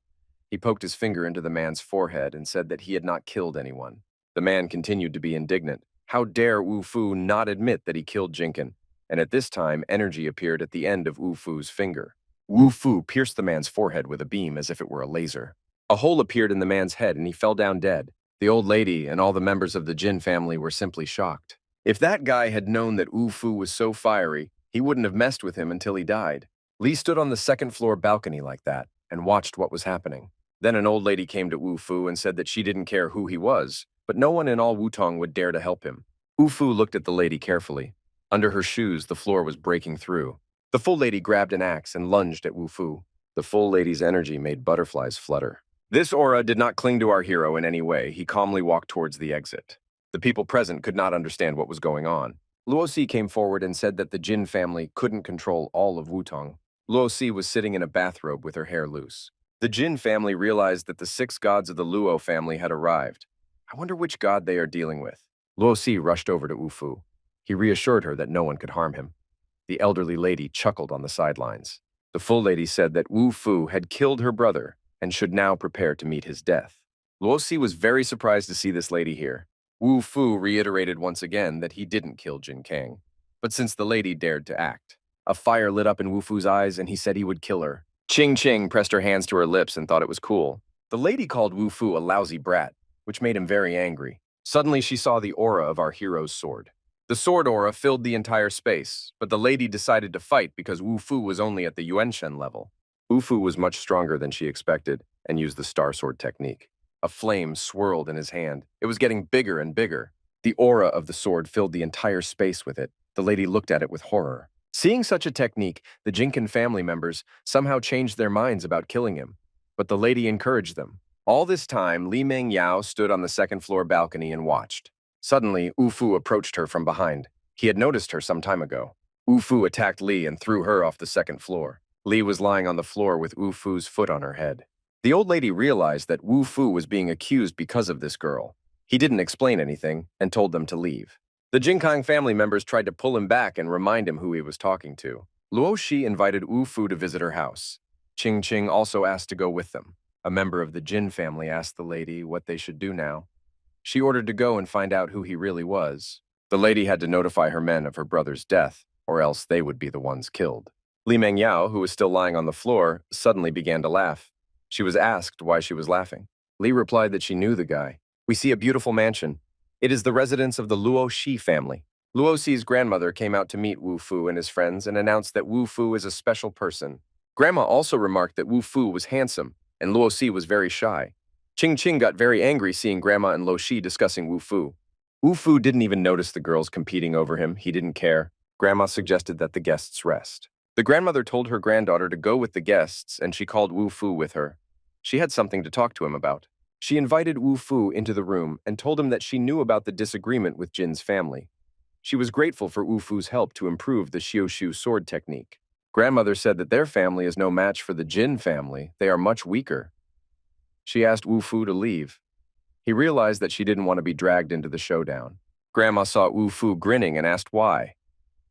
He poked his finger into the man's forehead and said that he had not killed anyone. The man continued to be indignant. How dare Wu Fu not admit that he killed Jinkin? And at this time, energy appeared at the end of Wu Fu's finger. Wu Fu pierced the man's forehead with a beam as if it were a laser. A hole appeared in the man's head and he fell down dead. The old lady and all the members of the Jin family were simply shocked. If that guy had known that Wu Fu was so fiery, he wouldn't have messed with him until he died. Lee stood on the second-floor balcony like that and watched what was happening. Then an old lady came to Wu Fu and said that she didn't care who he was, but no one in all Wutong would dare to help him. Wu Fu looked at the lady carefully. Under her shoes, the floor was breaking through. The full lady grabbed an axe and lunged at Wu Fu. The full lady's energy made butterflies flutter. This aura did not cling to our hero in any way. He calmly walked towards the exit. The people present could not understand what was going on. Luo Si came forward and said that the Jin family couldn't control all of Wutong. Luo Si was sitting in a bathrobe with her hair loose. The Jin family realized that the 6 gods of the Luo family had arrived. I wonder which god they are dealing with. Luo Si rushed over to Wu Fu. He reassured her that no one could harm him. The elderly lady chuckled on the sidelines. The full lady said that Wu Fu had killed her brother and should now prepare to meet his death. Luo Si was very surprised to see this lady here. Wu Fu reiterated once again that he didn't kill Jin Kang. But since the lady dared to act, a fire lit up in Wu Fu's eyes and he said he would kill her. Ching Ching pressed her hands to her lips and thought it was cool. The lady called Wu Fu a lousy brat, which made him very angry. Suddenly she saw the aura of our hero's sword. The sword aura filled the entire space, but the lady decided to fight because Wu Fu was only at the Yuanshen level. Wu Fu was much stronger than she expected and used the star sword technique. A flame swirled in his hand. It was getting bigger and bigger. The aura of the sword filled the entire space with it. The lady looked at it with horror. Seeing such a technique, the Jinkin family members somehow changed their minds about killing him, but the lady encouraged them. All this time, Li Meng Yao stood on the second-floor balcony and watched. Suddenly, Wu Fu approached her from behind. He had noticed her some time ago. Wu Fu attacked Li and threw her off the second floor. Li was lying on the floor with Wu Fu's foot on her head. The old lady realized that Wu Fu was being accused because of this girl. He didn't explain anything and told them to leave. The Jinkang family members tried to pull him back and remind him who he was talking to. Luo Shi invited Wu Fu to visit her house. Ching Ching also asked to go with them. A member of the Jin family asked the lady what they should do now. She ordered to go and find out who he really was. The lady had to notify her men of her brother's death, or else they would be the ones killed. Li Meng Yao, who was still lying on the floor, suddenly began to laugh. She was asked why she was laughing. Li replied that she knew the guy. We see a beautiful mansion. It is the residence of the Luo Shi family. Luo Xi's grandmother came out to meet Wu Fu and his friends and announced that Wu Fu is a special person. Grandma also remarked that Wu Fu was handsome, and Luo Xi was very shy. Ching Ching got very angry seeing Grandma and Luo Xi discussing Wu Fu. Wu Fu didn't even notice the girls competing over him. He didn't care. Grandma suggested that the guests rest. The grandmother told her granddaughter to go with the guests, and she called Wu Fu with her. She had something to talk to him about. She invited Wu Fu into the room and told him that she knew about the disagreement with Jin's family. She was grateful for Wu Fu's help to improve the Xiushu sword technique. Grandmother said that their family is no match for the Jin family. They are much weaker. She asked Wu Fu to leave. He realized that she didn't want to be dragged into the showdown. Grandma saw Wu Fu grinning and asked why.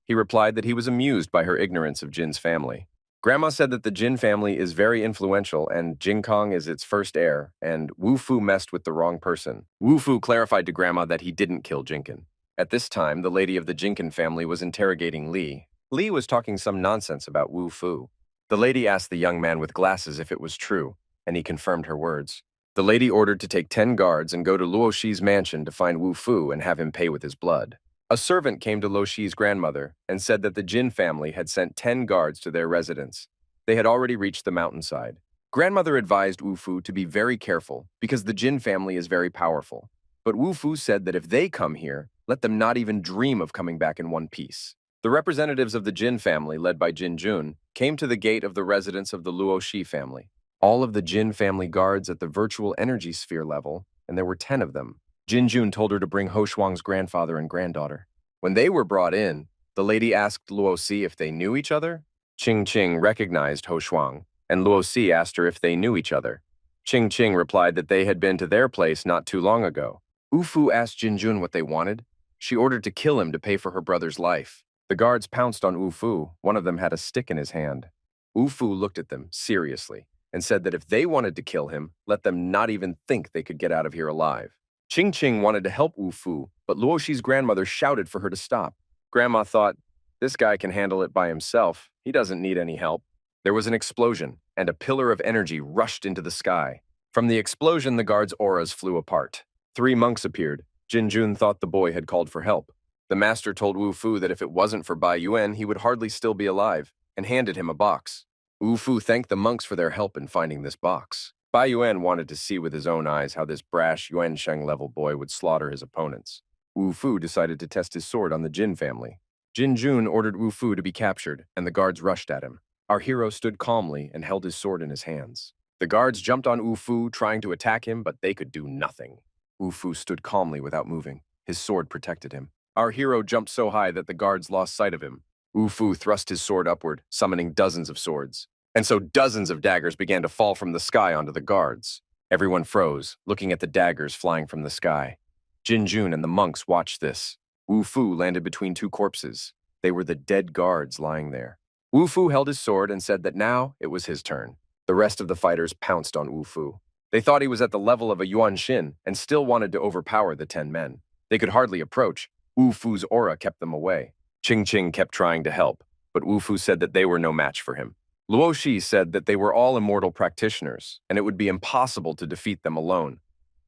He replied that he was amused by her ignorance of Jin's family. Grandma said that the Jin family is very influential and Jin Kong is its first heir, and Wu Fu messed with the wrong person. Wu Fu clarified to Grandma that he didn't kill Jinkin. At this time, the lady of the Jinkin family was interrogating Li. Li was talking some nonsense about Wu Fu. The lady asked the young man with glasses if it was true, and he confirmed her words. The lady ordered to take 10 guards and go to Luo Shi's mansion to find Wu Fu and have him pay with his blood. A servant came to Luo Shi's grandmother and said that the Jin family had sent 10 guards to their residence. They had already reached the mountainside. Grandmother advised Wu Fu to be very careful because the Jin family is very powerful. But Wu Fu said that if they come here, let them not even dream of coming back in one piece. The representatives of the Jin family, led by Jin Jun, came to the gate of the residence of the Luo Shi family. All of the Jin family guards at the virtual energy sphere level, and there were 10 of them. Jin Jun told her to bring Ho Shuang's grandfather and granddaughter. When they were brought in, the lady asked Luo Si if they knew each other. Ching Ching recognized Ho Shuang, and Luo Si asked her if they knew each other. Ching Ching replied that they had been to their place not too long ago. Wu Fu asked Jin Jun what they wanted. She ordered to kill him to pay for her brother's life. The guards pounced on Wu Fu. One of them had a stick in his hand. Wu Fu looked at them seriously and said that if they wanted to kill him, let them not even think they could get out of here alive. Ching Ching wanted to help Wu Fu, but Luo Shi's grandmother shouted for her to stop. Grandma thought, this guy can handle it by himself. He doesn't need any help. There was an explosion, and a pillar of energy rushed into the sky. From the explosion, the guards' auras flew apart. 3 monks appeared. Jin Jun thought the boy had called for help. The master told Wu Fu that if it wasn't for Bai Yuan, he would hardly still be alive, and handed him a box. Wu Fu thanked the monks for their help in finding this box. Bai Yuan wanted to see with his own eyes how this brash Yuan Sheng-level boy would slaughter his opponents. Wu Fu decided to test his sword on the Jin family. Jin Jun ordered Wu Fu to be captured, and the guards rushed at him. Our hero stood calmly and held his sword in his hands. The guards jumped on Wu Fu, trying to attack him, but they could do nothing. Wu Fu stood calmly without moving. His sword protected him. Our hero jumped so high that the guards lost sight of him. Wu Fu thrust his sword upward, summoning dozens of swords. And so dozens of daggers began to fall from the sky onto the guards. Everyone froze, looking at the daggers flying from the sky. Jin Jun and the monks watched this. Wu Fu landed between 2 corpses. They were the dead guards lying there. Wu Fu held his sword and said that now it was his turn. The rest of the fighters pounced on Wu Fu. They thought he was at the level of a Yuan Xin and still wanted to overpower the 10 men. They could hardly approach. Wu Fu's aura kept them away. Ching Ching kept trying to help, but Wu Fu said that they were no match for him. Luo Shi said that they were all immortal practitioners, and it would be impossible to defeat them alone.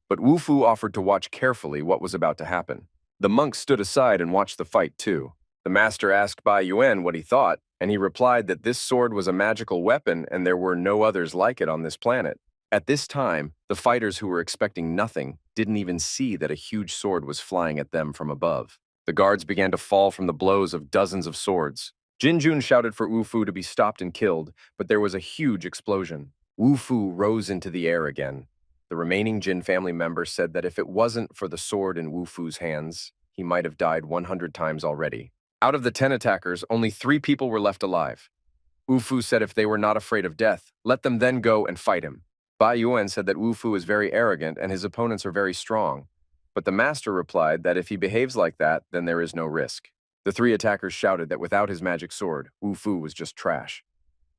But Wu Fu offered to watch carefully what was about to happen. The monks stood aside and watched the fight too. The master asked Bai Yuan what he thought, and he replied that this sword was a magical weapon and there were no others like it on this planet. At this time, the fighters who were expecting nothing didn't even see that a huge sword was flying at them from above. The guards began to fall from the blows of dozens of swords. Jin Jun shouted for Wu Fu to be stopped and killed, but there was a huge explosion. Wu Fu rose into the air again. The remaining Jin family members said that if it wasn't for the sword in Wu Fu's hands, he might have died 100 times already. Out of the 10 attackers, only 3 people were left alive. Wu Fu said if they were not afraid of death, let them then go and fight him. Bai Yuan said that Wu Fu is very arrogant and his opponents are very strong. But the master replied that if he behaves like that, then there is no risk. The 3 attackers shouted that without his magic sword, Wu Fu was just trash.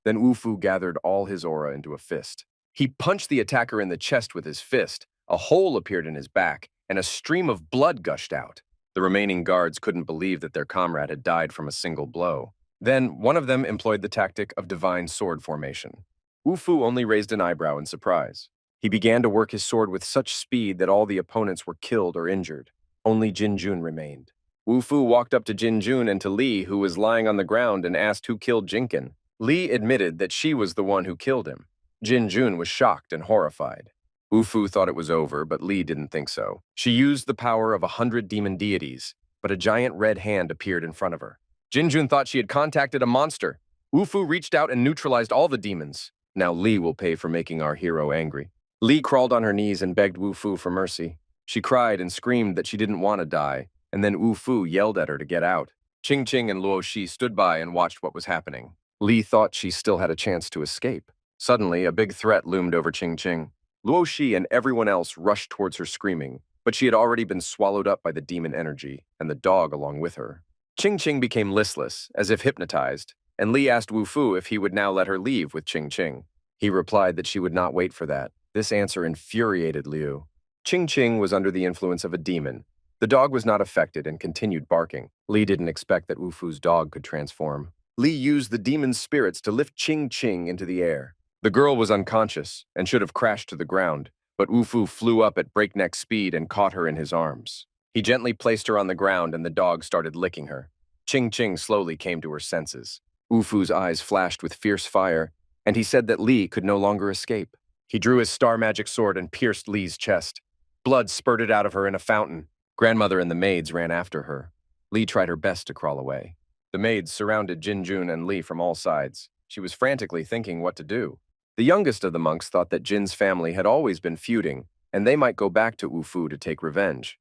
Then Wu Fu gathered all his aura into a fist. He punched the attacker in the chest with his fist. A hole appeared in his back, and a stream of blood gushed out. The remaining guards couldn't believe that their comrade had died from a single blow. Then one of them employed the tactic of divine sword formation. Wu Fu only raised an eyebrow in surprise. He began to work his sword with such speed that all the opponents were killed or injured. Only Jin Jun remained. Wu Fu walked up to Jin Jun and to Li, who was lying on the ground, and asked who killed Jinkin. Li admitted that she was the one who killed him. Jin Jun was shocked and horrified. Wu Fu thought it was over, but Li didn't think so. She used the power of 100 demon deities, but a giant red hand appeared in front of her. Jin Jun thought she had contacted a monster. Wu Fu reached out and neutralized all the demons. Now Li will pay for making our hero angry. Li crawled on her knees and begged Wu Fu for mercy. She cried and screamed that she didn't want to die, and then Wu Fu yelled at her to get out. Qing Qing and Luo Shi stood by and watched what was happening. Li thought she still had a chance to escape. Suddenly, a big threat loomed over Qing Qing. Luo Shi and everyone else rushed towards her screaming, but she had already been swallowed up by the demon energy, and the dog along with her. Qing Qing became listless, as if hypnotized, and Li asked Wu Fu if he would now let her leave with Qing Qing. He replied that she would not wait for that. This answer infuriated Liu. Qing Qing was under the influence of a demon. The dog was not affected and continued barking. Li didn't expect that Wu Fu's dog could transform. Li used the demon's spirits to lift Qing Qing into the air. The girl was unconscious and should have crashed to the ground, but Wu Fu flew up at breakneck speed and caught her in his arms. He gently placed her on the ground and the dog started licking her. Qing Qing slowly came to her senses. Wu Fu's eyes flashed with fierce fire, and he said that Li could no longer escape. He drew his star magic sword and pierced Li's chest. Blood spurted out of her in a fountain. Grandmother and the maids ran after her. Li tried her best to crawl away. The maids surrounded Jin and Li from all sides. She was frantically thinking what to do. The youngest of the monks thought that Jin's family had always been feuding, and they might go back to Wu Fu to take revenge.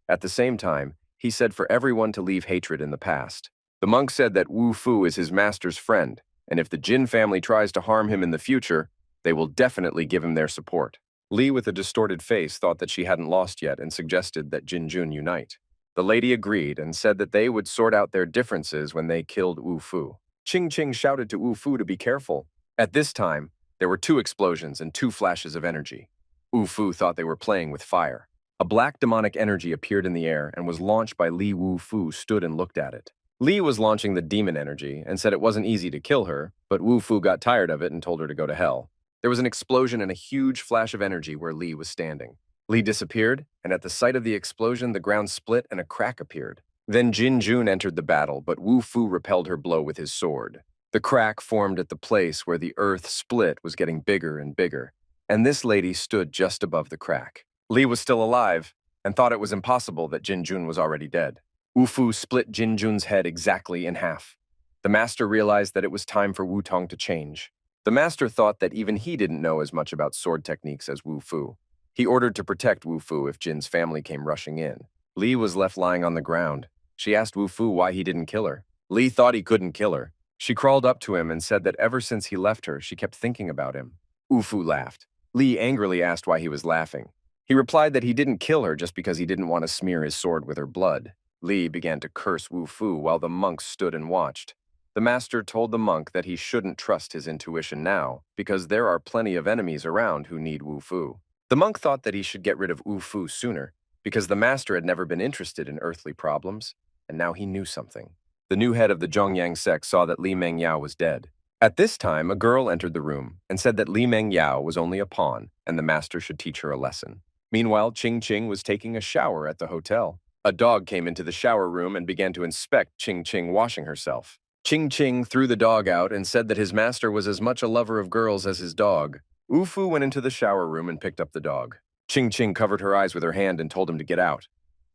At the same time, he said for everyone to leave hatred in the past. The monk said that Wu Fu is his master's friend, and if the Jin family tries to harm him in the future, they will definitely give him their support. Li, with a distorted face, thought that she hadn't lost yet and suggested that Jin unite. The lady agreed and said that they would sort out their differences when they killed Wu Fu. Qing Qing shouted to Wu Fu to be careful. At this time, there were 2 explosions and 2 flashes of energy. Wu Fu thought they were playing with fire. A black demonic energy appeared in the air and was launched by Li. Wu Fu stood and looked at it. Li was launching the demon energy and said it wasn't easy to kill her, but Wu Fu got tired of it and told her to go to hell. There was an explosion and a huge flash of energy where Li was standing. Li disappeared, and at the sight of the explosion, the ground split and a crack appeared. Then Jin entered the battle, but Wu Fu repelled her blow with his sword. The crack formed at the place where the earth split was getting bigger and bigger, and this lady stood just above the crack. Li was still alive and thought it was impossible that Jin was already dead. Wu Fu split Jin head exactly in half. The master realized that it was time for Wu Tong to change. The master thought that even he didn't know as much about sword techniques as Wu Fu. He ordered to protect Wu Fu if Jin's family came rushing in. Li was left lying on the ground. She asked Wu Fu why he didn't kill her. Li thought he couldn't kill her. She crawled up to him and said that ever since he left her, she kept thinking about him. Wu Fu laughed. Li angrily asked why he was laughing. He replied that he didn't kill her just because he didn't want to smear his sword with her blood. Li began to curse Wu Fu while the monks stood and watched. The master told the monk that he shouldn't trust his intuition now, because there are plenty of enemies around who need Wu Fu. The monk thought that he should get rid of Wu Fu sooner, because the master had never been interested in earthly problems, and now he knew something. The new head of the Zhongyang sect saw that Li Mengyao was dead. At this time, a girl entered the room and said that Li Mengyao was only a pawn, and the master should teach her a lesson. Meanwhile, Qing Qing was taking a shower at the hotel. A dog came into the shower room and began to inspect Qing Qing washing herself. Qing Qing threw the dog out and said that his master was as much a lover of girls as his dog. Wu Fu went into the shower room and picked up the dog. Qing Qing covered her eyes with her hand and told him to get out.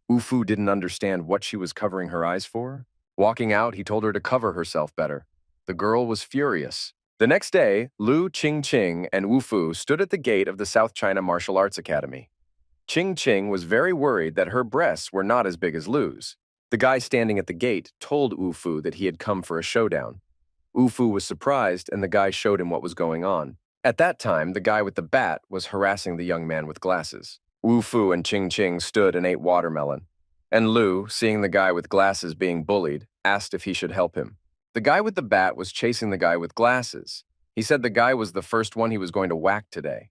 Wu Fu didn't understand what she was covering her eyes for. Walking out, he told her to cover herself better. The girl was furious. The next day, Lu, Qing Qing, and Wu Fu stood at the gate of the South China Martial Arts Academy. Qing Qing was very worried that her breasts were not as big as Lu's. The guy standing at the gate told Wu Fu that he had come for a showdown. Wu Fu was surprised, and the guy showed him what was going on. At that time, the guy with the bat was harassing the young man with glasses. Wu Fu and Qing Qing stood and ate watermelon. And Lu, seeing the guy with glasses being bullied, asked if he should help him. The guy with the bat was chasing the guy with glasses. He said the guy was the first one he was going to whack today.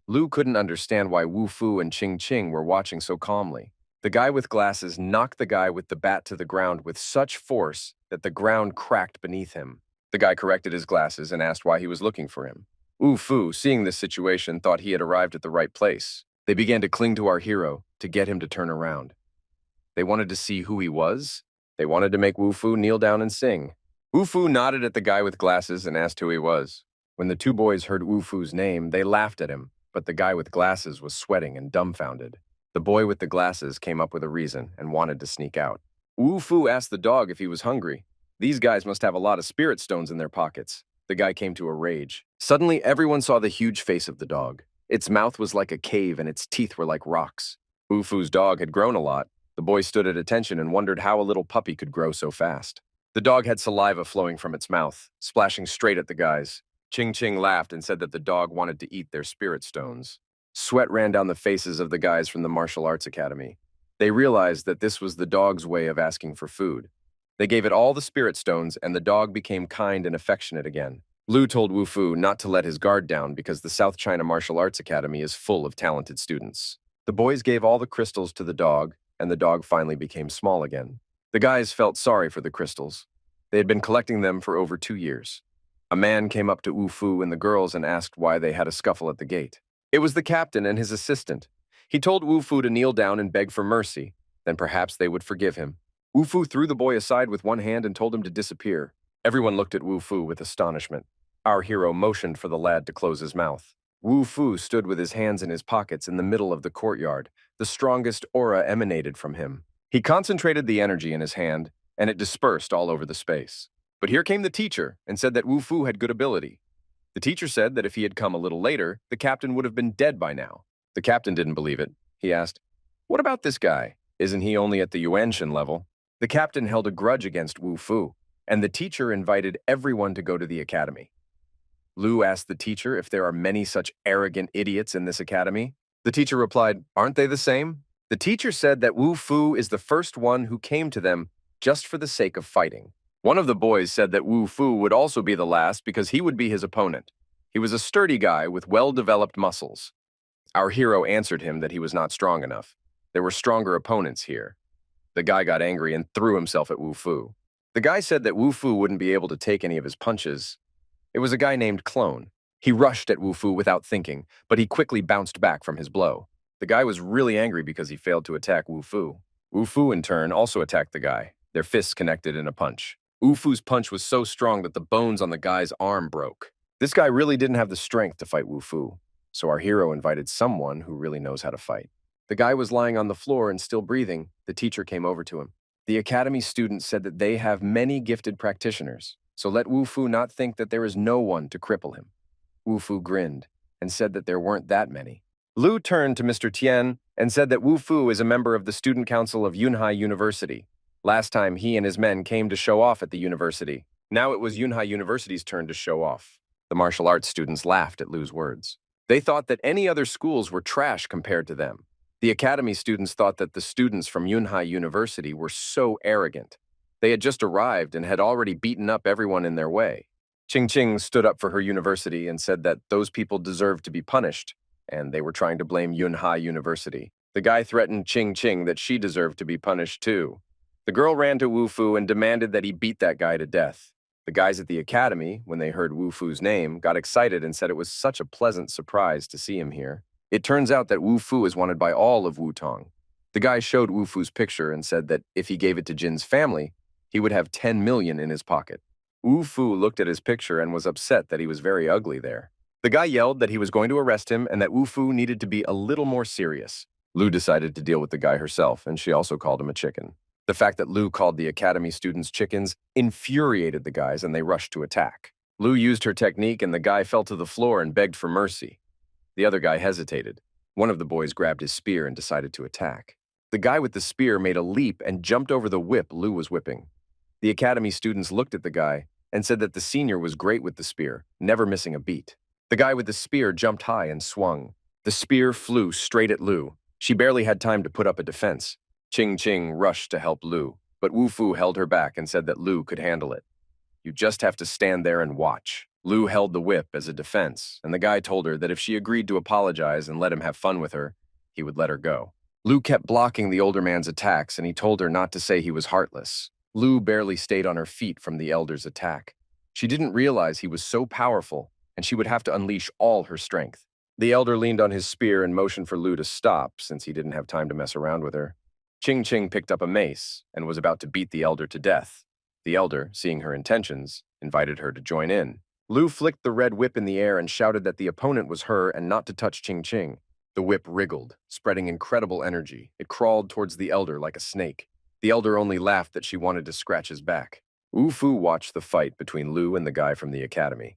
Lu couldn't understand why Wu Fu and Qing Qing were watching so calmly. The guy with glasses knocked the guy with the bat to the ground with such force that the ground cracked beneath him. The guy corrected his glasses and asked why he was looking for him. Wu Fu, seeing this situation, thought he had arrived at the right place. They began to cling to our hero to get him to turn around. They wanted to see who he was. They wanted to make Wu Fu kneel down and sing. Wu Fu nodded at the guy with glasses and asked who he was. When the 2 boys heard Wu Fu's name, they laughed at him, but the guy with glasses was sweating and dumbfounded. The boy with the glasses came up with a reason and wanted to sneak out. Wu Fu asked the dog if he was hungry. These guys must have a lot of spirit stones in their pockets. The guy came to a rage. Suddenly, everyone saw the huge face of the dog. Its mouth was like a cave and its teeth were like rocks. Wufu's dog had grown a lot. The boy stood at attention and wondered how a little puppy could grow so fast. The dog had saliva flowing from its mouth, splashing straight at the guys. Ching Ching laughed and said that the dog wanted to eat their spirit stones. Sweat ran down the faces of the guys from the martial arts academy. They realized that this was the dog's way of asking for food. They gave it all the spirit stones, and the dog became kind and affectionate again. Lu told Wu Fu not to let his guard down because the South China Martial Arts Academy is full of talented students. The boys gave all the crystals to the dog, and the dog finally became small again. The guys felt sorry for the crystals. They had been collecting them for over 2 years. A man came up to Wu Fu and the girls and asked why they had a scuffle at the gate. It was the captain and his assistant. He told Wu Fu to kneel down and beg for mercy, then perhaps they would forgive him. Wu Fu threw the boy aside with one hand and told him to disappear. Everyone looked at Wu Fu with astonishment. Our hero motioned for the lad to close his mouth. Wu Fu stood with his hands in his pockets in the middle of the courtyard. The strongest aura emanated from him. He concentrated the energy in his hand, and it dispersed all over the space. But here came the teacher and said that Wu Fu had good ability. The teacher said that if he had come a little later, the captain would have been dead by now. The captain didn't believe it. He asked, "What about this guy? Isn't he only at the Yuanshan level?" The captain held a grudge against Wu Fu, and the teacher invited everyone to go to the academy. Lu asked the teacher if there are many such arrogant idiots in this academy. The teacher replied, "Aren't they the same?" The teacher said that Wu Fu is the first one who came to them just for the sake of fighting. One of the boys said that Wu Fu would also be the last because he would be his opponent. He was a sturdy guy with well-developed muscles. Our hero answered him that he was not strong enough. There were stronger opponents here. The guy got angry and threw himself at Wu Fu. The guy said that Wu Fu wouldn't be able to take any of his punches. It was a guy named Clone. He rushed at Wu Fu without thinking, but he quickly bounced back from his blow. The guy was really angry because he failed to attack Wu Fu. Wu Fu, in turn, also attacked the guy. Their fists connected in a punch. Wu Fu's punch was so strong that the bones on the guy's arm broke. This guy really didn't have the strength to fight Wu Fu, so our hero invited someone who really knows how to fight. The guy was lying on the floor and still breathing. The teacher came over to him. The academy students said that they have many gifted practitioners, so let Wu Fu not think that there is no one to cripple him. Wu Fu grinned and said that there weren't that many. Lu turned to Mr. Tian and said that Wu Fu is a member of the student council of Yunhai University. Last time he and his men came to show off at the university. Now it was Yunhai University's turn to show off. The martial arts students laughed at Lu's words. They thought that any other schools were trash compared to them. The academy students thought that the students from Yunhai University were so arrogant. They had just arrived and had already beaten up everyone in their way. Ching Ching stood up for her university and said that those people deserved to be punished, and they were trying to blame Yunhai University. The guy threatened Ching Ching that she deserved to be punished too. The girl ran to Wu Fu and demanded that he beat that guy to death. The guys at the academy, when they heard Wu Fu's name, got excited and said it was such a pleasant surprise to see him here. It turns out that Wu Fu is wanted by all of Wutong. The guy showed Wu Fu's picture and said that if he gave it to Jin's family, he would have 10 million in his pocket. Wu Fu looked at his picture and was upset that he was very ugly there. The guy yelled that he was going to arrest him and that Wu Fu needed to be a little more serious. Lu decided to deal with the guy herself, and she also called him a chicken. The fact that Lu called the academy students chickens infuriated the guys and they rushed to attack. Lu used her technique and the guy fell to the floor and begged for mercy. The other guy hesitated. One of the boys grabbed his spear and decided to attack. The guy with the spear made a leap and jumped over the whip Lu was whipping. The academy students looked at the guy and said that the senior was great with the spear, never missing a beat. The guy with the spear jumped high and swung. The spear flew straight at Lu. She barely had time to put up a defense. Ching Ching rushed to help Lu, but Wu Fu held her back and said that Lu could handle it. "You just have to stand there and watch." Lu held the whip as a defense, and the guy told her that if she agreed to apologize and let him have fun with her, he would let her go. Lu kept blocking the older man's attacks, and he told her not to say he was heartless. Lu barely stayed on her feet from the elder's attack. She didn't realize he was so powerful, and she would have to unleash all her strength. The elder leaned on his spear and motioned for Lu to stop, since he didn't have time to mess around with her. Ching Ching picked up a mace and was about to beat the elder to death. The elder, seeing her intentions, invited her to join in. Lu flicked the red whip in the air and shouted that the opponent was her and not to touch Ching Ching. The whip wriggled, spreading incredible energy. It crawled towards the elder like a snake. The elder only laughed that she wanted to scratch his back. Wu Fu watched the fight between Lu and the guy from the academy.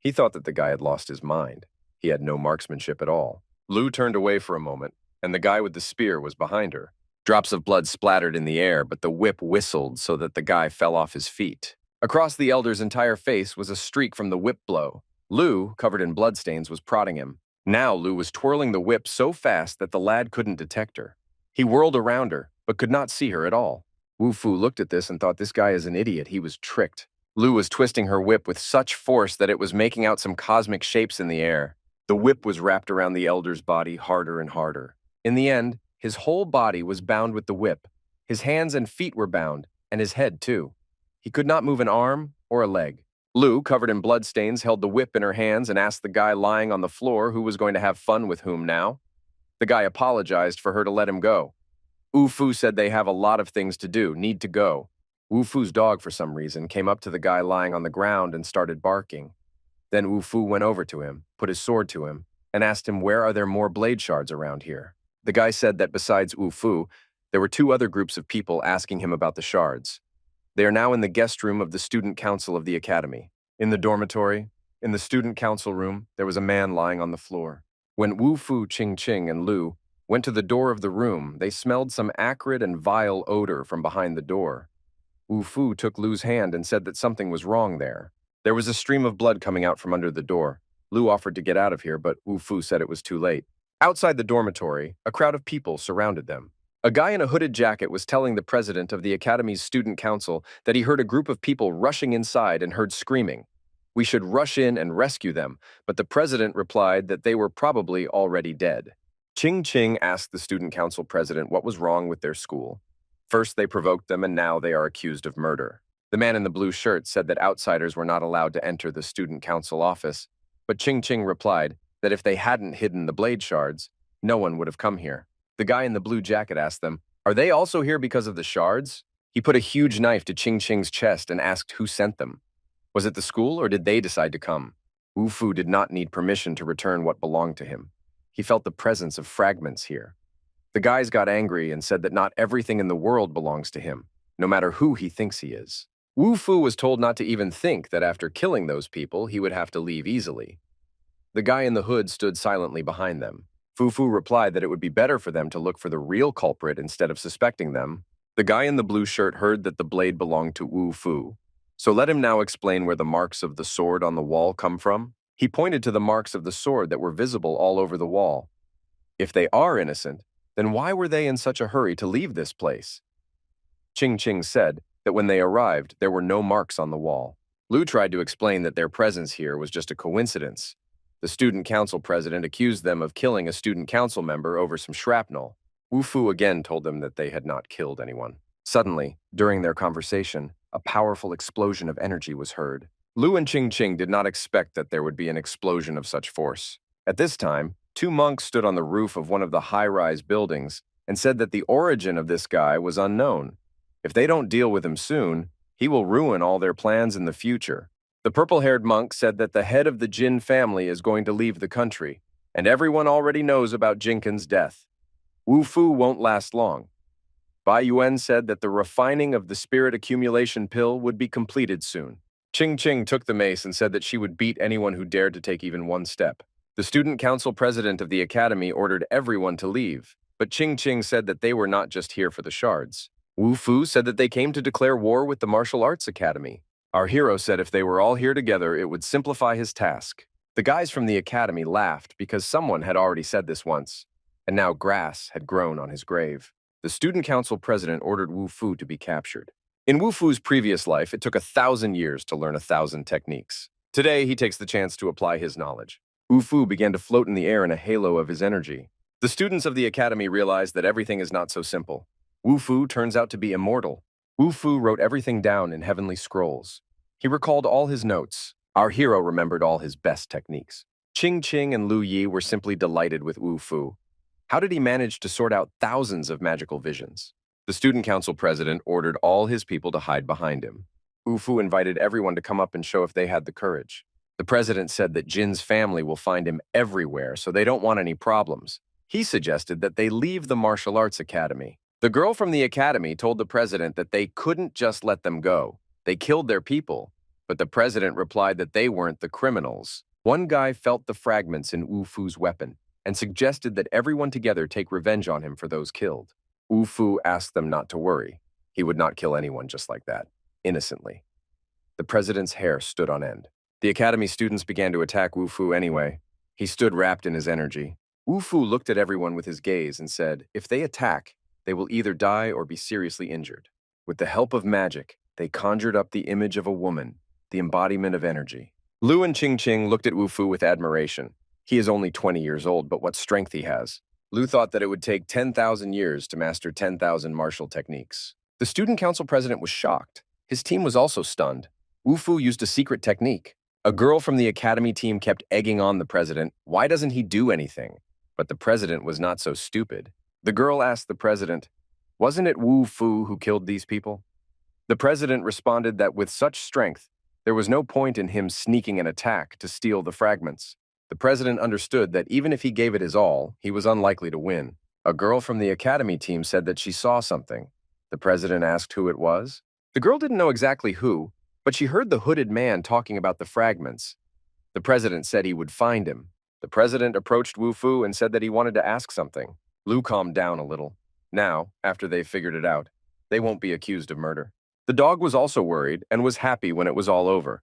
He thought that the guy had lost his mind. He had no marksmanship at all. Lu turned away for a moment, and the guy with the spear was behind her. Drops of blood splattered in the air, but the whip whistled so that the guy fell off his feet. Across the elder's entire face was a streak from the whip blow. Lu, covered in bloodstains, was prodding him. Now Lu was twirling the whip so fast that the lad couldn't detect her. He whirled around her, but could not see her at all. Wu Fu looked at this and thought this guy is an idiot. He was tricked. Lu was twisting her whip with such force that it was making out some cosmic shapes in the air. The whip was wrapped around the elder's body harder and harder. In the end, his whole body was bound with the whip. His hands and feet were bound, and his head too. He could not move an arm or a leg. Lu, covered in bloodstains, held the whip in her hands and asked the guy lying on the floor who was going to have fun with whom now. The guy apologized for her to let him go. Wu Fu said they have a lot of things to do, need to go. Wu Fu's dog, for some reason, came up to the guy lying on the ground and started barking. Then Wu Fu went over to him, put his sword to him, and asked him where are there more blade shards around here. The guy said that besides Wu Fu, there were two other groups of people asking him about the shards. They are now in the guest room of the student council of the academy. In the dormitory, in the student council room, there was a man lying on the floor. When Wu Fu, Ching, and Lu went to the door of the room, they smelled some acrid and vile odor from behind the door. Wu Fu took Lu's hand and said that something was wrong there. There was a stream of blood coming out from under the door. Lu offered to get out of here, but Wu Fu said it was too late. Outside the dormitory, a crowd of people surrounded them. A guy in a hooded jacket was telling the president of the academy's student council that he heard a group of people rushing inside and heard screaming. We should rush in and rescue them, but the president replied that they were probably already dead. Ching asked the student council president what was wrong with their school. First they provoked them and now they are accused of murder. The man in the blue shirt said that outsiders were not allowed to enter the student council office, but Ching replied that if they hadn't hidden the blade shards, no one would have come here. The guy in the blue jacket asked them, "Are they also here because of the shards?" He put a huge knife to Ching's chest and asked who sent them. Was it the school or did they decide to come? Wu Fu did not need permission to return what belonged to him. He felt the presence of fragments here. The guys got angry and said that not everything in the world belongs to him, no matter who he thinks he is. Wu Fu was told not to even think that after killing those people, he would have to leave easily. The guy in the hood stood silently behind them. Fu replied that it would be better for them to look for the real culprit instead of suspecting them. The guy in the blue shirt heard that the blade belonged to Wu Fu. So let him now explain where the marks of the sword on the wall come from. He pointed to the marks of the sword that were visible all over the wall. If they are innocent, then why were they in such a hurry to leave this place? Ching said that when they arrived, there were no marks on the wall. Lu tried to explain that their presence here was just a coincidence. The student council president accused them of killing a student council member over some shrapnel. Wu Fu again told them that they had not killed anyone. Suddenly, during their conversation, a powerful explosion of energy was heard. Lu and Ching did not expect that there would be an explosion of such force. At this time, two monks stood on the roof of one of the high-rise buildings and said that the origin of this guy was unknown. If they don't deal with him soon, he will ruin all their plans in the future. The purple-haired monk said that the head of the Jin family is going to leave the country, and everyone already knows about Jinkin's death. Wu Fu won't last long. Bai Yuan said that the refining of the spirit accumulation pill would be completed soon. Ching took the mace and said that she would beat anyone who dared to take even one step. The student council president of the academy ordered everyone to leave, but Ching said that they were not just here for the shards. Wu Fu said that they came to declare war with the martial arts academy. Our hero said if they were all here together, it would simplify his task. The guys from the academy laughed because someone had already said this once, and now grass had grown on his grave. The student council president ordered Wu Fu to be captured. In Wu Fu's previous life, it took 1,000 years to learn 1,000 techniques. Today, he takes the chance to apply his knowledge. Wu Fu began to float in the air in a halo of his energy. The students of the academy realized that everything is not so simple. Wu Fu turns out to be immortal. Wu Fu wrote everything down in heavenly scrolls. He recalled all his notes. Our hero remembered all his best techniques. Ching and Lu Yi were simply delighted with Wu Fu. How did he manage to sort out thousands of magical visions? The student council president ordered all his people to hide behind him. Wu Fu invited everyone to come up and show if they had the courage. The president said that Jin's family will find him everywhere, so they don't want any problems. He suggested that they leave the martial arts academy. The girl from the academy told the president that they couldn't just let them go. They killed their people. but the president replied that they weren't the criminals. One guy felt the fragments in Wu Fu's weapon and suggested that everyone together take revenge on him for those killed. Wu Fu asked them not to worry. He would not kill anyone just like that, innocently. The president's hair stood on end. The academy students began to attack Wu Fu anyway. He stood wrapped in his energy. Wu Fu looked at everyone with his gaze and said, "If they attack, they will either die or be seriously injured." With the help of magic, they conjured up the image of a woman, the embodiment of energy. Lu and Qing looked at Wu Fu with admiration. He is only 20 years old, but what strength he has. Lu thought that it would take 10,000 years to master 10,000 martial techniques. The student council president was shocked. His team was also stunned. Wu Fu used a secret technique. A girl from the academy team kept egging on the president, "Why doesn't he do anything?" But the president was not so stupid. The girl asked the president, "Wasn't it Wu Fu who killed these people?" The president responded that with such strength, there was no point in him sneaking an attack to steal the fragments. The president understood that even if he gave it his all, he was unlikely to win. A girl from the academy team said that she saw something. The president asked who it was. The girl didn't know exactly who, but she heard the hooded man talking about the fragments. The president said he would find him. The president approached Wu Fu and said that he wanted to ask something. Lu calmed down a little. Now, after they've figured it out, they won't be accused of murder. The dog was also worried and was happy when it was all over.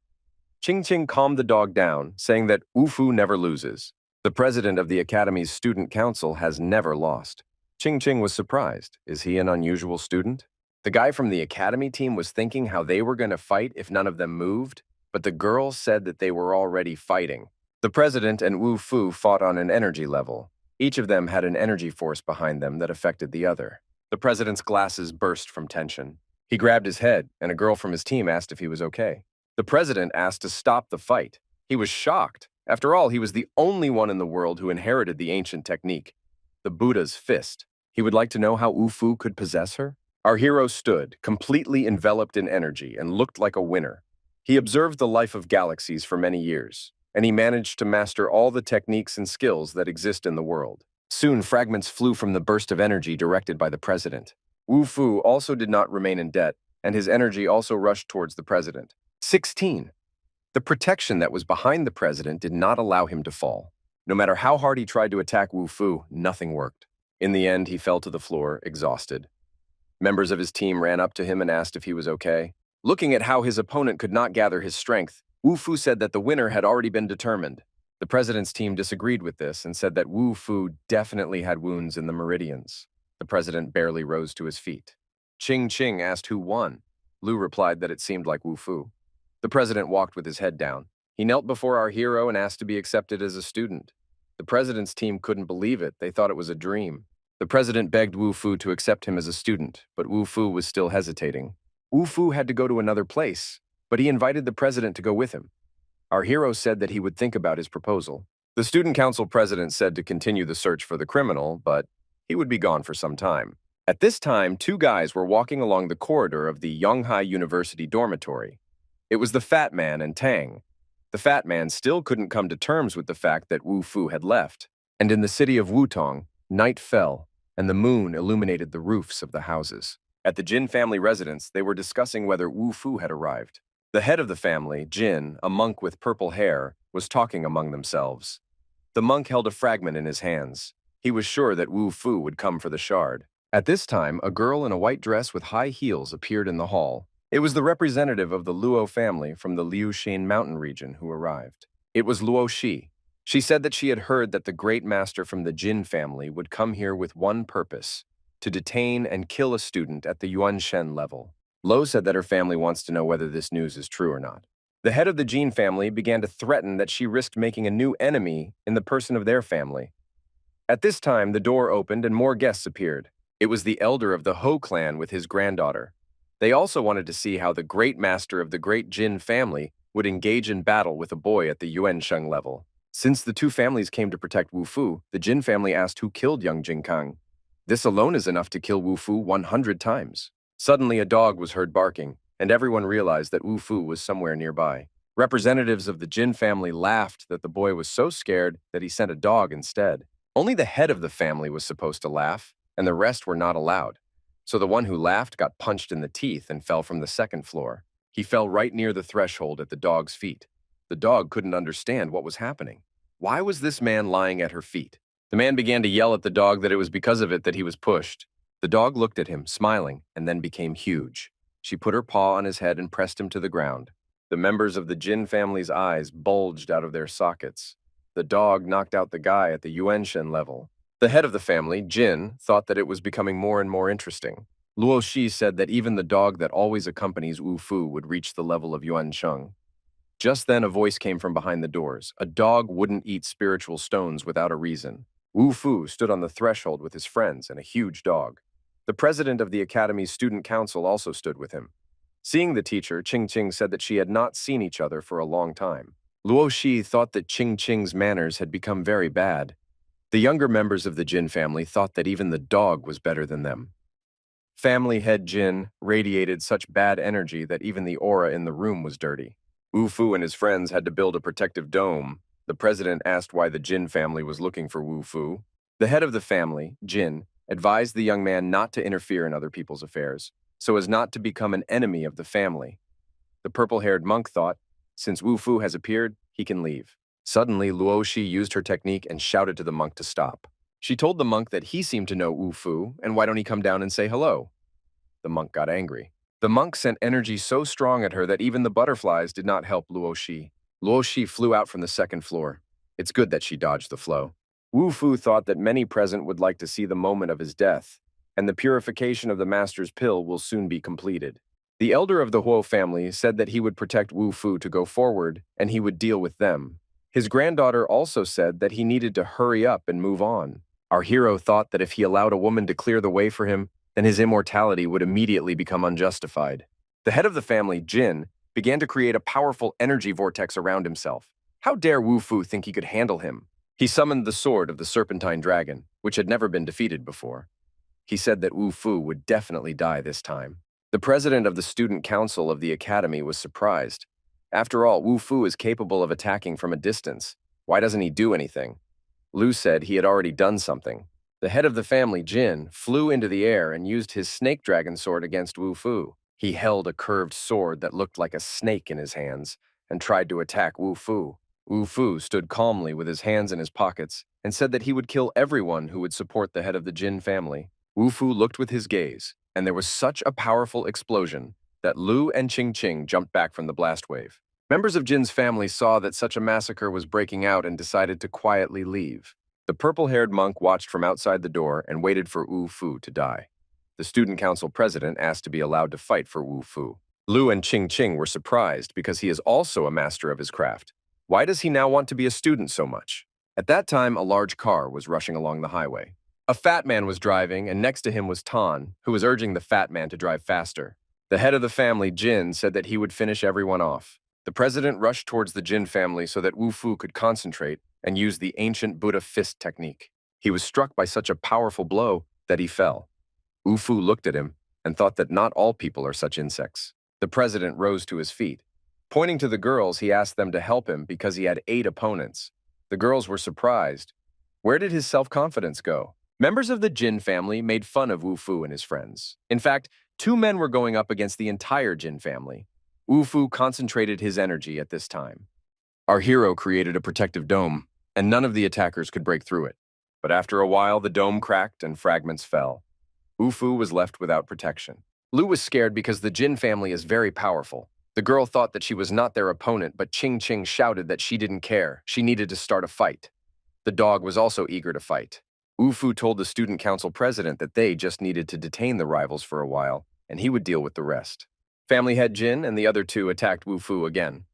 Qing calmed the dog down, saying that Wu Fu never loses. The president of the academy's student council has never lost. Qing was surprised. Is he an unusual student? The guy from the academy team was thinking how they were going to fight if none of them moved, but the girl said that they were already fighting. The president and Wu Fu fought on an energy level. Each of them had an energy force behind them that affected the other. The president's glasses burst from tension. He grabbed his head, and a girl from his team asked if he was okay. The president asked to stop the fight. He was shocked. After all, he was the only one in the world who inherited the ancient technique, the Buddha's fist. He would like to know how Wu Fu could possess her. Our hero stood, completely enveloped in energy, and looked like a winner. He observed the life of galaxies for many years, and he managed to master all the techniques and skills that exist in the world. Soon, fragments flew from the burst of energy directed by the president. Wu Fu also did not remain in debt, and his energy also rushed towards the president. 16. The protection that was behind the president did not allow him to fall. No matter how hard he tried to attack Wu Fu, nothing worked. In the end, he fell to the floor, exhausted. Members of his team ran up to him and asked if he was okay. Looking at how his opponent could not gather his strength, Wu Fu said that the winner had already been determined. The president's team disagreed with this and said that Wu Fu definitely had wounds in the meridians. The president barely rose to his feet. Qing asked who won. Lu replied that it seemed like Wu Fu. The president walked with his head down. He knelt before our hero and asked to be accepted as a student. The president's team couldn't believe it. They thought it was a dream. The president begged Wu Fu to accept him as a student, but Wu Fu was still hesitating. Wu Fu had to go to another place, but he invited the president to go with him. Our hero said that he would think about his proposal. The student council president said to continue the search for the criminal, but he would be gone for some time. At this time, two guys were walking along the corridor of the Yonghai University dormitory. It was the fat man and Tang. The fat man still couldn't come to terms with the fact that Wu Fu had left, and in the city of Wutong, night fell, and the moon illuminated the roofs of the houses. At the Jin family residence, they were discussing whether Wu Fu had arrived. The head of the family, Jin, a monk with purple hair, was talking among themselves. The monk held a fragment in his hands. He was sure that Wu Fu would come for the shard. At this time, a girl in a white dress with high heels appeared in the hall. It was the representative of the Luo family from the Liuxin mountain region who arrived. It was Luo Shi. She said that she had heard that the great master from the Jin family would come here with one purpose, to detain and kill a student at the Yuanshen level. Lo said that her family wants to know whether this news is true or not. The head of the Jin family began to threaten that she risked making a new enemy in the person of their family. At this time, the door opened and more guests appeared. It was the elder of the Ho clan with his granddaughter. They also wanted to see how the great master of the great Jin family would engage in battle with a boy at the Yuansheng level. Since the two families came to protect Wu Fu, the Jin family asked who killed young Jinkang. This alone is enough to kill Wu Fu 100 times. Suddenly, a dog was heard barking, and everyone realized that Wu Fu was somewhere nearby. Representatives of the Jin family laughed that the boy was so scared that he sent a dog instead. Only the head of the family was supposed to laugh, and the rest were not allowed. So the one who laughed got punched in the teeth and fell from the second floor. He fell right near the threshold at the dog's feet. The dog couldn't understand what was happening. Why was this man lying at her feet? The man began to yell at the dog that it was because of it that he was pushed. The dog looked at him, smiling, and then became huge. She put her paw on his head and pressed him to the ground. The members of the Jin family's eyes bulged out of their sockets. The dog knocked out the guy at the Yuanshen level. The head of the family, Jin, thought that it was becoming more and more interesting. Luo Shi said that even the dog that always accompanies Wu Fu would reach the level of Yuan Sheng. Just then a voice came from behind the doors. A dog wouldn't eat spiritual stones without a reason. Wu Fu stood on the threshold with his friends and a huge dog. The president of the academy's student council also stood with him. Seeing the teacher, Qing Qing said that she had not seen each other for a long time. Luo Shi thought that Qing Qing's manners had become very bad. The younger members of the Jin family thought that even the dog was better than them. Family head Jin radiated such bad energy that even the aura in the room was dirty. Wu Fu and his friends had to build a protective dome. The president asked why the Jin family was looking for Wu Fu. The head of the family, Jin, advised the young man not to interfere in other people's affairs, so as not to become an enemy of the family. The purple-haired monk thought, since Wu Fu has appeared, he can leave. Suddenly, Luo Shi used her technique and shouted to the monk to stop. She told the monk that he seemed to know Wu Fu, and why don't he come down and say hello? The monk got angry. The monk sent energy so strong at her that even the butterflies did not help Luo Shi. Luo Shi flew out from the second floor. It's good that she dodged the flow. Wu Fu thought that many present would like to see the moment of his death, and the purification of the master's pill will soon be completed. The elder of the Huo family said that he would protect Wu Fu to go forward, and he would deal with them. His granddaughter also said that he needed to hurry up and move on. Our hero thought that if he allowed a woman to clear the way for him, then his immortality would immediately become unjustified. The head of the family, Jin, began to create a powerful energy vortex around himself. How dare Wu Fu think he could handle him? He summoned the sword of the serpentine dragon, which had never been defeated before. He said that Wu Fu would definitely die this time. The president of the student council of the academy was surprised. After all, Wu Fu is capable of attacking from a distance. Why doesn't he do anything? Lu said he had already done something. The head of the family, Jin, flew into the air and used his snake dragon sword against Wu Fu. He held a curved sword that looked like a snake in his hands and tried to attack Wu Fu. Wu Fu stood calmly with his hands in his pockets and said that he would kill everyone who would support the head of the Jin family. Wu Fu looked with his gaze, and there was such a powerful explosion that Lu and Qing Qing jumped back from the blast wave. Members of Jin's family saw that such a massacre was breaking out and decided to quietly leave. The purple-haired monk watched from outside the door and waited for Wu Fu to die. The student council president asked to be allowed to fight for Wu Fu. Lu and Qing Qing were surprised because he is also a master of his craft. Why does he now want to be a student so much? At that time, a large car was rushing along the highway. A fat man was driving, and next to him was Tan, who was urging the fat man to drive faster. The head of the family, Jin, said that he would finish everyone off. The president rushed towards the Jin family so that Wu Fu could concentrate and use the ancient Buddha fist technique. He was struck by such a powerful blow that he fell. Wu Fu looked at him and thought that not all people are such insects. The president rose to his feet. Pointing to the girls, he asked them to help him because he had 8 opponents. The girls were surprised. Where did his self-confidence go? Members of the Jin family made fun of Wu Fu and his friends. In fact, 2 men were going up against the entire Jin family. Wu Fu concentrated his energy at this time. Our hero created a protective dome, and none of the attackers could break through it. But after a while, the dome cracked and fragments fell. Wu Fu was left without protection. Lu was scared because the Jin family is very powerful. The girl thought that she was not their opponent, but Qing Qing shouted that she didn't care. She needed to start a fight. The dog was also eager to fight. Wu Fu told the student council president that they just needed to detain the rivals for a while, and he would deal with the rest. Family head Jin and the other 2 attacked Wu Fu again.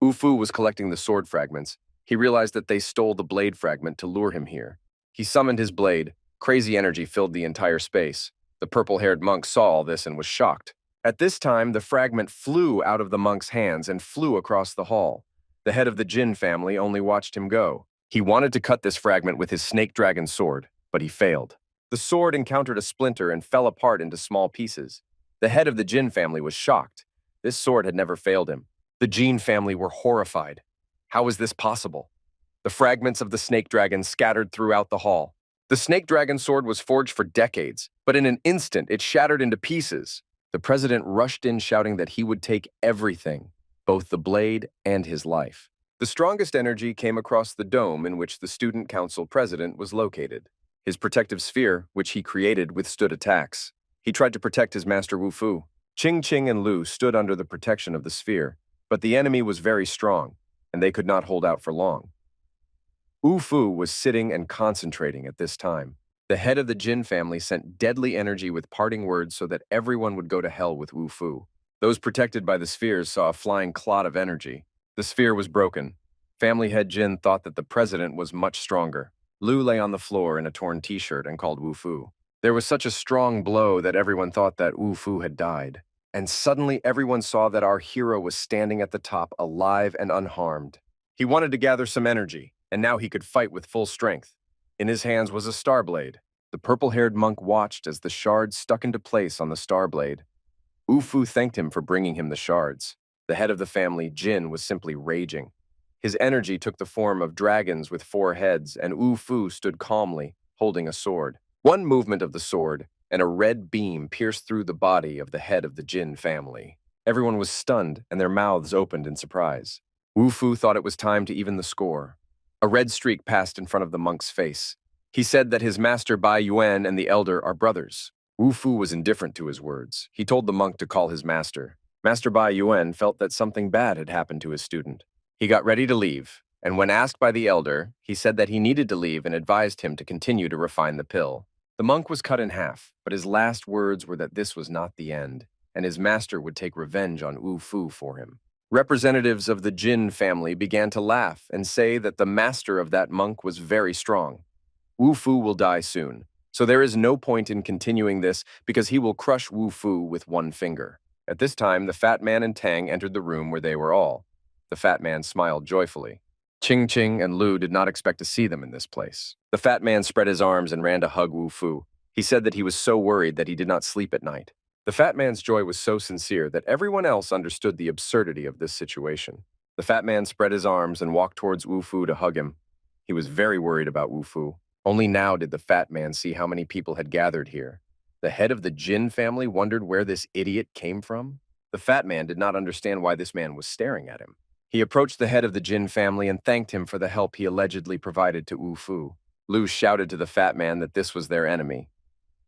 Wu Fu was collecting the sword fragments. He realized that they stole the blade fragment to lure him here. He summoned his blade. Crazy energy filled the entire space. The purple-haired monk saw all this and was shocked. At this time, the fragment flew out of the monk's hands and flew across the hall. The head of the Jin family only watched him go. He wanted to cut this fragment with his snake dragon sword, but he failed. The sword encountered a splinter and fell apart into small pieces. The head of the Jin family was shocked. This sword had never failed him. The Jin family were horrified. How was this possible? The fragments of the snake dragon scattered throughout the hall. The snake dragon sword was forged for decades, but in an instant it shattered into pieces. The president rushed in shouting that he would take everything, both the blade and his life. The strongest energy came across the dome in which the student council president was located. His protective sphere, which he created, withstood attacks. He tried to protect his master Wu Fu. Ching Ching and Lu stood under the protection of the sphere, but the enemy was very strong, and they could not hold out for long. Wu Fu was sitting and concentrating at this time. The head of the Jin family sent deadly energy with parting words so that everyone would go to hell with Wu Fu. Those protected by the spheres saw a flying clot of energy. The sphere was broken. Family head Jin thought that the president was much stronger. Lu lay on the floor in a torn t-shirt and called Wu Fu. There was such a strong blow that everyone thought that Wu Fu had died. And suddenly everyone saw that our hero was standing at the top, alive and unharmed. He wanted to gather some energy, and now he could fight with full strength. In his hands was a star blade. The purple-haired monk watched as the shards stuck into place on the star blade. Wu Fu thanked him for bringing him the shards. The head of the family, Jin, was simply raging. His energy took the form of dragons with 4 heads, and Wu Fu stood calmly, holding a sword. One movement of the sword, and a red beam pierced through the body of the head of the Jin family. Everyone was stunned, and their mouths opened in surprise. Wu Fu thought it was time to even the score. A red streak passed in front of the monk's face. He said that his master Bai Yuan and the elder are brothers. Wu Fu was indifferent to his words. He told the monk to call his master. Master Bai Yuan felt that something bad had happened to his student. He got ready to leave, and when asked by the elder, he said that he needed to leave and advised him to continue to refine the pill. The monk was cut in half, but his last words were that this was not the end, and his master would take revenge on Wu Fu for him. Representatives of the Jin family began to laugh and say that the master of that monk was very strong. Wu Fu will die soon, so there is no point in continuing this because he will crush Wu Fu with one finger. At this time, the fat man and Tang entered the room where they were all. The fat man smiled joyfully. Ching Ching and Lu did not expect to see them in this place. The fat man spread his arms and ran to hug Wu Fu. He said that he was so worried that he did not sleep at night. The fat man's joy was so sincere that everyone else understood the absurdity of this situation. The fat man spread his arms and walked towards Wu Fu to hug him. He was very worried about Wu Fu. Only now did the fat man see how many people had gathered here. The head of the Jin family wondered where this idiot came from. The fat man did not understand why this man was staring at him. He approached the head of the Jin family and thanked him for the help he allegedly provided to Wu Fu. Lu shouted to the fat man that this was their enemy.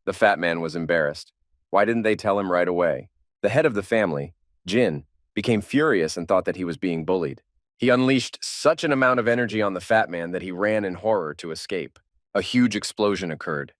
The fat man was embarrassed. Why didn't they tell him right away? The head of the family, Jin, became furious and thought that he was being bullied. He unleashed such an amount of energy on the fat man that he ran in horror to escape. A huge explosion occurred.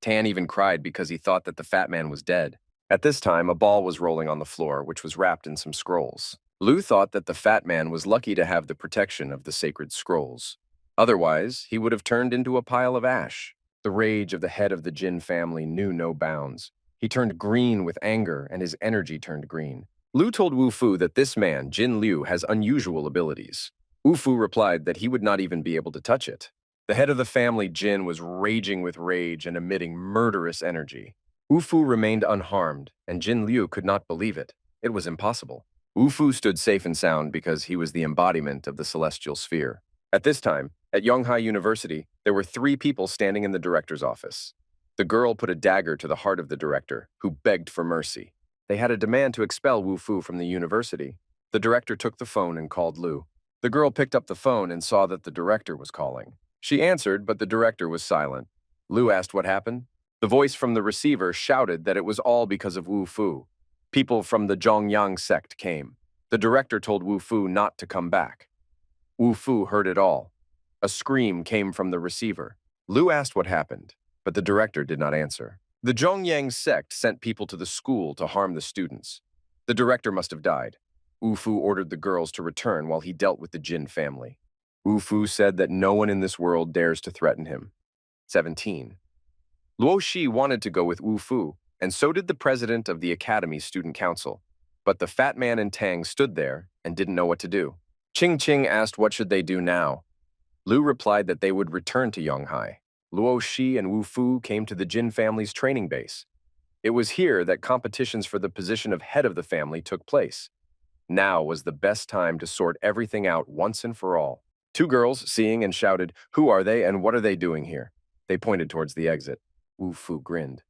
Tan even cried because he thought that the fat man was dead. At this time, a ball was rolling on the floor, which was wrapped in some scrolls. Lu thought that the fat man was lucky to have the protection of the sacred scrolls. Otherwise, he would have turned into a pile of ash. The rage of the head of the Jin family knew no bounds. He turned green with anger, and his energy turned green. Lu told Wu Fu that this man, Jin Liu, has unusual abilities. Wu Fu replied that he would not even be able to touch it. The head of the family, Jin, was raging with rage and emitting murderous energy. Wu Fu remained unharmed, and Jin Liu could not believe it. It was impossible. Wu Fu stood safe and sound because he was the embodiment of the celestial sphere. At this time, at Yonghai University, there were 3 people standing in the director's office. The girl put a dagger to the heart of the director, who begged for mercy. They had a demand to expel Wu Fu from the university. The director took the phone and called Lu. The girl picked up the phone and saw that the director was calling. She answered, but the director was silent. Lu asked what happened. The voice from the receiver shouted that it was all because of Wu Fu. People from the Zhongyang sect came. The director told Wu Fu not to come back. Wu Fu heard it all. A scream came from the receiver. Lu asked what happened, but the director did not answer. The Zhongyang sect sent people to the school to harm the students. The director must have died. Wu Fu ordered the girls to return while he dealt with the Jin family. Wu Fu said that no one in this world dares to threaten him. 17. Luo Shi wanted to go with Wu Fu, and so did the president of the Academy's student council. But the fat man and Tang stood there and didn't know what to do. Ching Ching asked what should they do now. Lu replied that they would return to Yonghai. Luo Shi and Wu Fu came to the Jin family's training base. It was here that competitions for the position of head of the family took place. Now was the best time to sort everything out once and for all. 2 girls, seeing and shouted, "Who are they and what are they doing here?" They pointed towards the exit. Wu Fu grinned.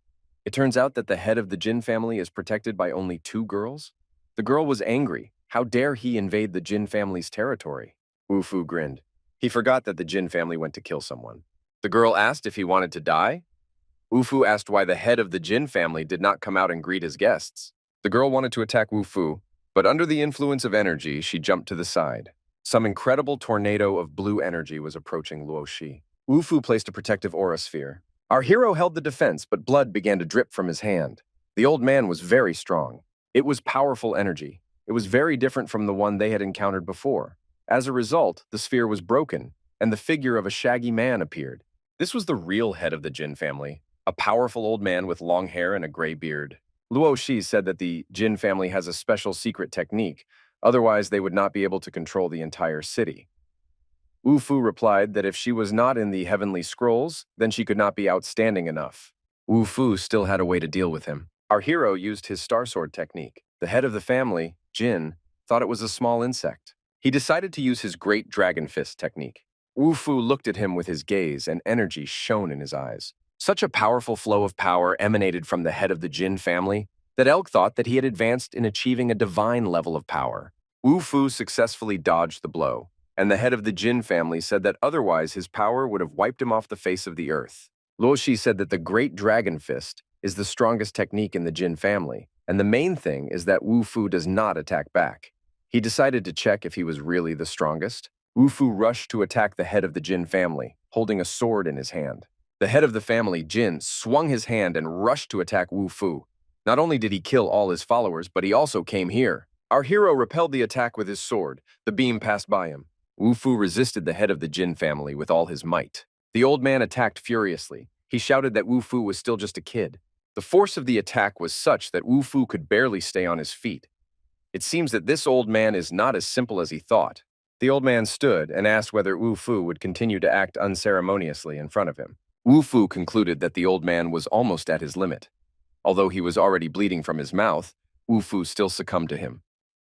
It turns out that the head of the Jin family is protected by only two girls? The girl was angry. How dare he invade the Jin family's territory? Wu Fu grinned. He forgot that the Jin family went to kill someone. The girl asked if he wanted to die. Wu Fu asked why the head of the Jin family did not come out and greet his guests. The girl wanted to attack Wu Fu, but under the influence of energy, she jumped to the side. Some incredible tornado of blue energy was approaching Luo Shi. Wu Fu placed a protective aura sphere. Our hero held the defense, but blood began to drip from his hand. The old man was very strong. It was powerful energy. It was very different from the one they had encountered before. As a result, the sphere was broken, and the figure of a shaggy man appeared. This was the real head of the Jin family, a powerful old man with long hair and a gray beard. Luo Shi said that the Jin family has a special secret technique, otherwise they would not be able to control the entire city. Wu Fu replied that if she was not in the heavenly scrolls, then she could not be outstanding enough. Wu Fu still had a way to deal with him. Our hero used his star sword technique. The head of the family, Jin, thought it was a small insect. He decided to use his great dragon fist technique. Wu Fu looked at him with his gaze, and energy shone in his eyes. Such a powerful flow of power emanated from the head of the Jin family that Elk thought that he had advanced in achieving a divine level of power. Wu Fu successfully dodged the blow, and the head of the Jin family said that otherwise his power would have wiped him off the face of the earth. Luo Shi said that the Great Dragon Fist is the strongest technique in the Jin family, and the main thing is that Wu Fu does not attack back. He decided to check if he was really the strongest. Wu Fu rushed to attack the head of the Jin family, holding a sword in his hand. The head of the family, Jin, swung his hand and rushed to attack Wu Fu. Not only did he kill all his followers, but he also came here. Our hero repelled the attack with his sword. The beam passed by him. Wu Fu resisted the head of the Jin family with all his might. The old man attacked furiously. He shouted that Wu Fu was still just a kid. The force of the attack was such that Wu Fu could barely stay on his feet. It seems that this old man is not as simple as he thought. The old man stood and asked whether Wu Fu would continue to act unceremoniously in front of him. Wu Fu concluded that the old man was almost at his limit. Although he was already bleeding from his mouth, Wu Fu still succumbed to him.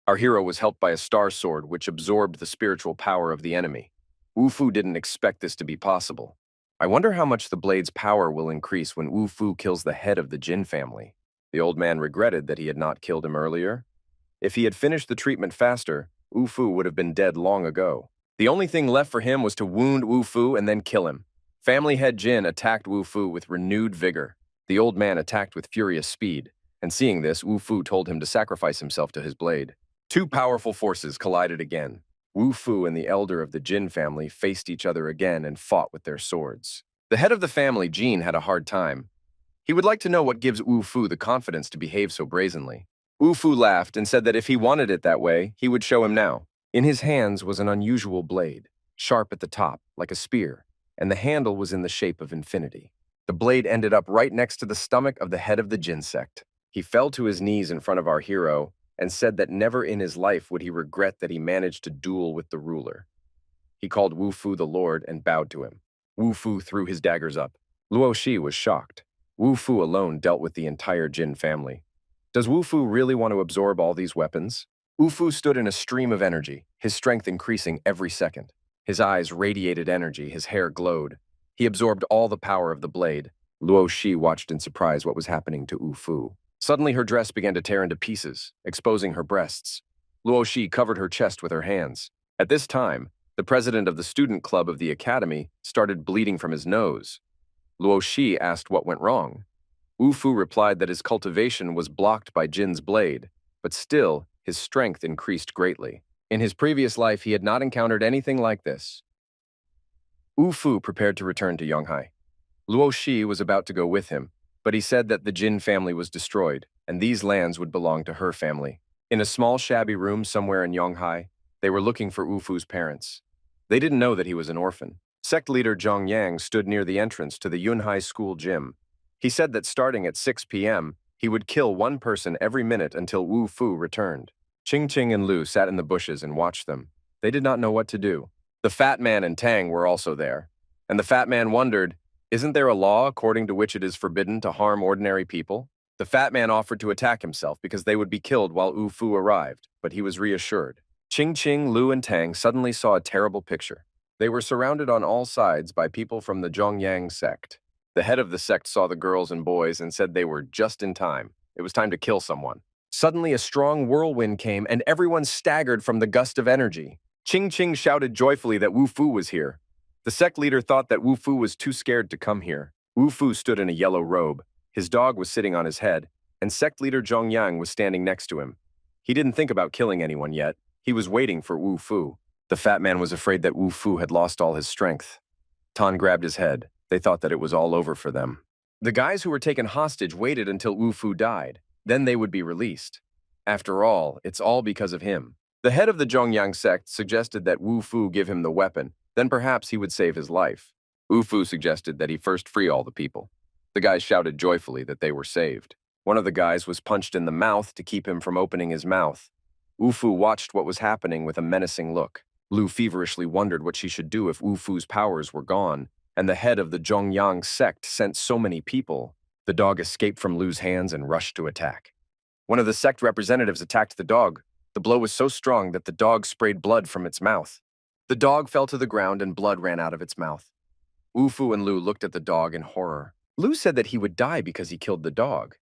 Our hero was helped by a star sword which absorbed the spiritual power of the enemy. Wu Fu didn't expect this to be possible. I wonder how much the blade's power will increase when Wu Fu kills the head of the Jin family. The old man regretted that he had not killed him earlier. If he had finished the treatment faster, Wu Fu would have been dead long ago. The only thing left for him was to wound Wu Fu and then kill him. Family head Jin attacked Wu Fu with renewed vigor. The old man attacked with furious speed, and seeing this, Wu Fu told him to sacrifice himself to his blade. Two powerful forces collided again. Wu Fu and the elder of the Jin family faced each other again and fought with their swords. The head of the family, Jin, had a hard time. He would like to know what gives Wu Fu the confidence to behave so brazenly. Wu Fu laughed and said that if he wanted it that way, he would show him now. In his hands was an unusual blade, sharp at the top, like a spear, and the handle was in the shape of infinity. The blade ended up right next to the stomach of the head of the Jin sect. He fell to his knees in front of our hero and said that never in his life would he regret that he managed to duel with the ruler. He called Wu Fu the Lord and bowed to him. Wu Fu threw his daggers up. Luo Shi was shocked. Wu Fu alone dealt with the entire Jin family. Does Wu Fu really want to absorb all these weapons? Wu Fu stood in a stream of energy, his strength increasing every second. His eyes radiated energy, his hair glowed. He absorbed all the power of the blade. Luo Shi watched in surprise what was happening to Wu Fu. Suddenly her dress began to tear into pieces, exposing her breasts. Luo Shi covered her chest with her hands. At this time, the president of the student club of the academy started bleeding from his nose. Luo Shi asked what went wrong. Wu Fu replied that his cultivation was blocked by Jin's blade, but still, his strength increased greatly. In his previous life, he had not encountered anything like this. Wu Fu prepared to return to Yonghai. Luo Shi was about to go with him, but he said that the Jin family was destroyed, and these lands would belong to her family. In a small shabby room somewhere in Yonghai, they were looking for Wu Fu's parents. They didn't know that he was an orphan. Sect leader Zhang Yang stood near the entrance to the Yunhai school gym. He said that starting at 6 p.m., he would kill one person every minute until Wu Fu returned. Qing Qing and Lu sat in the bushes and watched them. They did not know what to do. The fat man and Tang were also there, and the fat man wondered, isn't there a law according to which it is forbidden to harm ordinary people? The fat man offered to attack himself because they would be killed while Wu Fu arrived, but he was reassured. Qing Qing, Lu, and Tang suddenly saw a terrible picture. They were surrounded on all sides by people from the Zhongyang sect. The head of the sect saw the girls and boys and said they were just in time. It was time to kill someone. Suddenly, a strong whirlwind came, and everyone staggered from the gust of energy. Ching Ching shouted joyfully that Wu Fu was here. The sect leader thought that Wu Fu was too scared to come here. Wu Fu stood in a yellow robe. His dog was sitting on his head, and sect leader Zhongyang was standing next to him. He didn't think about killing anyone yet. He was waiting for Wu Fu. The fat man was afraid that Wu Fu had lost all his strength. Tan grabbed his head. They thought that it was all over for them. The guys who were taken hostage waited until Wu Fu died. Then they would be released. After all, it's all because of him. The head of the Zhongyang sect suggested that Wu Fu give him the weapon, then perhaps he would save his life. Wu Fu suggested that he first free all the people. The guys shouted joyfully that they were saved. One of the guys was punched in the mouth to keep him from opening his mouth. Wu Fu watched what was happening with a menacing look. Lu feverishly wondered what she should do if Wu Fu's powers were gone, and the head of the Zhongyang sect sent so many people. The dog escaped from Lu's hands and rushed to attack. One of the sect representatives attacked the dog. The blow was so strong that the dog sprayed blood from its mouth. The dog fell to the ground and blood ran out of its mouth. Wu Fu and Lu looked at the dog in horror. Lu said that he would die because he killed the dog.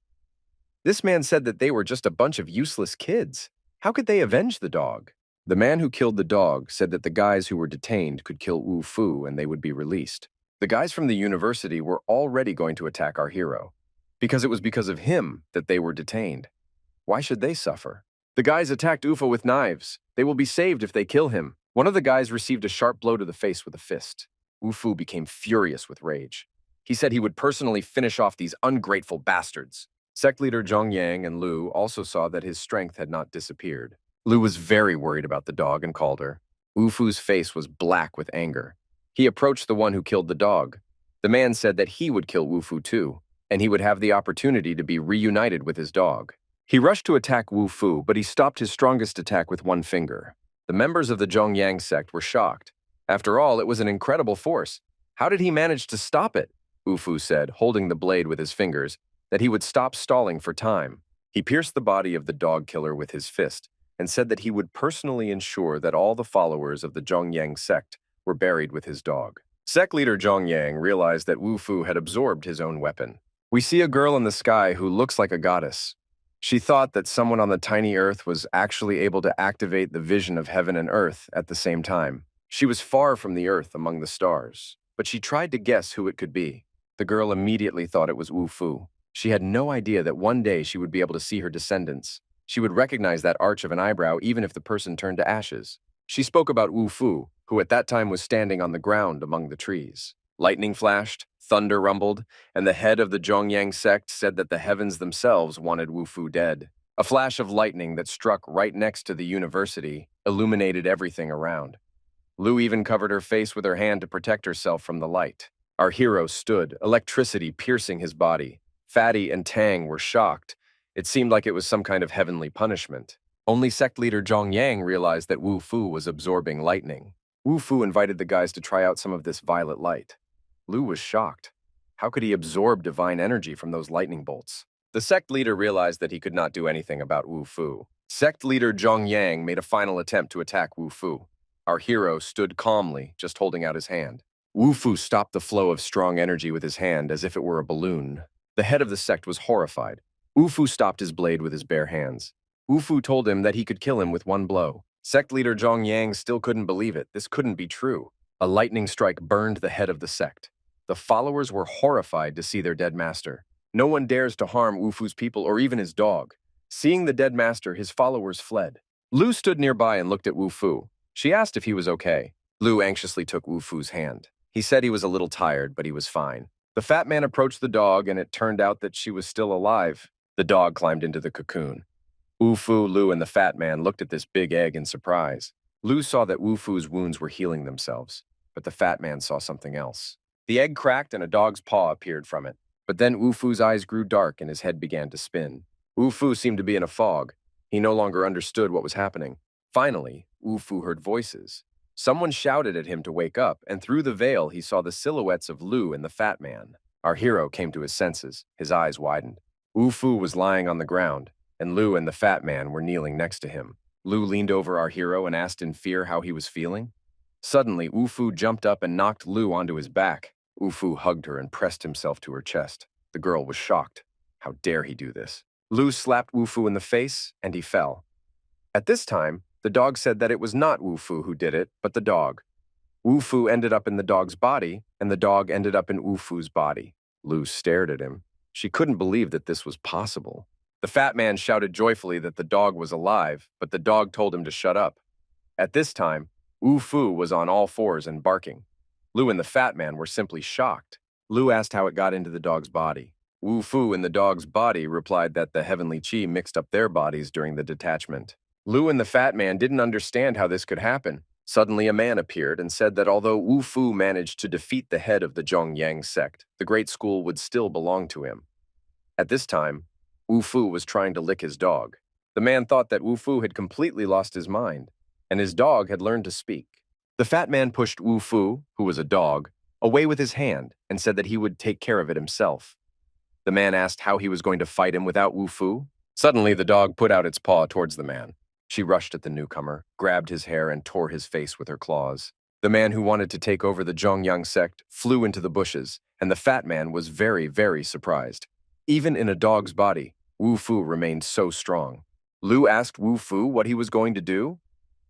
This man said that they were just a bunch of useless kids. How could they avenge the dog? The man who killed the dog said that the guys who were detained could kill Wu Fu and they would be released. The guys from the university were already going to attack our hero, because it was because of him that they were detained. Why should they suffer? The guys attacked Wu Fu with knives. They will be saved if they kill him. One of the guys received a sharp blow to the face with a fist. Wu Fu became furious with rage. He said he would personally finish off these ungrateful bastards. Sect leader Zhongyang and Lu also saw that his strength had not disappeared. Lu was very worried about the dog and called her. Wu Fu's face was black with anger. He approached the one who killed the dog. The man said that he would kill Wu Fu too, and he would have the opportunity to be reunited with his dog. He rushed to attack Wu Fu, but he stopped his strongest attack with one finger. The members of the Zhongyang sect were shocked. After all, it was an incredible force. How did he manage to stop it? Wu Fu said, holding the blade with his fingers, that he would stop stalling for time. He pierced the body of the dog killer with his fist and said that he would personally ensure that all the followers of the Zhongyang sect were buried with his dog. Sect leader Zhongyang realized that Wu Fu had absorbed his own weapon. We see a girl in the sky who looks like a goddess. She thought that someone on the tiny earth was actually able to activate the vision of heaven and earth at the same time. She was far from the earth among the stars, but she tried to guess who it could be. The girl immediately thought it was Wu Fu. She had no idea that one day she would be able to see her descendants. She would recognize that arch of an eyebrow even if the person turned to ashes. She spoke about Wu Fu, who at that time was standing on the ground among the trees. Lightning flashed, thunder rumbled, and the head of the Zhongyang sect said that the heavens themselves wanted Wu Fu dead. A flash of lightning that struck right next to the university illuminated everything around. Lu even covered her face with her hand to protect herself from the light. Our hero stood, electricity piercing his body. Fatty and Tang were shocked. It seemed like it was some kind of heavenly punishment. Only sect leader Zhongyang realized that Wu Fu was absorbing lightning. Wu Fu invited the guys to try out some of this violet light. Lu was shocked. How could he absorb divine energy from those lightning bolts? The sect leader realized that he could not do anything about Wu Fu. Sect leader Zhongyang made a final attempt to attack Wu Fu. Our hero stood calmly, just holding out his hand. Wu Fu stopped the flow of strong energy with his hand as if it were a balloon. The head of the sect was horrified. Wu Fu stopped his blade with his bare hands. Wu Fu told him that he could kill him with one blow. Sect leader Zhongyang still couldn't believe it. This couldn't be true. A lightning strike burned the head of the sect. The followers were horrified to see their dead master. No one dares to harm Wu Fu's people or even his dog. Seeing the dead master, his followers fled. Lu stood nearby and looked at Wu Fu. She asked if he was okay. Lu anxiously took Wu Fu's hand. He said he was a little tired, but he was fine. The fat man approached the dog, and it turned out that she was still alive. The dog climbed into the cocoon. Wu Fu, Lu, and the fat man looked at this big egg in surprise. Lu saw that Wu Fu's wounds were healing themselves, but the fat man saw something else. The egg cracked and a dog's paw appeared from it. But then Wu Fu's eyes grew dark and his head began to spin. Wu Fu seemed to be in a fog. He no longer understood what was happening. Finally, Wu Fu heard voices. Someone shouted at him to wake up, and through the veil he saw the silhouettes of Lu and the fat man. Our hero came to his senses. His eyes widened. Wu Fu was lying on the ground, and Lu and the fat man were kneeling next to him. Lu leaned over our hero and asked in fear how he was feeling. Suddenly, Wu Fu jumped up and knocked Lu onto his back. Wu Fu hugged her and pressed himself to her chest. The girl was shocked. How dare he do this? Lu slapped Wu Fu in the face, and he fell. At this time, the dog said that it was not Wu Fu who did it, but the dog. Wu Fu ended up in the dog's body, and the dog ended up in Wu Fu's body. Lu stared at him. She couldn't believe that this was possible. The fat man shouted joyfully that the dog was alive, but the dog told him to shut up. At this time, Wu Fu was on all fours and barking. Lu and the fat man were simply shocked. Lu asked how it got into the dog's body. Wu Fu in the dog's body replied that the heavenly chi mixed up their bodies during the detachment. Lu and the fat man didn't understand how this could happen. Suddenly a man appeared and said that although Wu Fu managed to defeat the head of the Zhongyang sect, the great school would still belong to him. At this time, Wu Fu was trying to lick his dog. The man thought that Wu Fu had completely lost his mind, and his dog had learned to speak. The fat man pushed Wu Fu, who was a dog, away with his hand and said that he would take care of it himself. The man asked how he was going to fight him without Wu Fu. Suddenly, the dog put out its paw towards the man. She rushed at the newcomer, grabbed his hair, and tore his face with her claws. The man who wanted to take over the Zhongyang sect flew into the bushes, and the fat man was very, very surprised. Even in a dog's body, Wu Fu remained so strong. Lu asked Wu Fu what he was going to do.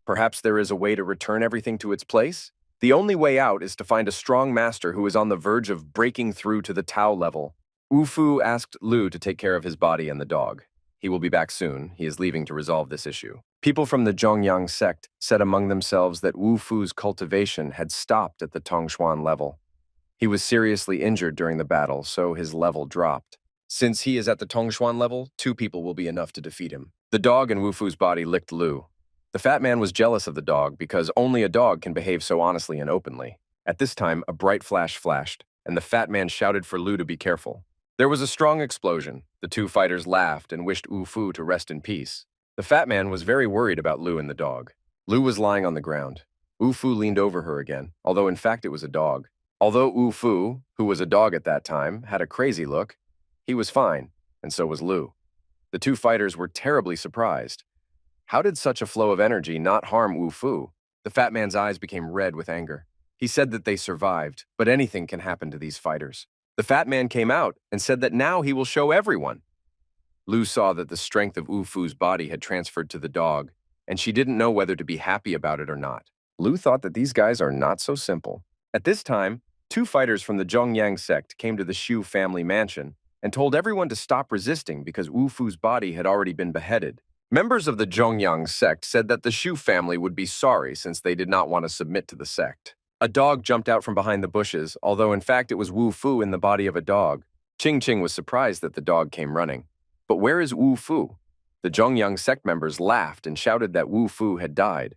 Perhaps there is a way to return everything to its place? The only way out is to find a strong master who is on the verge of breaking through to the Tao level. Wu Fu asked Lu to take care of his body and the dog. He will be back soon. He is leaving to resolve this issue. People from the Zhongyang sect said among themselves that Wu Fu's cultivation had stopped at the Tongshuan level. He was seriously injured during the battle, so his level dropped. Since he is at the Tongshuan level, 2 people will be enough to defeat him. The dog in Wu Fu's body licked Lu. The fat man was jealous of the dog because only a dog can behave so honestly and openly. At this time, a bright flash flashed, and the fat man shouted for Lu to be careful. There was a strong explosion. The 2 fighters laughed and wished Wu Fu to rest in peace. The fat man was very worried about Lu and the dog. Lu was lying on the ground. Wu Fu leaned over her again, although in fact it was a dog. Although Wu Fu, who was a dog at that time, had a crazy look, he was fine, and so was Lu. The 2 fighters were terribly surprised. How did such a flow of energy not harm Wu Fu? The fat man's eyes became red with anger. He said that they survived, but anything can happen to these fighters. The fat man came out and said that now he will show everyone. Lu saw that the strength of Wu Fu's body had transferred to the dog, and she didn't know whether to be happy about it or not. Lu thought that these guys are not so simple. At this time, 2 fighters from the Zhongyang sect came to the Xu family mansion and told everyone to stop resisting because Wu Fu's body had already been beheaded. Members of the Zhongyang sect said that the Xu family would be sorry since they did not want to submit to the sect. A dog jumped out from behind the bushes, although in fact it was Wu Fu in the body of a dog. Ching was surprised that the dog came running. But where is Wu Fu? The Zhongyang sect members laughed and shouted that Wu Fu had died.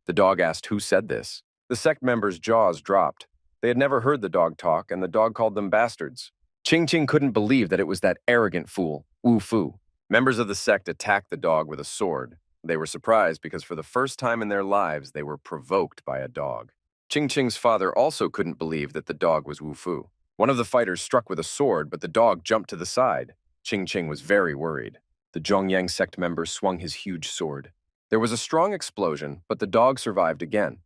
The dog asked who said this. The sect members' jaws dropped. They had never heard the dog talk, and the dog called them bastards. Ching couldn't believe that it was that arrogant fool, Wu Fu. Members of the sect attacked the dog with a sword. They were surprised because for the first time in their lives, they were provoked by a dog. Ching's father also couldn't believe that the dog was Wu Fu. One of the fighters struck with a sword, but the dog jumped to the side. Ching was very worried. The Zhongyang sect member swung his huge sword. There was a strong explosion, but the dog survived again.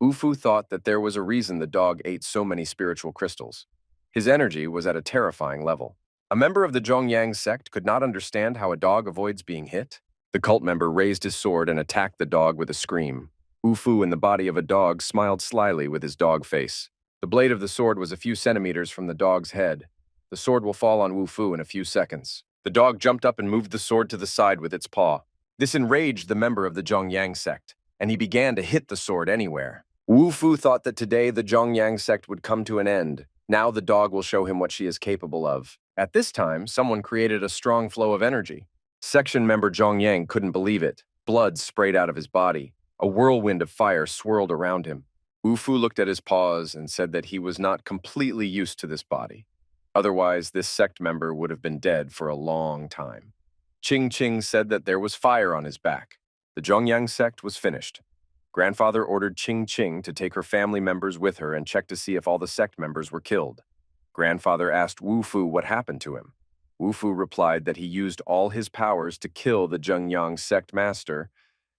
Wu Fu thought that there was a reason the dog ate so many spiritual crystals. His energy was at a terrifying level. A member of the Zhongyang sect could not understand how a dog avoids being hit. The cult member raised his sword and attacked the dog with a scream. Wu Fu in the body of a dog smiled slyly with his dog face. The blade of the sword was a few centimeters from the dog's head. The sword will fall on Wu Fu in a few seconds. The dog jumped up and moved the sword to the side with its paw. This enraged the member of the Zhongyang sect, and he began to hit the sword anywhere. Wu Fu thought that today the Zhongyang sect would come to an end. Now the dog will show him what she is capable of. At this time, someone created a strong flow of energy. Section member Zhongyang couldn't believe it. Blood sprayed out of his body. A whirlwind of fire swirled around him. Wu Fu looked at his paws and said that he was not completely used to this body. Otherwise, this sect member would have been dead for a long time. Ching said that there was fire on his back. The Zhongyang sect was finished. Grandfather ordered Ching to take her family members with her and check to see if all the sect members were killed. Grandfather asked Wu Fu what happened to him. Wu Fu replied that he used all his powers to kill the Zhongyang sect master,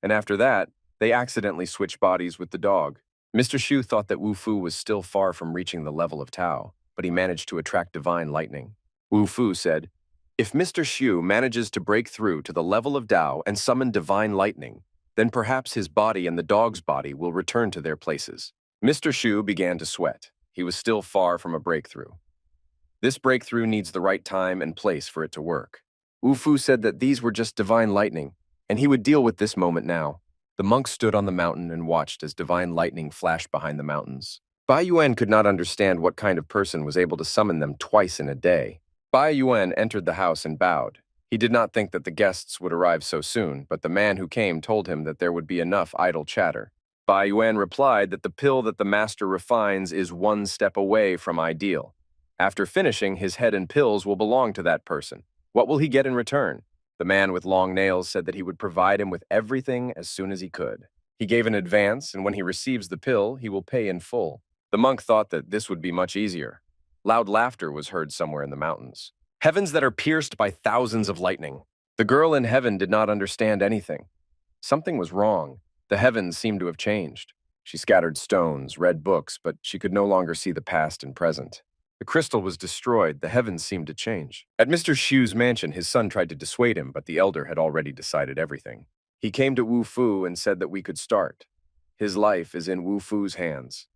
and after that, they accidentally switched bodies with the dog. Mr. Shu thought that Wu Fu was still far from reaching the level of Tao, but he managed to attract divine lightning. Wu Fu said, "If Mr. Shu manages to break through to the level of Tao and summon divine lightning, then perhaps his body and the dog's body will return to their places." Mr. Shu began to sweat. He was still far from a breakthrough. This breakthrough needs the right time and place for it to work. Wu Fu said that these were just divine lightning, and he would deal with this moment now. The monk stood on the mountain and watched as divine lightning flashed behind the mountains. Bai Yuan could not understand what kind of person was able to summon them twice in a day. Bai Yuan entered the house and bowed. He did not think that the guests would arrive so soon, but the man who came told him that there would be enough idle chatter. Bai Yuan replied that the pill that the master refines is one step away from ideal. After finishing, his head and pills will belong to that person. What will he get in return? The man with long nails said that he would provide him with everything as soon as he could. He gave an advance, and when he receives the pill, he will pay in full. The monk thought that this would be much easier. Loud laughter was heard somewhere in the mountains. Heavens that are pierced by thousands of lightning. The girl in heaven did not understand anything. Something was wrong. The heavens seemed to have changed. She scattered stones, read books, but she could no longer see the past and present. The crystal was destroyed. The heavens seemed to change. At Mr. Shu's mansion, his son tried to dissuade him, but the elder had already decided everything. He came to Wu Fu and said that we could start. His life is in Wu Fu's hands.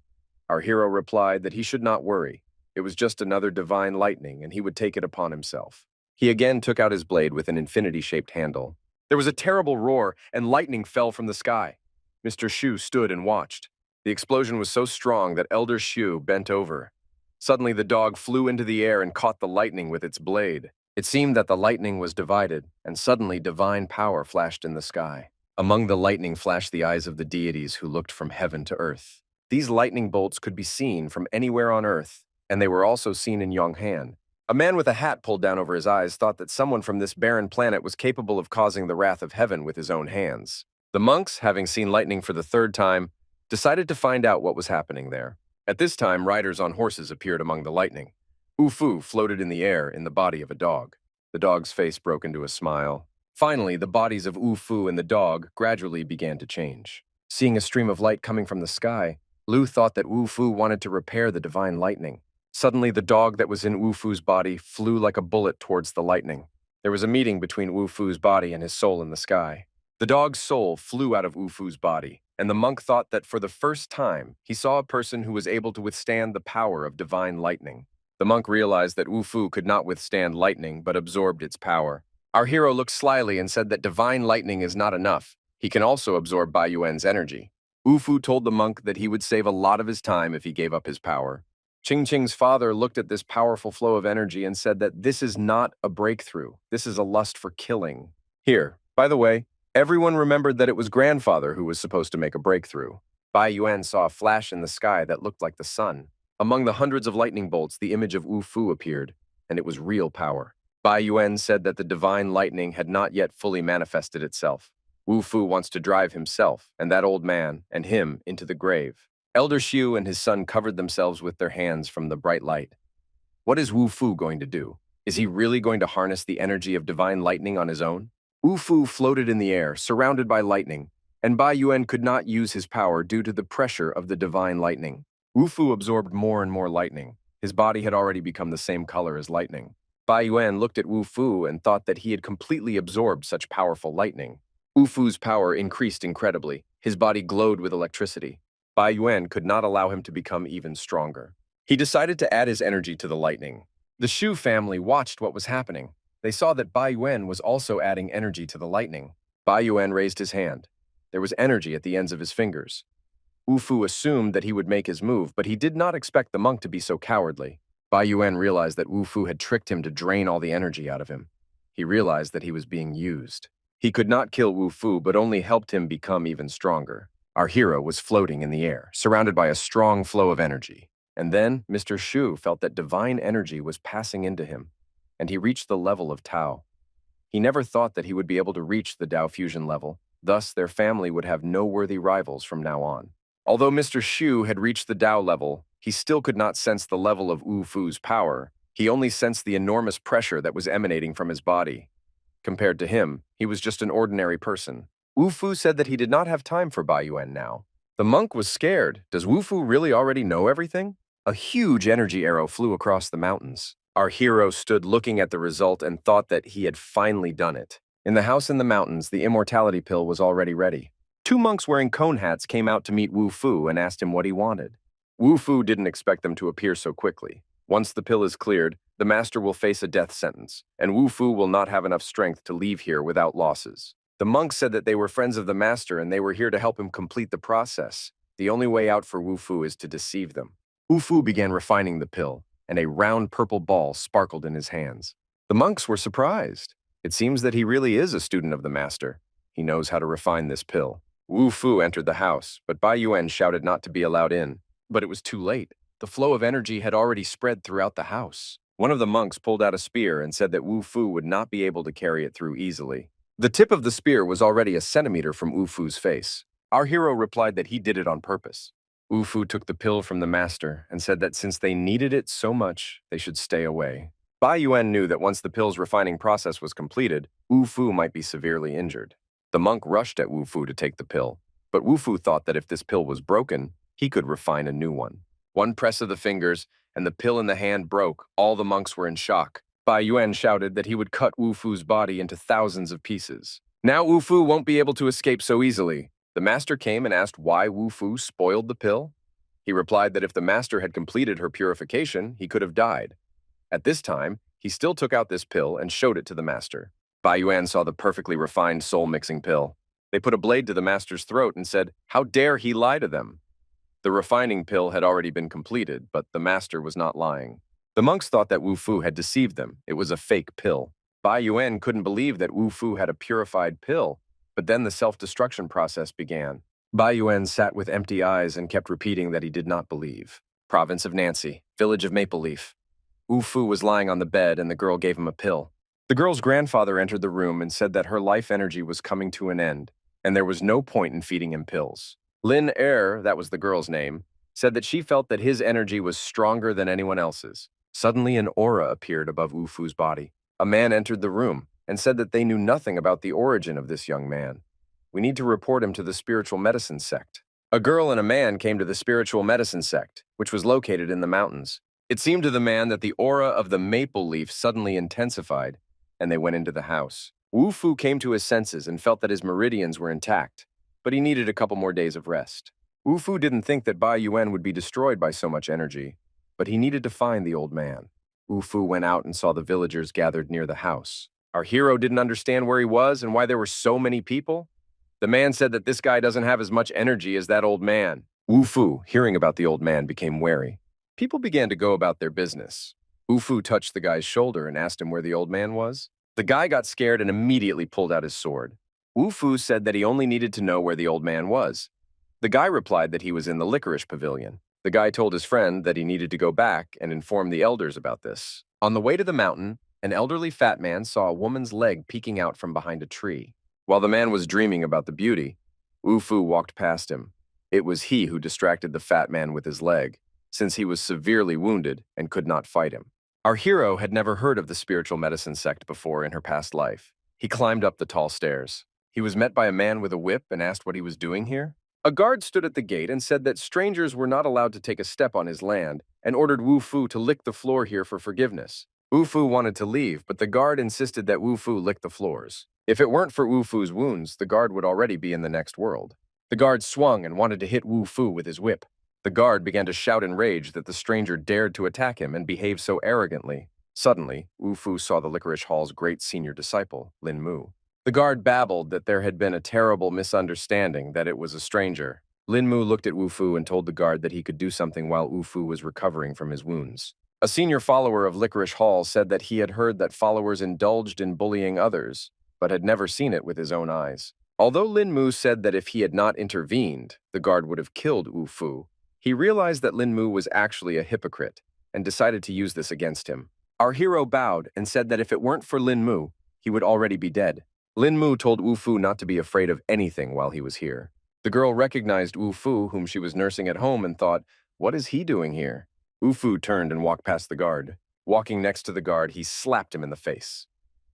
Our hero replied that he should not worry. It was just another divine lightning, and he would take it upon himself. He again took out his blade with an infinity-shaped handle. There was a terrible roar, and lightning fell from the sky. Mr. Shu stood and watched. The explosion was so strong that Elder Shu bent over. Suddenly, the dog flew into the air and caught the lightning with its blade. It seemed that the lightning was divided, and suddenly divine power flashed in the sky. Among the lightning flashed the eyes of the deities who looked from heaven to earth. These lightning bolts could be seen from anywhere on earth, and they were also seen in Yonghan. A man with a hat pulled down over his eyes thought that someone from this barren planet was capable of causing the wrath of heaven with his own hands. The monks, having seen lightning for the third time, decided to find out what was happening there. At this time, riders on horses appeared among the lightning. Wu Fu floated in the air in the body of a dog. The dog's face broke into a smile. Finally, the bodies of Wu Fu and the dog gradually began to change. Seeing a stream of light coming from the sky, Lu thought that Wu Fu wanted to repair the divine lightning. Suddenly, the dog that was in Wu Fu's body flew like a bullet towards the lightning. There was a meeting between Wu Fu's body and his soul in the sky. The dog's soul flew out of Wu Fu's body, and the monk thought that for the first time, he saw a person who was able to withstand the power of divine lightning. The monk realized that Wu Fu could not withstand lightning, but absorbed its power. Our hero looked slyly and said that divine lightning is not enough. He can also absorb Bai Yuan's energy. Wu Fu told the monk that he would save a lot of his time if he gave up his power. Ching Ching's father looked at this powerful flow of energy and said that this is not a breakthrough. This is a lust for killing. Here, by the way, everyone remembered that it was grandfather who was supposed to make a breakthrough. Bai Yuan saw a flash in the sky that looked like the sun. Among the hundreds of lightning bolts, the image of Wu Fu appeared, and it was real power. Bai Yuan said that the divine lightning had not yet fully manifested itself. Wu Fu wants to drive himself, and that old man, and him, into the grave. Elder Shu and his son covered themselves with their hands from the bright light. What is Wu Fu going to do? Is he really going to harness the energy of divine lightning on his own? Wu Fu floated in the air, surrounded by lightning, and Bai Yuan could not use his power due to the pressure of the divine lightning. Wu Fu absorbed more and more lightning. His body had already become the same color as lightning. Bai Yuan looked at Wu Fu and thought that he had completely absorbed such powerful lightning. Wu Fu's power increased incredibly. His body glowed with electricity. Bai Yuan could not allow him to become even stronger. He decided to add his energy to the lightning. The Shu family watched what was happening. They saw that Bai Yuan was also adding energy to the lightning. Bai Yuan raised his hand. There was energy at the ends of his fingers. Wu Fu assumed that he would make his move, but he did not expect the monk to be so cowardly. Bai Yuan realized that Wu Fu had tricked him to drain all the energy out of him. He realized that he was being used. He could not kill Wu Fu, but only helped him become even stronger. Our hero was floating in the air, surrounded by a strong flow of energy. And then Mr. Shu felt that divine energy was passing into him, and he reached the level of Tao. He never thought that he would be able to reach the Tao fusion level. Thus, their family would have no worthy rivals from now on. Although Mr. Shu had reached the Tao level, he still could not sense the level of Wu Fu's power. He only sensed the enormous pressure that was emanating from his body. Compared to him, he was just an ordinary person. Wu Fu said that he did not have time for Bai Yuan now. The monk was scared. Does Wu-Fu really already know everything? A huge energy arrow flew across the mountains. Our hero stood looking at the result and thought that he had finally done it. In the house in the mountains, the immortality pill was already ready. Two monks wearing cone hats came out to meet Wu-Fu and asked him what he wanted. Wu-Fu didn't expect them to appear so quickly. Once the pill is cleared, the master will face a death sentence, and Wu-Fu will not have enough strength to leave here without losses. The monks said that they were friends of the master and they were here to help him complete the process. The only way out for Wu-Fu is to deceive them. Wu-Fu began refining the pill, and a round purple ball sparkled in his hands. The monks were surprised. It seems that he really is a student of the master. He knows how to refine this pill. Wu-Fu entered the house, but Bai Yuan shouted not to be allowed in. But it was too late. The flow of energy had already spread throughout the house. One of the monks pulled out a spear and said that Wu-Fu would not be able to carry it through easily. The tip of the spear was already a centimeter from Wu-Fu's face. Our hero replied that he did it on purpose. Wu-Fu took the pill from the master and said that since they needed it so much, they should stay away. Bai Yuan knew that once the pill's refining process was completed, Wu-Fu might be severely injured. The monk rushed at Wu-Fu to take the pill, but Wu-Fu thought that if this pill was broken, he could refine a new one. One press of the fingers, and the pill in the hand broke. All the monks were in shock. Bai Yuan shouted that he would cut Wu-Fu's body into thousands of pieces. Now Wu-Fu won't be able to escape so easily. The master came and asked why Wu-Fu spoiled the pill. He replied that if the master had completed her purification, he could have died. At this time, he still took out this pill and showed it to the master. Bai Yuan saw the perfectly refined soul-mixing pill. They put a blade to the master's throat and said, "How dare he lie to them?" The refining pill had already been completed, but the master was not lying. The monks thought that Wu-Fu had deceived them. It was a fake pill. Bai Yuan couldn't believe that Wu-Fu had a purified pill, but then the self-destruction process began. Bai Yuan sat with empty eyes and kept repeating that he did not believe. Province of Nancy, village of Maple Leaf. Wu-Fu was lying on the bed and the girl gave him a pill. The girl's grandfather entered the room and said that her life energy was coming to an end, and there was no point in feeding him pills. Lin Er, that was the girl's name, said that she felt that his energy was stronger than anyone else's. Suddenly an aura appeared above Wu-Fu's body. A man entered the room and said that they knew nothing about the origin of this young man. We need to report him to the spiritual medicine sect. A girl and a man came to the spiritual medicine sect, which was located in the mountains. It seemed to the man that the aura of the maple leaf suddenly intensified, and they went into the house. Wu-Fu came to his senses and felt that his meridians were intact, but he needed a couple more days of rest. Wu-Fu didn't think that Bai Yuan would be destroyed by so much energy, but he needed to find the old man. Wu-Fu went out and saw the villagers gathered near the house. Our hero didn't understand where he was and why there were so many people. The man said that this guy doesn't have as much energy as that old man. Wu-Fu, hearing about the old man, became wary. People began to go about their business. Wu-Fu touched the guy's shoulder and asked him where the old man was. The guy got scared and immediately pulled out his sword. Wu-Fu said that he only needed to know where the old man was. The guy replied that he was in the licorice pavilion. The guy told his friend that he needed to go back and inform the elders about this. On the way to the mountain, an elderly fat man saw a woman's leg peeking out from behind a tree. While the man was dreaming about the beauty, Wu-Fu walked past him. It was he who distracted the fat man with his leg, since he was severely wounded and could not fight him. Our hero had never heard of the spiritual medicine sect before in her past life. He climbed up the tall stairs. He was met by a man with a whip and asked what he was doing here. A guard stood at the gate and said that strangers were not allowed to take a step on his land and ordered Wu-Fu to lick the floor here for forgiveness. Wu-Fu wanted to leave, but the guard insisted that Wu-Fu lick the floors. If it weren't for Wu-Fu's wounds, the guard would already be in the next world. The guard swung and wanted to hit Wu-Fu with his whip. The guard began to shout in rage that the stranger dared to attack him and behave so arrogantly. Suddenly, Wu-Fu saw the Licorice Hall's great senior disciple, Lin Mu. The guard babbled that there had been a terrible misunderstanding, that it was a stranger. Lin Mu looked at Wu-Fu and told the guard that he could do something while Wu-Fu was recovering from his wounds. A senior follower of Licorice Hall said that he had heard that followers indulged in bullying others, but had never seen it with his own eyes. Although Lin Mu said that if he had not intervened, the guard would have killed Wu-Fu, he realized that Lin Mu was actually a hypocrite and decided to use this against him. Our hero bowed and said that if it weren't for Lin Mu, he would already be dead. Lin Mu told Wu-Fu not to be afraid of anything while he was here. The girl recognized Wu-Fu, whom she was nursing at home, and thought, "What is he doing here?" Wu-Fu turned and walked past the guard. Walking next to the guard, he slapped him in the face.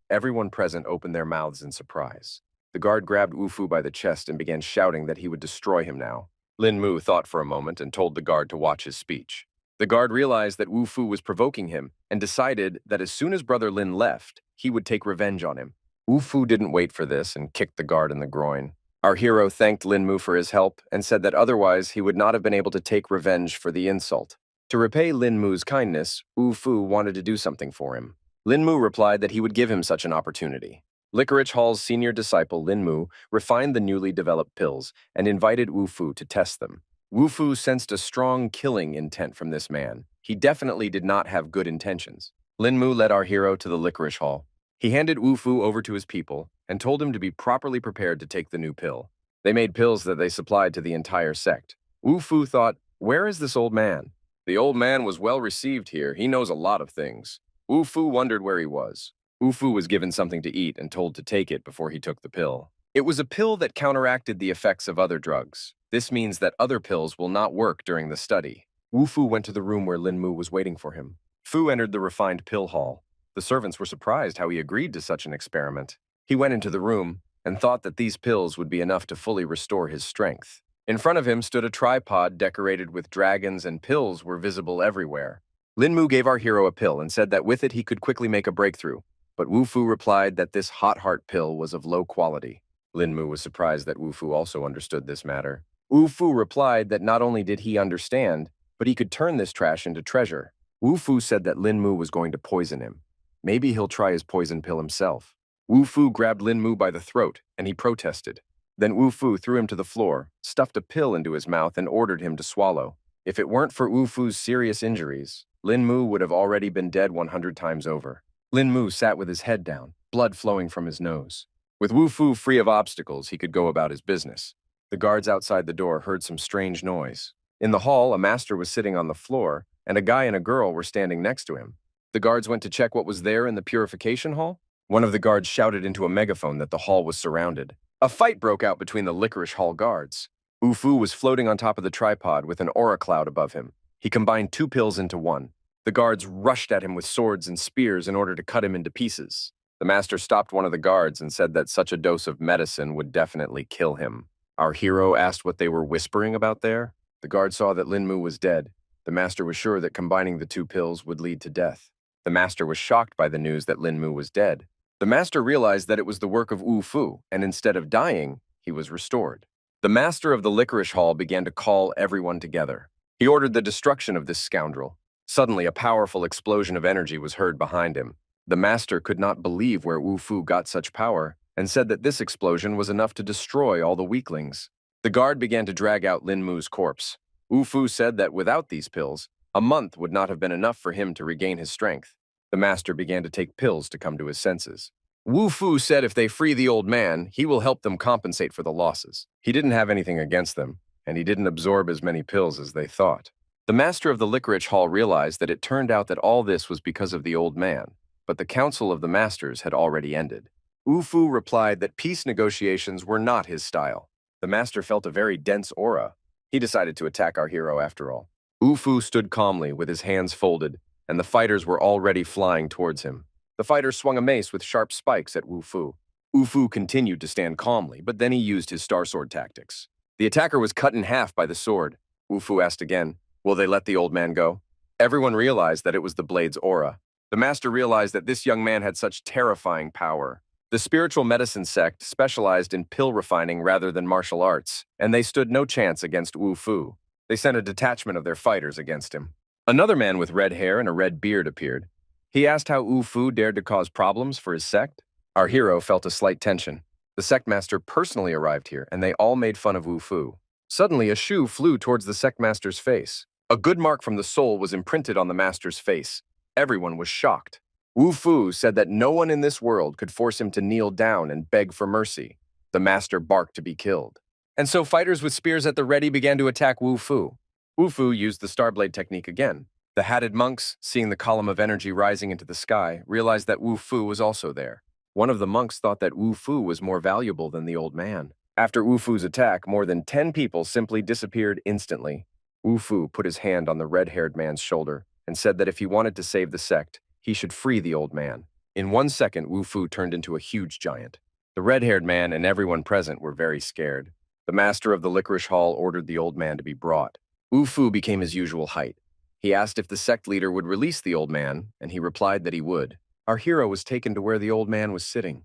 Everyone present opened their mouths in surprise. The guard grabbed Wu-Fu by the chest and began shouting that he would destroy him now. Lin Mu thought for a moment and told the guard to watch his speech. The guard realized that Wu Fu was provoking him and decided that as soon as Brother Lin left, he would take revenge on him. Wu Fu didn't wait for this and kicked the guard in the groin. Our hero thanked Lin Mu for his help and said that otherwise he would not have been able to take revenge for the insult. To repay Lin Mu's kindness, Wu Fu wanted to do something for him. Lin Mu replied that he would give him such an opportunity. Licorice Hall's senior disciple, Lin Mu, refined the newly developed pills and invited Wu Fu to test them. Wu Fu sensed a strong killing intent from this man. He definitely did not have good intentions. Lin Mu led our hero to the Licorice Hall. He handed Wu Fu over to his people and told him to be properly prepared to take the new pill. They made pills that they supplied to the entire sect. Wu Fu thought, "Where is this old man?" The old man was well received here. He knows a lot of things. Wu Fu wondered where he was. Wu Fu was given something to eat and told to take it before he took the pill. It was a pill that counteracted the effects of other drugs. This means that other pills will not work during the study. Wu Fu went to the room where Lin Mu was waiting for him. Fu entered the refined pill hall. The servants were surprised how he agreed to such an experiment. He went into the room and thought that these pills would be enough to fully restore his strength. In front of him stood a tripod decorated with dragons, and pills were visible everywhere. Lin Mu gave our hero a pill and said that with it he could quickly make a breakthrough, but Wu Fu replied that this hot heart pill was of low quality. Lin Mu was surprised that Wu Fu also understood this matter. Wu Fu replied that not only did he understand, but he could turn this trash into treasure. Wu Fu said that Lin Mu was going to poison him. Maybe he'll try his poison pill himself. Wu Fu grabbed Lin Mu by the throat, and he protested. Then Wu Fu threw him to the floor, stuffed a pill into his mouth, and ordered him to swallow. If it weren't for Wu Fu's serious injuries, Lin Mu would have already been dead 100 times over. Lin Mu sat with his head down, blood flowing from his nose. With Wu Fu free of obstacles, he could go about his business. The guards outside the door heard some strange noise. In the hall, a master was sitting on the floor, and a guy and a girl were standing next to him. The guards went to check what was there in the purification hall. One of the guards shouted into a megaphone that the hall was surrounded. A fight broke out between the Licorice Hall guards. Wu Fu was floating on top of the tripod with an aura cloud above him. He combined 2 pills into one. The guards rushed at him with swords and spears in order to cut him into pieces. The master stopped one of the guards and said that such a dose of medicine would definitely kill him. Our hero asked what they were whispering about there. The guard saw that Lin Mu was dead. The master was sure that combining the 2 pills would lead to death. The master was shocked by the news that Lin Mu was dead. The master realized that it was the work of Wu Fu, and instead of dying, he was restored. The master of the Licorice Hall began to call everyone together. He ordered the destruction of this scoundrel. Suddenly, a powerful explosion of energy was heard behind him. The master could not believe where Wu Fu got such power, and said that this explosion was enough to destroy all the weaklings. The guard began to drag out Lin Mu's corpse. Wu Fu said that without these pills, a month would not have been enough for him to regain his strength. The master began to take pills to come to his senses. Wu Fu said if they free the old man, he will help them compensate for the losses. He didn't have anything against them, and he didn't absorb as many pills as they thought. The master of the Licorice Hall realized that it turned out that all this was because of the old man, but the council of the masters had already ended. Wu Fu replied that peace negotiations were not his style. The master felt a very dense aura. He decided to attack our hero after all. Wu Fu stood calmly with his hands folded, and the fighters were already flying towards him. The fighter swung a mace with sharp spikes at Wu Fu. Wu Fu continued to stand calmly, but then he used his star sword tactics. The attacker was cut in half by the sword. Wu Fu asked again, "Will they let the old man go?" Everyone realized that it was the blade's aura. The master realized that this young man had such terrifying power. The spiritual medicine sect specialized in pill refining rather than martial arts, and they stood no chance against Wu Fu. They sent a detachment of their fighters against him. Another man with red hair and a red beard appeared. He asked how Wu Fu dared to cause problems for his sect. Our hero felt a slight tension. The sect master personally arrived here, and they all made fun of Wu Fu. Suddenly, a shoe flew towards the sect master's face. A good mark from the soul was imprinted on the master's face. Everyone was shocked. Wu Fu said that no one in this world could force him to kneel down and beg for mercy. The master barked to be killed. And so fighters with spears at the ready began to attack Wu Fu. Wu Fu used the Starblade technique again. The hatted monks, seeing the column of energy rising into the sky, realized that Wu Fu was also there. One of the monks thought that Wu Fu was more valuable than the old man. After Wu Fu's attack, more than 10 people simply disappeared instantly. Wu Fu put his hand on the red-haired man's shoulder and said that if he wanted to save the sect, he should free the old man. In 1 second, Wu Fu turned into a huge giant. The red-haired man and everyone present were very scared. The master of the licorice hall ordered the old man to be brought. Wu Fu became his usual height. He asked if the sect leader would release the old man, and he replied that he would. Our hero was taken to where the old man was sitting.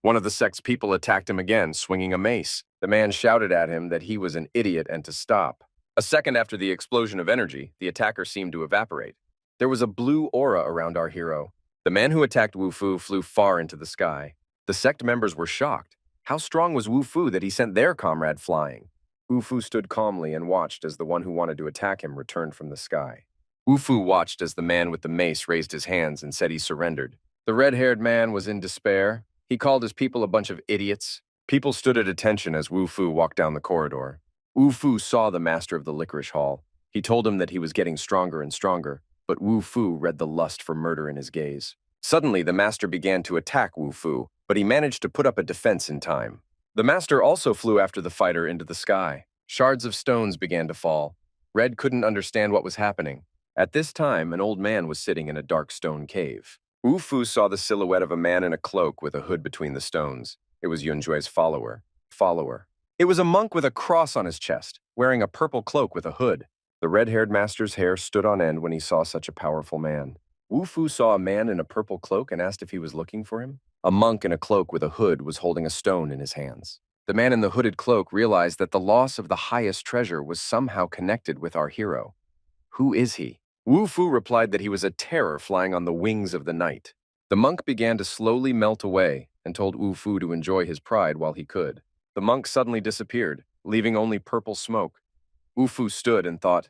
One of the sect's people attacked him again, swinging a mace. The man shouted at him that he was an idiot and to stop. A second after the explosion of energy, the attacker seemed to evaporate. There was a blue aura around our hero. The man who attacked Wu Fu flew far into the sky. The sect members were shocked. How strong was Wu Fu that he sent their comrade flying? Wu Fu stood calmly and watched as the one who wanted to attack him returned from the sky. Wu Fu watched as the man with the mace raised his hands and said he surrendered. The red-haired man was in despair. He called his people a bunch of idiots. People stood at attention as Wu Fu walked down the corridor. Wu Fu saw the master of the licorice hall. He told him that he was getting stronger and stronger, but Wu Fu read the lust for murder in his gaze. Suddenly, the master began to attack Wu Fu, but he managed to put up a defense in time. The master also flew after the fighter into the sky. Shards of stones began to fall. Red couldn't understand what was happening. At this time, an old man was sitting in a dark stone cave. Wu Fu saw the silhouette of a man in a cloak with a hood between the stones. It was Yunjui's follower. It was a monk with a cross on his chest, wearing a purple cloak with a hood. The red-haired master's hair stood on end when he saw such a powerful man. Wu Fu saw a man in a purple cloak and asked if he was looking for him. A monk in a cloak with a hood was holding a stone in his hands. The man in the hooded cloak realized that the loss of the highest treasure was somehow connected with our hero. Who is he? Wu Fu replied that he was a terror flying on the wings of the night. The monk began to slowly melt away and told Wu Fu to enjoy his pride while he could. The monk suddenly disappeared, leaving only purple smoke. Wu Fu stood and thought,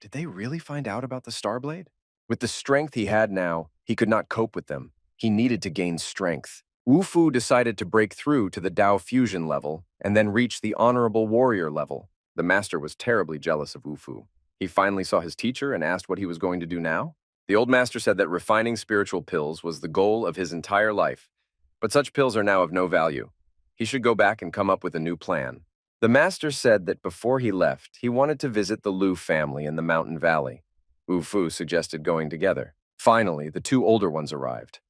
did they really find out about the Starblade? With the strength he had now, he could not cope with them. He needed to gain strength. Wu Fu decided to break through to the Dao Fusion level and then reach the Honorable Warrior level. The master was terribly jealous of Wu Fu. He finally saw his teacher and asked what he was going to do now. The old master said that refining spiritual pills was the goal of his entire life, but such pills are now of no value. He should go back and come up with a new plan. The master said that before he left, he wanted to visit the Lu family in the mountain valley. Wu Fu suggested going together. Finally, the two older ones arrived.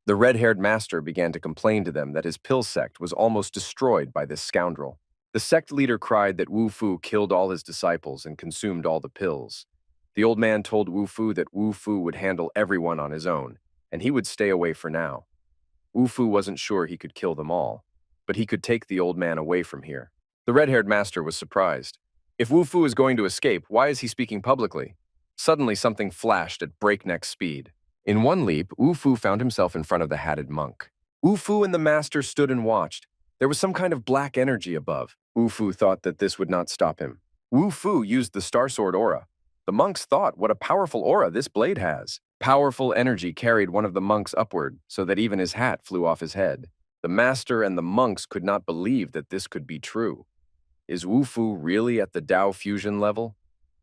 The red-haired master began to complain to them that his pill sect was almost destroyed by this scoundrel. The sect leader cried that Wu Fu killed all his disciples and consumed all the pills. The old man told Wu Fu that Wu Fu would handle everyone on his own, and he would stay away for now. Wu Fu wasn't sure he could kill them all, but he could take the old man away from here. The red-haired master was surprised. If Wu Fu is going to escape, why is he speaking publicly? Suddenly, something flashed at breakneck speed. In one leap, Wu Fu found himself in front of the hatted monk. Wu Fu and the master stood and watched. There was some kind of black energy above. Wu Fu thought that this would not stop him. Wu Fu used the Star Sword aura. The monks thought, what a powerful aura this blade has. Powerful energy carried one of the monks upward, so that even his hat flew off his head. The master and the monks could not believe that this could be true. Is Wu Fu really at the Dao Fusion level?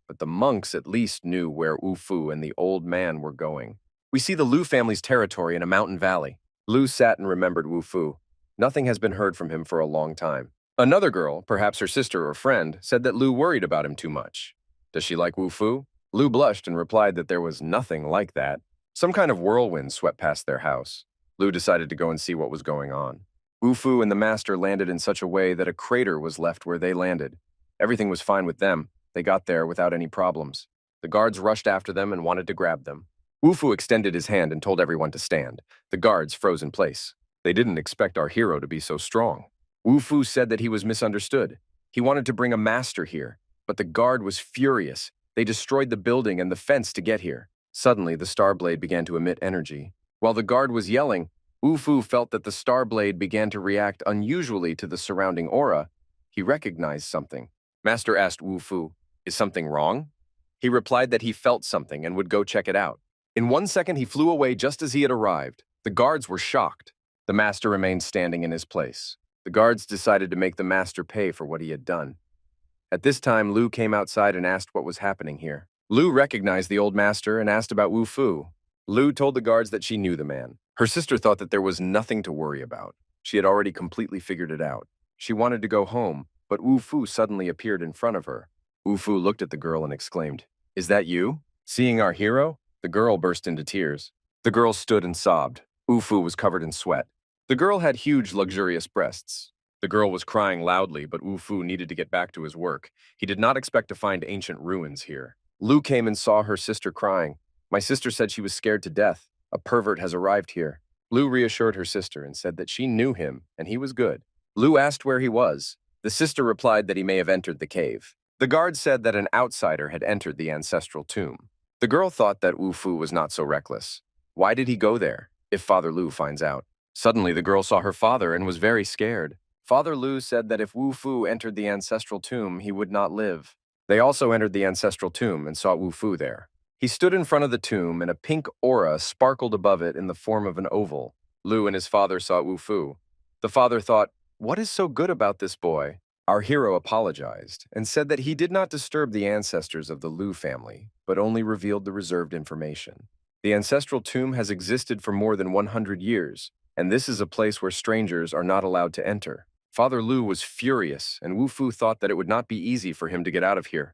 But the monks at least knew where Wu Fu and the old man were going. We see the Lu family's territory in a mountain valley. Lu sat and remembered Wu Fu. Nothing has been heard from him for a long time. Another girl, perhaps her sister or friend, said that Lu worried about him too much. Does she like Wu Fu? Lu blushed and replied that there was nothing like that. Some kind of whirlwind swept past their house. Lu decided to go and see what was going on. Wu Fu and the master landed in such a way that a crater was left where they landed. Everything was fine with them. They got there without any problems. The guards rushed after them and wanted to grab them. Wu Fu extended his hand and told everyone to stand. The guards froze in place. They didn't expect our hero to be so strong. Wu Fu said that he was misunderstood. He wanted to bring a master here, but the guard was furious. They destroyed the building and the fence to get here. Suddenly, the star blade began to emit energy. While the guard was yelling, Wu Fu felt that the star blade began to react unusually to the surrounding aura. He recognized something. Master asked Wu Fu, "Is something wrong?" He replied that he felt something and would go check it out. In 1 second, he flew away just as he had arrived. The guards were shocked. The master remained standing in his place. The guards decided to make the master pay for what he had done. At this time, Lu came outside and asked what was happening here. Lu recognized the old master and asked about Wu Fu. Lu told the guards that she knew the man. Her sister thought that there was nothing to worry about. She had already completely figured it out. She wanted to go home, but Wu Fu suddenly appeared in front of her. Wu Fu looked at the girl and exclaimed, "Is that you?" Seeing our hero, the girl burst into tears. The girl stood and sobbed. Wu Fu was covered in sweat. The girl had huge, luxurious breasts. The girl was crying loudly, but Wu Fu needed to get back to his work. He did not expect to find ancient ruins here. Lu came and saw her sister crying. My sister said she was scared to death. A pervert has arrived here. Lu reassured her sister and said that she knew him and he was good. Lu asked where he was. The sister replied that he may have entered the cave. The guard said that an outsider had entered the ancestral tomb. The girl thought that Wu Fu was not so reckless. Why did he go there, if Father Lu finds out? Suddenly, the girl saw her father and was very scared. Father Lu said that if Wu Fu entered the ancestral tomb, he would not live. They also entered the ancestral tomb and saw Wu Fu there. He stood in front of the tomb, and a pink aura sparkled above it in the form of an oval. Lu and his father saw Wu Fu. The father thought, "What is so good about this boy?" Our hero apologized and said that he did not disturb the ancestors of the Lu family, but only revealed the reserved information. The ancestral tomb has existed for more than 100 years, and this is a place where strangers are not allowed to enter. Father Lu was furious, and Wu Fu thought that it would not be easy for him to get out of here.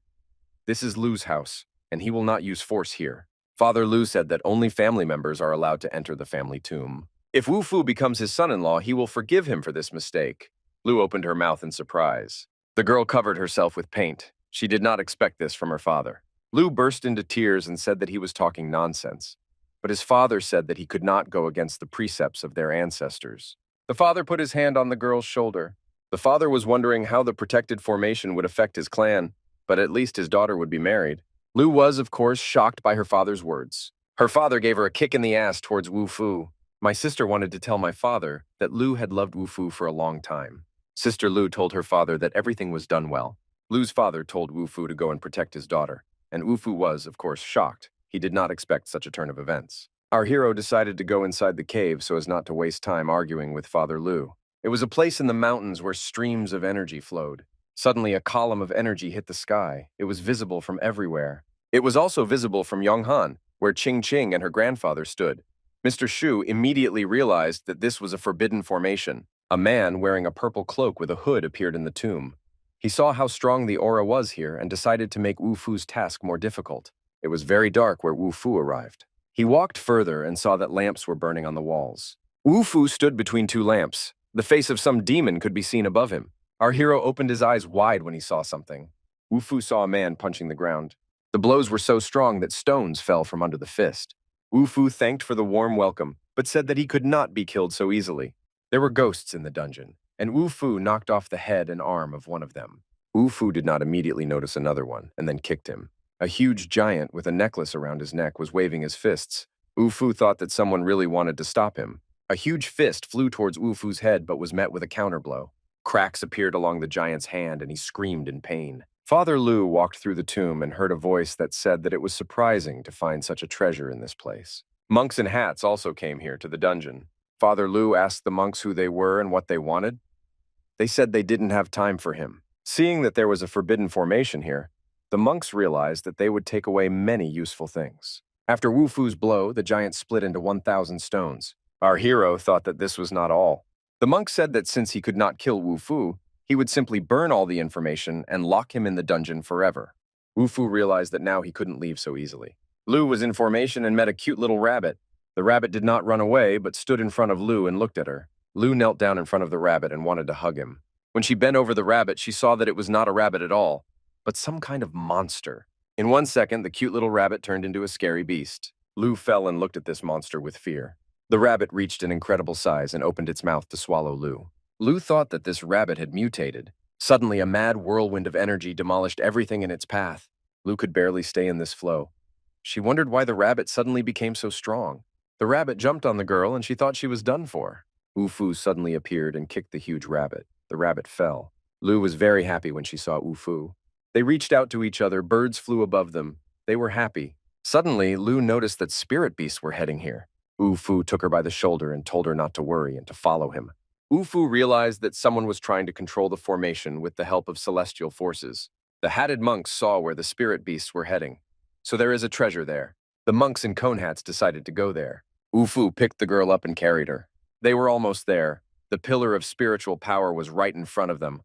This is Lu's house, and he will not use force here. Father Lu said that only family members are allowed to enter the family tomb. If Wu Fu becomes his son-in-law, he will forgive him for this mistake. Lu opened her mouth in surprise. The girl covered herself with paint. She did not expect this from her father. Lu burst into tears and said that he was talking nonsense. But his father said that he could not go against the precepts of their ancestors. The father put his hand on the girl's shoulder. The father was wondering how the protected formation would affect his clan, but at least his daughter would be married. Lu was, of course, shocked by her father's words. Her father gave her a kick in the ass towards Wu Fu. My sister wanted to tell my father that Lu had loved Wu Fu for a long time. Sister Lu told her father that everything was done well. Lu's father told Wu Fu to go and protect his daughter, and Wu Fu was, of course, shocked. He did not expect such a turn of events. Our hero decided to go inside the cave so as not to waste time arguing with Father Lu. It was a place in the mountains where streams of energy flowed. Suddenly, a column of energy hit the sky. It was visible from everywhere. It was also visible from Yonghan, where Qing Qing and her grandfather stood. Mr. Shu immediately realized that this was a forbidden formation. A man wearing a purple cloak with a hood appeared in the tomb. He saw how strong the aura was here and decided to make Wu Fu's task more difficult. It was very dark where Wu Fu arrived. He walked further and saw that lamps were burning on the walls. Wu Fu stood between two lamps. The face of some demon could be seen above him. Our hero opened his eyes wide when he saw something. Wu Fu saw a man punching the ground. The blows were so strong that stones fell from under the fist. Wu Fu thanked for the warm welcome, but said that he could not be killed so easily. There were ghosts in the dungeon, and Wu Fu knocked off the head and arm of one of them. Wu Fu did not immediately notice another one, and then kicked him. A huge giant with a necklace around his neck was waving his fists. Wu Fu thought that someone really wanted to stop him. A huge fist flew towards Wu Fu's head but was met with a counterblow. Cracks appeared along the giant's hand, and he screamed in pain. Father Lu walked through the tomb and heard a voice that said that it was surprising to find such a treasure in this place. Monks in hats also came here to the dungeon. Father Lu asked the monks who they were and what they wanted. They said they didn't have time for him. Seeing that there was a forbidden formation here, the monks realized that they would take away many useful things. After Wu Fu's blow, the giant split into 1,000 stones. Our hero thought that this was not all. The monk said that since he could not kill Wu Fu, he would simply burn all the information and lock him in the dungeon forever. Wu Fu realized that now he couldn't leave so easily. Lu was in formation and met a cute little rabbit. The rabbit did not run away, but stood in front of Lu and looked at her. Lu knelt down in front of the rabbit and wanted to hug him. When she bent over the rabbit, she saw that it was not a rabbit at all, but some kind of monster. In 1 second, the cute little rabbit turned into a scary beast. Lu fell and looked at this monster with fear. The rabbit reached an incredible size and opened its mouth to swallow Lu. Lu thought that this rabbit had mutated. Suddenly, a mad whirlwind of energy demolished everything in its path. Lu could barely stay in this flow. She wondered why the rabbit suddenly became so strong. The rabbit jumped on the girl, and she thought she was done for. Wu Fu suddenly appeared and kicked the huge rabbit. The rabbit fell. Lu was very happy when she saw Wu Fu. They reached out to each other. Birds flew above them. They were happy. Suddenly, Lu noticed that spirit beasts were heading here. Wu Fu took her by the shoulder and told her not to worry and to follow him. Wu Fu realized that someone was trying to control the formation with the help of celestial forces. The hatted monks saw where the spirit beasts were heading. So there is a treasure there. The monks in cone hats decided to go there. Wu Fu picked the girl up and carried her. They were almost there. The pillar of spiritual power was right in front of them.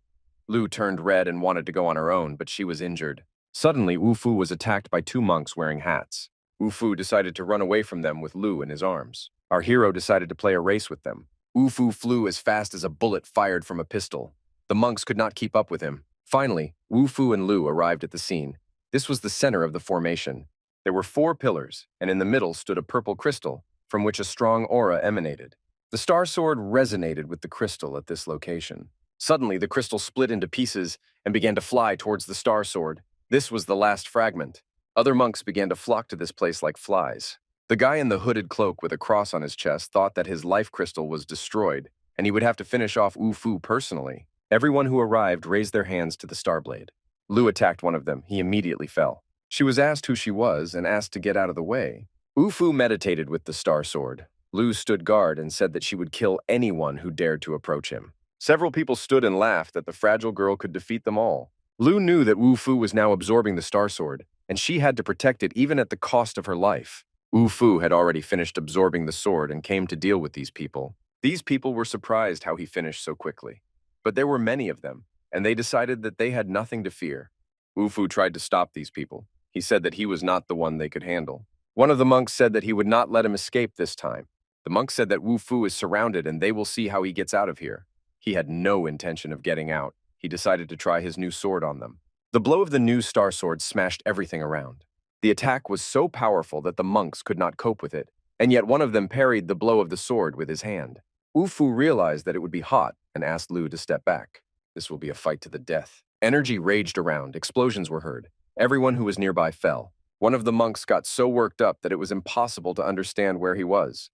Lu turned red and wanted to go on her own, but she was injured. Suddenly, Wu Fu was attacked by 2 monks wearing hats. Wu Fu decided to run away from them with Lu in his arms. Our hero decided to play a race with them. Wu Fu flew as fast as a bullet fired from a pistol. The monks could not keep up with him. Finally, Wu Fu and Lu arrived at the scene. This was the center of the formation. There were 4 pillars, and in the middle stood a purple crystal, from which a strong aura emanated. The star sword resonated with the crystal at this location. Suddenly, the crystal split into pieces and began to fly towards the star sword. This was the last fragment. Other monks began to flock to this place like flies. The guy in the hooded cloak with a cross on his chest thought that his life crystal was destroyed, and he would have to finish off Wu Fu personally. Everyone who arrived raised their hands to the Starblade. Lu attacked one of them. He immediately fell. She was asked who she was and asked to get out of the way. Wu Fu meditated with the star sword. Lu stood guard and said that she would kill anyone who dared to approach him. Several people stood and laughed that the fragile girl could defeat them all. Lu knew that Wu Fu was now absorbing the star sword, and she had to protect it even at the cost of her life. Wu Fu had already finished absorbing the sword and came to deal with these people. These people were surprised how he finished so quickly. But there were many of them, and they decided that they had nothing to fear. Wu Fu tried to stop these people. He said that he was not the one they could handle. One of the monks said that he would not let him escape this time. The monk said that Wu Fu is surrounded and they will see how he gets out of here. He had no intention of getting out. He decided to try his new sword on them. The blow of the new star sword smashed everything around. The attack was so powerful that the monks could not cope with it, and yet one of them parried the blow of the sword with his hand. Wu Fu realized that it would be hot and asked Lu to step back. This will be a fight to the death. Energy raged around. Explosions were heard. Everyone who was nearby fell. One of the monks got so worked up that it was impossible to understand where he was.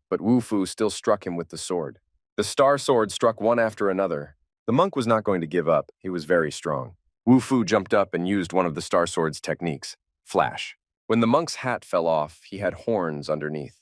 But Wu Fu still struck him with the sword. The star sword struck one after another. The monk was not going to give up. He was very strong. Wu Fu jumped up and used one of the star sword's techniques. Flash. When the monk's hat fell off, he had horns underneath.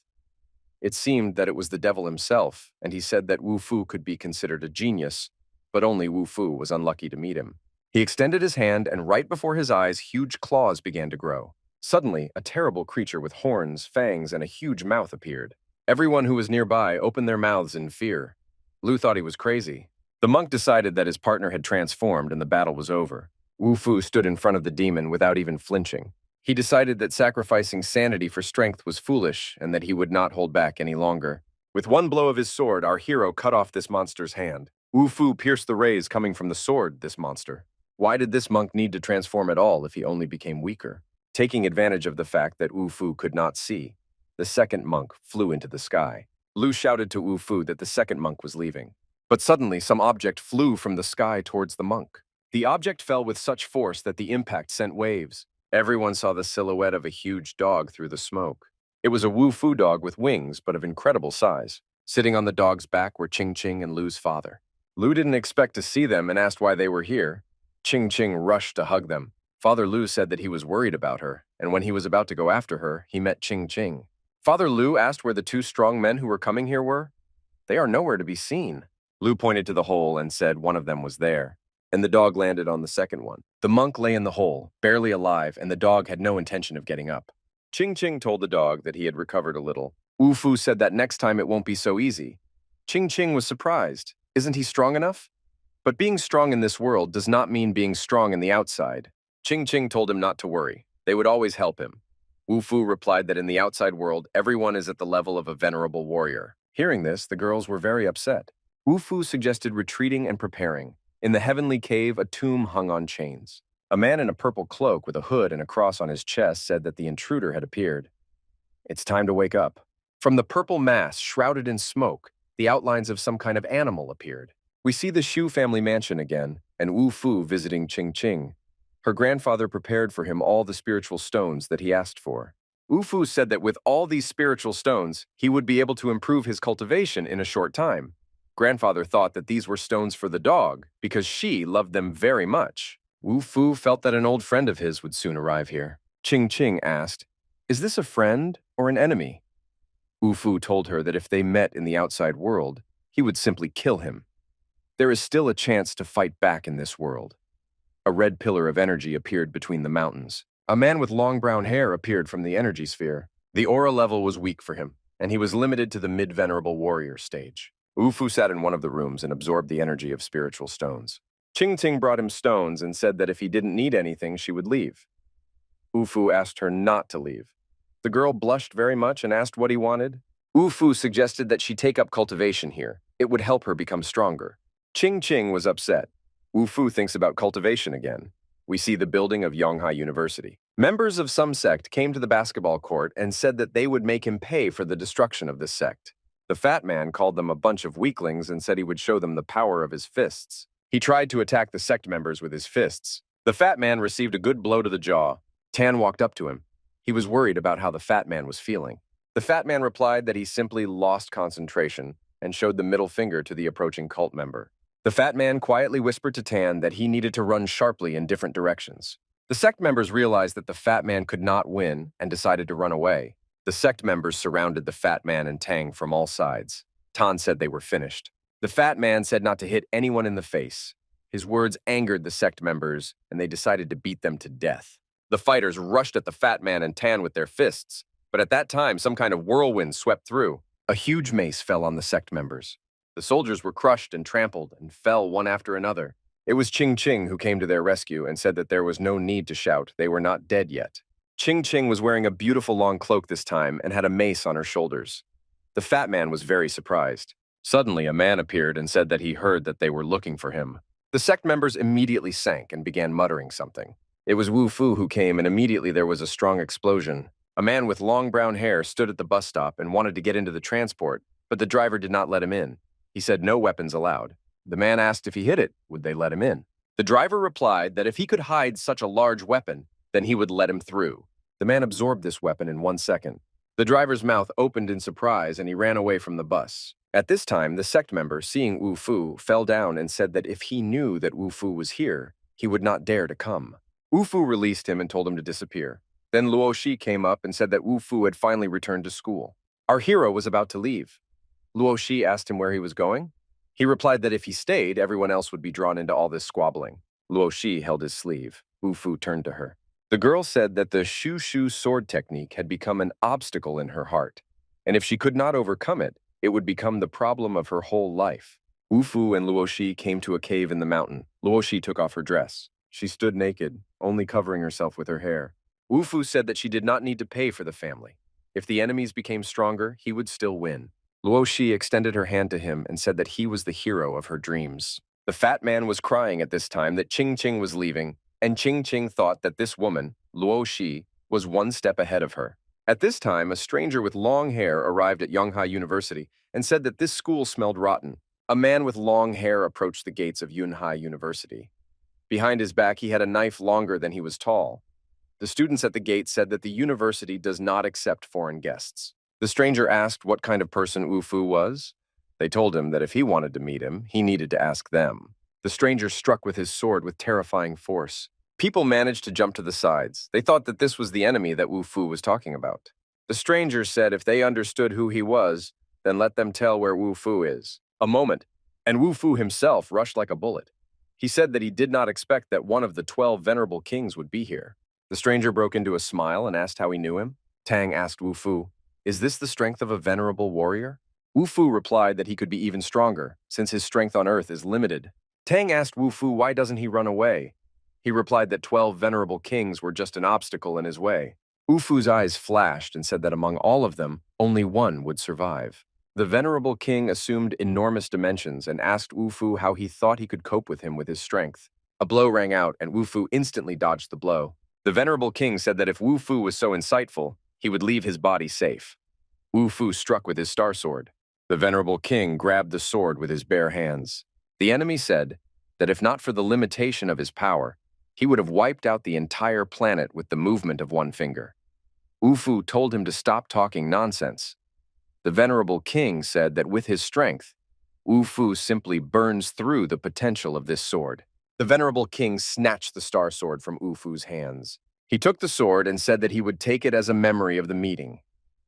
It seemed that it was the devil himself, and he said that Wu Fu could be considered a genius, but only Wu Fu was unlucky to meet him. He extended his hand, and right before his eyes, huge claws began to grow. Suddenly, a terrible creature with horns, fangs, and a huge mouth appeared. Everyone who was nearby opened their mouths in fear. Lu thought he was crazy. The monk decided that his partner had transformed and the battle was over. Wu Fu stood in front of the demon without even flinching. He decided that sacrificing sanity for strength was foolish and that he would not hold back any longer. With one blow of his sword, our hero cut off this monster's hand. Wu Fu pierced the rays coming from the sword, this monster. Why did this monk need to transform at all if he only became weaker? Taking advantage of the fact that Wu Fu could not see, the second monk flew into the sky. Lu shouted to Wu Fu that the second monk was leaving. But suddenly, some object flew from the sky towards the monk. The object fell with such force that the impact sent waves. Everyone saw the silhouette of a huge dog through the smoke. It was a Wu Fu dog with wings, but of incredible size. Sitting on the dog's back were Ching Ching and Lu's father. Lu didn't expect to see them and asked why they were here. Ching Ching rushed to hug them. Father Lu said that he was worried about her, and when he was about to go after her, he met Ching Ching. Father Lu asked where the 2 strong men who were coming here were. They are nowhere to be seen. Lu pointed to the hole and said one of them was there, and the dog landed on the second one. The monk lay in the hole, barely alive, and the dog had no intention of getting up. Ching Ching told the dog that he had recovered a little. Wu Fu said that next time it won't be so easy. Ching Ching was surprised. Isn't he strong enough? But being strong in this world does not mean being strong in the outside. Ching Ching told him not to worry. They would always help him. Wu Fu replied that in the outside world, everyone is at the level of a venerable warrior. Hearing this, the girls were very upset. Wu Fu suggested retreating and preparing. In the heavenly cave, a tomb hung on chains. A man in a purple cloak with a hood and a cross on his chest said that the intruder had appeared. It's time to wake up. From the purple mass, shrouded in smoke, the outlines of some kind of animal appeared. We see the Shu family mansion again, and Wu Fu visiting Ching Ching. Her grandfather prepared for him all the spiritual stones that he asked for. Wu Fu said that with all these spiritual stones, he would be able to improve his cultivation in a short time. Grandfather thought that these were stones for the dog because she loved them very much. Wu Fu felt that an old friend of his would soon arrive here. Ching Ching asked, "Is this a friend or an enemy?" Wu Fu told her that if they met in the outside world, he would simply kill him. There is still a chance to fight back in this world. A red pillar of energy appeared between the mountains. A man with long brown hair appeared from the energy sphere. The aura level was weak for him, and he was limited to the mid-venerable warrior stage. Wu Fu sat in one of the rooms and absorbed the energy of spiritual stones. Ching Ching brought him stones and said that if he didn't need anything, she would leave. Wu Fu asked her not to leave. The girl blushed very much and asked what he wanted. Wu Fu suggested that she take up cultivation here. It would help her become stronger. Ching Ching was upset. Wu Fu thinks about cultivation again. We see the building of Yonghai University. Members of some sect came to the basketball court and said that they would make him pay for the destruction of this sect. The fat man called them a bunch of weaklings and said he would show them the power of his fists. He tried to attack the sect members with his fists. The fat man received a good blow to the jaw. Tan walked up to him. He was worried about how the fat man was feeling. The fat man replied that he simply lost concentration and showed the middle finger to the approaching cult member. The fat man quietly whispered to Tan that he needed to run sharply in different directions. The sect members realized that the fat man could not win and decided to run away. The sect members surrounded the fat man and Tang from all sides. Tan said they were finished. The fat man said not to hit anyone in the face. His words angered the sect members, and they decided to beat them to death. The fighters rushed at the fat man and Tan with their fists, but at that time some kind of whirlwind swept through. A huge mace fell on the sect members. The soldiers were crushed and trampled and fell one after another. It was Ching Ching who came to their rescue and said that there was no need to shout, they were not dead yet. Ching Ching was wearing a beautiful long cloak this time and had a mace on her shoulders. The fat man was very surprised. Suddenly, a man appeared and said that he heard that they were looking for him. The sect members immediately sank and began muttering something. It was Wu Fu who came, and immediately there was a strong explosion. A man with long brown hair stood at the bus stop and wanted to get into the transport, but the driver did not let him in. He said no weapons allowed. The man asked if he hid it, would they let him in? The driver replied that if he could hide such a large weapon, then he would let him through. The man absorbed this weapon in 1 second. The driver's mouth opened in surprise and he ran away from the bus. At this time, the sect member, seeing Wu Fu, fell down and said that if he knew that Wu Fu was here, he would not dare to come. Wu Fu released him and told him to disappear. Then Luo Shi came up and said that Wu Fu had finally returned to school. Our hero was about to leave. Luo Shi asked him where he was going. He replied that if he stayed, everyone else would be drawn into all this squabbling. Luo Shi held his sleeve. Wu Fu turned to her. The girl said that the shu sword technique had become an obstacle in her heart, and if she could not overcome it, it would become the problem of her whole life. Wu Fu and Luo Shi came to a cave in the mountain. Luo Shi took off her dress. She stood naked, only covering herself with her hair. Wu Fu said that she did not need to pay for the family. If the enemies became stronger, he would still win. Luo Shi extended her hand to him and said that he was the hero of her dreams. The fat man was crying at this time that Ching Ching was leaving, and Ching Ching thought that this woman, Luo Shi, was one step ahead of her. At this time, a stranger with long hair arrived at Yonghai University and said that this school smelled rotten. A man with long hair approached the gates of Yonghai University. Behind his back, he had a knife longer than he was tall. The students at the gate said that the university does not accept foreign guests. The stranger asked what kind of person Wu Fu was. They told him that if he wanted to meet him, he needed to ask them. The stranger struck with his sword with terrifying force. People managed to jump to the sides. They thought that this was the enemy that Wu Fu was talking about. The stranger said if they understood who he was, then let them tell where Wu Fu is. A moment, and Wu Fu himself rushed like a bullet. He said that he did not expect that one of the 12 venerable kings would be here. The stranger broke into a smile and asked how he knew him. Tang asked Wu Fu, "Is this the strength of a venerable warrior?" Wu Fu replied that he could be even stronger, since his strength on earth is limited. Tang asked Wu Fu why doesn't he run away. He replied that 12 venerable kings were just an obstacle in his way. Wu Fu's eyes flashed and said that among all of them, only one would survive. The venerable king assumed enormous dimensions and asked Wu Fu how he thought he could cope with him with his strength. A blow rang out and Wu Fu instantly dodged the blow. The venerable king said that if Wu Fu was so insightful, he would leave his body safe. Wu Fu struck with his star sword. The venerable king grabbed the sword with his bare hands. The enemy said that if not for the limitation of his power, he would have wiped out the entire planet with the movement of one finger. Wu Fu told him to stop talking nonsense. The venerable king said that with his strength, Wu Fu simply burns through the potential of this sword. The venerable king snatched the star sword from Wu Fu's hands. He took the sword and said that he would take it as a memory of the meeting.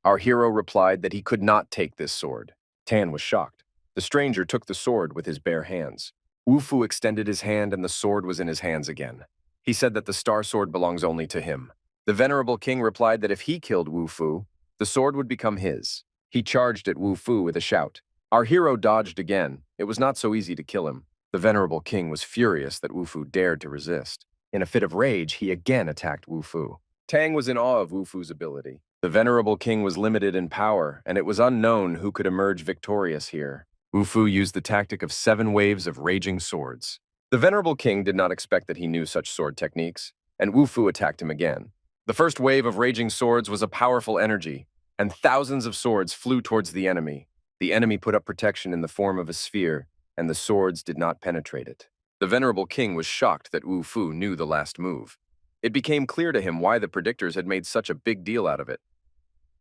Our hero replied that he could not take this sword. Tan was shocked. The stranger took the sword with his bare hands. Wu Fu extended his hand and the sword was in his hands again. He said that the star sword belongs only to him. The venerable king replied that if he killed Wu Fu, the sword would become his. He charged at Wu Fu with a shout. Our hero dodged again. It was not so easy to kill him. The venerable king was furious that Wu Fu dared to resist. In a fit of rage, he again attacked Wu Fu. Tang was in awe of Wu Fu's ability. The venerable king was limited in power, and it was unknown who could emerge victorious here. Wu Fu used the tactic of 7 waves of raging swords. The venerable king did not expect that he knew such sword techniques, and Wu Fu attacked him again. The first wave of raging swords was a powerful energy, and thousands of swords flew towards the enemy. The enemy put up protection in the form of a sphere, and the swords did not penetrate it. The venerable king was shocked that Wu Fu knew the last move. It became clear to him why the predictors had made such a big deal out of it.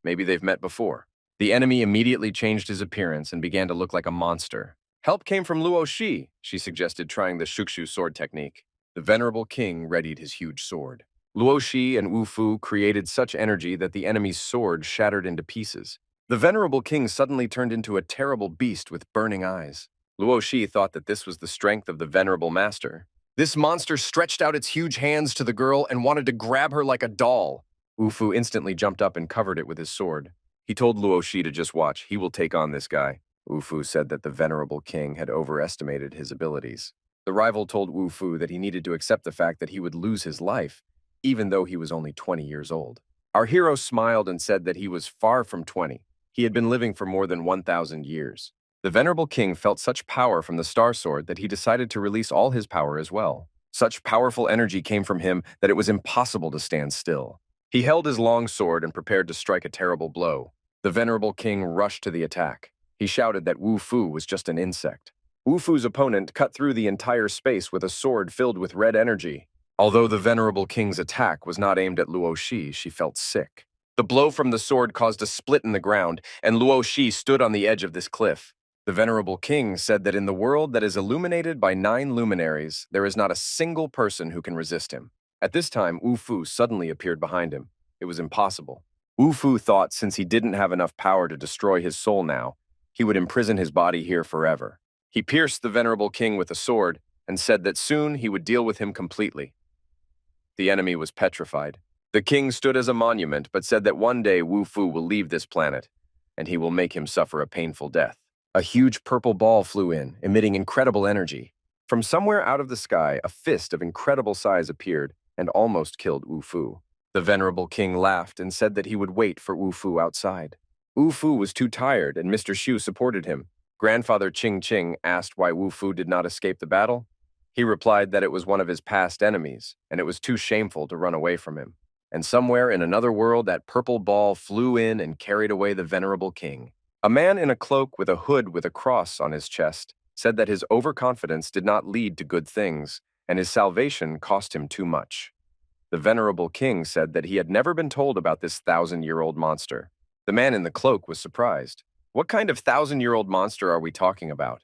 Maybe they've met before. The enemy immediately changed his appearance and began to look like a monster. Help came from Luo Shi, she suggested, trying the Shukshu sword technique. The venerable king readied his huge sword. Luo Shi and Wu Fu created such energy that the enemy's sword shattered into pieces. The venerable king suddenly turned into a terrible beast with burning eyes. Luo Shi thought that this was the strength of the venerable master. This monster stretched out its huge hands to the girl and wanted to grab her like a doll. Wu Fu instantly jumped up and covered it with his sword. He told Luo Shi to just watch. He will take on this guy. Wu Fu said that the venerable king had overestimated his abilities. The rival told Wu Fu that he needed to accept the fact that he would lose his life, even though he was only 20 years old. Our hero smiled and said that he was far from 20. He had been living for more than 1,000 years. The venerable king felt such power from the star sword that he decided to release all his power as well. Such powerful energy came from him that it was impossible to stand still. He held his long sword and prepared to strike a terrible blow. The venerable king rushed to the attack. He shouted that Wu Fu was just an insect. Wu Fu's opponent cut through the entire space with a sword filled with red energy. Although the venerable king's attack was not aimed at Luo Shi, she felt sick. The blow from the sword caused a split in the ground, and Luo Shi stood on the edge of this cliff. The venerable king said that in the world that is illuminated by 9 luminaries, there is not a single person who can resist him. At this time, Wu Fu suddenly appeared behind him. It was impossible. Wu Fu thought since he didn't have enough power to destroy his soul now, he would imprison his body here forever. He pierced the venerable king with a sword and said that soon he would deal with him completely. The enemy was petrified. The king stood as a monument but said that one day Wu Fu will leave this planet, and he will make him suffer a painful death. A huge purple ball flew in, emitting incredible energy. From somewhere out of the sky, a fist of incredible size appeared and almost killed Wu Fu. The venerable king laughed and said that he would wait for Wu Fu outside. Wu Fu was too tired, and Mr. Xu supported him. Grandfather Qing Qing asked why Wu Fu did not escape the battle. He replied that it was one of his past enemies, and it was too shameful to run away from him. And somewhere in another world, that purple ball flew in and carried away the venerable king. A man in a cloak with a hood with a cross on his chest said that his overconfidence did not lead to good things, and his salvation cost him too much. The venerable king said that he had never been told about this 1,000-year-old monster. The man in the cloak was surprised. What kind of 1,000-year-old monster are we talking about?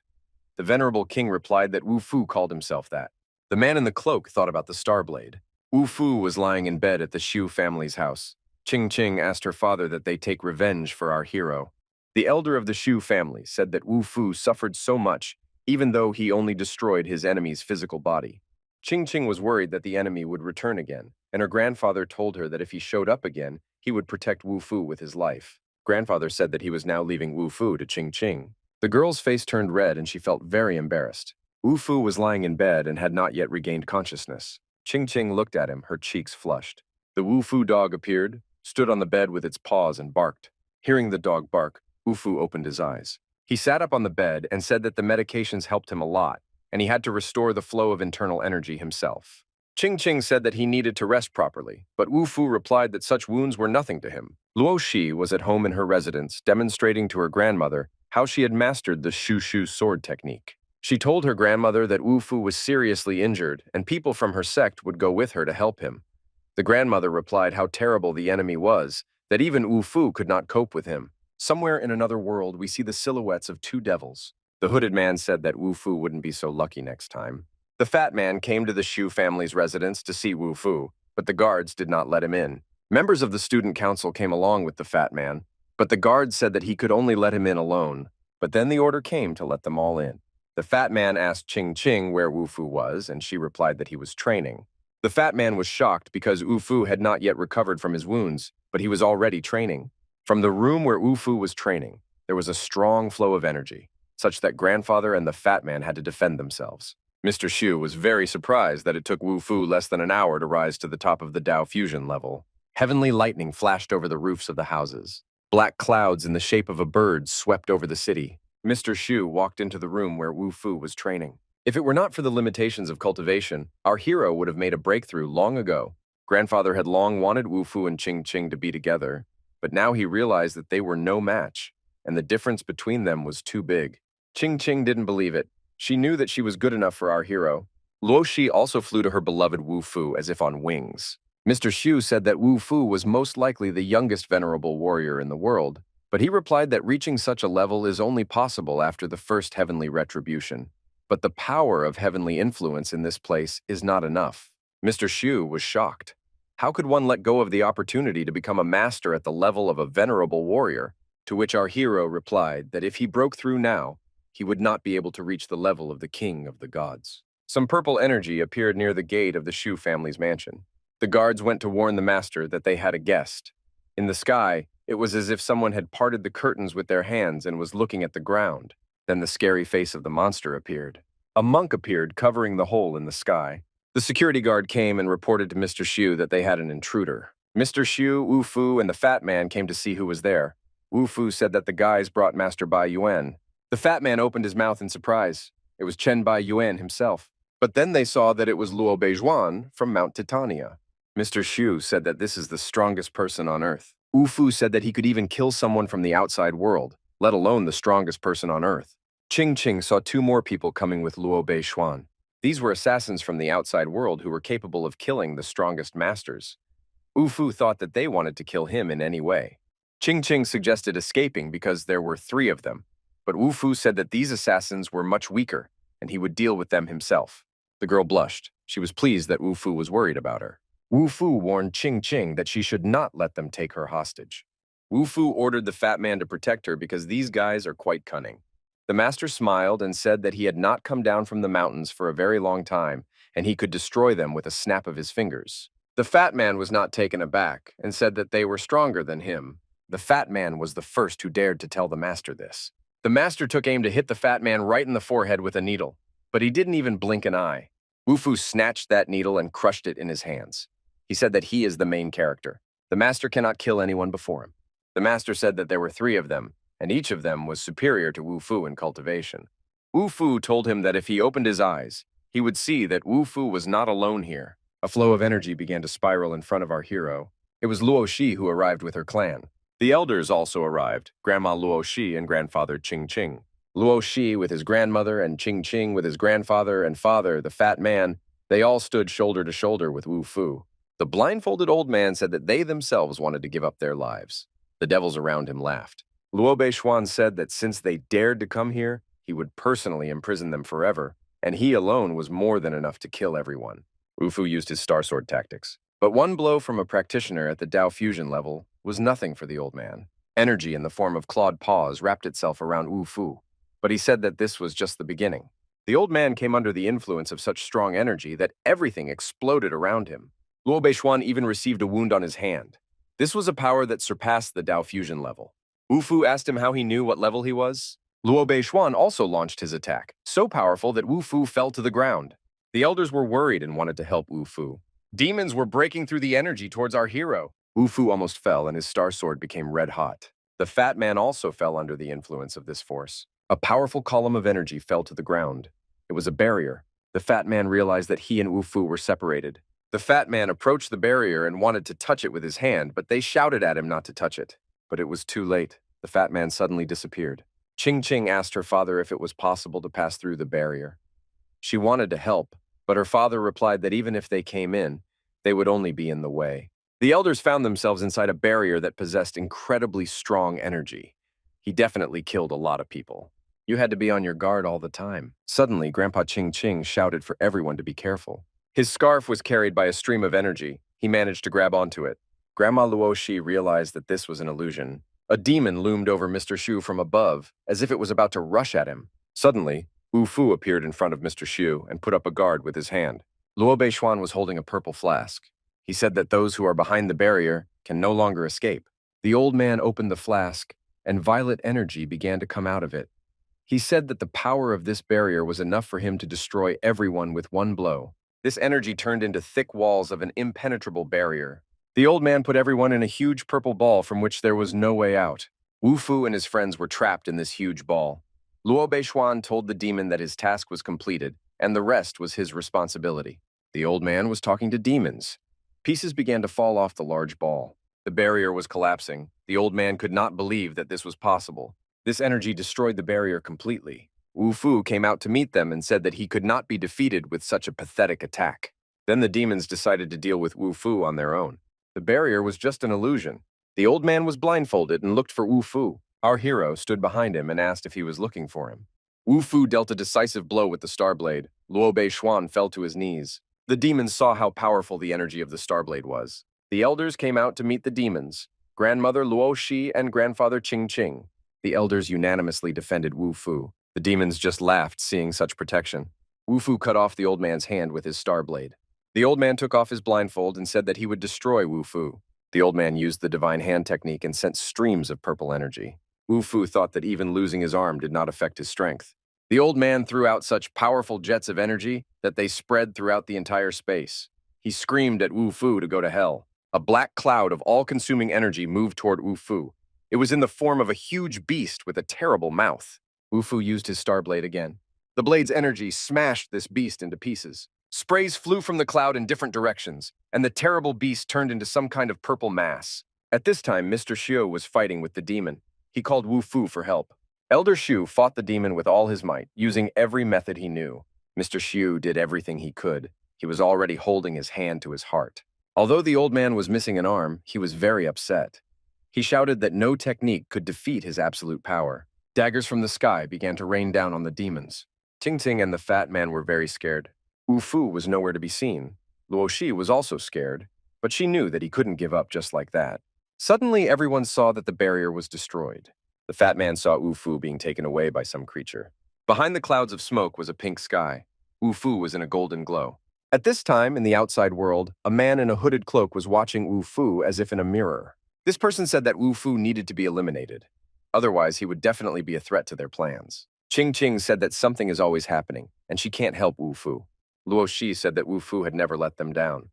The venerable king replied that Wu Fu called himself that. The man in the cloak thought about the star blade. Wu Fu was lying in bed at the Xu family's house. Qing Qing asked her father that they take revenge for our hero. The elder of the Xu family said that Wu Fu suffered so much, even though he only destroyed his enemy's physical body. Qing Qing was worried that the enemy would return again, and her grandfather told her that if he showed up again, he would protect Wu Fu with his life. Grandfather said that he was now leaving Wu Fu to Qing Qing. The girl's face turned red and she felt very embarrassed. Wu Fu was lying in bed and had not yet regained consciousness. Qing Qing looked at him, her cheeks flushed. The Wu Fu dog appeared, stood on the bed with its paws and barked. Hearing the dog bark, Wu Fu opened his eyes. He sat up on the bed and said that the medications helped him a lot, and he had to restore the flow of internal energy himself. Qing Qing said that he needed to rest properly, but Wu Fu replied that such wounds were nothing to him. Luo Shi was at home in her residence, demonstrating to her grandmother how she had mastered the Shu sword technique. She told her grandmother that Wu Fu was seriously injured, and people from her sect would go with her to help him. The grandmother replied how terrible the enemy was, that even Wu Fu could not cope with him. Somewhere in another world, we see the silhouettes of 2 devils. The hooded man said that Wu Fu wouldn't be so lucky next time. The fat man came to the Xu family's residence to see Wu Fu, but the guards did not let him in. Members of the student council came along with the fat man, but the guards said that he could only let him in alone. But then the order came to let them all in. The fat man asked Qing Qing where Wu Fu was, and she replied that he was training. The fat man was shocked because Wu Fu had not yet recovered from his wounds, but he was already training. From the room where Wu Fu was training, there was a strong flow of energy, such that grandfather and the fat man had to defend themselves. Mr. Xu was very surprised that it took Wu Fu less than an hour to rise to the top of the Dao fusion level. Heavenly lightning flashed over the roofs of the houses. Black clouds in the shape of a bird swept over the city. Mr. Shu walked into the room where Wu Fu was training. If it were not for the limitations of cultivation, our hero would have made a breakthrough long ago. Grandfather had long wanted Wu Fu and Ching Ching to be together, but now he realized that they were no match, and the difference between them was too big. Ching Ching didn't believe it. She knew that she was good enough for our hero. Luo Shi also flew to her beloved Wu Fu as if on wings. Mr. Xu said that Wu Fu was most likely the youngest venerable warrior in the world, but he replied that reaching such a level is only possible after the first heavenly retribution. But the power of heavenly influence in this place is not enough. Mr. Xu was shocked. How could one let go of the opportunity to become a master at the level of a venerable warrior? To which our hero replied that if he broke through now, he would not be able to reach the level of the king of the gods. Some purple energy appeared near the gate of the Xu family's mansion. The guards went to warn the master that they had a guest. In the sky, it was as if someone had parted the curtains with their hands and was looking at the ground. Then the scary face of the monster appeared. A monk appeared, covering the hole in the sky. The security guard came and reported to Mr. Xu that they had an intruder. Mr. Xu, Wu Fu, and the fat man came to see who was there. Wu Fu said that the guys brought Master Bai Yuan. The fat man opened his mouth in surprise. It was Chen Bai Yuan himself. But then they saw that it was Luo Beizhuan from Mount Titania. Mr. Xu said that this is the strongest person on Earth. Wu Fu said that he could even kill someone from the outside world, let alone the strongest person on Earth. Ching Ching saw two more people coming with Luo Beizhuan. These were assassins from the outside world who were capable of killing the strongest masters. Wu Fu thought that they wanted to kill him in any way. Ching Ching suggested escaping because there were three of them, but Wu Fu said that these assassins were much weaker, and he would deal with them himself. The girl blushed. She was pleased that Wu Fu was worried about her. Wu Fu warned Ching Ching that she should not let them take her hostage. Wu Fu ordered the fat man to protect her because these guys are quite cunning. The master smiled and said that he had not come down from the mountains for a very long time, and he could destroy them with a snap of his fingers. The fat man was not taken aback and said that they were stronger than him. The fat man was the first who dared to tell the master this. The master took aim to hit the fat man right in the forehead with a needle, but he didn't even blink an eye. Wu Fu snatched that needle and crushed it in his hands. He said that he is the main character. The master cannot kill anyone before him. The master said that there were three of them, and each of them was superior to Wu Fu in cultivation. Wu Fu told him that if he opened his eyes, he would see that Wu Fu was not alone here. A flow of energy began to spiral in front of our hero. It was Luo Shi who arrived with her clan. The elders also arrived, Grandma Luo Shi and Grandfather Ching Ching. Luo Shi with his grandmother and Ching Ching with his grandfather and father, the fat man, they all stood shoulder to shoulder with Wu Fu. The blindfolded old man said that they themselves wanted to give up their lives. The devils around him laughed. Luo Beizhuan said that since they dared to come here, he would personally imprison them forever, and he alone was more than enough to kill everyone. Wu Fu used his star sword tactics. But one blow from a practitioner at the Dao fusion level was nothing for the old man. Energy in the form of clawed paws wrapped itself around Wu Fu, but he said that this was just the beginning. The old man came under the influence of such strong energy that everything exploded around him. Luo Beizhuan even received a wound on his hand. This was a power that surpassed the Dao fusion level. Wu Fu asked him how he knew what level he was. Luo Beizhuan also launched his attack, so powerful that Wu Fu fell to the ground. The elders were worried and wanted to help Wu Fu. Demons were breaking through the energy towards our hero. Wu Fu almost fell and his star sword became red hot. The fat man also fell under the influence of this force. A powerful column of energy fell to the ground. It was a barrier. The fat man realized that he and Wu Fu were separated. The fat man approached the barrier and wanted to touch it with his hand, but they shouted at him not to touch it. But it was too late. The fat man suddenly disappeared. Ching Ching asked her father if it was possible to pass through the barrier. She wanted to help, but her father replied that even if they came in, they would only be in the way. The elders found themselves inside a barrier that possessed incredibly strong energy. He definitely killed a lot of people. You had to be on your guard all the time. Suddenly, Grandpa Ching Ching shouted for everyone to be careful. His scarf was carried by a stream of energy. He managed to grab onto it. Grandma Luo Shi realized that this was an illusion. A demon loomed over Mr. Xu from above, as if it was about to rush at him. Suddenly, Wu Fu appeared in front of Mr. Xu and put up a guard with his hand. Luo Beizhuan was holding a purple flask. He said that those who are behind the barrier can no longer escape. The old man opened the flask, and violet energy began to come out of it. He said that the power of this barrier was enough for him to destroy everyone with one blow. This energy turned into thick walls of an impenetrable barrier. The old man put everyone in a huge purple ball from which there was no way out. Wu Fu and his friends were trapped in this huge ball. Luo Beishuan told the demon that his task was completed, and the rest was his responsibility. The old man was talking to demons. Pieces began to fall off the large ball. The barrier was collapsing. The old man could not believe that this was possible. This energy destroyed the barrier completely. Wu Fu came out to meet them and said that he could not be defeated with such a pathetic attack. Then the demons decided to deal with Wu Fu on their own. The barrier was just an illusion. The old man was blindfolded and looked for Wu Fu. Our hero stood behind him and asked if he was looking for him. Wu Fu dealt a decisive blow with the star blade. Luo Beishuan fell to his knees. The demons saw how powerful the energy of the star blade was. The elders came out to meet the demons, grandmother Luo Shi and grandfather Qing Qing. The elders unanimously defended Wu Fu. The demons just laughed, seeing such protection. Wu Fu cut off the old man's hand with his star blade. The old man took off his blindfold and said that he would destroy Wu Fu. The old man used the divine hand technique and sent streams of purple energy. Wu Fu thought that even losing his arm did not affect his strength. The old man threw out such powerful jets of energy that they spread throughout the entire space. He screamed at Wu Fu to go to hell. A black cloud of all-consuming energy moved toward Wu Fu. It was in the form of a huge beast with a terrible mouth. Wu Fu used his star blade again. The blade's energy smashed this beast into pieces. Sprays flew from the cloud in different directions, and the terrible beast turned into some kind of purple mass. At this time, Mr. Xiu was fighting with the demon. He called Wu Fu for help. Elder Xiu fought the demon with all his might, using every method he knew. Mr. Xiu did everything he could. He was already holding his hand to his heart. Although the old man was missing an arm, he was very upset. He shouted that no technique could defeat his absolute power. Daggers from the sky began to rain down on the demons. Ting Ting and the fat man were very scared. Wu Fu was nowhere to be seen. Luo Shi was also scared, but she knew that he couldn't give up just like that. Suddenly, everyone saw that the barrier was destroyed. The fat man saw Wu Fu being taken away by some creature. Behind the clouds of smoke was a pink sky. Wu Fu was in a golden glow. At this time, in the outside world, a man in a hooded cloak was watching Wu Fu as if in a mirror. This person said that Wu Fu needed to be eliminated. Otherwise, he would definitely be a threat to their plans. Qing Qing said that something is always happening, and she can't help Wu Fu. Luo Shi said that Wu Fu had never let them down.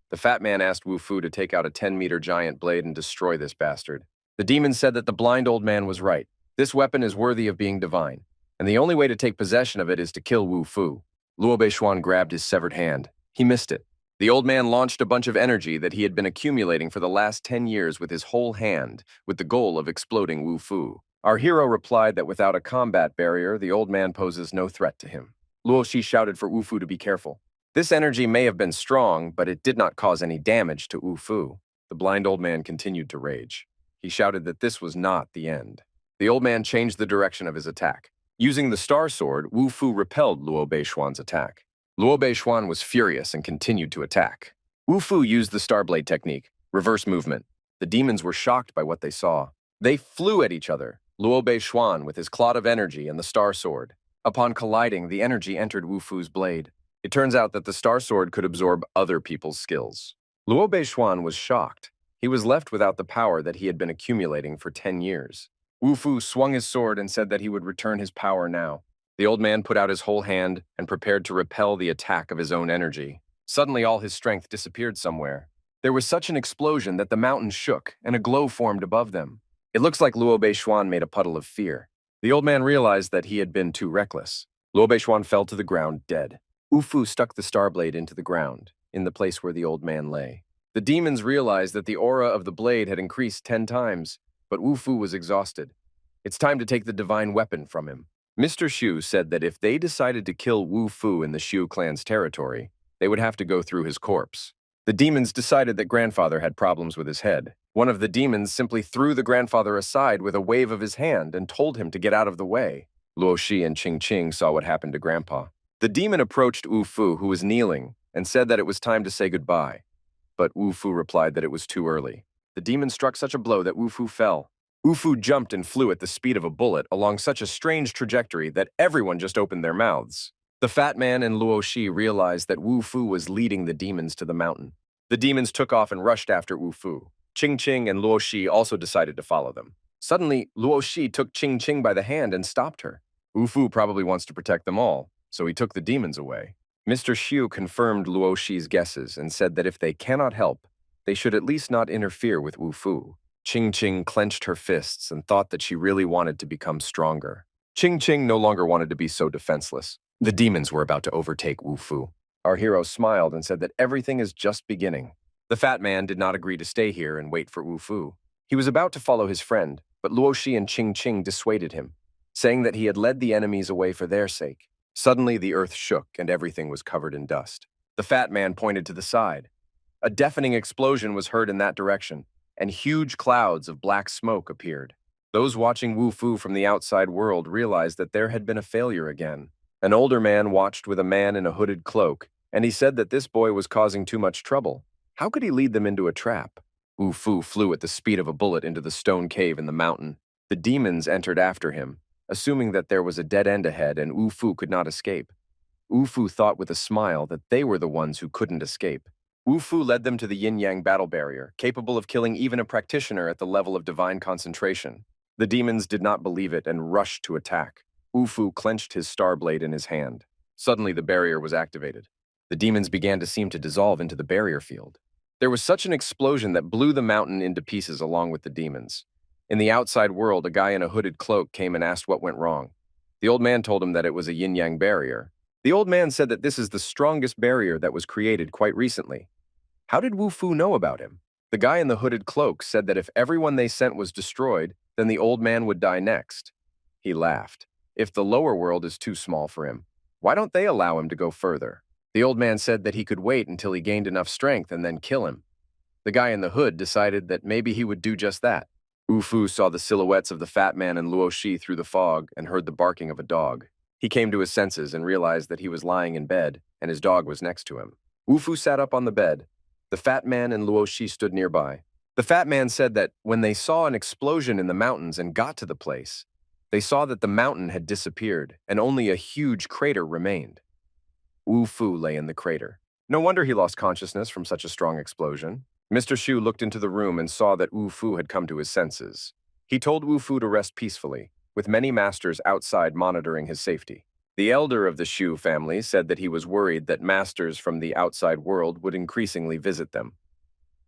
The fat man asked Wu Fu to take out a 10-meter giant blade and destroy this bastard. The demon said that the blind old man was right. This weapon is worthy of being divine, and the only way to take possession of it is to kill Wu Fu. Luo Beishuan grabbed his severed hand. He missed it. The old man launched a bunch of energy that he had been accumulating for the last 10 years with his whole hand, with the goal of exploding Wu Fu. Our hero replied that without a combat barrier, the old man poses no threat to him. Luo Shi shouted for Wu Fu to be careful. This energy may have been strong, but it did not cause any damage to Wu Fu. The blind old man continued to rage. He shouted that this was not the end. The old man changed the direction of his attack. Using the star sword, Wu Fu repelled Luo Beishuan's attack. Luo Beishuan was furious and continued to attack. Wu Fu used the star blade technique, reverse movement. The demons were shocked by what they saw. They flew at each other, Luo Beishuan with his cloud of energy and the star sword. Upon colliding, the energy entered Wu Fu's blade. It turns out that the star sword could absorb other people's skills. Luo Beishuan was shocked. He was left without the power that he had been accumulating for 10 years. Wu Fu swung his sword and said that he would return his power now. The old man put out his whole hand and prepared to repel the attack of his own energy. Suddenly, all his strength disappeared somewhere. There was such an explosion that the mountains shook and a glow formed above them. It looks like Luo Beishuan made a puddle of fear. The old man realized that he had been too reckless. Luo Beishuan fell to the ground dead. Wu Fu stuck the star blade into the ground, in the place where the old man lay. The demons realized that the aura of the blade had increased 10 times, but Wu Fu was exhausted. It's time to take the divine weapon from him. Mr. Xiu said that if they decided to kill Wu Fu in the Xiu clan's territory, they would have to go through his corpse. The demons decided that grandfather had problems with his head. One of the demons simply threw the grandfather aside with a wave of his hand and told him to get out of the way. Luo Shi and Qing Qing saw what happened to Grandpa. The demon approached Wu Fu, who was kneeling, and said that it was time to say goodbye. But Wu Fu replied that it was too early. The demon struck such a blow that Wu Fu fell. Wu Fu jumped and flew at the speed of a bullet along such a strange trajectory that everyone just opened their mouths. The fat man and Luo Shi realized that Wu Fu was leading the demons to the mountain. The demons took off and rushed after Wu Fu. Qing Qing and Luo Shi also decided to follow them. Suddenly, Luo Shi took Qing Qing by the hand and stopped her. Wu Fu probably wants to protect them all, so he took the demons away. Mr. Xiu confirmed Luo Shi's guesses and said that if they cannot help, they should at least not interfere with Wu Fu. Ching Ching clenched her fists and thought that she really wanted to become stronger. Ching Ching no longer wanted to be so defenseless. The demons were about to overtake Wu Fu. Our hero smiled and said that everything is just beginning. The fat man did not agree to stay here and wait for Wu Fu. He was about to follow his friend, but Luo Shi and Ching Ching dissuaded him, saying that he had led the enemies away for their sake. Suddenly, the earth shook and everything was covered in dust. The fat man pointed to the side. A deafening explosion was heard in that direction, and huge clouds of black smoke appeared. Those watching Wu Fu from the outside world realized that there had been a failure again. An older man watched with a man in a hooded cloak, and he said that this boy was causing too much trouble. How could he lead them into a trap? Wu Fu flew at the speed of a bullet into the stone cave in the mountain. The demons entered after him, assuming that there was a dead end ahead and Wu Fu could not escape. Wu Fu thought with a smile that they were the ones who couldn't escape. Wu Fu led them to the yin-yang battle barrier, capable of killing even a practitioner at the level of divine concentration. The demons did not believe it and rushed to attack. Wu Fu clenched his star blade in his hand. Suddenly, the barrier was activated. The demons began to seem to dissolve into the barrier field. There was such an explosion that blew the mountain into pieces along with the demons. In the outside world, a guy in a hooded cloak came and asked what went wrong. The old man told him that it was a yin-yang barrier. The old man said that this is the strongest barrier that was created quite recently. How did Wu Fu know about him? The guy in the hooded cloak said that if everyone they sent was destroyed, then the old man would die next. He laughed. If the lower world is too small for him, why don't they allow him to go further? The old man said that he could wait until he gained enough strength and then kill him. The guy in the hood decided that maybe he would do just that. Wu Fu saw the silhouettes of the fat man and Luo Shi through the fog and heard the barking of a dog. He came to his senses and realized that he was lying in bed and his dog was next to him. Wu Fu sat up on the bed. The fat man and Luo Shi stood nearby. The fat man said that when they saw an explosion in the mountains and got to the place, they saw that the mountain had disappeared and only a huge crater remained. Wu Fu lay in the crater. No wonder he lost consciousness from such a strong explosion. Mr. Shu looked into the room and saw that Wu Fu had come to his senses. He told Wu Fu to rest peacefully, with many masters outside monitoring his safety. The elder of the Shu family said that he was worried that masters from the outside world would increasingly visit them.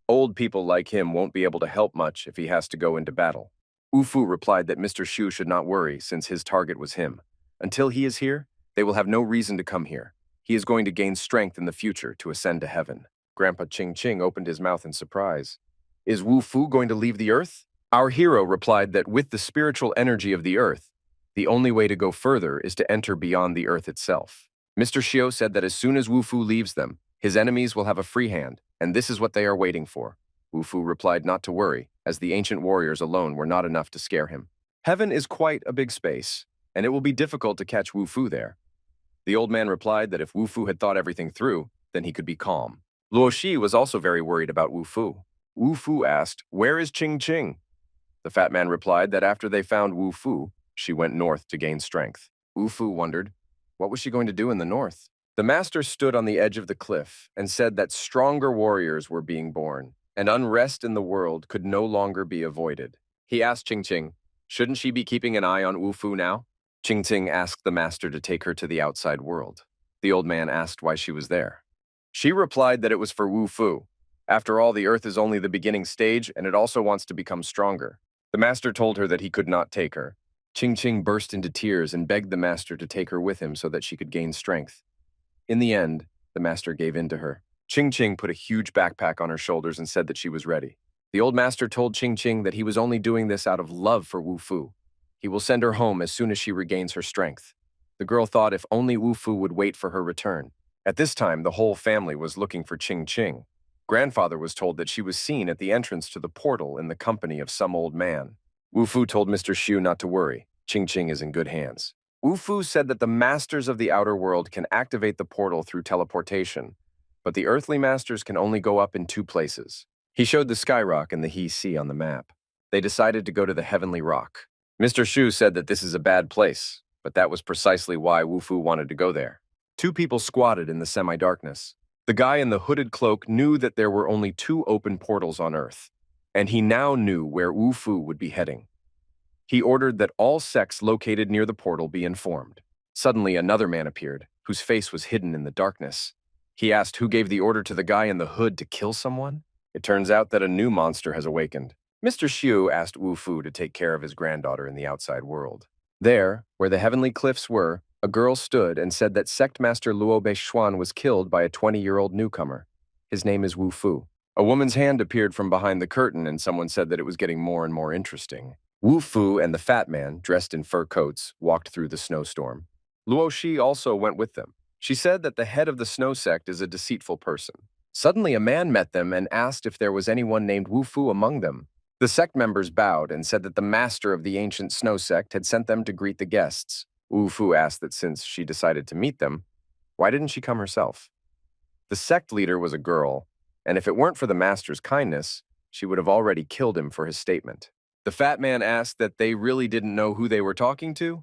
Old people like him won't be able to help much if he has to go into battle. Wu Fu replied that Mr. Shu should not worry since his target was him. Until he is here, they will have no reason to come here. He is going to gain strength in the future to ascend to heaven. Grandpa Ching Ching opened his mouth in surprise. Is Wu Fu going to leave the earth? Our hero replied that with the spiritual energy of the earth, the only way to go further is to enter beyond the earth itself. Mr. Xiao said that as soon as Wu Fu leaves them, his enemies will have a free hand, and this is what they are waiting for. Wu Fu replied not to worry, as the ancient warriors alone were not enough to scare him. Heaven is quite a big space, and it will be difficult to catch Wu Fu there. The old man replied that if Wu Fu had thought everything through, then he could be calm. Luo Shi was also very worried about Wu Fu. Wu Fu asked, "Where is Ching Ching?" The fat man replied that after they found Wu Fu, she went north to gain strength. Wu Fu wondered, what was she going to do in the north? The master stood on the edge of the cliff and said that stronger warriors were being born, and unrest in the world could no longer be avoided. He asked Ching Ching, shouldn't she be keeping an eye on Wu Fu now? Ching Ching asked the master to take her to the outside world. The old man asked why she was there. She replied that it was for Wu Fu. After all, the earth is only the beginning stage, and it also wants to become stronger. The master told her that he could not take her. Ching Ching burst into tears and begged the master to take her with him so that she could gain strength. In the end, the master gave in to her. Ching Ching put a huge backpack on her shoulders and said that she was ready. The old master told Ching Ching that he was only doing this out of love for Wu Fu. He will send her home as soon as she regains her strength. The girl thought if only Wu Fu would wait for her return. At this time, the whole family was looking for Ching Ching. Grandfather was told that she was seen at the entrance to the portal in the company of some old man. Wu Fu told Mr. Xu not to worry. Ching Ching is in good hands. Wu Fu said that the masters of the outer world can activate the portal through teleportation, but the earthly masters can only go up in two places. He showed the Sky Rock and the He Sea on the map. They decided to go to the Heavenly Rock. Mr. Xu said that this is a bad place, but that was precisely why Wu Fu wanted to go there. Two people squatted in the semi-darkness. The guy in the hooded cloak knew that there were only two open portals on Earth, and he now knew where Wu Fu would be heading. He ordered that all sects located near the portal be informed. Suddenly, another man appeared, whose face was hidden in the darkness. He asked who gave the order to the guy in the hood to kill someone. It turns out that a new monster has awakened. Mr. Xiu asked Wu Fu to take care of his granddaughter in the outside world. There, where the heavenly cliffs were, a girl stood and said that sect master Luo Xuan was killed by a 20-year-old newcomer. His name is Wu Fu. A woman's hand appeared from behind the curtain and someone said that it was getting more and more interesting. Wu Fu and the fat man, dressed in fur coats, walked through the snowstorm. Luo Shi also went with them. She said that the head of the snow sect is a deceitful person. Suddenly, a man met them and asked if there was anyone named Wu Fu among them. The sect members bowed and said that the master of the ancient snow sect had sent them to greet the guests. Wu Fu asked that since she decided to meet them, why didn't she come herself? The sect leader was a girl, and if it weren't for the master's kindness, she would have already killed him for his statement. The fat man asked that they really didn't know who they were talking to.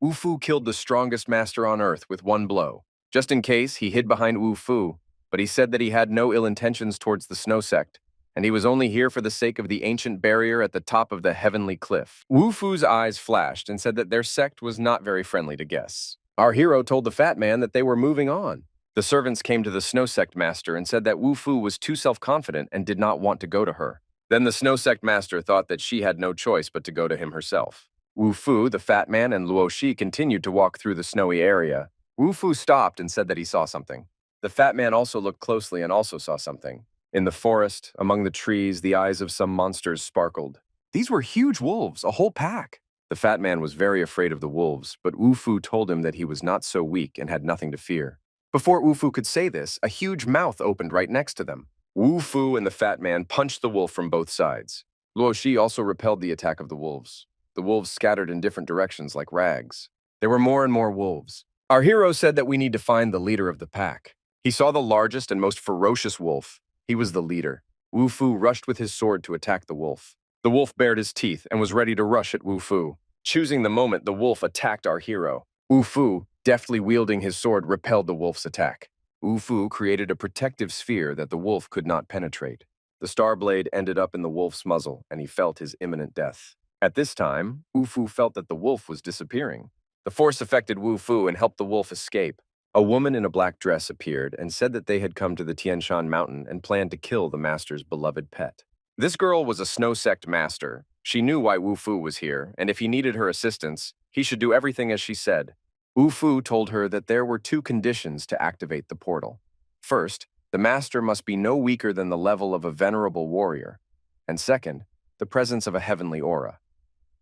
Wu Fu killed the strongest master on earth with one blow. Just in case, he hid behind Wu Fu, but he said that he had no ill intentions towards the snow sect, and he was only here for the sake of the ancient barrier at the top of the heavenly cliff. Wu Fu's eyes flashed and said that their sect was not very friendly to guests. Our hero told the fat man that they were moving on. The servants came to the snow sect master and said that Wu Fu was too self-confident and did not want to go to her. Then the snow sect master thought that she had no choice but to go to him herself. Wu Fu, the fat man, and Luo Shi continued to walk through the snowy area. Wu Fu stopped and said that he saw something. The fat man also looked closely and also saw something. In the forest, among the trees, the eyes of some monsters sparkled. These were huge wolves, a whole pack. The fat man was very afraid of the wolves, but Wu Fu told him that he was not so weak and had nothing to fear. Before Wu Fu could say this, a huge mouth opened right next to them. Wu Fu and the fat man punched the wolf from both sides. Luo Shi also repelled the attack of the wolves. The wolves scattered in different directions like rags. There were more and more wolves. Our hero said that we need to find the leader of the pack. He saw the largest and most ferocious wolf. He was the leader. Wu Fu rushed with his sword to attack the wolf. The wolf bared his teeth and was ready to rush at Wu Fu. Choosing the moment, the wolf attacked our hero. Wu Fu, deftly wielding his sword, repelled the wolf's attack. Wu Fu created a protective sphere that the wolf could not penetrate. The star blade ended up in the wolf's muzzle, and he felt his imminent death. At this time, Wu Fu felt that the wolf was disappearing. The force affected Wu Fu and helped the wolf escape. A woman in a black dress appeared and said that they had come to the Tian Shan mountain and planned to kill the master's beloved pet. This girl was a snow sect master. She knew why Wu Fu was here, and if he needed her assistance, he should do everything as she said. Wu Fu told her that there were two conditions to activate the portal. First, the master must be no weaker than the level of a venerable warrior. And second, the presence of a heavenly aura.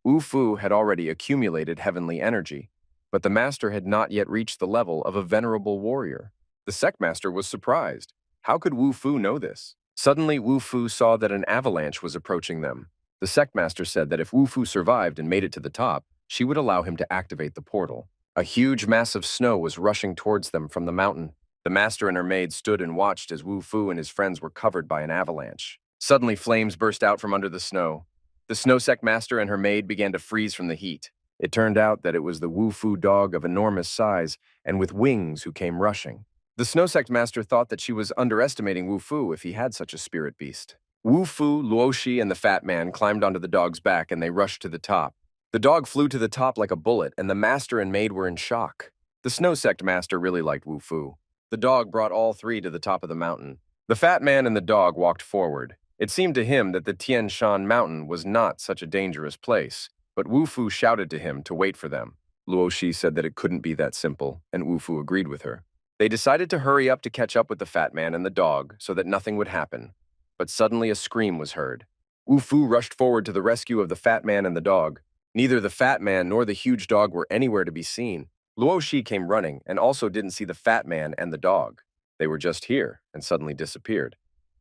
Wu Fu had already accumulated heavenly energy, but the master had not yet reached the level of a venerable warrior. The sect master was surprised. How could Wu Fu know this? Suddenly, Wu Fu saw that an avalanche was approaching them. The sect master said that if Wu Fu survived and made it to the top, she would allow him to activate the portal. A huge mass of snow was rushing towards them from the mountain. The master and her maid stood and watched as Wu Fu and his friends were covered by an avalanche. Suddenly, flames burst out from under the snow. The snow sect master and her maid began to freeze from the heat. It turned out that it was the Wu Fu dog of enormous size and with wings who came rushing. The snow sect master thought that she was underestimating Wu Fu if he had such a spirit beast. Wu Fu, Luo Shi, and the fat man climbed onto the dog's back and they rushed to the top. The dog flew to the top like a bullet, and the master and maid were in shock. The snow sect master really liked Wu Fu. The dog brought all three to the top of the mountain. The fat man and the dog walked forward. It seemed to him that the Tian Shan mountain was not such a dangerous place, but Wu Fu shouted to him to wait for them. Luo Shi said that it couldn't be that simple, and Wu Fu agreed with her. They decided to hurry up to catch up with the fat man and the dog so that nothing would happen. But suddenly a scream was heard. Wu Fu rushed forward to the rescue of the fat man and the dog. Neither the fat man nor the huge dog were anywhere to be seen. Luo Shi came running and also didn't see the fat man and the dog. They were just here and suddenly disappeared.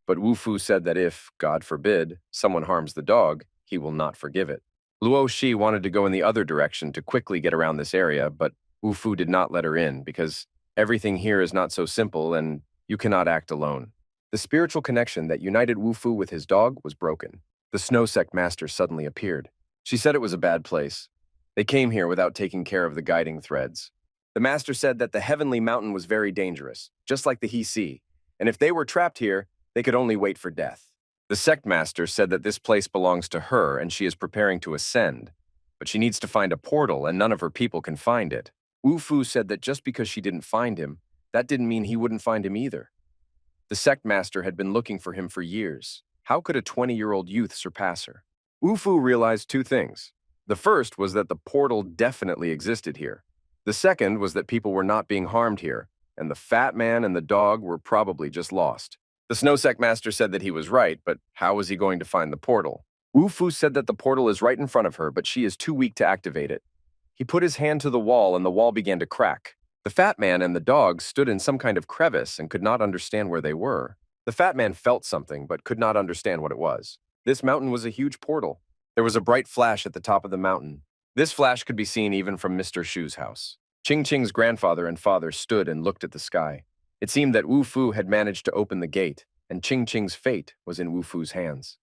But Wu Fu said that if, God forbid, someone harms the dog, he will not forgive it. Luo Shi wanted to go in the other direction to quickly get around this area, but Wu Fu did not let her in because everything here is not so simple and you cannot act alone. The spiritual connection that united Wu Fu with his dog was broken. The snow sect master suddenly appeared. She said it was a bad place. They came here without taking care of the guiding threads. The master said that the heavenly mountain was very dangerous, just like the He Sea, and if they were trapped here, they could only wait for death. The sect master said that this place belongs to her and she is preparing to ascend, but she needs to find a portal and none of her people can find it. Wu Fu said that just because she didn't find him, that didn't mean he wouldn't find him either. The sect master had been looking for him for years. How could a 20-year-old youth surpass her? Wu Fu realized two things. The first was that the portal definitely existed here. The second was that people were not being harmed here, and the fat man and the dog were probably just lost. The snow sect master said that he was right, but how was he going to find the portal? Wu Fu said that the portal is right in front of her, but she is too weak to activate it. He put his hand to the wall and the wall began to crack. The fat man and the dog stood in some kind of crevice and could not understand where they were. The fat man felt something, but could not understand what it was. This mountain was a huge portal. There was a bright flash at the top of the mountain. This flash could be seen even from Mr. Shu's house. Ching Ching's grandfather and father stood and looked at the sky. It seemed that Wu Fu had managed to open the gate, and Ching Ching's fate was in Wu Fu's hands.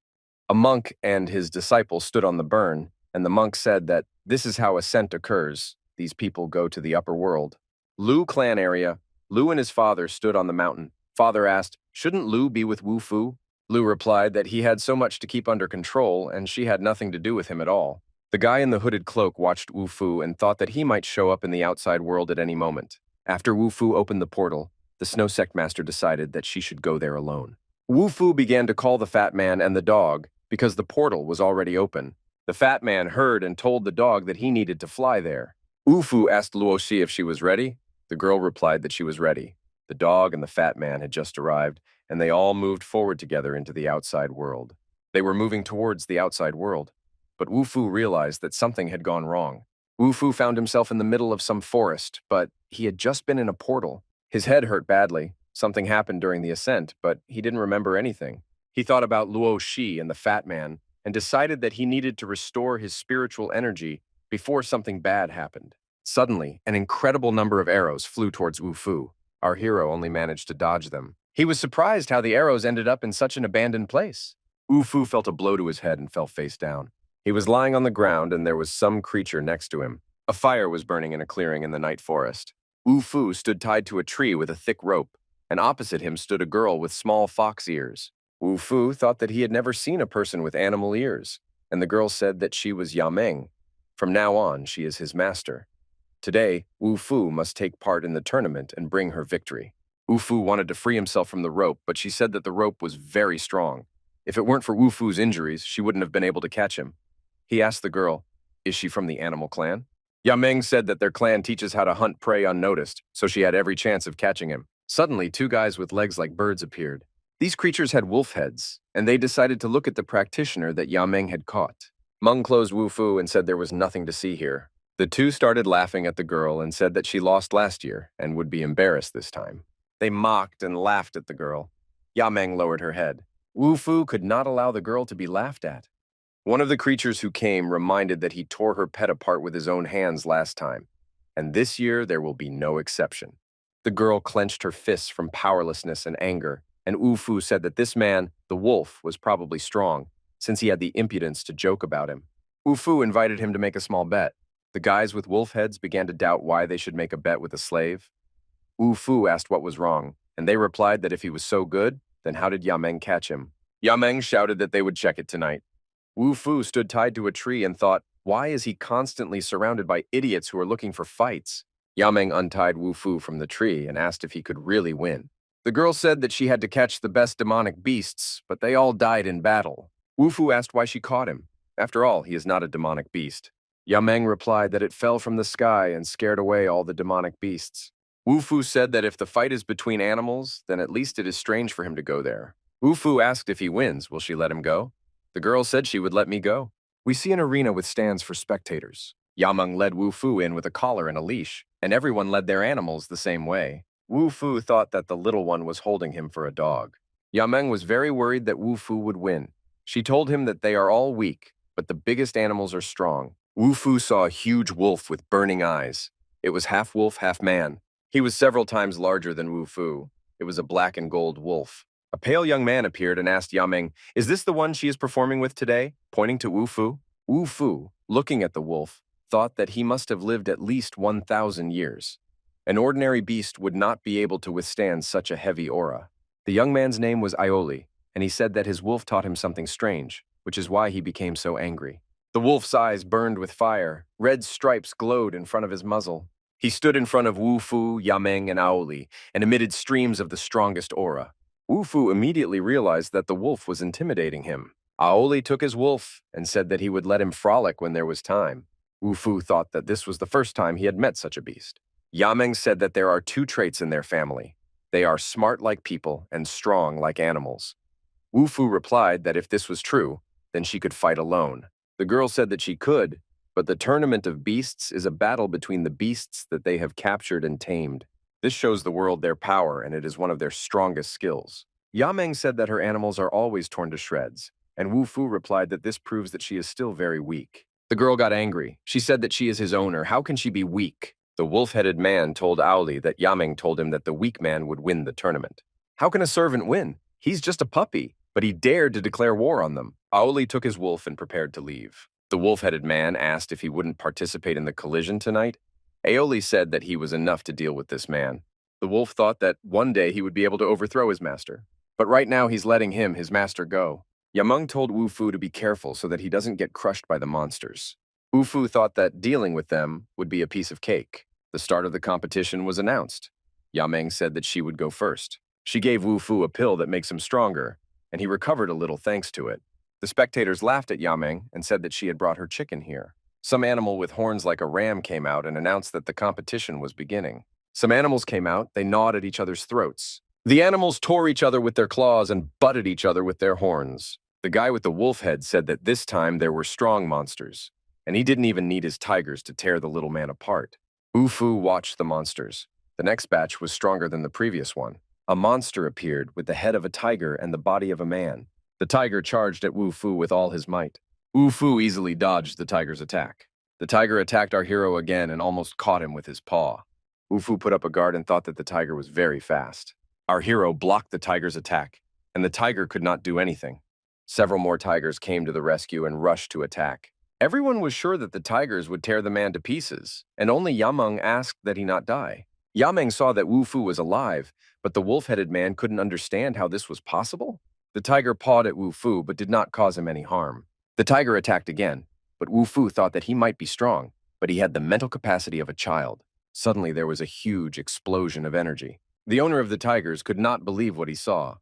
A monk and his disciple stood on the burn, and the monk said that this is how ascent occurs. These people go to the upper world. Lu clan area. Lu and his father stood on the mountain. Father asked, "Shouldn't Lu be with Wu Fu?" Lu replied that he had so much to keep under control and she had nothing to do with him at all. The guy in the hooded cloak watched Wu Fu and thought that he might show up in the outside world at any moment. After Wu Fu opened the portal, the snow sect master decided that she should go there alone. Wu Fu began to call the fat man and the dog because the portal was already open. The fat man heard and told the dog that he needed to fly there. Wu Fu asked Luo Xi if she was ready. The girl replied that she was ready. The dog and the fat man had just arrived, and they all moved forward together into the outside world. They were moving towards the outside world, but Wu Fu realized that something had gone wrong. Wu Fu found himself in the middle of some forest, but he had just been in a portal. His head hurt badly. Something happened during the ascent, but he didn't remember anything. He thought about Luo Xi and the fat man, and decided that he needed to restore his spiritual energy before something bad happened. Suddenly, an incredible number of arrows flew towards Wu Fu. Our hero only managed to dodge them. He was surprised how the arrows ended up in such an abandoned place. Wu Fu felt a blow to his head and fell face down. He was lying on the ground and there was some creature next to him. A fire was burning in a clearing in the night forest. Wu Fu stood tied to a tree with a thick rope, and opposite him stood a girl with small fox ears. Wu Fu thought that he had never seen a person with animal ears, and the girl said that she was Yameng. From now on, she is his master. Today, Wu Fu must take part in the tournament and bring her victory. Wu Fu wanted to free himself from the rope, but she said that the rope was very strong. If it weren't for Wu Fu's injuries, she wouldn't have been able to catch him. He asked the girl, "Is she from the animal clan?" Yameng said that their clan teaches how to hunt prey unnoticed, so she had every chance of catching him. Suddenly, two guys with legs like birds appeared. These creatures had wolf heads, and they decided to look at the practitioner that Yameng had caught. Meng closed Wu Fu and said there was nothing to see here. The two started laughing at the girl and said that she lost last year and would be embarrassed this time. They mocked and laughed at the girl. Yameng lowered her head. Wu Fu could not allow the girl to be laughed at. One of the creatures who came reminded that he tore her pet apart with his own hands last time, and this year there will be no exception. The girl clenched her fists from powerlessness and anger, and Wu Fu said that this man, the wolf, was probably strong, since he had the impudence to joke about him. Wu Fu invited him to make a small bet. The guys with wolf heads began to doubt why they should make a bet with a slave. Wu Fu asked what was wrong, and they replied that if he was so good, then how did Yameng catch him? Yameng shouted that they would check it tonight. Wu Fu stood tied to a tree and thought, why is he constantly surrounded by idiots who are looking for fights? Yameng untied Wu Fu from the tree and asked if he could really win. The girl said that she had to catch the best demonic beasts, but they all died in battle. Wu Fu asked why she caught him. After all, he is not a demonic beast. Yameng replied that it fell from the sky and scared away all the demonic beasts. Wu Fu said that if the fight is between animals, then at least it is strange for him to go there. Wu Fu asked if he wins, will she let him go? The girl said she would let me go. We see an arena with stands for spectators. Yameng led Wu Fu in with a collar and a leash, and everyone led their animals the same way. Wu Fu thought that the little one was holding him for a dog. Yameng was very worried that Wu Fu would win. She told him that they are all weak, but the biggest animals are strong. Wu Fu saw a huge wolf with burning eyes. It was half wolf, half man. He was several times larger than Wu Fu. It was a black and gold wolf. A pale young man appeared and asked Yameng, "Is this the one she is performing with today?" pointing to Wu Fu. Wu Fu, looking at the wolf, thought that he must have lived at least 1,000 years. An ordinary beast would not be able to withstand such a heavy aura. The young man's name was Ioli, and he said that his wolf taught him something strange, which is why he became so angry. The wolf's eyes burned with fire. Red stripes glowed in front of his muzzle. He stood in front of Wu Fu, Yameng, and Aoli, and emitted streams of the strongest aura. Wu Fu immediately realized that the wolf was intimidating him. Aoli took his wolf and said that he would let him frolic when there was time. Wu Fu thought that this was the first time he had met such a beast. Yameng said that there are two traits in their family. They are smart like people and strong like animals. Wu Fu replied that if this was true, then she could fight alone. The girl said that she could, but the tournament of beasts is a battle between the beasts that they have captured and tamed. This shows the world their power, and it is one of their strongest skills. Yameng said that her animals are always torn to shreds, and Wu Fu replied that this proves that she is still very weak. The girl got angry. She said that she is his owner. How can she be weak? The wolf-headed man told Aoli that Yameng told him that the weak man would win the tournament. How can a servant win? He's just a puppy. But he dared to declare war on them. Aoli took his wolf and prepared to leave. The wolf-headed man asked if he wouldn't participate in the collision tonight. Aoli said that he was enough to deal with this man. The wolf thought that one day he would be able to overthrow his master. But right now he's letting his master, go. Yameng told Wu Fu to be careful so that he doesn't get crushed by the monsters. Wu Fu thought that dealing with them would be a piece of cake. The start of the competition was announced. Yameng said that she would go first. She gave Wu Fu a pill that makes him stronger, and he recovered a little thanks to it. The spectators laughed at Yameng and said that she had brought her chicken here. Some animal with horns like a ram came out and announced that the competition was beginning. Some animals came out, they gnawed at each other's throats. The animals tore each other with their claws and butted each other with their horns. The guy with the wolf head said that this time there were strong monsters, and he didn't even need his tigers to tear the little man apart. Wu Fu watched the monsters. The next batch was stronger than the previous one. A monster appeared with the head of a tiger and the body of a man. The tiger charged at Wu Fu with all his might. Wu Fu easily dodged the tiger's attack. The tiger attacked our hero again and almost caught him with his paw. Wu Fu put up a guard and thought that the tiger was very fast. Our hero blocked the tiger's attack, and the tiger could not do anything. Several more tigers came to the rescue and rushed to attack. Everyone was sure that the tigers would tear the man to pieces, and only Yameng asked that he not die. Yameng saw that Wu Fu was alive, but the wolf-headed man couldn't understand how this was possible. The tiger pawed at Wu Fu but did not cause him any harm. The tiger attacked again, but Wu Fu thought that he might be strong, but he had the mental capacity of a child. Suddenly there was a huge explosion of energy. The owner of the tigers could not believe what he saw.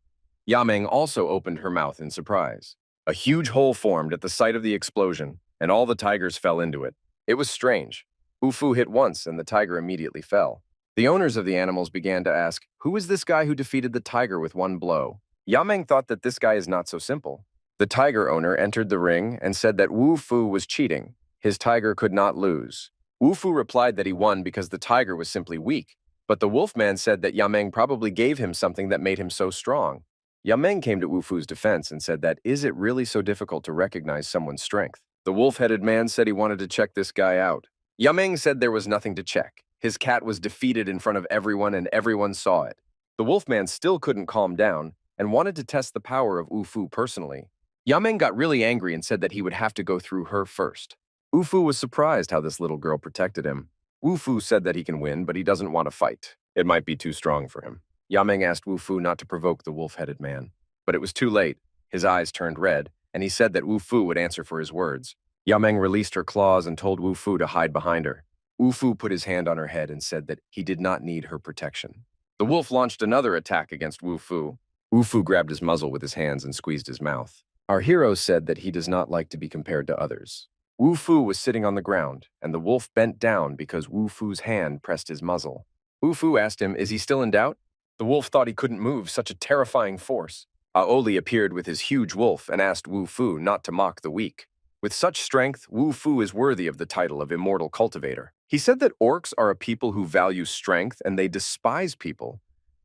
Yameng also opened her mouth in surprise. A huge hole formed at the site of the explosion, and all the tigers fell into it. It was strange. Wu Fu hit once and the tiger immediately fell. The owners of the animals began to ask, who is this guy who defeated the tiger with one blow? Yameng thought that this guy is not so simple. The tiger owner entered the ring and said that Wu Fu was cheating. His tiger could not lose. Wu Fu replied that he won because the tiger was simply weak, but the wolfman said that Yameng probably gave him something that made him so strong. Yameng came to Wu Fu's defense and said that, is it really so difficult to recognize someone's strength? The wolf-headed man said he wanted to check this guy out. Yameng said there was nothing to check. His cat was defeated in front of everyone and everyone saw it. The wolfman still couldn't calm down and wanted to test the power of Wu Fu personally. Yameng got really angry and said that he would have to go through her first. Wu Fu was surprised how this little girl protected him. Wu Fu said that he can win, but he doesn't want to fight. It might be too strong for him. Yameng asked Wu Fu not to provoke the wolf-headed man. But it was too late. His eyes turned red, and he said that Wu Fu would answer for his words. Yameng released her claws and told Wu Fu to hide behind her. Wu Fu put his hand on her head and said that he did not need her protection. The wolf launched another attack against Wu Fu. Wu Fu grabbed his muzzle with his hands and squeezed his mouth. Our hero said that he does not like to be compared to others. Wu Fu was sitting on the ground, and the wolf bent down because Wu Fu's hand pressed his muzzle. Wu Fu asked him, is he still in doubt? The wolf thought he couldn't move such a terrifying force. Aoli appeared with his huge wolf and asked Wu Fu not to mock the weak. With such strength, Wu Fu is worthy of the title of Immortal Cultivator. He said that orcs are a people who value strength and they despise people.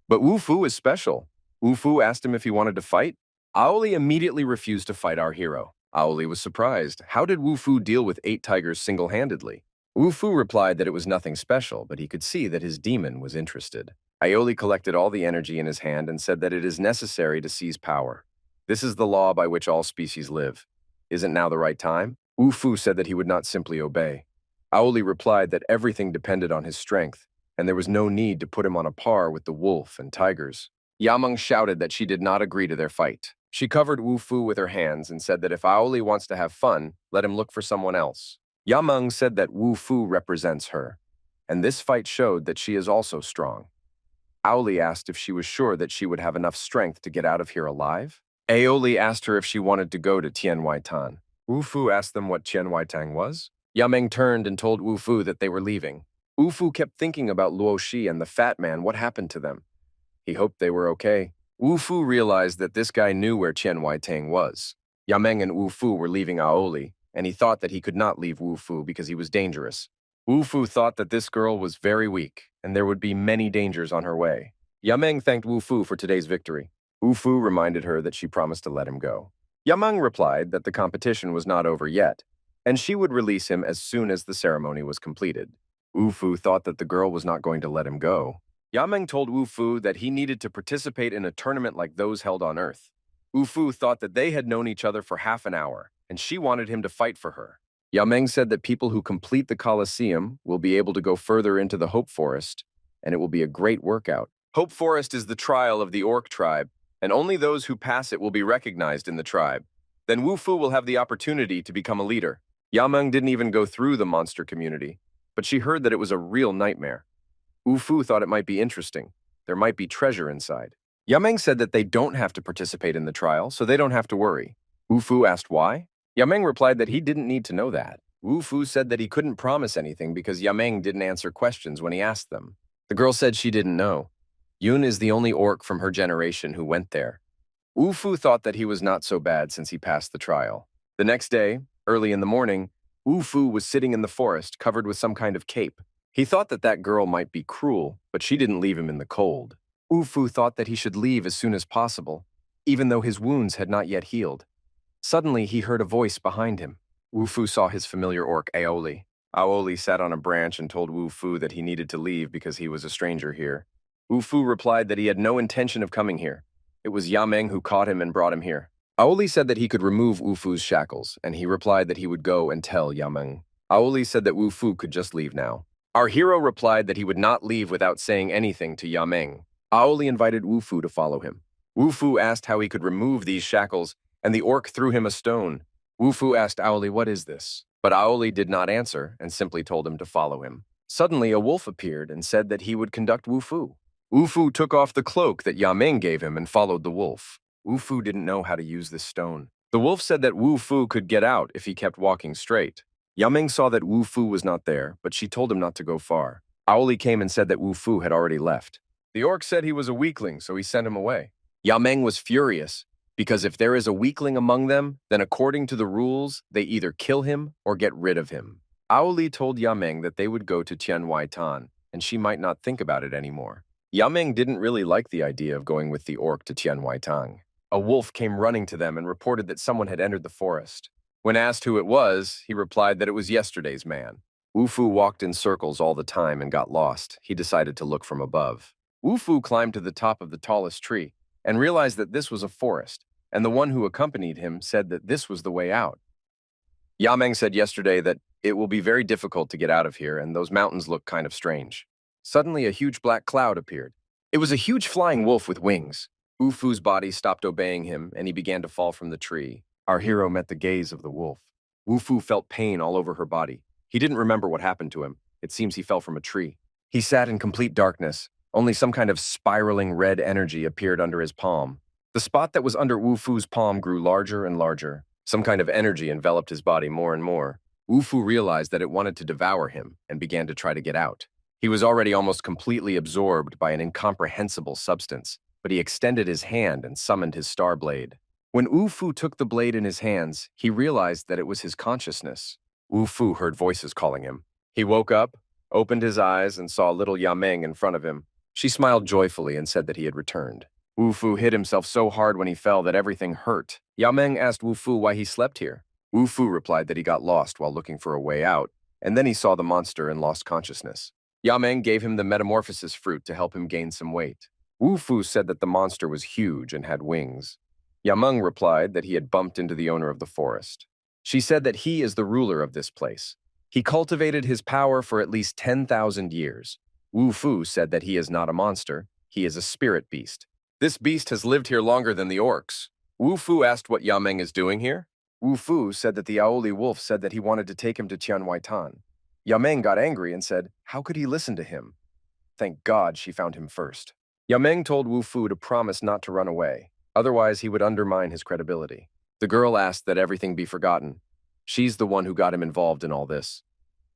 But Wu Fu is special. Wu Fu asked him if he wanted to fight. Aoli immediately refused to fight our hero. Aoli was surprised. How did Wu Fu deal with 8 tigers single-handedly? Wu Fu replied that it was nothing special, but he could see that his demon was interested. Aoli collected all the energy in his hand and said that it is necessary to seize power. This is the law by which all species live. Isn't now the right time? Wu Fu said that he would not simply obey. Aoli replied that everything depended on his strength, and there was no need to put him on a par with the wolf and tigers. Yameng shouted that she did not agree to their fight. She covered Wu Fu with her hands and said that if Aoli wants to have fun, let him look for someone else. Yameng said that Wu Fu represents her, and this fight showed that she is also strong. Aoli asked if she was sure that she would have enough strength to get out of here alive. Aoli asked her if she wanted to go to Tianhuaitan. Wu Fu asked them what Tianhuaitan was. Yameng turned and told Wu Fu that they were leaving. Wu Fu kept thinking about Luo Shi and the fat man. What happened to them? He hoped they were okay. Wu Fu realized that this guy knew where Tianhuaitan was. Yameng and Wu Fu were leaving Aoli, and he thought that he could not leave Wu Fu because he was dangerous. Wu Fu thought that this girl was very weak, and there would be many dangers on her way. Yameng thanked Wu Fu for today's victory. Wu Fu reminded her that she promised to let him go. Yameng replied that the competition was not over yet, and she would release him as soon as the ceremony was completed. Wu Fu thought that the girl was not going to let him go. Yameng told Wu Fu that he needed to participate in a tournament like those held on Earth. Wu Fu thought that they had known each other for half an hour, and she wanted him to fight for her. Yameng said that people who complete the Colosseum will be able to go further into the Hope Forest, and it will be a great workout. Hope Forest is the trial of the Orc tribe, and only those who pass it will be recognized in the tribe. Then Wu Fu will have the opportunity to become a leader. Yameng didn't even go through the monster community, but she heard that it was a real nightmare. Wu Fu thought it might be interesting. There might be treasure inside. Yameng said that they don't have to participate in the trial, so they don't have to worry. Wu Fu asked why. Yameng replied that he didn't need to know that. Wu Fu said that he couldn't promise anything because Yameng didn't answer questions when he asked them. The girl said she didn't know. Yun is the only orc from her generation who went there. Wu Fu thought that he was not so bad since he passed the trial. The next day, early in the morning, Wu Fu was sitting in the forest covered with some kind of cape. He thought that that girl might be cruel, but she didn't leave him in the cold. Wu Fu thought that he should leave as soon as possible, even though his wounds had not yet healed. Suddenly, he heard a voice behind him. Wu Fu saw his familiar orc, Aoli. Aoli sat on a branch and told Wu Fu that he needed to leave because he was a stranger here. Wu Fu replied that he had no intention of coming here. It was Yameng who caught him and brought him here. Aoli said that he could remove Wu Fu's shackles, and he replied that he would go and tell Yameng. Aoli said that Wu Fu could just leave now. Our hero replied that he would not leave without saying anything to Yameng. Aoli invited Wu Fu to follow him. Wu Fu asked how he could remove these shackles, and the orc threw him a stone. Wu Fu asked Aoli, "What is this?" But Aoli did not answer and simply told him to follow him. Suddenly, a wolf appeared and said that he would conduct Wu Fu. Wu Fu took off the cloak that Yameng gave him and followed the wolf. Wu Fu didn't know how to use this stone. The wolf said that Wu Fu could get out if he kept walking straight. Yameng saw that Wu Fu was not there, but she told him not to go far. Aoli came and said that Wu Fu had already left. The orc said he was a weakling, so he sent him away. Yameng was furious, because if there is a weakling among them, then according to the rules, they either kill him or get rid of him. Aoli told Yameng that they would go to Tianhuaitan, and she might not think about it anymore. Yameng didn't really like the idea of going with the orc to Tianhuaitan. A wolf came running to them and reported that someone had entered the forest. When asked who it was, he replied that it was yesterday's man. Wu Fu walked in circles all the time and got lost. He decided to look from above. Wu Fu climbed to the top of the tallest tree and realized that this was a forest, and the one who accompanied him said that this was the way out. Yameng said yesterday that it will be very difficult to get out of here, and those mountains look kind of strange. Suddenly, a huge black cloud appeared. It was a huge flying wolf with wings. Wu Fu's body stopped obeying him, and he began to fall from the tree. Our hero met the gaze of the wolf. Wu Fu felt pain all over her body. He didn't remember what happened to him. It seems he fell from a tree. He sat in complete darkness. Only some kind of spiraling red energy appeared under his palm. The spot that was under Wu Fu's palm grew larger and larger. Some kind of energy enveloped his body more and more. Wu Fu realized that it wanted to devour him and began to try to get out. He was already almost completely absorbed by an incomprehensible substance, but he extended his hand and summoned his star blade. When Wu Fu took the blade in his hands, he realized that it was his consciousness. Wu Fu heard voices calling him. He woke up, opened his eyes, and saw little Yameng in front of him. She smiled joyfully and said that he had returned. Wu Fu hit himself so hard when he fell that everything hurt. Yameng asked Wu Fu why he slept here. Wu Fu replied that he got lost while looking for a way out, and then he saw the monster and lost consciousness. Yameng gave him the metamorphosis fruit to help him gain some weight. Wu Fu said that the monster was huge and had wings. Yameng replied that he had bumped into the owner of the forest. She said that he is the ruler of this place. He cultivated his power for at least 10,000 years. Wu Fu said that he is not a monster, he is a spirit beast. This beast has lived here longer than the orcs. Wu Fu asked what Yameng is doing here. Wu Fu said that the Aoli wolf said that he wanted to take him to Tianhuaitan. Yameng got angry and said, how could he listen to him? Thank God she found him first. Yameng told Wu Fu to promise not to run away, otherwise he would undermine his credibility. The girl asked that everything be forgotten. She's the one who got him involved in all this.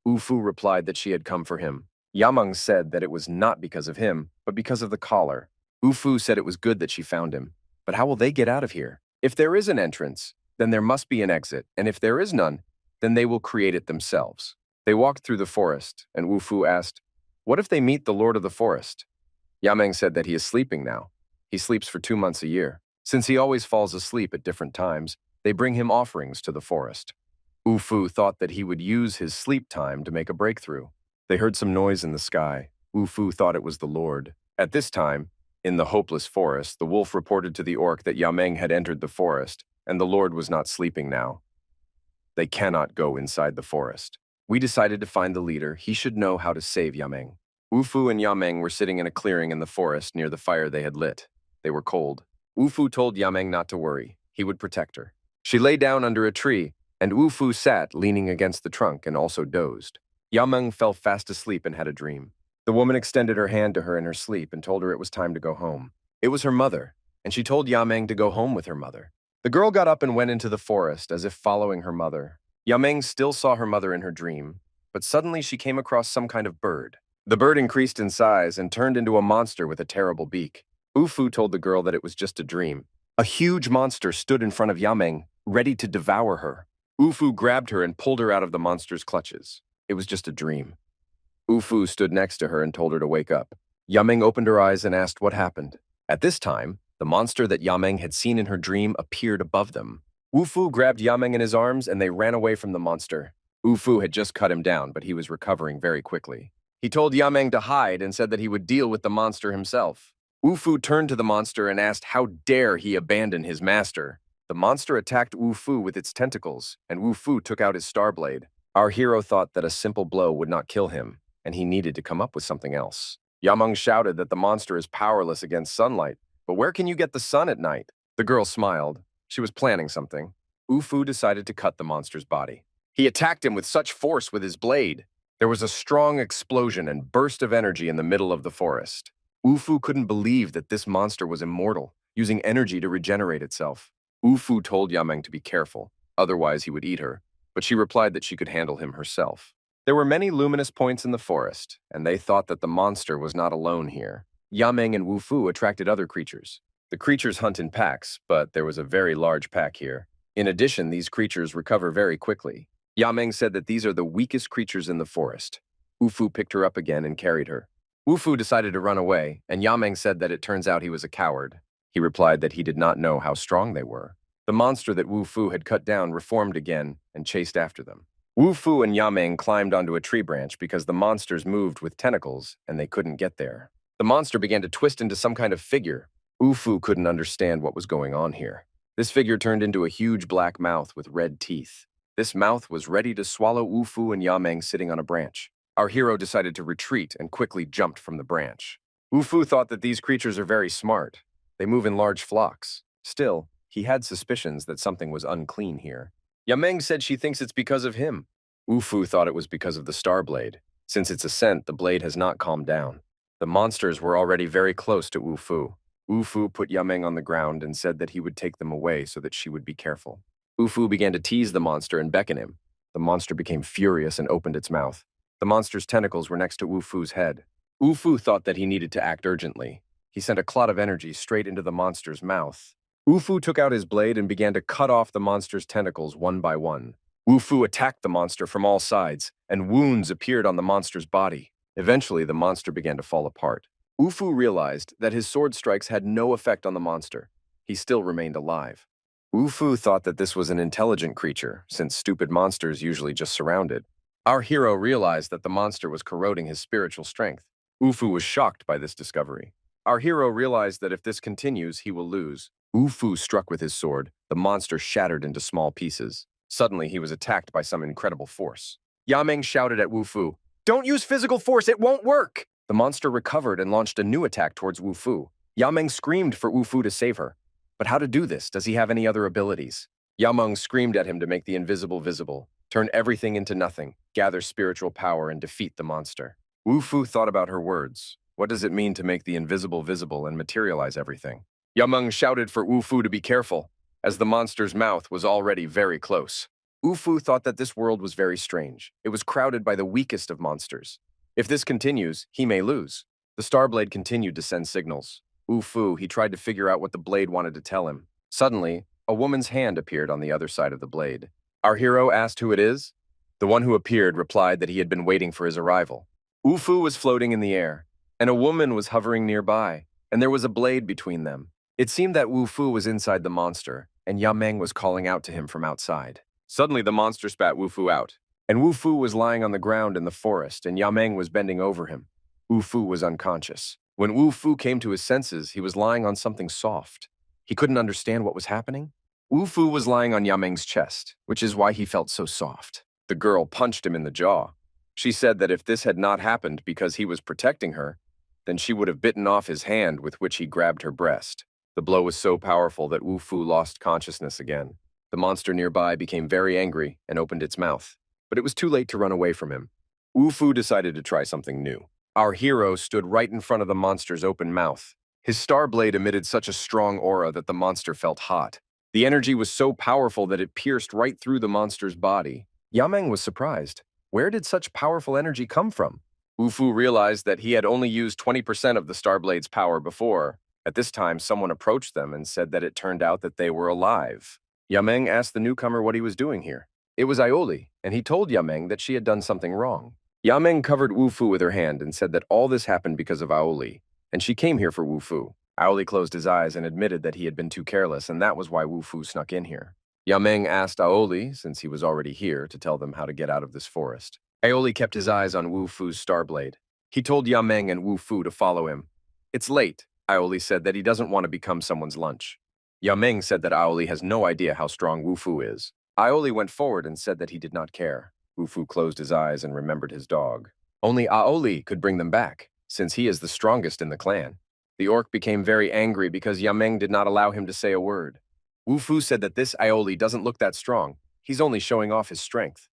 Wu Fu replied that she had come for him. Yameng said that it was not because of him, but because of the collar. Wu Fu said it was good that she found him. But how will they get out of here? If there is an entrance, then there must be an exit, and if there is none, then they will create it themselves. They walked through the forest, and Wu Fu asked, "What if they meet the Lord of the Forest?" Yameng said that he is sleeping now. He sleeps for 2 months a year. Since he always falls asleep at different times, they bring him offerings to the forest. Wu Fu thought that he would use his sleep time to make a breakthrough. They heard some noise in the sky. Wu Fu thought it was the Lord. At this time, in the hopeless forest, the wolf reported to the orc that Yameng had entered the forest, and the Lord was not sleeping now. They cannot go inside the forest. We decided to find the leader. He should know how to save Yameng. Wu Fu and Yameng were sitting in a clearing in the forest near the fire they had lit. They were cold. Wu Fu told Yameng not to worry. He would protect her. She lay down under a tree, and Wu Fu sat leaning against the trunk and also dozed. Yameng fell fast asleep and had a dream. The woman extended her hand to her in her sleep and told her it was time to go home. It was her mother, and she told Yameng to go home with her mother. The girl got up and went into the forest as if following her mother. Yameng still saw her mother in her dream, but suddenly she came across some kind of bird. The bird increased in size and turned into a monster with a terrible beak. Wu Fu told the girl that it was just a dream. A huge monster stood in front of Yameng, ready to devour her. Wu Fu grabbed her and pulled her out of the monster's clutches. It was just a dream. Wu Fu stood next to her and told her to wake up. Yameng opened her eyes and asked what happened. At this time, the monster that Yameng had seen in her dream appeared above them. Wu Fu grabbed Yameng in his arms and they ran away from the monster. Wu Fu had just cut him down, but he was recovering very quickly. He told Yameng to hide and said that he would deal with the monster himself. Wu Fu turned to the monster and asked how dare he abandon his master. The monster attacked Wu Fu with its tentacles, and Wu Fu took out his star blade. Our hero thought that a simple blow would not kill him, and he needed to come up with something else. Yameng shouted that the monster is powerless against sunlight, but where can you get the sun at night? The girl smiled. She was planning something. Wu Fu decided to cut the monster's body. He attacked him with such force with his blade. There was a strong explosion and burst of energy in the middle of the forest. Wu Fu couldn't believe that this monster was immortal, using energy to regenerate itself. Wu Fu told Yameng to be careful, otherwise he would eat her, but she replied that she could handle him herself. There were many luminous points in the forest, and they thought that the monster was not alone here. Yameng and Wu Fu attracted other creatures. The creatures hunt in packs, but there was a very large pack here. In addition, these creatures recover very quickly. Yameng said that these are the weakest creatures in the forest. Wu Fu picked her up again and carried her. Wu Fu decided to run away, and Yameng said that it turns out he was a coward. He replied that he did not know how strong they were. The monster that Wu Fu had cut down reformed again and chased after them. Wu Fu and Yameng climbed onto a tree branch because the monsters moved with tentacles and they couldn't get there. The monster began to twist into some kind of figure. Wu Fu couldn't understand what was going on here. This figure turned into a huge black mouth with red teeth. This mouth was ready to swallow Wu Fu and Yameng sitting on a branch. Our hero decided to retreat and quickly jumped from the branch. Wu Fu thought that these creatures are very smart. They move in large flocks. Still, he had suspicions that something was unclean here. Yameng said she thinks it's because of him. Wu Fu thought it was because of the star blade. Since its ascent, the blade has not calmed down. The monsters were already very close to Wu Fu. Wu Fu put Yameng on the ground and said that he would take them away so that she would be careful. Wu Fu began to tease the monster and beckon him. The monster became furious and opened its mouth. The monster's tentacles were next to Wu Fu's head. Wu Fu thought that he needed to act urgently. He sent a clot of energy straight into the monster's mouth. Wu Fu took out his blade and began to cut off the monster's tentacles one by one. Wu Fu attacked the monster from all sides, and wounds appeared on the monster's body. Eventually, the monster began to fall apart. Wu Fu realized that his sword strikes had no effect on the monster. He still remained alive. Wu Fu thought that this was an intelligent creature, since stupid monsters usually just surround it. Our hero realized that the monster was corroding his spiritual strength. Wu Fu was shocked by this discovery. Our hero realized that if this continues, he will lose. Wu Fu struck with his sword. The monster shattered into small pieces. Suddenly, he was attacked by some incredible force. Yameng shouted at Wu Fu, "Don't use physical force, it won't work!" The monster recovered and launched a new attack towards Wu Fu. Yameng screamed for Wu Fu to save her. But how to do this? Does he have any other abilities? Yameng screamed at him to make the invisible visible, turn everything into nothing, gather spiritual power, and defeat the monster. Wu Fu thought about her words. What does it mean to make the invisible visible and materialize everything? Yameng shouted for Wu Fu to be careful, as the monster's mouth was already very close. Wu Fu thought that this world was very strange. It was crowded by the weakest of monsters. If this continues, he may lose. The Starblade continued to send signals. Wu Fu, he tried to figure out what the blade wanted to tell him. Suddenly, a woman's hand appeared on the other side of the blade. Our hero asked who it is. The one who appeared replied that he had been waiting for his arrival. Wu Fu was floating in the air, and a woman was hovering nearby, and there was a blade between them. It seemed that Wu Fu was inside the monster, and Yameng was calling out to him from outside. Suddenly, the monster spat Wu Fu out, and Wu Fu was lying on the ground in the forest, and Yameng was bending over him. Wu Fu was unconscious. When Wu Fu came to his senses, he was lying on something soft. He couldn't understand what was happening. Wu Fu was lying on Yameng's chest, which is why he felt so soft. The girl punched him in the jaw. She said that if this had not happened because he was protecting her, then she would have bitten off his hand with which he grabbed her breast. The blow was so powerful that Wu Fu lost consciousness again. The monster nearby became very angry and opened its mouth, but it was too late to run away from him. Wu Fu decided to try something new. Our hero stood right in front of the monster's open mouth. His star blade emitted such a strong aura that the monster felt hot. The energy was so powerful that it pierced right through the monster's body. Yameng was surprised. Where did such powerful energy come from? Wu Fu realized that he had only used 20% of the Starblade's power before. At this time, someone approached them and said that it turned out that they were alive. Yameng asked the newcomer what he was doing here. It was Aioli, and he told Yameng that she had done something wrong. Yameng covered Wu Fu with her hand and said that all this happened because of Aioli, and she came here for Wu Fu. Aioli closed his eyes and admitted that he had been too careless, and that was why Wu Fu snuck in here. Yameng asked Aioli, since he was already here, to tell them how to get out of this forest. Aioli kept his eyes on Wu Fu's Starblade. He told Yameng and Wu Fu to follow him. It's late. Aioli said that he doesn't want to become someone's lunch. Yameng said that Aioli has no idea how strong Wu Fu is. Aioli went forward and said that he did not care. Wu Fu closed his eyes and remembered his dog. Only Aioli could bring them back, since he is the strongest in the clan. The orc became very angry because Yameng did not allow him to say a word. Wu Fu said that this Aioli doesn't look that strong. He's only showing off his strength.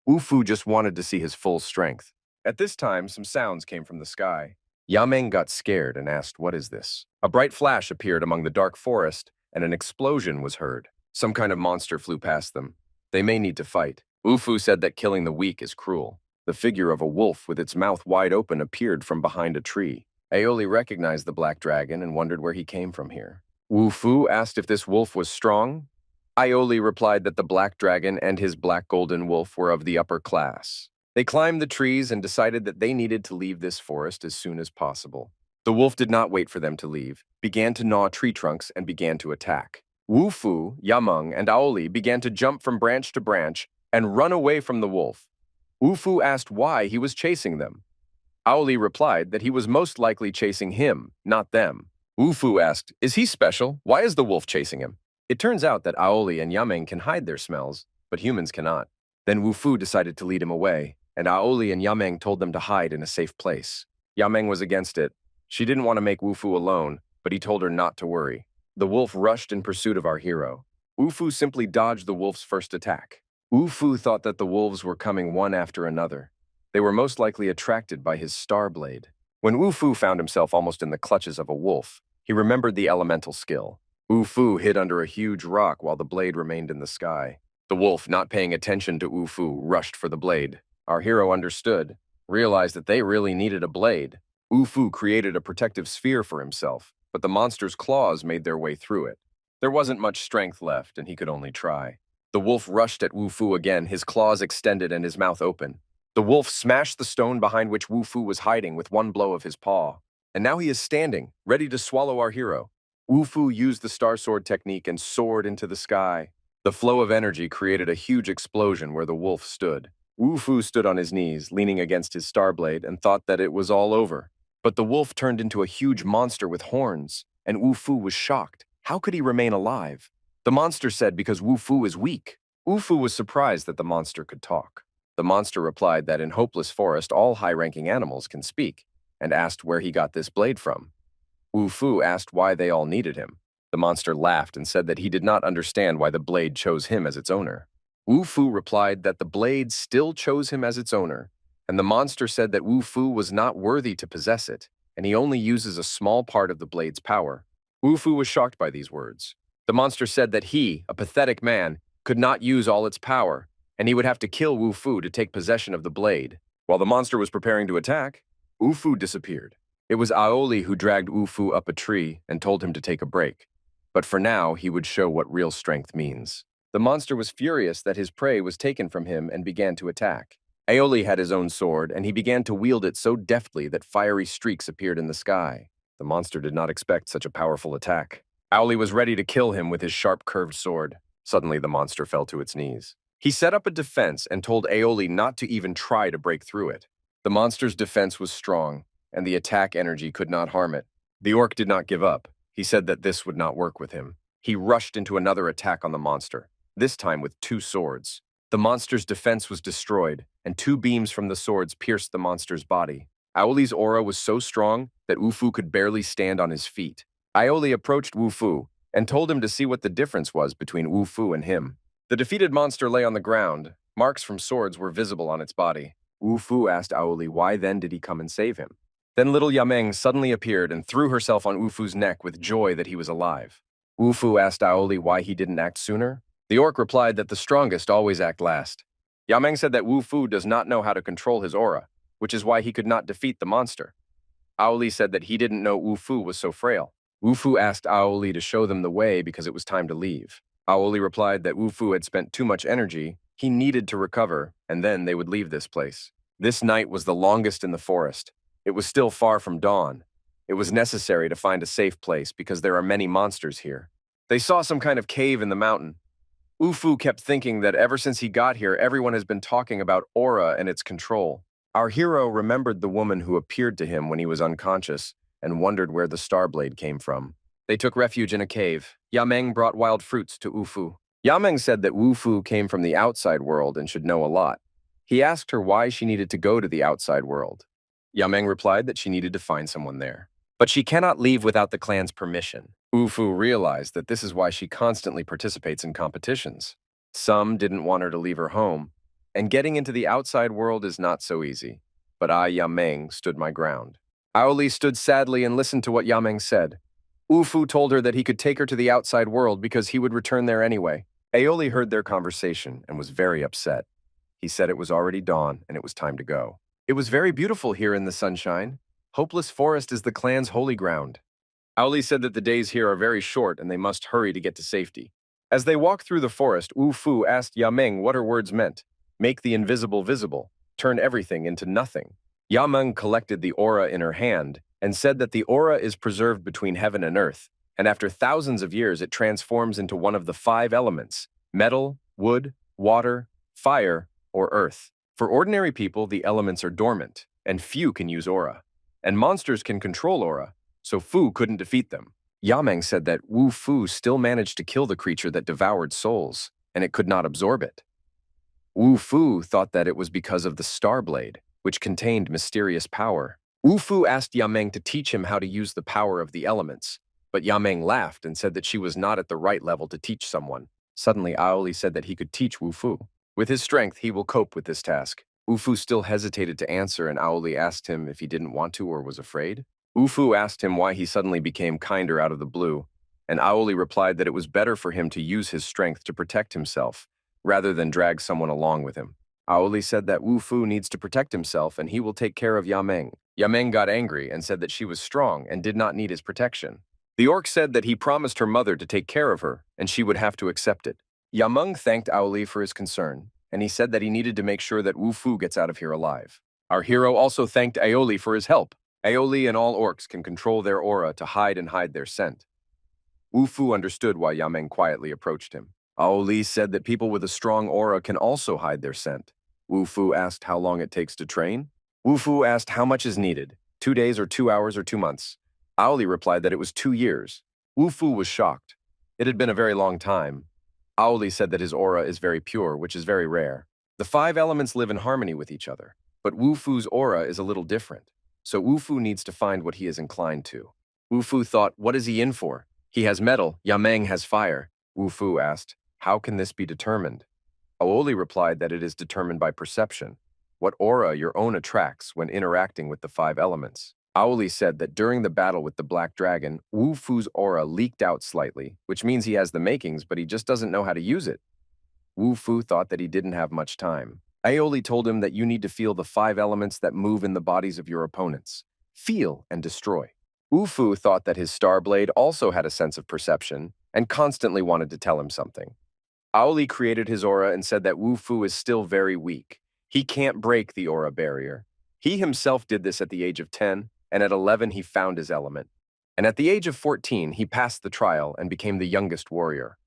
Wu Fu just wanted to see his full strength. At this time, some sounds came from the sky. Yameng got scared and asked, "What is this?" A bright flash appeared among the dark forest, and an explosion was heard. Some kind of monster flew past them. They may need to fight. Wu Fu said that killing the weak is cruel. The figure of a wolf with its mouth wide open appeared from behind a tree. Aioli recognized the black dragon and wondered where he came from here. Wu Fu asked if this wolf was strong. Aioli replied that the black dragon and his black golden wolf were of the upper class. They climbed the trees and decided that they needed to leave this forest as soon as possible. The wolf did not wait for them to leave, began to gnaw tree trunks, and began to attack. Wu Fu, Yameng, and Aioli began to jump from branch to branch and run away from the wolf. Wu Fu asked why he was chasing them. Aioli replied that he was most likely chasing him, not them. Wu Fu asked, "Is he special? Why is the wolf chasing him?" It turns out that Aioli and Yameng can hide their smells, but humans cannot. Then Wu Fu decided to lead him away, and Aioli and Yameng told them to hide in a safe place. Yameng was against it. She didn't want to make Wu Fu alone, but he told her not to worry. The wolf rushed in pursuit of our hero. Wu Fu simply dodged the wolf's first attack. Wu Fu thought that the wolves were coming one after another. They were most likely attracted by his star blade. When Wu Fu found himself almost in the clutches of a wolf, he remembered the elemental skill. Wu Fu hid under a huge rock while the blade remained in the sky. The wolf, not paying attention to Wu Fu, rushed for the blade. Our hero understood, realized that they really needed a blade. Wu Fu created a protective sphere for himself, but the monster's claws made their way through it. There wasn't much strength left, and he could only try. The wolf rushed at Wu Fu again, his claws extended and his mouth open. The wolf smashed the stone behind which Wu Fu was hiding with one blow of his paw. And now he is standing, ready to swallow our hero. Wu Fu used the star sword technique and soared into the sky. The flow of energy created a huge explosion where the wolf stood. Wu Fu stood on his knees, leaning against his star blade, and thought that it was all over. But the wolf turned into a huge monster with horns, and Wu Fu was shocked. How could he remain alive? The monster said because Wu Fu is weak. Wu Fu was surprised that the monster could talk. The monster replied that in Hopeless Forest all high-ranking animals can speak, and asked where he got this blade from. Wu Fu asked why they all needed him. The monster laughed and said that he did not understand why the blade chose him as its owner. Wu Fu replied that the blade still chose him as its owner, and the monster said that Wu Fu was not worthy to possess it. and he only uses a small part of the blade's power. Wu Fu was shocked by these words. The monster said that he, a pathetic man, could not use all its power, and he would have to kill Wu Fu to take possession of the blade. While the monster was preparing to attack, Wu Fu disappeared. It was Aoli who dragged Wu Fu up a tree and told him to take a break. But for now, he would show what real strength means. The monster was furious that his prey was taken from him and began to attack. Aoli had his own sword, and he began to wield it so deftly that fiery streaks appeared in the sky. The monster did not expect such a powerful attack. Aoli was ready to kill him with his sharp curved sword. Suddenly, the monster fell to its knees. He set up a defense and told Aoli not to even try to break through it. The monster's defense was strong, and the attack energy could not harm it. The orc did not give up. He said that this would not work with him. He rushed into another attack on the monster, this time with 2 swords. The monster's defense was destroyed, and 2 beams from the swords pierced the monster's body. Aoli's aura was so strong that Wu Fu could barely stand on his feet. Aoli approached Wu Fu and told him to see what the difference was between Wu Fu and him. The defeated monster lay on the ground. Marks from swords were visible on its body. Wu Fu asked Aoli why then did he come and save him. Then little Yameng suddenly appeared and threw herself on Wu Fu's neck with joy that he was alive. Wu Fu asked Aoli why he didn't act sooner. The orc replied that the strongest always act last. Yameng said that Wu Fu does not know how to control his aura, which is why he could not defeat the monster. Aoli said that he didn't know Wu Fu was so frail. Wu Fu asked Aoli to show them the way because it was time to leave. Aoli replied that Wu Fu had spent too much energy, he needed to recover, and then they would leave this place. This night was the longest in the forest. It was still far from dawn. It was necessary to find a safe place because there are many monsters here. They saw some kind of cave in the mountain. Wu Fu kept thinking that ever since he got here, everyone has been talking about aura and its control. Our hero remembered the woman who appeared to him when he was unconscious and wondered where the star blade came from. They took refuge in a cave. Yameng brought wild fruits to Wu Fu. Yameng said that Wu Fu came from the outside world and should know a lot. He asked her why she needed to go to the outside world. Yameng replied that she needed to find someone there. But she cannot leave without the clan's permission. Wu Fu realized that this is why she constantly participates in competitions. Some didn't want her to leave her home, and getting into the outside world is not so easy. But I, Yameng, stood my ground. Aoli stood sadly and listened to what Yameng said. Wu Fu told her that he could take her to the outside world because he would return there anyway. Aoli heard their conversation and was very upset. He said it was already dawn and it was time to go. It was very beautiful here in the sunshine. Hopeless Forest is the clan's holy ground. Aoli said that the days here are very short and they must hurry to get to safety. As they walked through the forest, Wu Fu asked Yameng what her words meant. Make the invisible visible. Turn everything into nothing. Yameng collected the aura in her hand and said that the aura is preserved between heaven and earth, and after thousands of years it transforms into one of the 5 elements: metal, wood, water, fire, or earth. For ordinary people, the elements are dormant, and few can use aura. And monsters can control aura, so Fu couldn't defeat them. Yameng said that Wu Fu still managed to kill the creature that devoured souls, and it could not absorb it. Wu Fu thought that it was because of the Star Blade, which contained mysterious power. Wu Fu asked Yameng to teach him how to use the power of the elements, but Yameng laughed and said that she was not at the right level to teach someone. Suddenly, Aoli said that he could teach Wu Fu. With his strength, he will cope with this task. Wu Fu still hesitated to answer, and Aoli asked him if he didn't want to or was afraid. Wu Fu asked him why he suddenly became kinder out of the blue, and Aoli replied that it was better for him to use his strength to protect himself, rather than drag someone along with him. Aoli said that Wu Fu needs to protect himself and he will take care of Yameng. Yameng got angry and said that she was strong and did not need his protection. The orc said that he promised her mother to take care of her and she would have to accept it. Yameng thanked Aoli for his concern, and he said that he needed to make sure that Wu Fu gets out of here alive. Our hero also thanked Aoli for his help. Aoli and all orcs can control their aura to hide their scent. Wu Fu understood why Yameng quietly approached him. Aoli said that people with a strong aura can also hide their scent. Wu Fu asked how long it takes to train. Wu Fu asked how much is needed, 2 days or 2 hours or 2 months. Aoli replied that it was 2 years. Wu Fu was shocked. It had been a very long time. Aoli said that his aura is very pure, which is very rare. The 5 elements live in harmony with each other, but Wu Fu's aura is a little different, so Wu Fu needs to find what he is inclined to. Wu Fu thought, what is he in for? He has metal, Yameng has fire. Wu Fu asked, how can this be determined? Aoli replied that it is determined by perception, what aura your own attracts when interacting with the 5 elements. Aoli said that during the battle with the Black Dragon, Wu Fu's aura leaked out slightly, which means he has the makings, but he just doesn't know how to use it. Wu Fu thought that he didn't have much time. Aoli told him that you need to feel the 5 elements that move in the bodies of your opponents. Feel and destroy. Wu Fu thought that his Star Blade also had a sense of perception and constantly wanted to tell him something. Aoli created his aura and said that Wu Fu is still very weak. He can't break the aura barrier. He himself did this at the age of 10, and at 11 he found his element. And at the age of 14, he passed the trial and became the youngest warrior.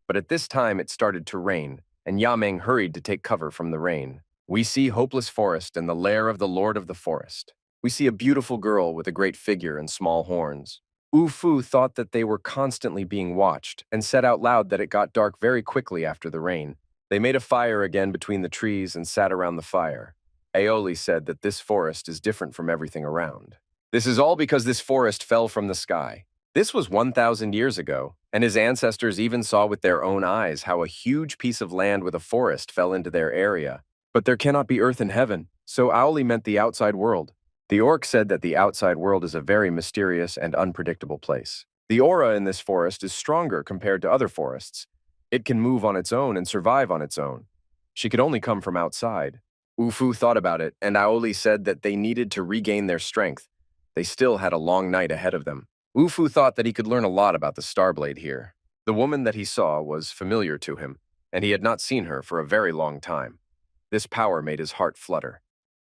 But at this time it started to rain, and Yameng hurried to take cover from the rain. We see Hopeless Forest and the lair of the Lord of the Forest. We see a beautiful girl with a great figure and small horns. Wu Fu thought that they were constantly being watched and said out loud that it got dark very quickly after the rain. They made a fire again between the trees and sat around the fire. Aoli said that this forest is different from everything around. This is all because this forest fell from the sky. This was 1,000 years ago, and his ancestors even saw with their own eyes how a huge piece of land with a forest fell into their area. But there cannot be earth and heaven, so Aoli meant the outside world. The orc said that the outside world is a very mysterious and unpredictable place. The aura in this forest is stronger compared to other forests. It can move on its own and survive on its own. She could only come from outside. Wu Fu thought about it, and Aoli said that they needed to regain their strength. They still had a long night ahead of them. Wu Fu thought that he could learn a lot about the Starblade here. The woman that he saw was familiar to him, and he had not seen her for a very long time. This power made his heart flutter.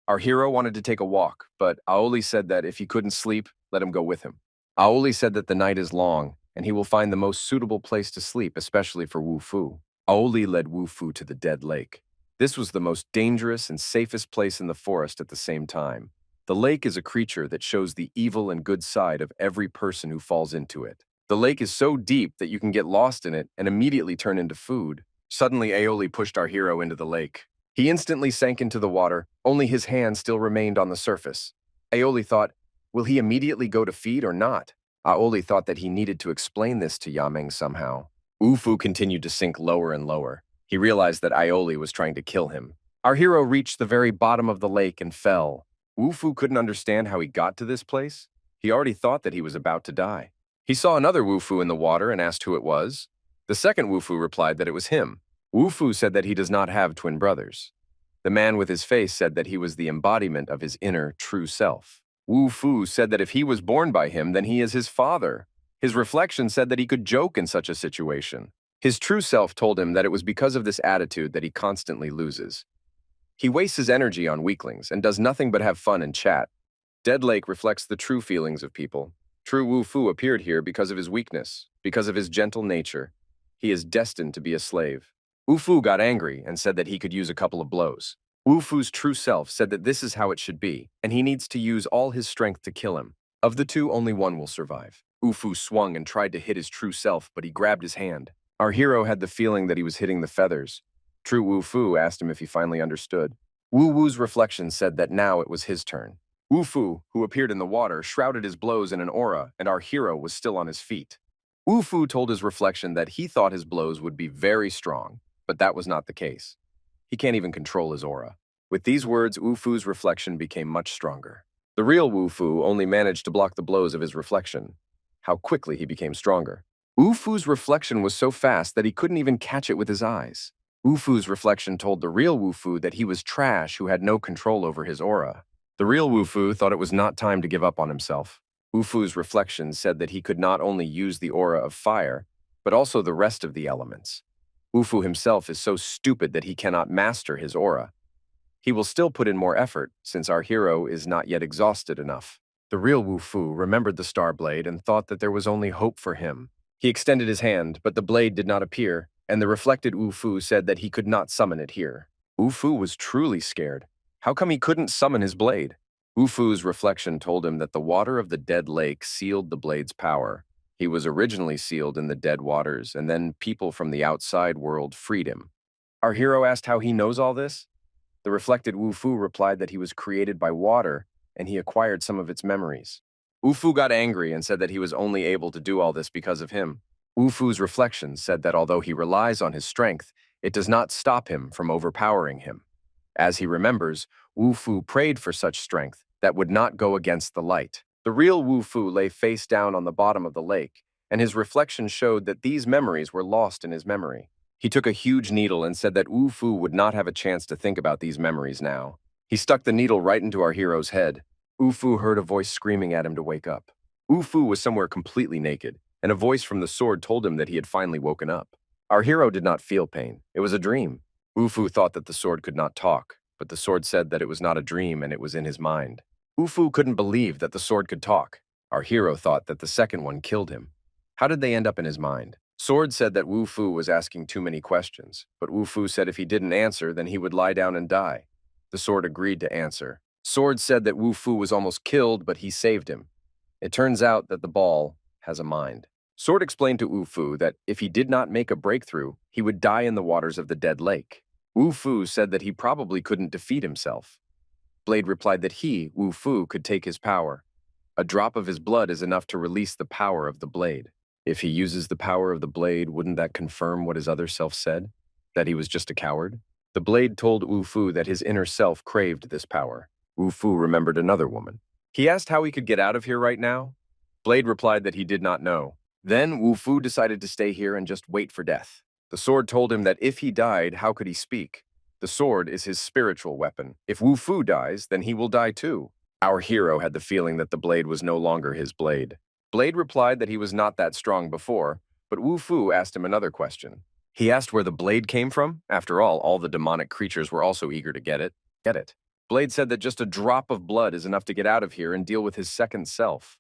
Our hero wanted to take a walk, but Aoli said that if he couldn't sleep, let him go with him. Aoli said that the night is long, and he will find the most suitable place to sleep, especially for Wu Fu. Aoli led Wu Fu to the dead lake. This was the most dangerous and safest place in the forest at the same time. The lake is a creature that shows the evil and good side of every person who falls into it. The lake is so deep that you can get lost in it and immediately turn into food. Suddenly, Aoli pushed our hero into the lake. He instantly sank into the water, only his hand still remained on the surface. Aoli thought, will he immediately go to feed or not? Aoli thought that he needed to explain this to Yameng somehow. Wu Fu continued to sink lower and lower. He realized that Aoli was trying to kill him. Our hero reached the very bottom of the lake and fell. Wu Fu couldn't understand how he got to this place. He already thought that he was about to die. He saw another Wu Fu in the water and asked who it was. The second Wu Fu replied that it was him. Wu Fu said that he does not have twin brothers. The man with his face said that he was the embodiment of his inner, true self. Wu Fu said that if he was born by him, then he is his father. His reflection said that he could joke in such a situation. His true self told him that it was because of this attitude that he constantly loses. He wastes his energy on weaklings and does nothing but have fun and chat. Dead Lake reflects the true feelings of people. True Wu Fu appeared here because of his weakness, because of his gentle nature. He is destined to be a slave. Wu Fu got angry and said that he could use a couple of blows. Wu Fu's true self said that this is how it should be, and he needs to use all his strength to kill him. Of the two, only one will survive. Wu Fu swung and tried to hit his true self, but he grabbed his hand. Our hero had the feeling that he was hitting the feathers. True Wu Fu asked him if he finally understood. Wu Wu's reflection said that now it was his turn. Wu Fu, who appeared in the water, shrouded his blows in an aura, and our hero was still on his feet. Wu Fu told his reflection that he thought his blows would be very strong, but that was not the case. He can't even control his aura. With these words, Wu Fu's reflection became much stronger. The real Wu Fu only managed to block the blows of his reflection. How quickly he became stronger. Wu Fu's reflection was so fast that he couldn't even catch it with his eyes. Wu Fu's reflection told the real Wu Fu that he was trash who had no control over his aura. The real Wu Fu thought it was not time to give up on himself. Wu Fu's reflection said that he could not only use the aura of fire, but also the rest of the elements. Wu Fu himself is so stupid that he cannot master his aura. He will still put in more effort, since our hero is not yet exhausted enough. The real Wu Fu remembered the Star Blade and thought that there was only hope for him. He extended his hand, but the blade did not appear, and the reflected Wu Fu said that he could not summon it here. Wu Fu was truly scared. How come he couldn't summon his blade? Wu Fu's reflection told him that the water of the dead lake sealed the blade's power. He was originally sealed in the dead waters, and then people from the outside world freed him. Our hero asked how he knows all this. The reflected Wu Fu replied that he was created by water, and he acquired some of its memories. Wu Fu got angry and said that he was only able to do all this because of him. Wu Fu's reflection said that although he relies on his strength, it does not stop him from overpowering him. As he remembers, Wu Fu prayed for such strength that would not go against the light. The real Wu Fu lay face down on the bottom of the lake, and his reflection showed that these memories were lost in his memory. He took a huge needle and said that Wu Fu would not have a chance to think about these memories now. He stuck the needle right into our hero's head. Wu Fu heard a voice screaming at him to wake up. Wu Fu was somewhere completely naked, and a voice from the sword told him that he had finally woken up. Our hero did not feel pain. It was a dream. Wu Fu thought that the sword could not talk, but the sword said that it was not a dream and it was in his mind. Wu Fu couldn't believe that the sword could talk. Our hero thought that the second one killed him. How did they end up in his mind? Sword said that Wu Fu was asking too many questions, but Wu Fu said if he didn't answer, then he would lie down and die. The sword agreed to answer. Sword said that Wu Fu was almost killed, but he saved him. It turns out that the ball has a mind. Sword explained to Wu Fu that if he did not make a breakthrough, he would die in the waters of the dead lake. Wu Fu said that he probably couldn't defeat himself. Blade replied that he, Wu Fu, could take his power. A drop of his blood is enough to release the power of the blade. If he uses the power of the blade, wouldn't that confirm what his other self said? That he was just a coward? The blade told Wu Fu that his inner self craved this power. Wu Fu remembered another woman. He asked how he could get out of here right now. Blade replied that he did not know. Then Wu Fu decided to stay here and just wait for death. The sword told him that if he died, how could he speak? The sword is his spiritual weapon. If Wu Fu dies, then he will die too. Our hero had the feeling that the blade was no longer his blade. Blade replied that he was not that strong before, but Wu Fu asked him another question. He asked where the blade came from. After all the demonic creatures were also eager to get it. Blade said that just a drop of blood is enough to get out of here and deal with his second self.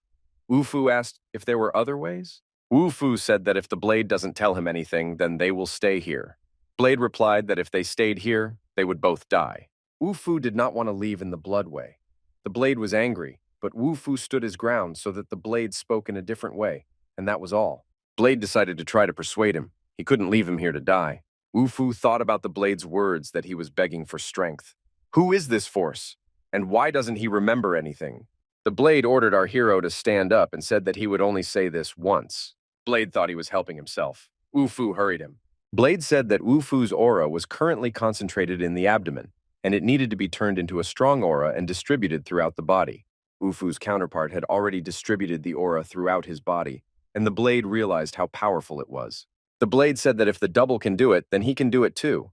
Wu Fu asked if there were other ways. Wu Fu said that if the blade doesn't tell him anything, then they will stay here. Blade replied that if they stayed here, they would both die. Wu Fu did not want to leave in the blood way. The blade was angry, but Wu Fu stood his ground so that the blade spoke in a different way, and that was all. Blade decided to try to persuade him. He couldn't leave him here to die. Wu Fu thought about the blade's words that he was begging for strength. Who is this force? And why doesn't he remember anything? The blade ordered our hero to stand up and said that he would only say this once. Blade thought he was helping himself. Wu Fu hurried him. Blade said that Wu Fu's aura was currently concentrated in the abdomen, and it needed to be turned into a strong aura and distributed throughout the body. Wu Fu's counterpart had already distributed the aura throughout his body, and the blade realized how powerful it was. The blade said that if the double can do it, then he can do it too.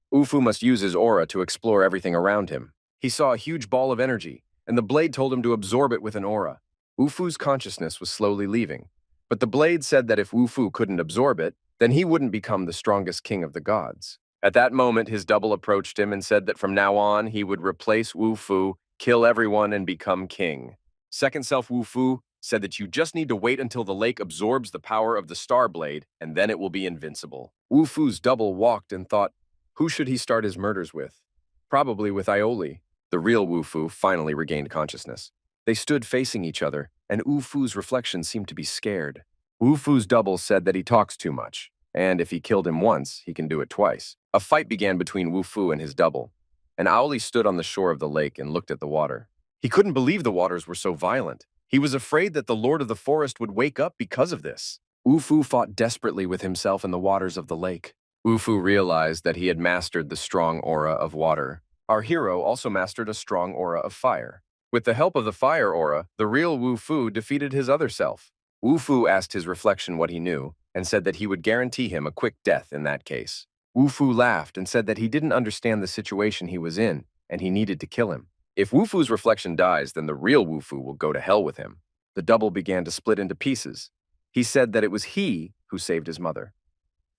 Wu Fu must use his aura to explore everything around him. He saw a huge ball of energy, and the blade told him to absorb it with an aura. Wu Fu's consciousness was slowly leaving, but the blade said that if Wu Fu couldn't absorb it, then he wouldn't become the strongest king of the gods. At that moment, his double approached him and said that from now on, he would replace Wu Fu, kill everyone, and become king. Second self Wu Fu said that you just need to wait until the lake absorbs the power of the star blade, and then it will be invincible. Wu Fu's double walked and thought, who should he start his murders with? Probably with Aioli. The real Wu Fu finally regained consciousness. They stood facing each other, and Wu Fu's reflection seemed to be scared. Wu Fu's double said that he talks too much, and if he killed him once, he can do it twice. A fight began between Wu Fu and his double, and Aoli stood on the shore of the lake and looked at the water. He couldn't believe the waters were so violent. He was afraid that the Lord of the Forest would wake up because of this. Wu Fu fought desperately with himself in the waters of the lake. Wu Fu realized that he had mastered the strong aura of water. Our hero also mastered a strong aura of fire. With the help of the fire aura, the real Wu Fu defeated his other self. Wu Fu asked his reflection what he knew, and said that he would guarantee him a quick death in that case. Wu Fu laughed and said that he didn't understand the situation he was in, and he needed to kill him. If Wu Fu's reflection dies, then the real Wu Fu will go to hell with him. The double began to split into pieces. He said that it was he who saved his mother.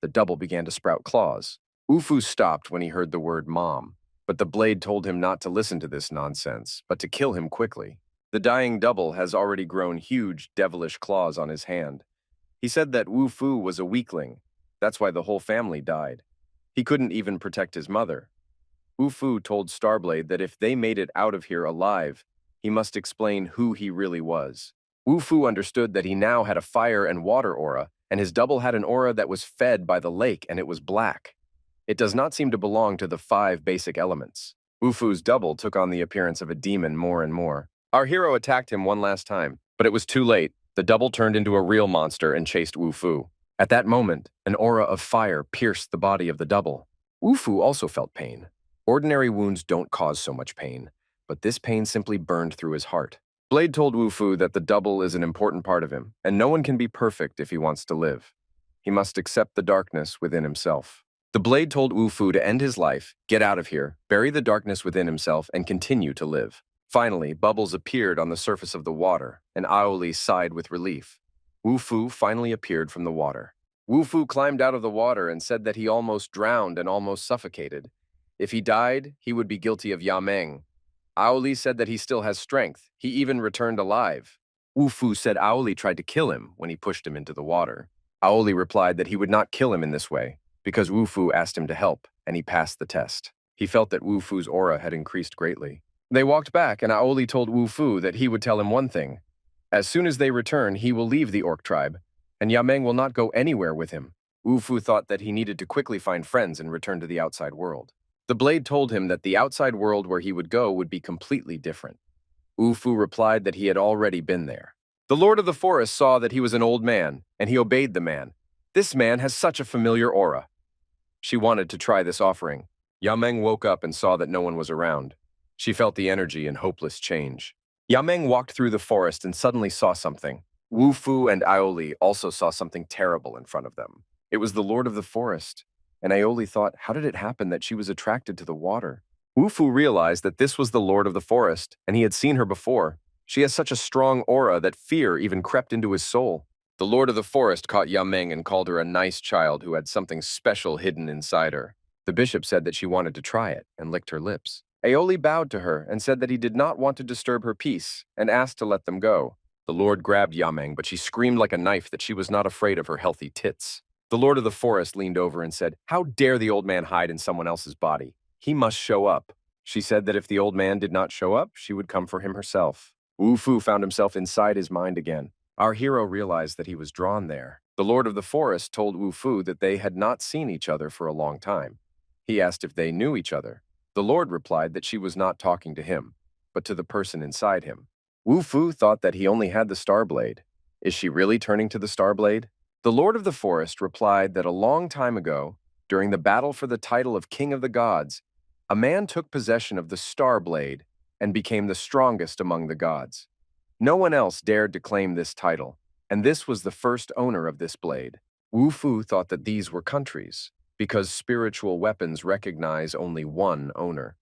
The double began to sprout claws. Wu Fu stopped when he heard the word mom, but the blade told him not to listen to this nonsense, but to kill him quickly. The dying double has already grown huge, devilish claws on his hand. He said that Wu Fu was a weakling. That's why the whole family died. He couldn't even protect his mother. Wu Fu told Starblade that if they made it out of here alive, he must explain who he really was. Wu Fu understood that he now had a fire and water aura, and his double had an aura that was fed by the lake, and it was black. It does not seem to belong to the 5 basic elements. Wu Fu's double took on the appearance of a demon more and more. Our hero attacked him one last time, but it was too late. The double turned into a real monster and chased Wu Fu. At that moment, an aura of fire pierced the body of the double. Wu Fu also felt pain. Ordinary wounds don't cause so much pain, but this pain simply burned through his heart. Blade told Wu Fu that the double is an important part of him, and no one can be perfect if he wants to live. He must accept the darkness within himself. The Blade told Wu Fu to end his life, get out of here, bury the darkness within himself, and continue to live. Finally, bubbles appeared on the surface of the water, and Aoli sighed with relief. Wu Fu finally appeared from the water. Wu Fu climbed out of the water and said that he almost drowned and almost suffocated. If he died, he would be guilty of Yameng. Aoli said that he still has strength. He even returned alive. Wu Fu said Aoli tried to kill him when he pushed him into the water. Aoli replied that he would not kill him in this way, because Wu Fu asked him to help, and he passed the test. He felt that Wu Fu's aura had increased greatly. They walked back, and Aoli told Wu Fu that he would tell him one thing. As soon as they return, he will leave the orc tribe, and Yameng will not go anywhere with him. Wu Fu thought that he needed to quickly find friends and return to the outside world. The Blade told him that the outside world where he would go would be completely different. Wu Fu replied that he had already been there. The Lord of the Forest saw that he was an old man, and he obeyed the man. This man has such a familiar aura. She wanted to try this offering. Yameng woke up and saw that no one was around. She felt the energy and hopeless change. Yameng walked through the forest and suddenly saw something. Wu Fu and Aoli also saw something terrible in front of them. It was the Lord of the Forest, and Aoli thought, how did it happen that she was attracted to the water? Wu Fu realized that this was the Lord of the Forest, and he had seen her before. She has such a strong aura that fear even crept into his soul. The Lord of the Forest caught Yameng and called her a nice child who had something special hidden inside her. The bishop said that she wanted to try it and licked her lips. Aoli bowed to her and said that he did not want to disturb her peace and asked to let them go. The Lord grabbed Yameng, but she screamed like a knife that she was not afraid of her healthy tits. The Lord of the Forest leaned over and said, "How dare the old man hide in someone else's body? He must show up." She said that if the old man did not show up, she would come for him herself. Wu Fu found himself inside his mind again. Our hero realized that he was drawn there. The Lord of the Forest told Wu Fu that they had not seen each other for a long time. He asked if they knew each other. The Lord replied that she was not talking to him, but to the person inside him. Wu Fu thought that he only had the Star Blade. Is she really turning to the Star Blade? The Lord of the Forest replied that a long time ago, during the battle for the title of King of the Gods, a man took possession of the Star Blade and became the strongest among the gods. No one else dared to claim this title, and this was the first owner of this blade. Wu Fu thought that these were countries, because spiritual weapons recognize only one owner.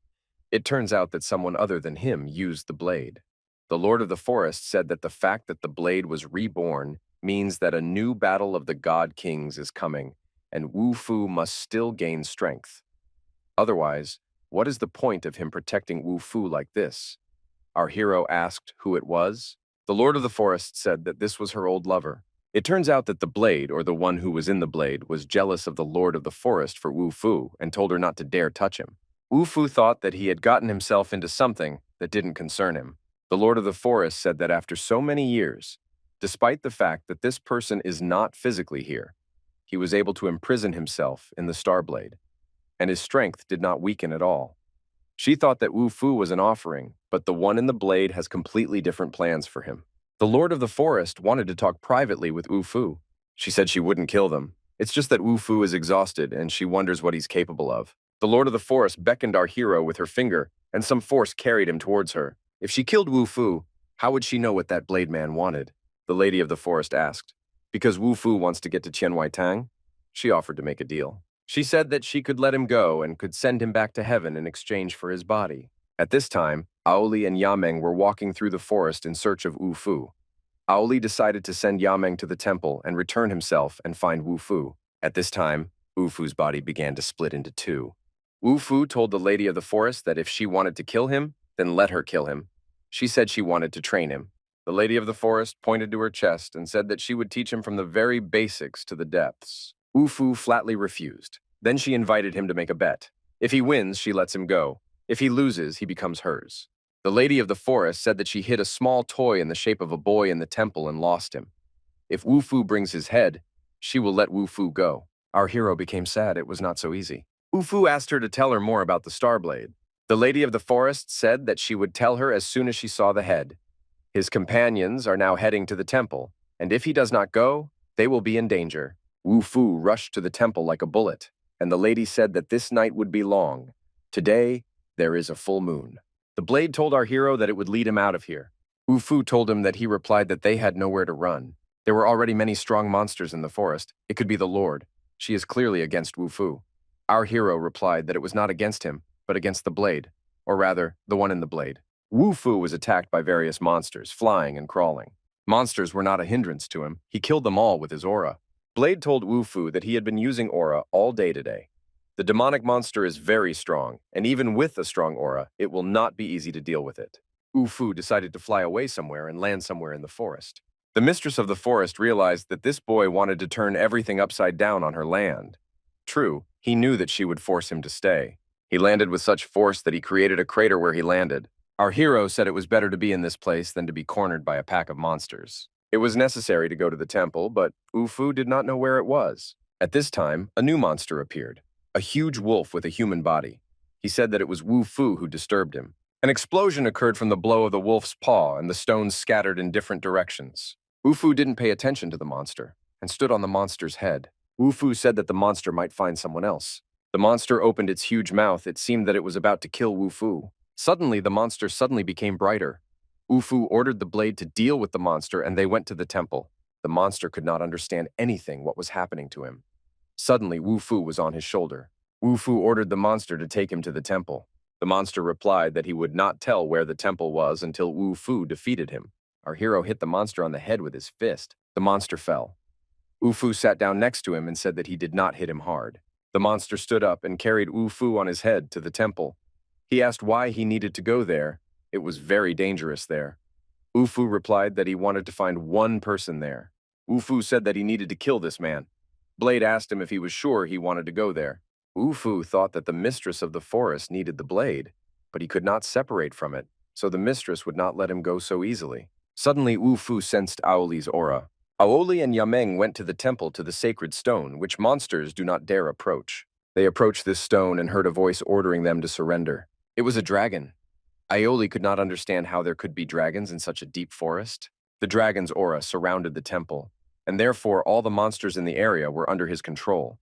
It turns out that someone other than him used the blade. The Lord of the Forest said that the fact that the blade was reborn means that a new battle of the God Kings is coming, and Wu Fu must still gain strength. Otherwise, what is the point of him protecting Wu Fu like this? Our hero asked who it was. The Lord of the Forest said that this was her old lover. It turns out that the blade, or the one who was in the blade, was jealous of the Lord of the Forest for Wu Fu and told her not to dare touch him. Wu Fu thought that he had gotten himself into something that didn't concern him. The Lord of the Forest said that after so many years, despite the fact that this person is not physically here, he was able to imprison himself in the Star Blade, and his strength did not weaken at all. She thought that Wu Fu was an offering, but the one in the blade has completely different plans for him. The Lord of the Forest wanted to talk privately with Wu Fu. She said she wouldn't kill them. It's just that Wu Fu is exhausted and she wonders what he's capable of. The Lord of the Forest beckoned our hero with her finger, and some force carried him towards her. If she killed Wu Fu, how would she know what that blade man wanted? The Lady of the Forest asked. Because Wu Fu wants to get to Qianwai Tang? She offered to make a deal. She said that she could let him go and could send him back to heaven in exchange for his body. At this time, Aoli and Yameng were walking through the forest in search of Wu Fu. Aoli decided to send Yameng to the temple and return himself and find Wu Fu. At this time, Wu Fu's body began to split into two. Wu Fu told the Lady of the Forest that if she wanted to kill him, then let her kill him. She said she wanted to train him. The Lady of the Forest pointed to her chest and said that she would teach him from the very basics to the depths. Wu Fu flatly refused. Then she invited him to make a bet. If he wins, she lets him go. If he loses, he becomes hers. The Lady of the Forest said that she hid a small toy in the shape of a boy in the temple and lost him. If Wu Fu brings his head, she will let Wu Fu go. Our hero became sad. It was not so easy. Wu Fu asked her to tell her more about the Star Blade. The Lady of the Forest said that she would tell her as soon as she saw the head. His companions are now heading to the temple, and if he does not go, they will be in danger. Wu Fu rushed to the temple like a bullet, and the lady said that this night would be long. Today, there is a full moon. The blade told our hero that it would lead him out of here. Wu Fu told him that he replied that they had nowhere to run. There were already many strong monsters in the forest. It could be the Lord. She is clearly against Wu Fu. Our hero replied that it was not against him, but against the blade, or rather, the one in the blade. Wu Fu was attacked by various monsters, flying and crawling. Monsters were not a hindrance to him. He killed them all with his aura. Blade told Wu Fu that he had been using aura all day today. The demonic monster is very strong, and even with a strong aura, it will not be easy to deal with it. Wu Fu decided to fly away somewhere and land somewhere in the forest. The mistress of the forest realized that this boy wanted to turn everything upside down on her land. True, he knew that she would force him to stay. He landed with such force that he created a crater where he landed. Our hero said it was better to be in this place than to be cornered by a pack of monsters. It was necessary to go to the temple, but Wu Fu did not know where it was. At this time, a new monster appeared, a huge wolf with a human body. He said that it was Wu Fu who disturbed him. An explosion occurred from the blow of the wolf's paw, and the stones scattered in different directions. Wu Fu didn't pay attention to the monster and stood on the monster's head. Wu Fu said that the monster might find someone else. The monster opened its huge mouth. It seemed that it was about to kill Wu Fu. Suddenly, the monster became brighter. Wu Fu ordered the blade to deal with the monster, and they went to the temple. The monster could not understand anything what was happening to him. Suddenly, Wu Fu was on his shoulder. Wu Fu ordered the monster to take him to the temple. The monster replied that he would not tell where the temple was until Wu Fu defeated him. Our hero hit the monster on the head with his fist. The monster fell. Wu Fu sat down next to him and said that he did not hit him hard. The monster stood up and carried Wu Fu on his head to the temple. He asked why he needed to go there. It was very dangerous there. Wu Fu replied that he wanted to find one person there. Wu Fu said that he needed to kill this man. Blade asked him if he was sure he wanted to go there. Wu Fu thought that the mistress of the forest needed the blade, but he could not separate from it, so the mistress would not let him go so easily. Suddenly, Wu Fu sensed Aoli's aura. Aoli and Yameng went to the temple to the sacred stone, which monsters do not dare approach. They approached this stone and heard a voice ordering them to surrender. It was a dragon. Aoli could not understand how there could be dragons in such a deep forest. The dragon's aura surrounded the temple, and therefore all the monsters in the area were under his control.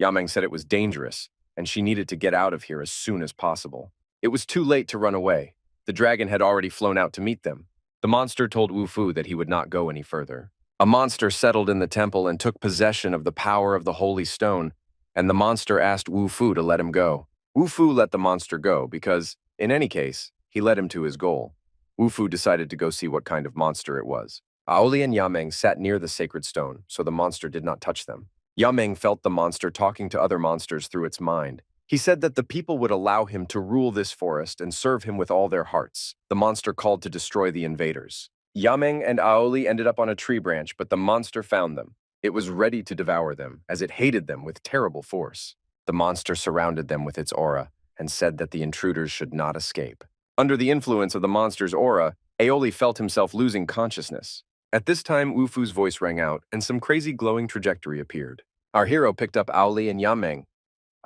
Yameng said it was dangerous, and she needed to get out of here as soon as possible. It was too late to run away. The dragon had already flown out to meet them. The monster told Wu Fu that he would not go any further. A monster settled in the temple and took possession of the power of the holy stone, and the monster asked Wu Fu to let him go. Wu Fu let the monster go because, in any case, he led him to his goal. Wu Fu decided to go see what kind of monster it was. Aoli and Yameng sat near the sacred stone, so the monster did not touch them. Yameng felt the monster talking to other monsters through its mind. He said that the people would allow him to rule this forest and serve him with all their hearts. The monster called to destroy the invaders. Yameng and Aoli ended up on a tree branch, but the monster found them. It was ready to devour them, as it hated them with terrible force. The monster surrounded them with its aura and said that the intruders should not escape. Under the influence of the monster's aura, Aoli felt himself losing consciousness. At this time, Wu Fu's voice rang out, and some crazy glowing trajectory appeared. Our hero picked up Aoli and Yameng.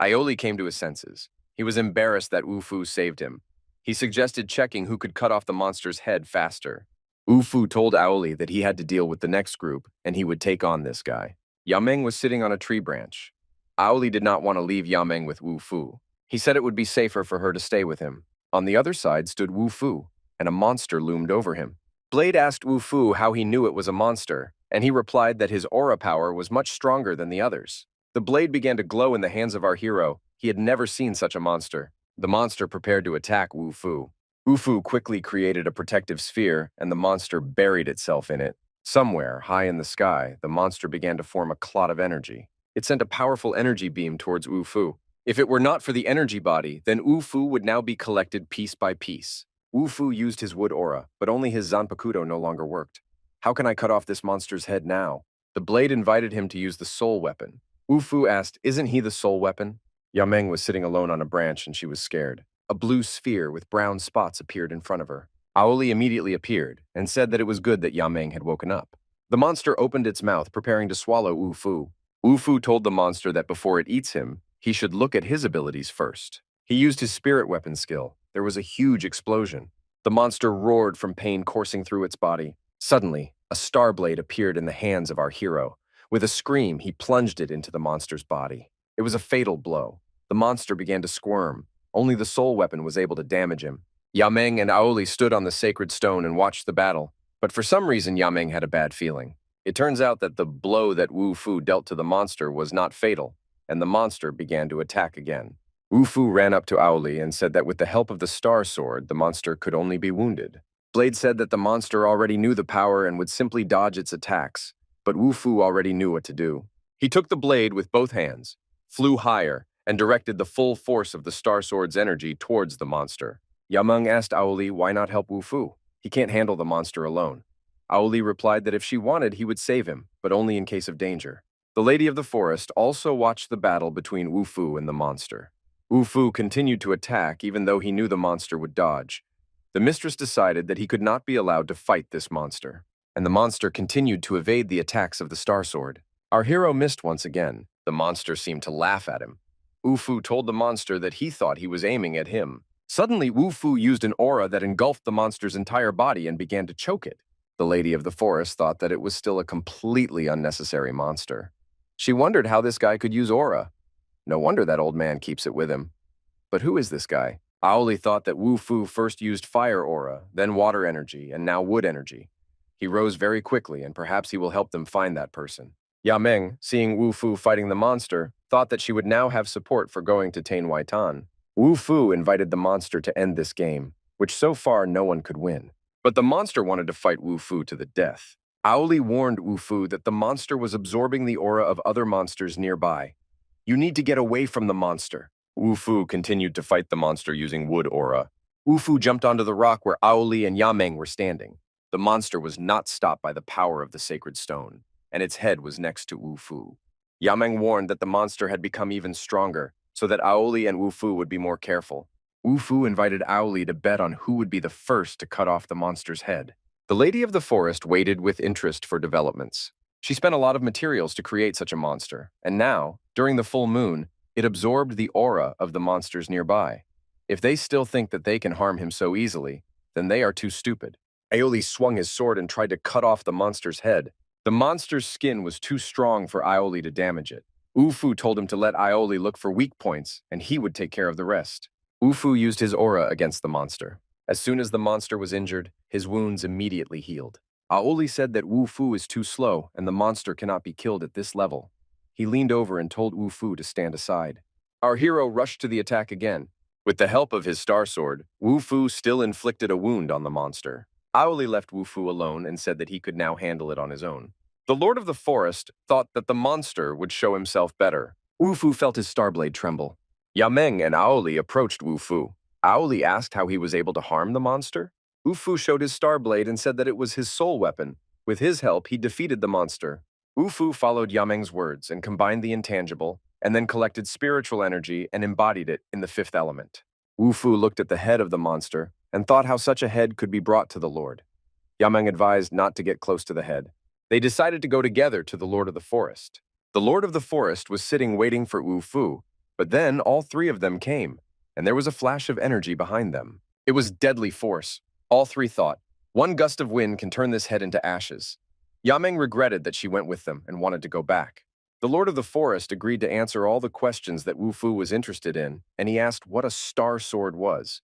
Aoli came to his senses. He was embarrassed that Wu Fu saved him. He suggested checking who could cut off the monster's head faster. Wu Fu told Aoli that he had to deal with the next group, and he would take on this guy. Yameng was sitting on a tree branch. Aoli did not want to leave Yameng with Wu Fu. He said it would be safer for her to stay with him. On the other side stood Wu Fu, and a monster loomed over him. Blade asked Wu Fu how he knew it was a monster, and he replied that his aura power was much stronger than the others. The blade began to glow in the hands of our hero. He had never seen such a monster. The monster prepared to attack Wu Fu. Wu Fu quickly created a protective sphere, and the monster buried itself in it. Somewhere, high in the sky, the monster began to form a clot of energy. It sent a powerful energy beam towards Wu Fu. If it were not for the energy body, then Wu Fu would now be collected piece by piece. Wu Fu used his wood aura, but only his Zanpakuto no longer worked. How can I cut off this monster's head now? The blade invited him to use the soul weapon. Wu Fu asked, "Isn't he the soul weapon?" Yameng was sitting alone on a branch and she was scared. A blue sphere with brown spots appeared in front of her. Aoli immediately appeared and said that it was good that Yameng had woken up. The monster opened its mouth, preparing to swallow Wu Fu. Wu Fu told the monster that before it eats him, he should look at his abilities first. He used his spirit weapon skill. There was a huge explosion. The monster roared from pain coursing through its body. Suddenly, a star blade appeared in the hands of our hero. With a scream, he plunged it into the monster's body. It was a fatal blow. The monster began to squirm. Only the soul weapon was able to damage him. Yameng and Aoli stood on the sacred stone and watched the battle, but for some reason Yameng had a bad feeling. It turns out that the blow that Wu Fu dealt to the monster was not fatal, and the monster began to attack again. Wu Fu ran up to Aoli and said that with the help of the Star Sword, the monster could only be wounded. Blade said that the monster already knew the power and would simply dodge its attacks, but Wu Fu already knew what to do. He took the blade with both hands, flew higher, and directed the full force of the Star Sword's energy towards the monster. Yameng asked Aoli why not help Wu Fu. He can't handle the monster alone. Aoli replied that if she wanted, he would save him, but only in case of danger. The Lady of the Forest also watched the battle between Wu Fu and the monster. Wu Fu continued to attack even though he knew the monster would dodge. The mistress decided that he could not be allowed to fight this monster, and the monster continued to evade the attacks of the Star Sword. Our hero missed once again. The monster seemed to laugh at him. Wu Fu told the monster that he thought he was aiming at him. Suddenly, Wu Fu used an aura that engulfed the monster's entire body and began to choke it. The Lady of the Forest thought that it was still a completely unnecessary monster. She wondered how this guy could use aura. No wonder that old man keeps it with him. But who is this guy? Aoli thought that Wu Fu first used fire aura, then water energy, and now wood energy. He rose very quickly, and perhaps he will help them find that person. Yameng, seeing Wu Fu fighting the monster, thought that she would now have support for going to Tain Wai Tan. Wu Fu invited the monster to end this game, which so far no one could win. But the monster wanted to fight Wu Fu to the death. Aoli warned Wu Fu that the monster was absorbing the aura of other monsters nearby. You need to get away from the monster. Wu Fu continued to fight the monster using wood aura. Wu Fu jumped onto the rock where Aoli and Yameng were standing. The monster was not stopped by the power of the sacred stone, and its head was next to Wu Fu. Yameng warned that the monster had become even stronger, so that Aoli and Wu Fu would be more careful. Wu Fu invited Aoli to bet on who would be the first to cut off the monster's head. The Lady of the Forest waited with interest for developments. She spent a lot of materials to create such a monster, and now, during the full moon, it absorbed the aura of the monsters nearby. If they still think that they can harm him so easily, then they are too stupid. Aoli swung his sword and tried to cut off the monster's head. The monster's skin was too strong for Aoli to damage it. Wu Fu told him to let Aoli look for weak points, and he would take care of the rest. Wu Fu used his aura against the monster. As soon as the monster was injured, his wounds immediately healed. Aoli said that Wu Fu is too slow, and the monster cannot be killed at this level. He leaned over and told Wu Fu to stand aside. Our hero rushed to the attack again. With the help of his Star Sword, Wu Fu still inflicted a wound on the monster. Aoli left Wu Fu alone and said that he could now handle it on his own. The Lord of the Forest thought that the monster would show himself better. Wu Fu felt his Starblade tremble. Yameng and Aoli approached Wu Fu. Aoli asked how he was able to harm the monster. Wu Fu showed his Starblade and said that it was his soul weapon. With his help, he defeated the monster. Wu Fu followed Yameng's words and combined the intangible, and then collected spiritual energy and embodied it in the fifth element. Wu Fu looked at the head of the monster and thought how such a head could be brought to the Lord. Yameng advised not to get close to the head. They decided to go together to the Lord of the Forest. The Lord of the Forest was sitting waiting for Wu Fu, but then all three of them came, and there was a flash of energy behind them. It was deadly force. All three thought, one gust of wind can turn this head into ashes. Yameng regretted that she went with them and wanted to go back. The Lord of the Forest agreed to answer all the questions that Wu Fu was interested in, and he asked what a Star Sword was.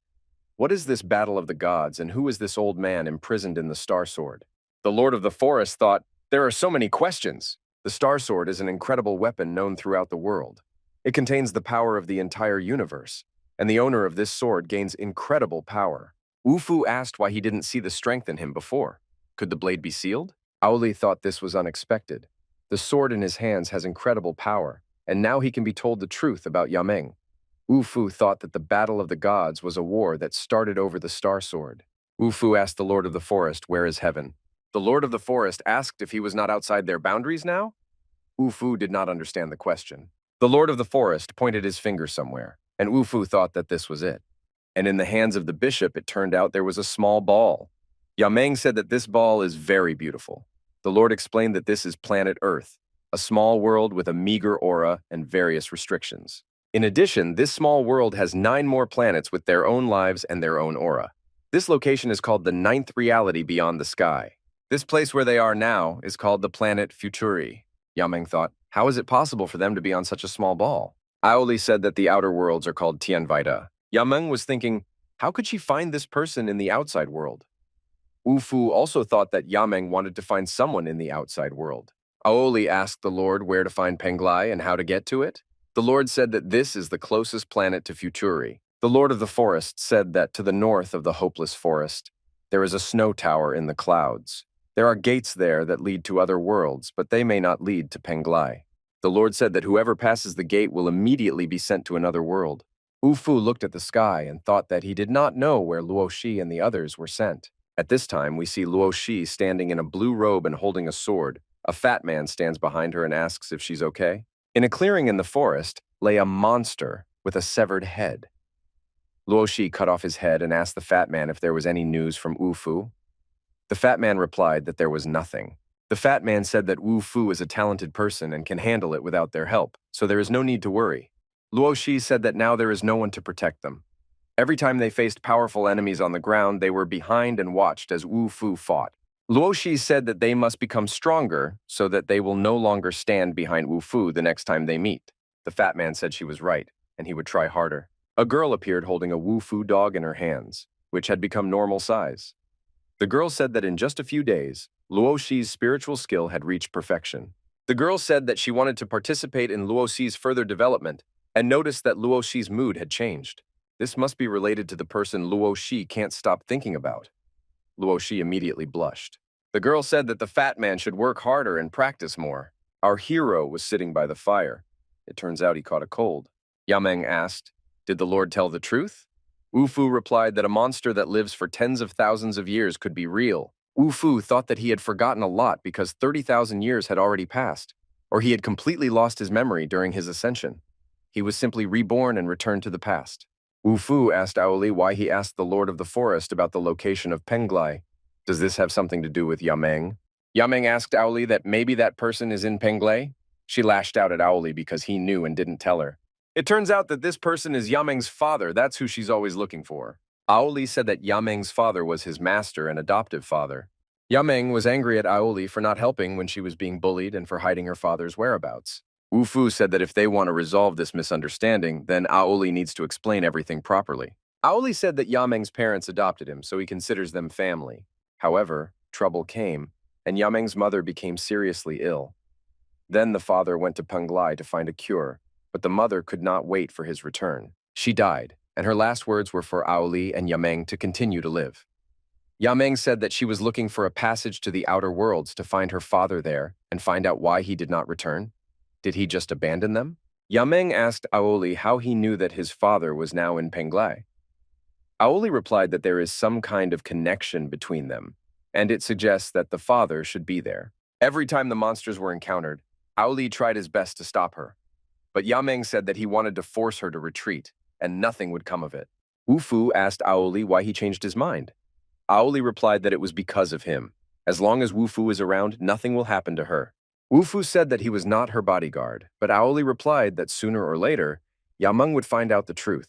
What is this battle of the gods, and who is this old man imprisoned in the Star Sword? The Lord of the Forest thought, there are so many questions. The Star Sword is an incredible weapon known throughout the world. It contains the power of the entire universe, and the owner of this sword gains incredible power. Wu Fu asked why he didn't see the strength in him before. Could the blade be sealed? Aoli thought this was unexpected. The sword in his hands has incredible power, and now he can be told the truth about Yameng. Wu Fu thought that the Battle of the Gods was a war that started over the Star Sword. Wu Fu asked the Lord of the Forest, where is heaven? The Lord of the Forest asked if he was not outside their boundaries now? Wu Fu did not understand the question. The Lord of the Forest pointed his finger somewhere, and Wu Fu thought that this was it. And in the hands of the bishop, it turned out there was a small ball. Yameng said that this ball is very beautiful. The Lord explained that this is planet Earth, a small world with a meager aura and various restrictions. In addition, this small world has 9 more planets with their own lives and their own aura. This location is called the 9th reality beyond the sky. This place where they are now is called the planet Futuri. Yameng thought, how is it possible for them to be on such a small ball? Aoli said that the outer worlds are called Tianvaida. Yameng was thinking, How could she find this person in the outside world? Ufu also thought that Yameng wanted to find someone in the outside world. Aoli asked the Lord where to find Penglai and how to get to it. The Lord said that this is the closest planet to Futuri. The Lord of the Forest said that to the north of the hopeless forest, there is a snow tower in the clouds. There are gates there that lead to other worlds, but they may not lead to Penglai. The Lord said that whoever passes the gate will immediately be sent to another world. Ufu looked at the sky and thought that he did not know where Luoshi and the others were sent. At this time, we see Luoshi standing in a blue robe and holding a sword. A fat man stands behind her and asks if she's okay. In a clearing in the forest lay a monster with a severed head. Luoshi cut off his head and asked the fat man if there was any news from Ufu. The fat man replied that there was nothing. The fat man said that Ufu is a talented person and can handle it without their help, so there is no need to worry. Luoshi said that now there is no one to protect them. Every time they faced powerful enemies on the ground, they were behind and watched as Ufu fought. Luoshi said that they must become stronger so that they will no longer stand behind Ufu the next time they meet. The fat man said she was right, and he would try harder. A girl appeared holding a Wufu dog in her hands, which had become normal size. The girl said that in just a few days, Luoshi's spiritual skill had reached perfection. The girl said that she wanted to participate in Luoshi's further development and noticed that Luoshi's mood had changed. This must be related to the person Luoshi can't stop thinking about. Luoshi immediately blushed. The girl said that the fat man should work harder and practice more. Our hero was sitting by the fire. It turns out he caught a cold. Yameng asked, "Did the Lord tell the truth?" Ufu replied that a monster that lives for tens of thousands of years could be real. Ufu thought that he had forgotten a lot because 30,000 years had already passed, or he had completely lost his memory during his ascension. He was simply reborn and returned to the past. Ufu asked Aoli why he asked the Lord of the Forest about the location of Penglai. Does this have something to do with Yameng? Yameng asked Aoli that maybe that person is in Penglai. She lashed out at Aoli because he knew and didn't tell her. It turns out that this person is Yameng's father. That's who she's always looking for. Aoli said that Yameng's father was his master and adoptive father. Yameng was angry at Aoli for not helping when she was being bullied and for hiding her father's whereabouts. Ufu said that if they want to resolve this misunderstanding, then Aoli needs to explain everything properly. Aoli said that Yameng's parents adopted him, so he considers them family. However, trouble came, and Yameng's mother became seriously ill. Then the father went to Penglai to find a cure, but the mother could not wait for his return. She died, and her last words were for Aoli and Yameng to continue to live. Yameng said that she was looking for a passage to the outer worlds to find her father there and find out why he did not return. Did he just abandon them? Yameng asked Aoli how he knew that his father was now in Penglai. Aoli replied that there is some kind of connection between them, and it suggests that the father should be there. Every time the monsters were encountered, Aoli tried his best to stop her. But Yameng said that he wanted to force her to retreat, and nothing would come of it. Ufu asked Aoli why he changed his mind. Aoli replied that it was because of him. As long as Wufu is around, nothing will happen to her. Wufu said that he was not her bodyguard, but Aoli replied that sooner or later, Yameng would find out the truth.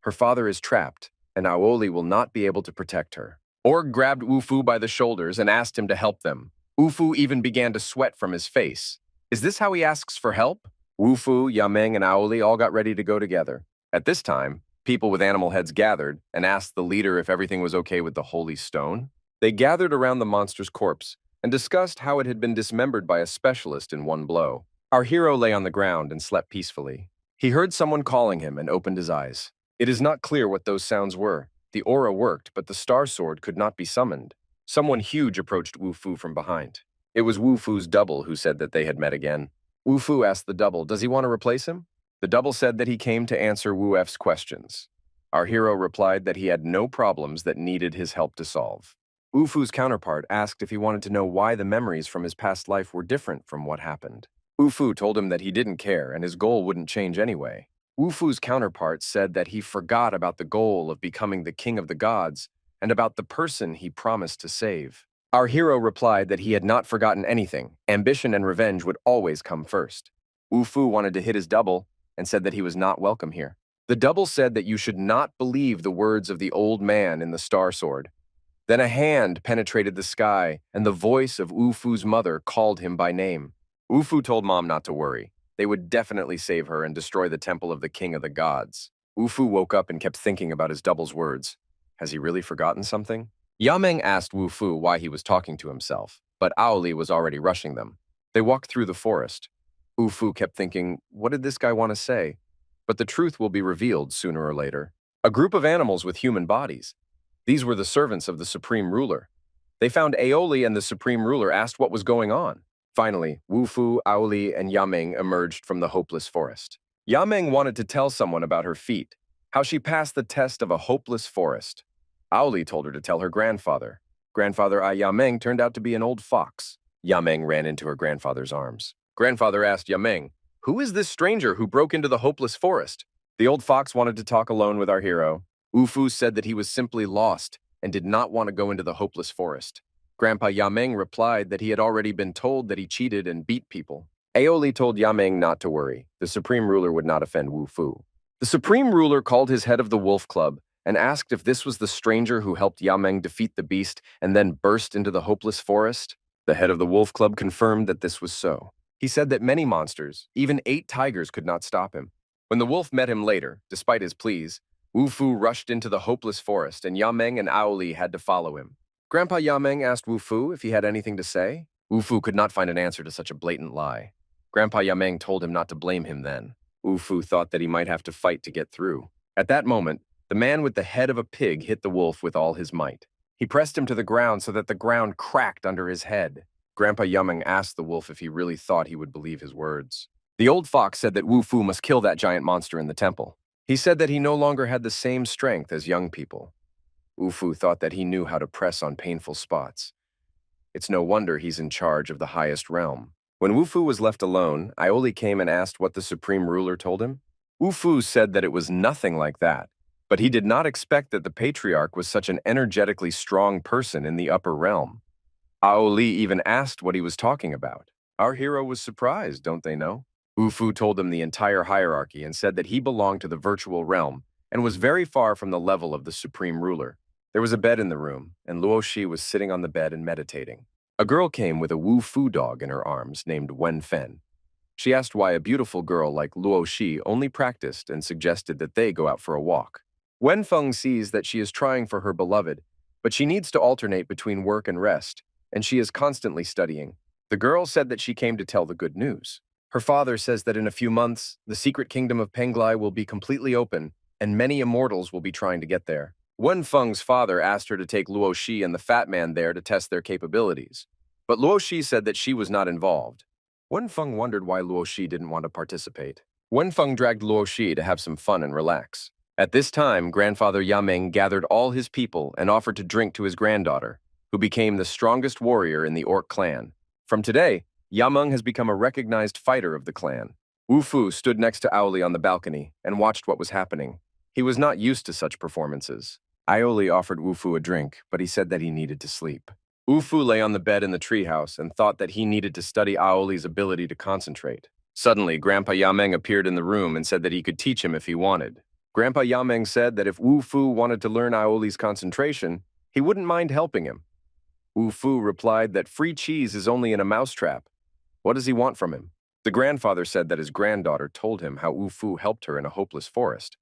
Her father is trapped, and Aoli will not be able to protect her. Org grabbed Wufu by the shoulders and asked him to help them. Wufu even began to sweat from his face. Is this how he asks for help? Wufu, Yameng, and Aoli all got ready to go together. At this time, people with animal heads gathered and asked the leader if everything was okay with the holy stone. They gathered around the monster's corpse and discussed how it had been dismembered by a specialist in one blow. Our hero lay on the ground and slept peacefully. He heard someone calling him and opened his eyes. It is not clear what those sounds were. The aura worked, but the star sword could not be summoned. Someone huge approached Wufu from behind. It was Wufu's double who said that they had met again. Wufu asked the double, does he want to replace him? The double said that he came to answer Wu-F's questions. Our hero replied that he had no problems that needed his help to solve. Wufu's counterpart asked if he wanted to know why the memories from his past life were different from what happened. Wufu told him that he didn't care and his goal wouldn't change anyway. Wufu's counterpart said that he forgot about the goal of becoming the king of the gods and about the person he promised to save. Our hero replied that he had not forgotten anything. Ambition and revenge would always come first. Wufu wanted to hit his double and said that he was not welcome here. The double said that you should not believe the words of the old man in the star sword. Then a hand penetrated the sky, and the voice of Wufu's mother called him by name. Wufu told Mom not to worry. They would definitely save her and destroy the temple of the king of the gods. Wufu woke up and kept thinking about his double's words. Has he really forgotten something? Yameng asked Wu Fu why he was talking to himself, but Aoli was already rushing them. They walked through the forest. Wu Fu kept thinking, what did this guy want to say? But the truth will be revealed sooner or later. A group of animals with human bodies. These were the servants of the supreme ruler. They found Aoli, and the supreme ruler asked what was going on. Finally, Wu Fu, Aoli, and Yameng emerged from the hopeless forest. Yameng wanted to tell someone about her feat, how she passed the test of a hopeless forest. Aoli told her to tell her grandfather. Grandfather Yameng turned out to be an old fox. Yameng ran into her grandfather's arms. Grandfather asked Yameng, "Who is this stranger who broke into the hopeless forest?" The old fox wanted to talk alone with our hero. Wu Fu said that he was simply lost and did not want to go into the hopeless forest. Grandpa Yameng replied that he had already been told that he cheated and beat people. Aoli told Yameng not to worry. The supreme ruler would not offend Wu Fu. The supreme ruler called his head of the wolf club and asked if this was the stranger who helped Yameng defeat the beast and then burst into the hopeless forest. The head of the wolf club confirmed that this was so. He said that many monsters, even 8 tigers, could not stop him. When the wolf met him later, despite his pleas, Wu Fu rushed into the hopeless forest, and Yameng and Aoli had to follow him. Grandpa Yameng asked Wu Fu if he had anything to say. Wu Fu could not find an answer to such a blatant lie. Grandpa Yameng told him not to blame him then. Wu Fu thought that he might have to fight to get through. At that moment, the man with the head of a pig hit the wolf with all his might. He pressed him to the ground so that the ground cracked under his head. Grandpa Yameng asked the wolf if he really thought he would believe his words. The old fox said that Wu Fu must kill that giant monster in the temple. He said that he no longer had the same strength as young people. Wu Fu thought that he knew how to press on painful spots. It's no wonder he's in charge of the highest realm. When Wu Fu was left alone, Aoli came and asked what the supreme ruler told him. Wu Fu said that it was nothing like that, but he did not expect that the patriarch was such an energetically strong person in the upper realm. Aoli even asked what he was talking about. Our hero was surprised, don't they know? Wu Fu told them the entire hierarchy and said that he belonged to the virtual realm and was very far from the level of the supreme ruler. There was a bed in the room, and Luo Shi was sitting on the bed and meditating. A girl came with a Wu Fu dog in her arms named Wen Fen. She asked why a beautiful girl like Luo Shi only practiced and suggested that they go out for a walk. Wen Feng sees that she is trying for her beloved, but she needs to alternate between work and rest, and she is constantly studying. The girl said that she came to tell the good news. Her father says that in a few months, the secret kingdom of Penglai will be completely open, and many immortals will be trying to get there. Wen Feng's father asked her to take Luo Shi and the fat man there to test their capabilities. But Luo Shi said that she was not involved. Wen Feng wondered why Luo Shi didn't want to participate. Wen Feng dragged Luo Shi to have some fun and relax. At this time, grandfather Yameng gathered all his people and offered to drink to his granddaughter, who became the strongest warrior in the Orc clan. From today, Yameng has become a recognized fighter of the clan. Wu Fu stood next to Aoli on the balcony and watched what was happening. He was not used to such performances. Aoli offered Wu Fu a drink, but he said that he needed to sleep. Wu Fu lay on the bed in the treehouse and thought that he needed to study Aoli's ability to concentrate. Suddenly, Grandpa Yameng appeared in the room and said that he could teach him if he wanted. Grandpa Yameng said that if Wu Fu wanted to learn Aoli's concentration, he wouldn't mind helping him. Wu Fu replied that free cheese is only in a mousetrap. What does he want from him? The grandfather said that his granddaughter told him how Wu Fu helped her in a hopeless forest.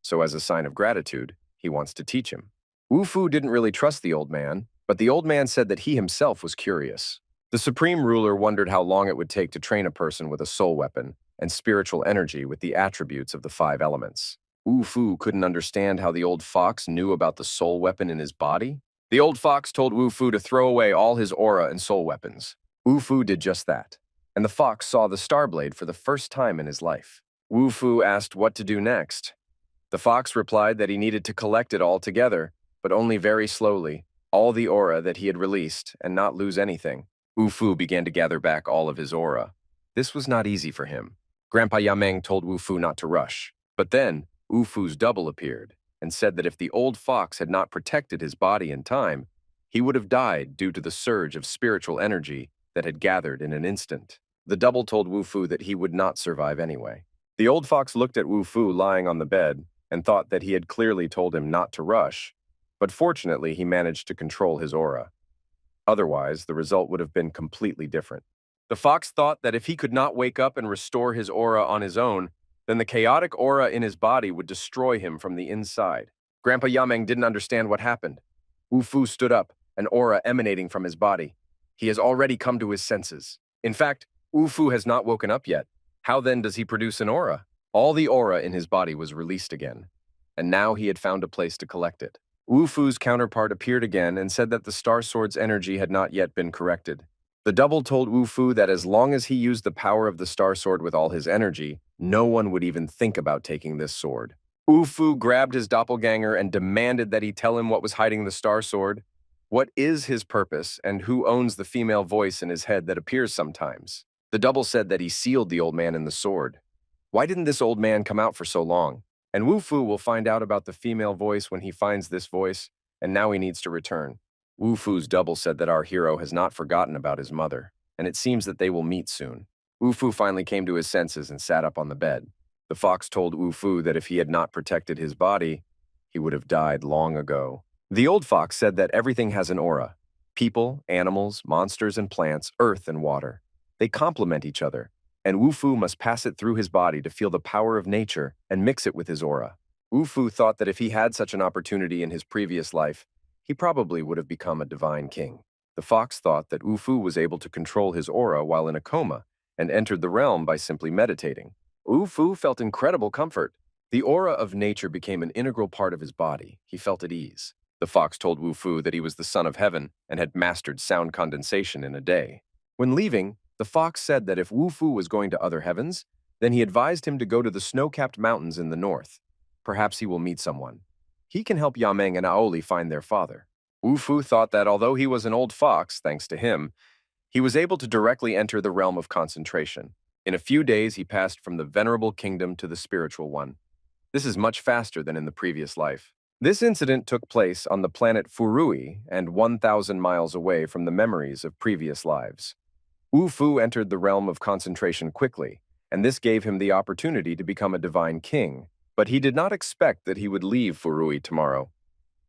So as a sign of gratitude, he wants to teach him. Wu Fu didn't really trust the old man, but the old man said that he himself was curious. The supreme ruler wondered how long it would take to train a person with a soul weapon and spiritual energy with the attributes of the 5 elements. Wu Fu couldn't understand how the old fox knew about the soul weapon in his body. The old fox told Wu Fu to throw away all his aura and soul weapons. Wu Fu did just that, and the fox saw the Starblade for the first time in his life. Wu Fu asked what to do next. The fox replied that he needed to collect it all together, but only very slowly, all the aura that he had released, and not lose anything. Wu Fu began to gather back all of his aura. This was not easy for him. Grandpa Yameng told Wu Fu not to rush, but then Wu Fu's double appeared and said that if the old fox had not protected his body in time, he would have died due to the surge of spiritual energy that had gathered in an instant. The double told Wu Fu that he would not survive anyway. The old fox looked at Wu Fu lying on the bed and thought that he had clearly told him not to rush, but fortunately he managed to control his aura. Otherwise, the result would have been completely different. The fox thought that if he could not wake up and restore his aura on his own, then the chaotic aura in his body would destroy him from the inside. Grandpa Yameng didn't understand what happened. Wu Fu stood up, an aura emanating from his body. He has already come to his senses. In fact, Wu Fu has not woken up yet. How then does he produce an aura? All the aura in his body was released again, and now he had found a place to collect it. Wu Fu's counterpart appeared again and said that the Star Sword's energy had not yet been corrected. The double told Wu Fu that as long as he used the power of the Star Sword with all his energy, no one would even think about taking this sword. Wu Fu grabbed his doppelganger and demanded that he tell him what was hiding the Star Sword. What is his purpose, and who owns the female voice in his head that appears sometimes? The double said that he sealed the old man in the sword. Why didn't this old man come out for so long? And Wu Fu will find out about the female voice when he finds this voice, and now he needs to return. Wu Fu's double said that our hero has not forgotten about his mother, and it seems that they will meet soon. Wu Fu finally came to his senses and sat up on the bed. The fox told Wu Fu that if he had not protected his body, he would have died long ago. The old fox said that everything has an aura. People, animals, monsters and plants, earth and water. They complement each other, and Wu Fu must pass it through his body to feel the power of nature and mix it with his aura. Wu Fu thought that if he had such an opportunity in his previous life, he probably would have become a divine king. The fox thought that Wu Fu was able to control his aura while in a coma and entered the realm by simply meditating. Wu Fu felt incredible comfort. The aura of nature became an integral part of his body. He felt at ease. The fox told Wu Fu that he was the son of heaven and had mastered sound condensation in a day. When leaving, the fox said that if Wu Fu was going to other heavens, then he advised him to go to the snow-capped mountains in the north. Perhaps he will meet someone. He can help Yameng and Aoli find their father. Wu Fu thought that although he was an old fox, thanks to him, he was able to directly enter the realm of concentration. In a few days, he passed from the venerable kingdom to the spiritual one. This is much faster than in the previous life. This incident took place on the planet Furui and 1,000 miles away from the memories of previous lives. Wu Fu entered the realm of concentration quickly, and this gave him the opportunity to become a divine king, but he did not expect that he would leave Furui tomorrow.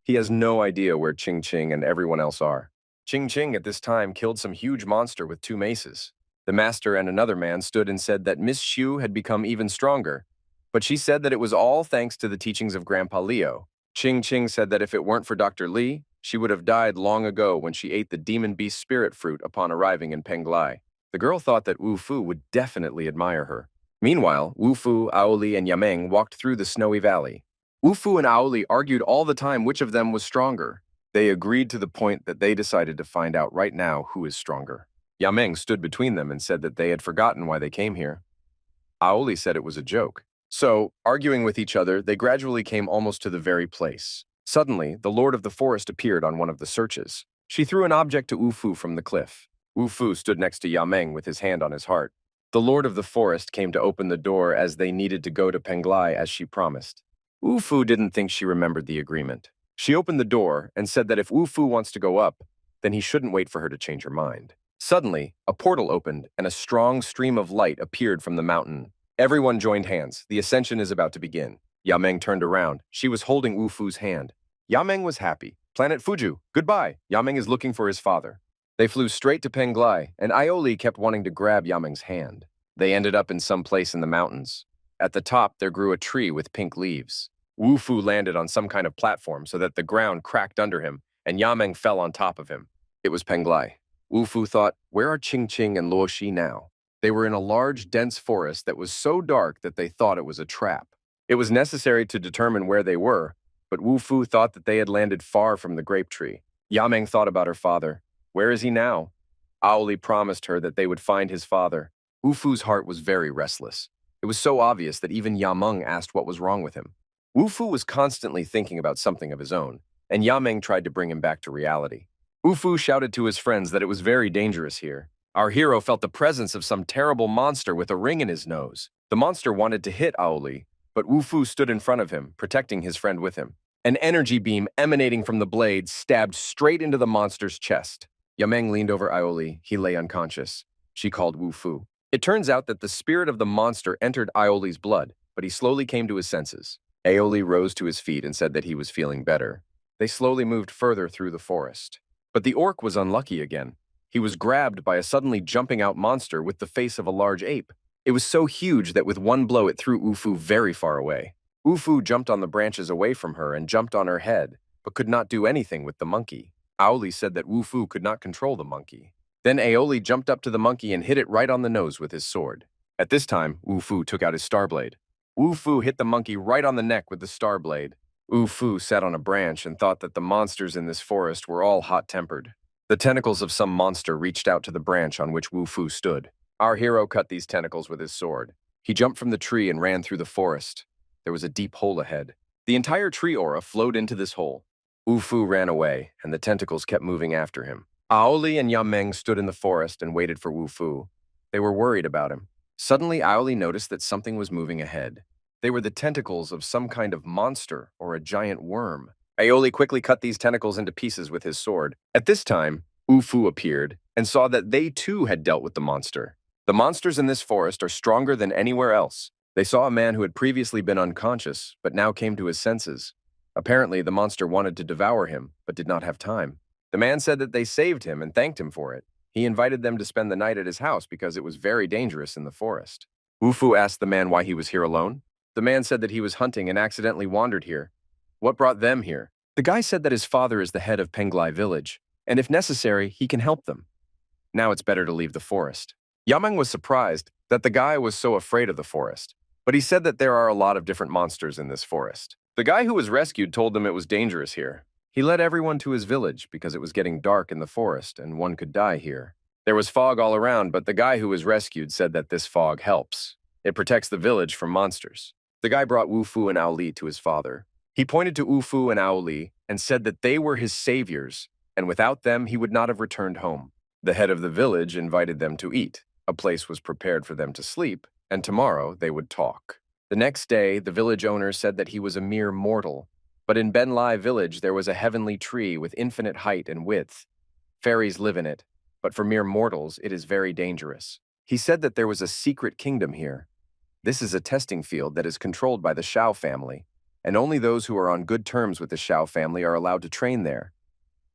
He has no idea where Ching Ching and everyone else are. Ching Ching at this time killed some huge monster with 2 maces. The master and another man stood and said that Miss Xu had become even stronger, but she said that it was all thanks to the teachings of Grandpa Leo. Ching Ching said that if it weren't for Dr. Li, she would have died long ago when she ate the demon beast spirit fruit upon arriving in Penglai. The girl thought that Wu Fu would definitely admire her. Meanwhile, Wu Fu, Aoli, and Yameng walked through the snowy valley. Wu Fu and Aoli argued all the time which of them was stronger. They agreed to the point that they decided to find out right now who is stronger. Yameng stood between them and said that they had forgotten why they came here. Aoli said it was a joke. So, arguing with each other, they gradually came almost to the very place. Suddenly, the Lord of the Forest appeared on one of the searches. She threw an object to Wu Fu from the cliff. Wu Fu stood next to Yameng with his hand on his heart. The Lord of the Forest came to open the door as they needed to go to Penglai as she promised. Wu Fu didn't think she remembered the agreement. She opened the door and said that if Wu Fu wants to go up, then he shouldn't wait for her to change her mind. Suddenly, a portal opened and a strong stream of light appeared from the mountain. Everyone joined hands. The ascension is about to begin. Yameng turned around. She was holding Wu Fu's hand. Yameng was happy. Planet Fuju, goodbye. Yameng is looking for his father. They flew straight to Penglai, and Aioli kept wanting to grab Yameng's hand. They ended up in some place in the mountains. At the top, there grew a tree with pink leaves. Wu Fu landed on some kind of platform so that the ground cracked under him, and Yameng fell on top of him. It was Penglai. Wu Fu thought, where are Ching Ching and Luo Shi now? They were in a large, dense forest that was so dark that they thought it was a trap. It was necessary to determine where they were, but Wu Fu thought that they had landed far from the grape tree. Yameng thought about her father. Where is he now? Aoli promised her that they would find his father. Wu Fu's heart was very restless. It was so obvious that even Yameng asked what was wrong with him. Wu Fu was constantly thinking about something of his own, and Yameng tried to bring him back to reality. Wu Fu shouted to his friends that it was very dangerous here. Our hero felt the presence of some terrible monster with a ring in his nose. The monster wanted to hit Aoli, but Wu Fu stood in front of him, protecting his friend with him. An energy beam emanating from the blade stabbed straight into the monster's chest. Yameng leaned over Aoli. He lay unconscious. She called Wu Fu. It turns out that the spirit of the monster entered Aoli's blood, but he slowly came to his senses. Aoli rose to his feet and said that he was feeling better. They slowly moved further through the forest. But the orc was unlucky again. He was grabbed by a suddenly jumping out monster with the face of a large ape. It was so huge that with one blow it threw Wu Fu very far away. Wu jumped on the branches away from her and jumped on her head, but could not do anything with the monkey. Aoli said that Wu could not control the monkey. Then Aoli jumped up to the monkey and hit it right on the nose with his sword. At this time, Wu took out his star blade. Wu hit the monkey right on the neck with the star blade. Wu sat on a branch and thought that the monsters in this forest were all hot-tempered. The tentacles of some monster reached out to the branch on which Wu stood. Our hero cut these tentacles with his sword. He jumped from the tree and ran through the forest. There was a deep hole ahead. The entire tree aura flowed into this hole. Wu ran away, and the tentacles kept moving after him. Aoli and Yameng stood in the forest and waited for Wu. They were worried about him. Suddenly, Aoli noticed that something was moving ahead. They were the tentacles of some kind of monster or a giant worm. Aoli quickly cut these tentacles into pieces with his sword. At this time, Wu appeared and saw that they too had dealt with the monster. The monsters in this forest are stronger than anywhere else. They saw a man who had previously been unconscious, but now came to his senses. Apparently, the monster wanted to devour him, but did not have time. The man said that they saved him and thanked him for it. He invited them to spend the night at his house because it was very dangerous in the forest. Wu asked the man why he was here alone. The man said that he was hunting and accidentally wandered here. What brought them here? The guy said that his father is the head of Penglai village, and if necessary, he can help them. Now it's better to leave the forest. Yameng was surprised that the guy was so afraid of the forest, but he said that there are a lot of different monsters in this forest. The guy who was rescued told them it was dangerous here. He led everyone to his village because it was getting dark in the forest and one could die here. There was fog all around, but the guy who was rescued said that this fog helps. It protects the village from monsters. The guy brought Wu and Aoli to his father. He pointed to Wu and Aoli and said that they were his saviors, and without them he would not have returned home. The head of the village invited them to eat. A place was prepared for them to sleep, and tomorrow they would talk. The next day, the village owner said that he was a mere mortal, but in Benlai village there was a heavenly tree with infinite height and width. Fairies live in it, but for mere mortals it is very dangerous. He said that there was a secret kingdom here. This is a testing field that is controlled by the Shao family, and only those who are on good terms with the Shao family are allowed to train there.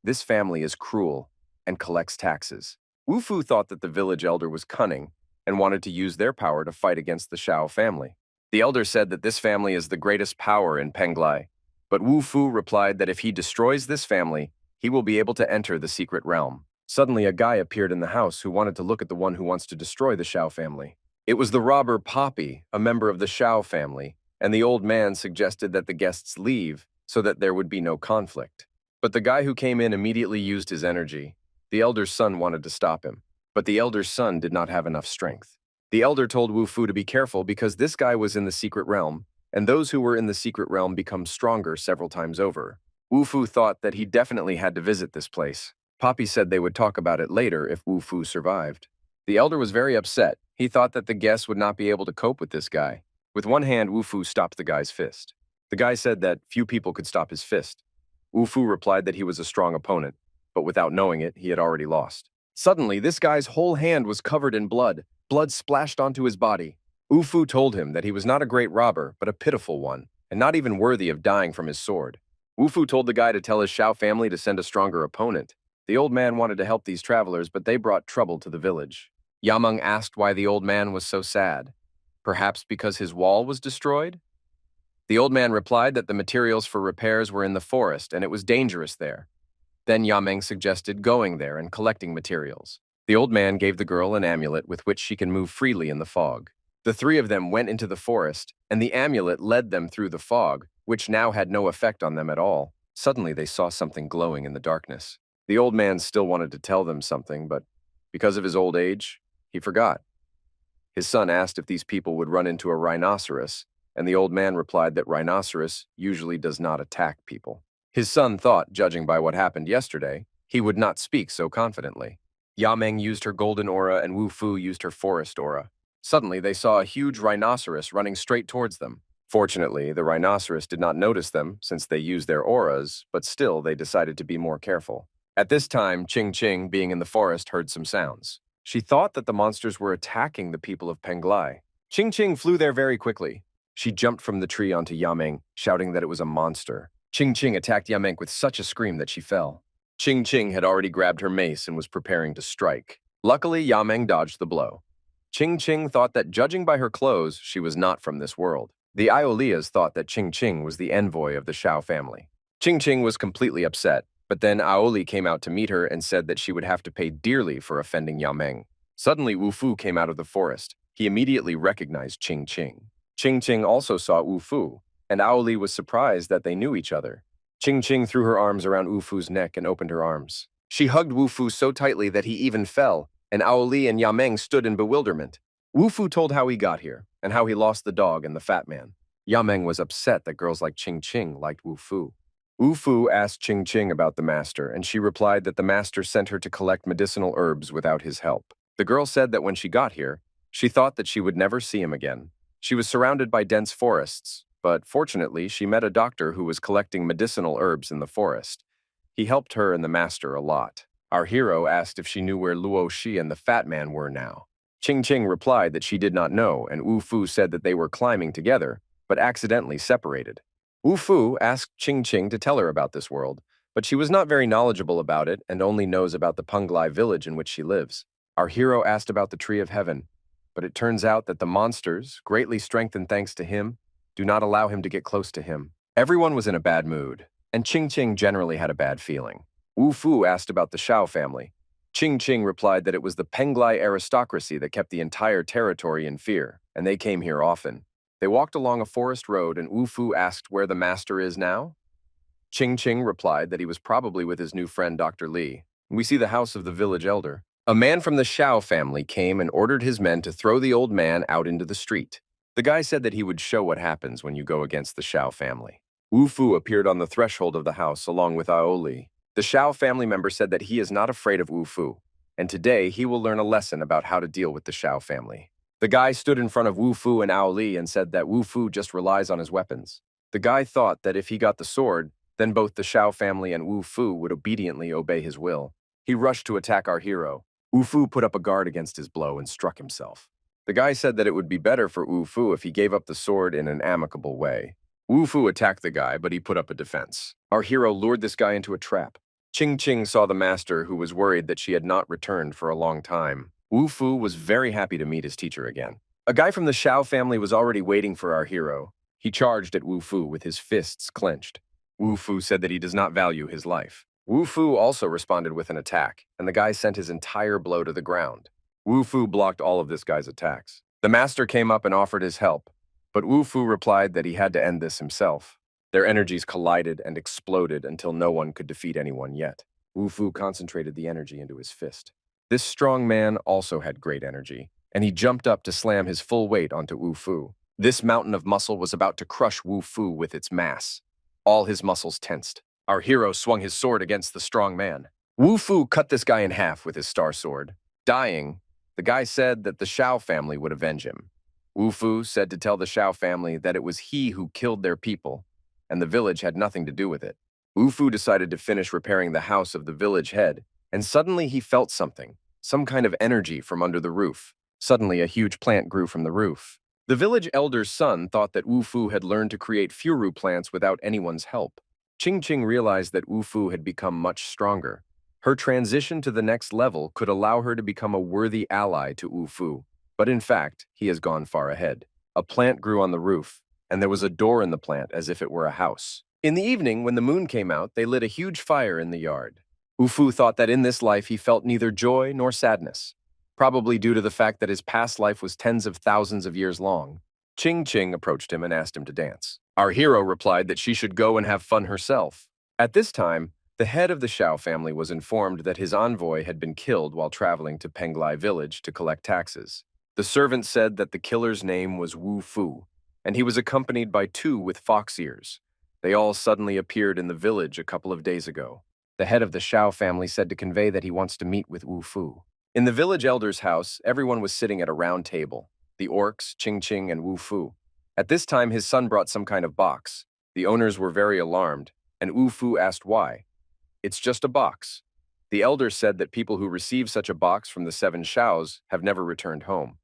This family is cruel and collects taxes. Wu thought that the village elder was cunning and wanted to use their power to fight against the Shao family. The elder said that this family is the greatest power in Penglai, but Wu replied that if he destroys this family, he will be able to enter the secret realm. Suddenly, a guy appeared in the house who wanted to look at the one who wants to destroy the Shao family. It was the robber Poppy, a member of the Shao family, and the old man suggested that the guests leave so that there would be no conflict. But the guy who came in immediately used his energy. The elder's son wanted to stop him, but the elder's son did not have enough strength. The elder told Wu to be careful because this guy was in the secret realm, and those who were in the secret realm become stronger several times over. Wu thought that he definitely had to visit this place. Poppy said they would talk about it later if Wu survived. The elder was very upset. He thought that the guests would not be able to cope with this guy. With one hand, Wu stopped the guy's fist. The guy said that few people could stop his fist. Wu replied that he was a strong opponent, but without knowing it, he had already lost. Suddenly, this guy's whole hand was covered in blood. Blood splashed onto his body. Wu told him that he was not a great robber, but a pitiful one, and not even worthy of dying from his sword. Wu told the guy to tell his Shao family to send a stronger opponent. The old man wanted to help these travelers, but they brought trouble to the village. Yameng asked why the old man was so sad. Perhaps because his wall was destroyed? The old man replied that the materials for repairs were in the forest and it was dangerous there. Then Yameng suggested going there and collecting materials. The old man gave the girl an amulet with which she can move freely in the fog. The three of them went into the forest, and the amulet led them through the fog, which now had no effect on them at all. Suddenly they saw something glowing in the darkness. The old man still wanted to tell them something, but because of his old age, he forgot. His son asked if these people would run into a rhinoceros, and the old man replied that rhinoceros usually does not attack people. His son thought, judging by what happened yesterday, he would not speak so confidently. Yameng used her golden aura and Wu used her forest aura. Suddenly, they saw a huge rhinoceros running straight towards them. Fortunately, the rhinoceros did not notice them since they used their auras, but still they decided to be more careful. At this time, Ching, being in the forest, heard some sounds. She thought that the monsters were attacking the people of Penglai. Ching flew there very quickly. She jumped from the tree onto Yameng, shouting that it was a monster. Ching attacked Yameng with such a scream that she fell. Ching had already grabbed her mace and was preparing to strike. Luckily, Yameng dodged the blow. Ching thought that judging by her clothes, she was not from this world. The Iolias thought that Ching Ching was the envoy of the Shao family. Ching Ching was completely upset, but then Aoli came out to meet her and said that she would have to pay dearly for offending Yameng. Suddenly, Wu Fu came out of the forest. He immediately recognized Ching Ching. Ching Ching also saw Wu Fu, and Aoli was surprised that they knew each other. Ching Ching threw her arms around Wu Fu's neck and opened her arms. She hugged Wu Fu so tightly that he even fell, and Aoli and Yameng stood in bewilderment. Wu Fu told how he got here, and how he lost the dog and the fat man. Yameng was upset that girls like Ching Ching liked Wu Fu. Wu Fu asked Ching Ching about the master, and she replied that the master sent her to collect medicinal herbs without his help. The girl said that when she got here, she thought that she would never see him again. She was surrounded by dense forests, but fortunately she met a doctor who was collecting medicinal herbs in the forest. He helped her and the master a lot. Our hero asked if she knew where Luo Shi and the fat man were now. Ching Ching replied that she did not know, and Wu Fu said that they were climbing together, but accidentally separated. Wu Fu asked Ching Ching to tell her about this world, but she was not very knowledgeable about it and only knows about the Penglai village in which she lives. Our hero asked about the Tree of Heaven, but it turns out that the monsters, greatly strengthened thanks to him, do not allow him to get close to him. Everyone was in a bad mood, and Ching Ching generally had a bad feeling. Wu Fu asked about the Shao family. Ching Ching replied that it was the Penglai aristocracy that kept the entire territory in fear, and they came here often. They walked along a forest road, and Wu Fu asked where the master is now. Ching Ching replied that he was probably with his new friend Dr. Li. We see the house of the village elder. A man from the Shao family came and ordered his men to throw the old man out into the street. The guy said that he would show what happens when you go against the Shao family. Wu Fu appeared on the threshold of the house along with Aoli. The Shao family member said that he is not afraid of Wu Fu, and today he will learn a lesson about how to deal with the Shao family. The guy stood in front of Wu Fu and Aoli and said that Wu Fu just relies on his weapons. The guy thought that if he got the sword, then both the Shao family and Wu Fu would obediently obey his will. He rushed to attack our hero. Wu Fu put up a guard against his blow and struck himself. The guy said that it would be better for Wu Fu if he gave up the sword in an amicable way. Wu Fu attacked the guy, but he put up a defense. Our hero lured this guy into a trap. Ching Ching saw the master, who was worried that she had not returned for a long time. Wu Fu was very happy to meet his teacher again. A guy from the Shao family was already waiting for our hero. He charged at Wu Fu with his fists clenched. Wu Fu said that he does not value his life. Wu Fu also responded with an attack, and the guy sent his entire blow to the ground. Wu Fu blocked all of this guy's attacks. The master came up and offered his help, but Wu Fu replied that he had to end this himself. Their energies collided and exploded until no one could defeat anyone yet. Wu Fu concentrated the energy into his fist. This strong man also had great energy, and he jumped up to slam his full weight onto Wu Fu. This mountain of muscle was about to crush Wu Fu with its mass. All his muscles tensed. Our hero swung his sword against the strong man. Wu Fu cut this guy in half with his star sword. Dying, the guy said that the Shao family would avenge him. Wu Fu said to tell the Shao family that it was he who killed their people, and the village had nothing to do with it. Wu Fu decided to finish repairing the house of the village head, and suddenly he felt something, some kind of energy from under the roof. Suddenly, a huge plant grew from the roof. The village elder's son thought that Wu Fu had learned to create furu plants without anyone's help. Ching Ching realized that Wu Fu had become much stronger. Her transition to the next level could allow her to become a worthy ally to Wu Fu, but in fact, he has gone far ahead. A plant grew on the roof, and there was a door in the plant as if it were a house. In the evening, when the moon came out, they lit a huge fire in the yard. Wu Fu thought that in this life he felt neither joy nor sadness, probably due to the fact that his past life was tens of thousands of years long. Ching Ching approached him and asked him to dance. Our hero replied that she should go and have fun herself. At this time, the head of the Shao family was informed that his envoy had been killed while traveling to Penglai village to collect taxes. The servant said that the killer's name was Wu Fu, and he was accompanied by two with fox ears. They all suddenly appeared in the village a couple of days ago. The head of the Shao family said to convey that he wants to meet with Wu Fu. In the village elder's house, everyone was sitting at a round table. The orcs, Ching Ching, and Wu Fu. At this time, his son brought some kind of box. The owners were very alarmed, and Wu Fu asked why. It's just a box. The elder said that people who receive such a box from the 7 Shaos have never returned home.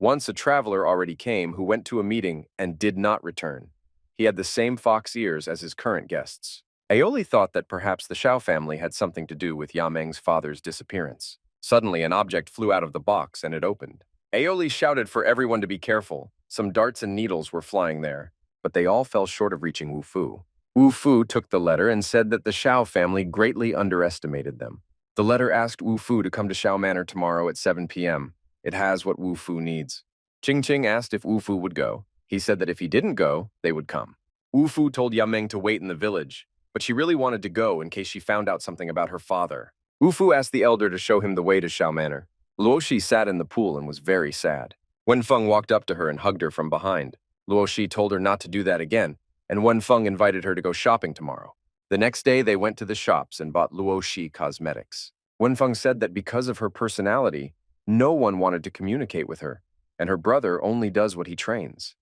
Once a traveler already came who went to a meeting and did not return. He had the same fox ears as his current guests. Aoli thought that perhaps the Shao family had something to do with Yameng's father's disappearance. Suddenly, an object flew out of the box and it opened. Aoli shouted for everyone to be careful, Some darts and needles were flying there, but they all fell short of reaching Wu Fu. Wu Fu took the letter and said that the Shao family greatly underestimated them. The letter asked Wu Fu to come to Shao Manor tomorrow at 7 p.m. It has what Wu Fu needs. Ching Ching asked if Wu Fu would go. He said that if he didn't go, they would come. Wu Fu told Yameng to wait in the village, but she really wanted to go in case she found out something about her father. Wu Fu asked the elder to show him the way to Shao Manor. Luoshi sat in the pool and was very sad. Wenfeng walked up to her and hugged her from behind. Luoshi told her not to do that again, and Wenfeng invited her to go shopping tomorrow. The next day, they went to the shops and bought Luoshi cosmetics. Wenfeng said that because of her personality, no one wanted to communicate with her, and her brother only does what he trains.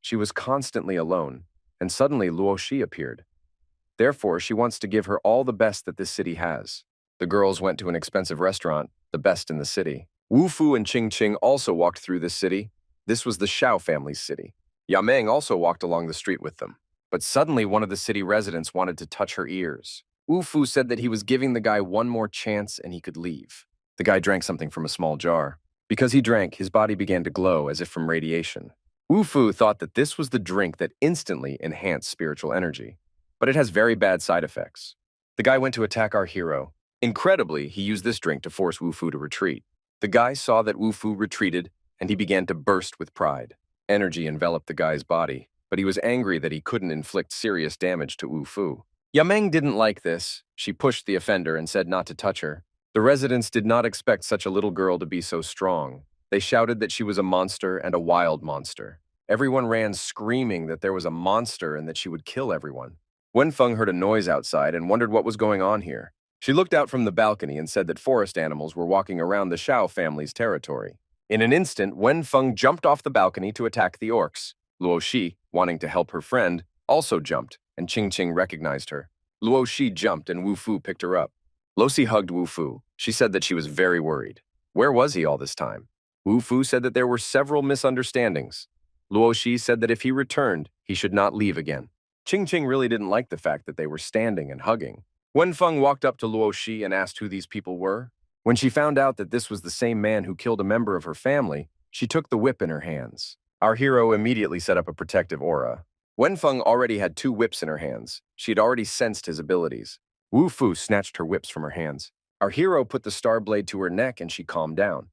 She was constantly alone, and suddenly Luoshi appeared. Therefore, she wants to give her all the best that this city has. The girls went to an expensive restaurant, the best in the city. Wu Fu and Ching Ching also walked through this city. This was the Shao family's city. Yameng also walked along the street with them. But suddenly one of the city residents wanted to touch her ears. Wu Fu said that he was giving the guy one more chance and he could leave. The guy drank something from a small jar. Because he drank, his body began to glow as if from radiation. Wu Fu thought that this was the drink that instantly enhanced spiritual energy. But it has very bad side effects. The guy went to attack our hero. Incredibly, he used this drink to force Wu Fu to retreat. The guy saw that Wu Fu retreated, and he began to burst with pride. Energy enveloped the guy's body, but he was angry that he couldn't inflict serious damage to Wu Fu. Yameng didn't like this. She pushed the offender and said not to touch her. The residents did not expect such a little girl to be so strong. They shouted that she was a monster and a wild monster. Everyone ran screaming that there was a monster and that she would kill everyone. Wenfeng heard a noise outside and wondered what was going on here. She looked out from the balcony and said that forest animals were walking around the Shao family's territory. In an instant, Wenfeng jumped off the balcony to attack the orcs. Luoshi, wanting to help her friend, also jumped, and Ching Ching recognized her. Luoshi jumped and Wu Fu picked her up. Luoshi hugged Wu Fu. She said that she was very worried. Where was he all this time? Wu Fu said that there were several misunderstandings. Luoshi said that if he returned, he should not leave again. Ching Ching really didn't like the fact that they were standing and hugging. Wenfeng walked up to Luoshi and asked who these people were. When she found out that this was the same man who killed a member of her family, she took the whip in her hands. Our hero immediately set up a protective aura. Wenfeng already had 2 whips in her hands. She had already sensed his abilities. Wu Fu snatched her whips from her hands. Our hero put the star blade to her neck and she calmed down.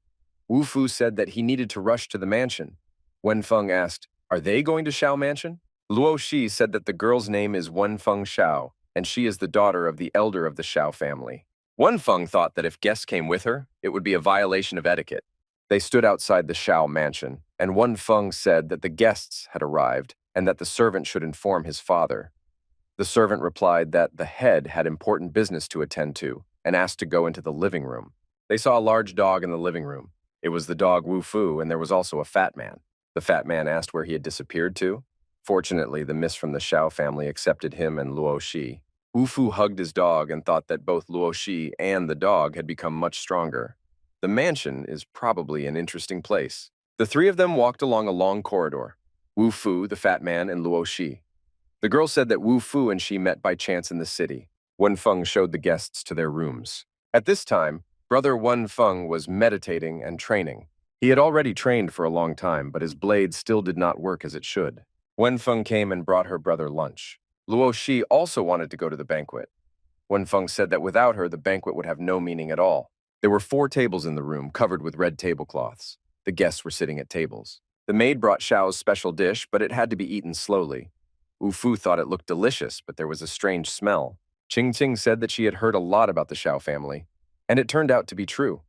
Wu Fu said that he needed to rush to the mansion. Wenfeng asked, "Are they going to Shao Mansion?" Luo Shi said that the girl's name is Wenfeng Shao, and she is the daughter of the elder of the Shao family. Wenfeng thought that if guests came with her, it would be a violation of etiquette. They stood outside the Shao mansion, and Wenfeng said that the guests had arrived and that the servant should inform his father. The servant replied that the head had important business to attend to and asked to go into the living room. They saw a large dog in the living room. It was the dog Wu Fu, and there was also a fat man. The fat man asked where he had disappeared to. Fortunately, the miss from the Shao family accepted him and Luo Shi. Wu Fu hugged his dog and thought that both Luo Shi and the dog had become much stronger. The mansion is probably an interesting place. The 3 of them walked along a long corridor. Wu Fu, the fat man, and Luo Shi. The girl said that Wu Fu and she met by chance in the city. Wenfeng showed the guests to their rooms. At this time, brother Wenfeng was meditating and training. He had already trained for a long time, but his blade still did not work as it should. Wenfeng came and brought her brother lunch. Luo Shi also wanted to go to the banquet. Wenfeng said that without her, the banquet would have no meaning at all. There were 4 tables in the room, covered with red tablecloths. The guests were sitting at tables. The maid brought Xiao's special dish, but it had to be eaten slowly. Wu Fu thought it looked delicious, but there was a strange smell. Ching Ching said that she had heard a lot about the Xiao family, and it turned out to be true.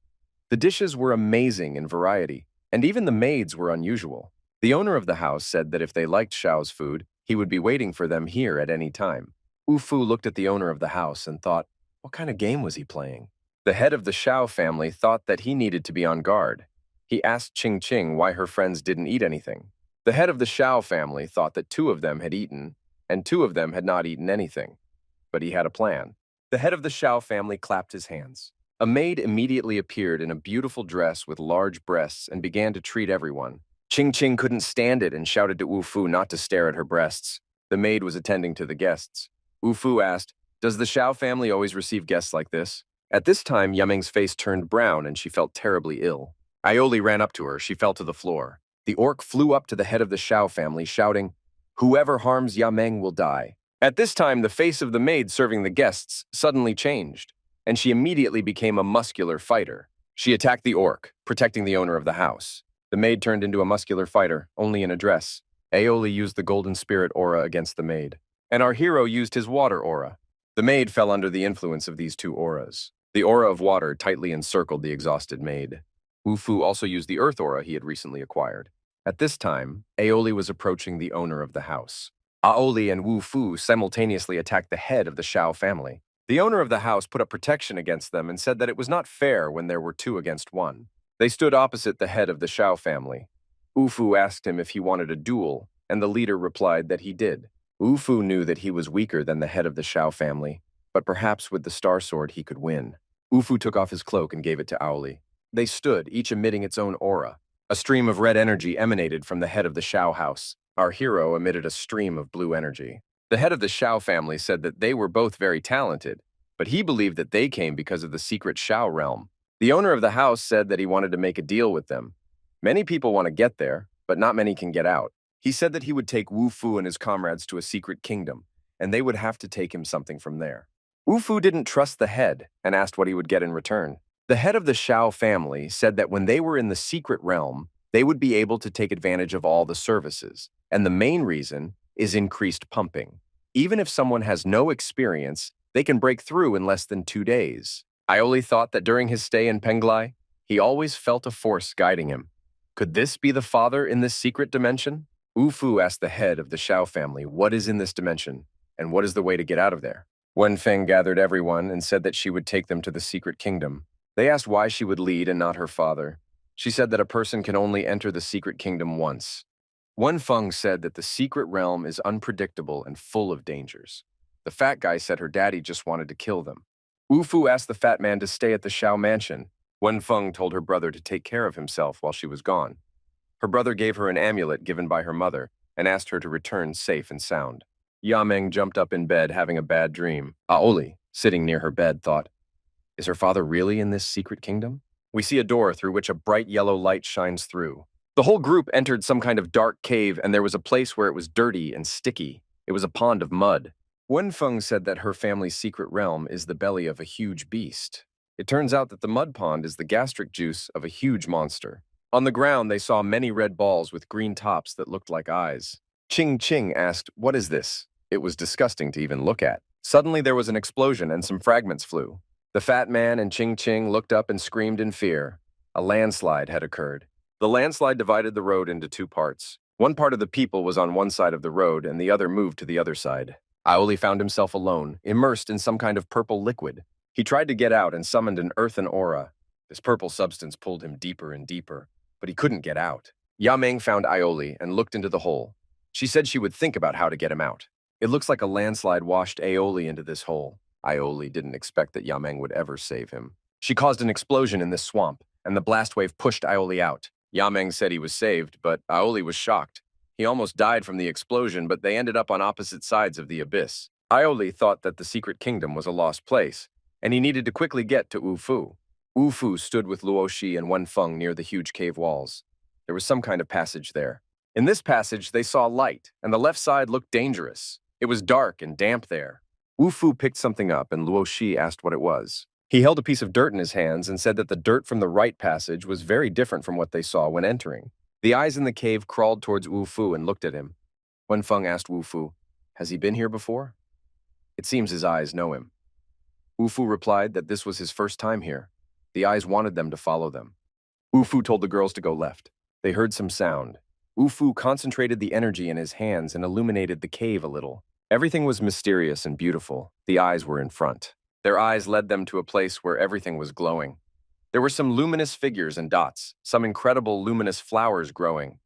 The dishes were amazing in variety, and even the maids were unusual. The owner of the house said that if they liked Xiao's food, he would be waiting for them here at any time. Wu Fu looked at the owner of the house and thought, what kind of game was he playing? The head of the Xiao family thought that he needed to be on guard. He asked Ching Ching why her friends didn't eat anything. The head of the Xiao family thought that 2 of them had eaten, and 2 of them had not eaten anything. But he had a plan. The head of the Xiao family clapped his hands. A maid immediately appeared in a beautiful dress with large breasts and began to treat everyone. Ching Ching couldn't stand it and shouted to Wu Fu not to stare at her breasts. The maid was attending to the guests. Wu Fu asked, "Does the Xiao family always receive guests like this?" At this time, Yaming's face turned brown and she felt terribly ill. Aioli ran up to her. She fell to the floor. The orc flew up to the head of the Shao family, shouting, "Whoever harms Yameng will die." At this time, the face of the maid serving the guests suddenly changed, and she immediately became a muscular fighter. She attacked the orc, protecting the owner of the house. The maid turned into a muscular fighter, only in a dress. Aoli used the golden spirit aura against the maid, and our hero used his water aura. The maid fell under the influence of these two auras. The aura of water tightly encircled the exhausted maid. Wu Fu also used the earth aura he had recently acquired. At this time, Aoli was approaching the owner of the house. Aoli and Wu Fu simultaneously attacked the head of the Shao family. The owner of the house put up protection against them and said that it was not fair when there were two against one. They stood opposite the head of the Shao family. Wu Fu asked him if he wanted a duel, and the leader replied that he did. Wu Fu knew that he was weaker than the head of the Shao family, but perhaps with the star sword he could win. Wu Fu took off his cloak and gave it to Aoli. They stood, each emitting its own aura. A stream of red energy emanated from the head of the Shao house. Our hero emitted a stream of blue energy. The head of the Shao family said that they were both very talented, but he believed that they came because of the secret Shao realm. The owner of the house said that he wanted to make a deal with them. Many people want to get there, but not many can get out. He said that he would take Wu Fu and his comrades to a secret kingdom, and they would have to take him something from there. Wu Fu didn't trust the head and asked what he would get in return. The head of the Shao family said that when they were in the secret realm, they would be able to take advantage of all the services, and the main reason is increased pumping. Even if someone has no experience, they can break through in less than 2 days. Aoli thought that during his stay in Penglai, he always felt a force guiding him. Could this be the father in this secret dimension? Wu Fu asked the head of the Shao family what is in this dimension, and what is the way to get out of there. Wen Feng gathered everyone and said that she would take them to the secret kingdom. They asked why she would lead and not her father. She said that a person can only enter the secret kingdom once. Wen Feng said that the secret realm is unpredictable and full of dangers. The fat guy said her daddy just wanted to kill them. Wu Fu asked the fat man to stay at the Shao mansion. Wen Feng told her brother to take care of himself while she was gone. Her brother gave her an amulet given by her mother and asked her to return safe and sound. Yameng jumped up in bed having a bad dream. Aoli, sitting near her bed, thought, "Is her father really in this secret kingdom?" We see a door through which a bright yellow light shines through. The whole group entered some kind of dark cave, and there was a place where it was dirty and sticky. It was a pond of mud. Wen Feng said that her family's secret realm is the belly of a huge beast. It turns out that the mud pond is the gastric juice of a huge monster. On the ground, they saw many red balls with green tops that looked like eyes. Ching Ching asked, "What is this?" It was disgusting to even look at. Suddenly, there was an explosion and some fragments flew. The fat man and Ching Ching looked up and screamed in fear. A landslide had occurred. The landslide divided the road into two parts. One part of the people was on one side of the road, and the other moved to the other side. Aoli found himself alone, immersed in some kind of purple liquid. He tried to get out and summoned an earthen aura. This purple substance pulled him deeper and deeper, but he couldn't get out. Yameng found Aoli and looked into the hole. She said she would think about how to get him out. It looks like a landslide washed Aoli into this hole. Aoli didn't expect that Yameng would ever save him. She caused an explosion in this swamp, and the blast wave pushed Aoli out. Yameng said he was saved, but Aoli was shocked. He almost died from the explosion, but they ended up on opposite sides of the abyss. Aoli thought that the secret kingdom was a lost place, and he needed to quickly get to Wu Fu. Wu Fu stood with Luo Shi and Wen Feng near the huge cave walls. There was some kind of passage there. In this passage, they saw light, and the left side looked dangerous. It was dark and damp there. Wu Fu picked something up, and Luo Shi asked what it was. He held a piece of dirt in his hands and said that the dirt from the right passage was very different from what they saw when entering. The eyes in the cave crawled towards Wu Fu and looked at him. Wen Feng asked Wu Fu, "Has he been here before?" It seems his eyes know him. Wu Fu replied that this was his first time here. The eyes wanted them to follow them. Wu Fu told the girls to go left. They heard some sound. Wu Fu concentrated the energy in his hands and illuminated the cave a little. Everything was mysterious and beautiful. The eyes were in front. Their eyes led them to a place where everything was glowing. There were some luminous figures and dots, some incredible luminous flowers growing.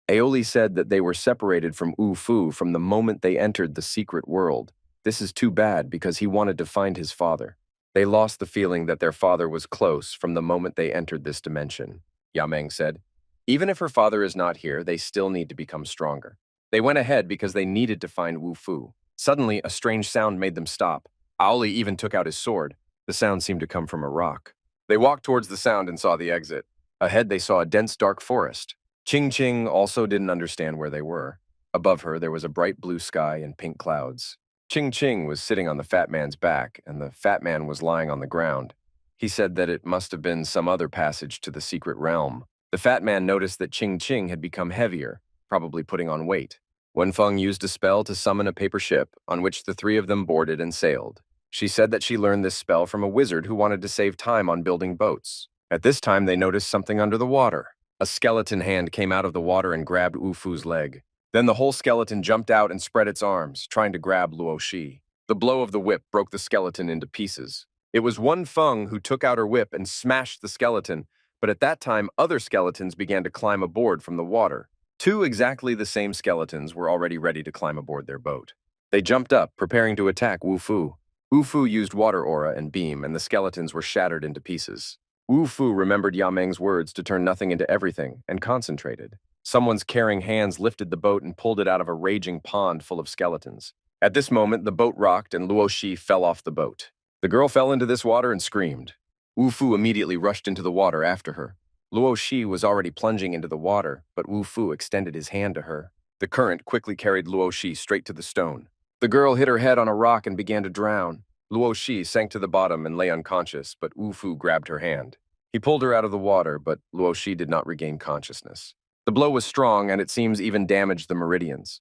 Aoli said that they were separated from Wu Fu from the moment they entered the secret world. This is too bad because he wanted to find his father. They lost the feeling that their father was close from the moment they entered this dimension. Yameng said, "Even if her father is not here, they still need to become stronger." They went ahead because they needed to find Wu Fu. Suddenly, a strange sound made them stop. Aoli even took out his sword. The sound seemed to come from a rock. They walked towards the sound and saw the exit. Ahead, they saw a dense, dark forest. Ching Ching also didn't understand where they were. Above her, there was a bright blue sky and pink clouds. Ching Ching was sitting on the fat man's back, and the fat man was lying on the ground. He said that it must have been some other passage to the secret realm. The fat man noticed that Ching Ching had become heavier, probably putting on weight. Wenfeng used a spell to summon a paper ship, on which the three of them boarded and sailed. She said that she learned this spell from a wizard who wanted to save time on building boats. At this time, they noticed something under the water. A skeleton hand came out of the water and grabbed Wu Fu's leg. Then the whole skeleton jumped out and spread its arms, trying to grab Luo Shi. The blow of the whip broke the skeleton into pieces. It was Wenfeng who took out her whip and smashed the skeleton, but at that time, other skeletons began to climb aboard from the water. Two exactly the same skeletons were already ready to climb aboard their boat. They jumped up, preparing to attack Wu Fu. Wu Fu used water aura and beam, and the skeletons were shattered into pieces. Wu Fu remembered Yameng's words to turn nothing into everything, and concentrated. Someone's caring hands lifted the boat and pulled it out of a raging pond full of skeletons. At this moment, the boat rocked and Luo Shi fell off the boat. The girl fell into this water and screamed. Wu Fu immediately rushed into the water after her. Luo Shi was already plunging into the water, but Wu Fu extended his hand to her. The current quickly carried Luo Shi straight to the stone. The girl hit her head on a rock and began to drown. Luo Shi sank to the bottom and lay unconscious, but Wu Fu grabbed her hand. He pulled her out of the water, but Luo Shi did not regain consciousness. The blow was strong, and it seems even damaged the meridians.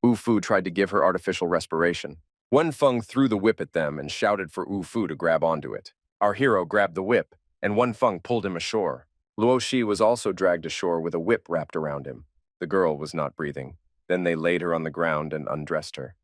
Wu Fu tried to give her artificial respiration. Wenfeng threw the whip at them and shouted for Wu Fu to grab onto it. Our hero grabbed the whip, and Wenfeng pulled him ashore. Luo Shi was also dragged ashore with a whip wrapped around him. The girl was not breathing. Then they laid her on the ground and undressed her.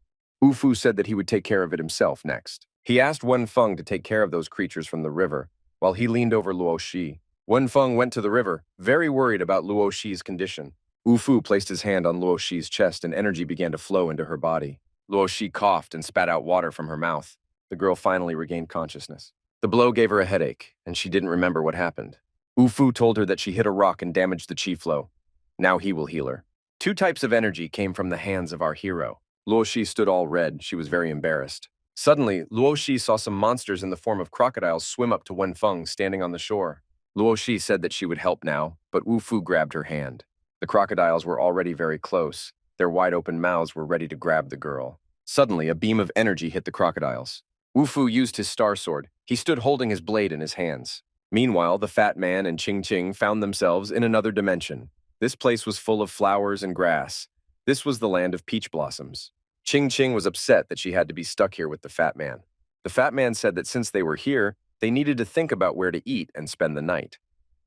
Wu Fu said that he would take care of it himself next. He asked Wenfeng to take care of those creatures from the river, while he leaned over Luo Shi. Wenfeng went to the river, very worried about Luo Shi's condition. Wu Fu placed his hand on Luo Shi's chest and energy began to flow into her body. Luo Shi coughed and spat out water from her mouth. The girl finally regained consciousness. The blow gave her a headache, and she didn't remember what happened. Wu Fu told her that she hit a rock and damaged the chi flow. Now he will heal her. Two types of energy came from the hands of our hero. Luo Shi stood all red. She was very embarrassed. Suddenly, Luo Shi saw some monsters in the form of crocodiles swim up to Wenfeng standing on the shore. Luo Shi said that she would help now, but Wu Fu grabbed her hand. The crocodiles were already very close. Their wide-open mouths were ready to grab the girl. Suddenly, a beam of energy hit the crocodiles. Wu Fu used his star sword. He stood holding his blade in his hands. Meanwhile, the fat man and Ching Ching found themselves in another dimension. This place was full of flowers and grass. This was the land of peach blossoms. Ching Ching was upset that she had to be stuck here with the fat man. The fat man said that since they were here, they needed to think about where to eat and spend the night.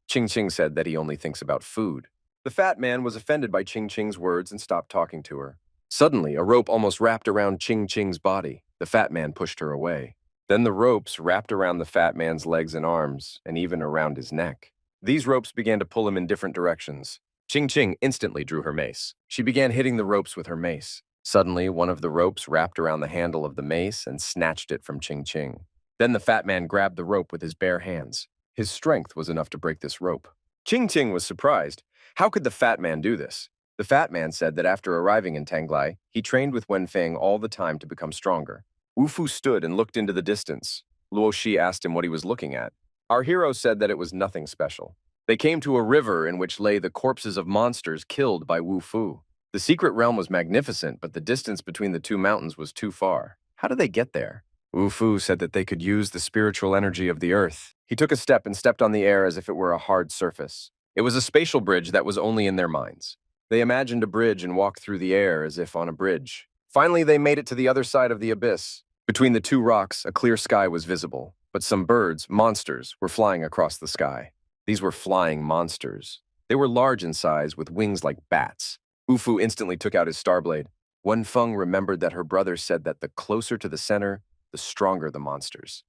Ching Ching said that he only thinks about food. The fat man was offended by Ching Ching's words and stopped talking to her. Suddenly, a rope almost wrapped around Ching Ching's body. The fat man pushed her away. Then the ropes wrapped around the fat man's legs and arms, and even around his neck. These ropes began to pull him in different directions. Ching Ching instantly drew her mace. She began hitting the ropes with her mace. Suddenly, one of the ropes wrapped around the handle of the mace and snatched it from Ching Ching. Then the fat man grabbed the rope with his bare hands. His strength was enough to break this rope. Ching Ching was surprised. How could the fat man do this? The fat man said that after arriving in Tanglai, he trained with Wenfeng all the time to become stronger. Wu Fu stood and looked into the distance. Luo Shi asked him what he was looking at. Our hero said that it was nothing special. They came to a river in which lay the corpses of monsters killed by Wu Fu. The secret realm was magnificent, but the distance between the two mountains was too far. How did they get there? Wu Fu said that they could use the spiritual energy of the earth. He took a step and stepped on the air as if it were a hard surface. It was a spatial bridge that was only in their minds. They imagined a bridge and walked through the air as if on a bridge. Finally, they made it to the other side of the abyss. Between the two rocks, a clear sky was visible, but some birds, monsters, were flying across the sky. These were flying monsters. They were large in size with wings like bats. Wu Fu instantly took out his star blade. Wenfeng remembered that her brother said that the closer to the center, the stronger the monsters.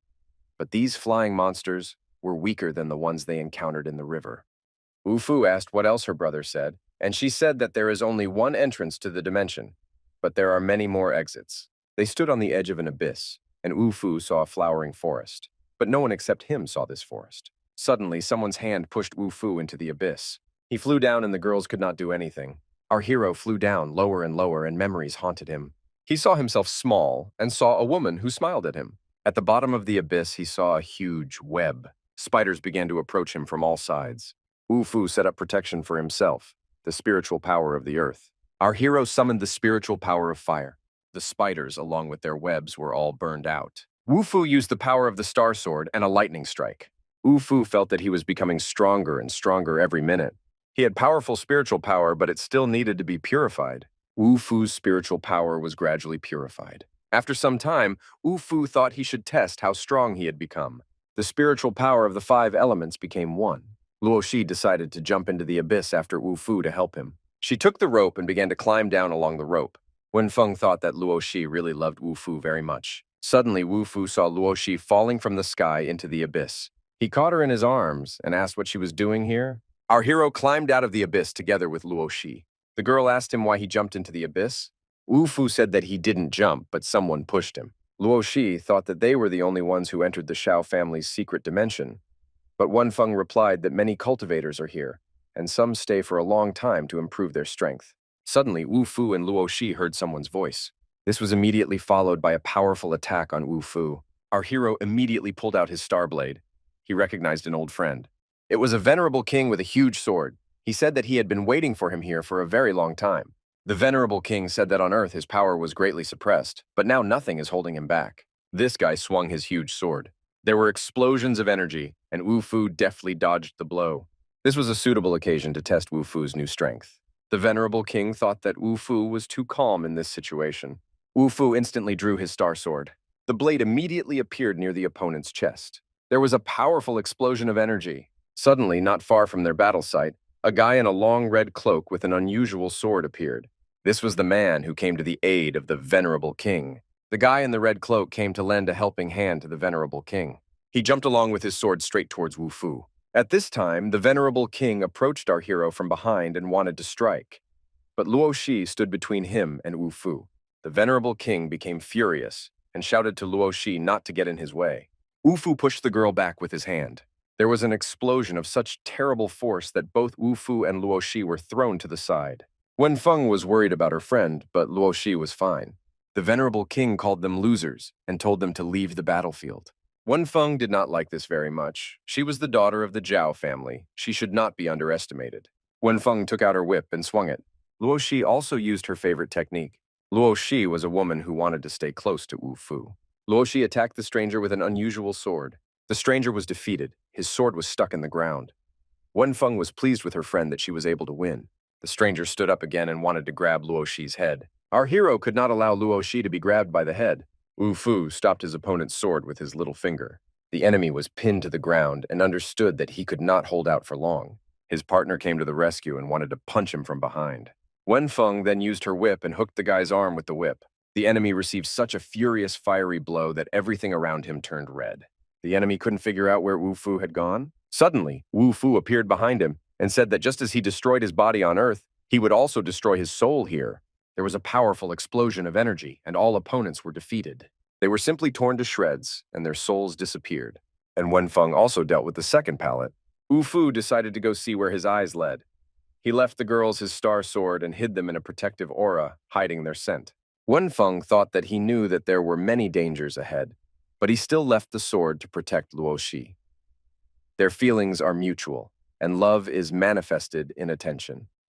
But these flying monsters were weaker than the ones they encountered in the river. Wu Fu asked what else her brother said, and she said that there is only one entrance to the dimension, but there are many more exits. They stood on the edge of an abyss, and Wu Fu saw a flowering forest. But no one except him saw this forest. Suddenly, someone's hand pushed Wu Fu into the abyss. He flew down and the girls could not do anything. Our hero flew down lower and lower, and memories haunted him. He saw himself small and saw a woman who smiled at him. At the bottom of the abyss, he saw a huge web. Spiders began to approach him from all sides. Wu Fu set up protection for himself. the spiritual power of the earth. Our hero summoned the spiritual power of fire. The spiders, along with their webs, were all burned out. Wu Fu used the power of the star sword and a lightning strike. Wu Fu felt that he was becoming stronger and stronger every minute. He had powerful spiritual power, but it still needed to be purified. Wu Fu's spiritual power was gradually purified. After some time, Wu Fu thought he should test how strong he had become. The spiritual power of the 5 elements became one. Luo Shi decided to jump into the abyss after Wu Fu to help him. She took the rope and began to climb down along the rope. Wenfeng thought that Luo Shi really loved Wu Fu very much. Suddenly, Wu Fu saw Luo Shi falling from the sky into the abyss. He caught her in his arms and asked what she was doing here. Our hero climbed out of the abyss together with Luo Shi. The girl asked him why he jumped into the abyss. Wu Fu said that he didn't jump, but someone pushed him. Luo Shi thought that they were the only ones who entered the Shao family's secret dimension. But Wenfeng replied that many cultivators are here, and some stay for a long time to improve their strength. Suddenly, Wu Fu and Luo Shi heard someone's voice. This was immediately followed by a powerful attack on Wu Fu. Our hero immediately pulled out his star blade. He recognized an old friend. It was a venerable king with a huge sword. He said that he had been waiting for him here for a very long time. The venerable king said that on Earth his power was greatly suppressed, but now nothing is holding him back. This guy swung his huge sword. There were explosions of energy, and Wu Fu deftly dodged the blow. This was a suitable occasion to test Wu Fu's new strength. The venerable king thought that Wu Fu was too calm in this situation. Wu Fu instantly drew his star sword. The blade immediately appeared near the opponent's chest. There was a powerful explosion of energy. Suddenly, not far from their battle site, a guy in a long red cloak with an unusual sword appeared. This was the man who came to the aid of the venerable king. The guy in the red cloak came to lend a helping hand to the venerable king. He jumped along with his sword straight towards Wu Fu. At this time, the venerable king approached our hero from behind and wanted to strike. But Luo Shi stood between him and Wu Fu. The venerable king became furious and shouted to Luo Shi not to get in his way. Wu Fu pushed the girl back with his hand. There was an explosion of such terrible force that both Wu Fu and Luo Shi were thrown to the side. Wenfeng was worried about her friend, but Luo Shi was fine. The venerable king called them losers and told them to leave the battlefield. Wenfeng did not like this very much. She was the daughter of the Zhao family. She should not be underestimated. Wenfeng took out her whip and swung it. Luo Shi also used her favorite technique. Luo Shi was a woman who wanted to stay close to Wu Fu. Luo Shi attacked the stranger with an unusual sword. The stranger was defeated. His sword was stuck in the ground. Wenfeng was pleased with her friend that she was able to win. The stranger stood up again and wanted to grab Luo Shi's head. Our hero could not allow Luo Shi to be grabbed by the head. Wu Fu stopped his opponent's sword with his little finger. The enemy was pinned to the ground and understood that he could not hold out for long. His partner came to the rescue and wanted to punch him from behind. Wenfeng then used her whip and hooked the guy's arm with the whip. The enemy received such a furious, fiery blow that everything around him turned red. The enemy couldn't figure out where Wu Fu had gone. Suddenly, Wu Fu appeared behind him and said that just as he destroyed his body on Earth, he would also destroy his soul here. There was a powerful explosion of energy, and all opponents were defeated. They were simply torn to shreds, and their souls disappeared. And Wenfeng also dealt with the second pallet. Wu Fu decided to go see where his eyes led. He left the girls his star sword and hid them in a protective aura, hiding their scent. Wenfeng thought that he knew that there were many dangers ahead, but he still left the sword to protect Luo Shi. Their feelings are mutual, and love is manifested in attention.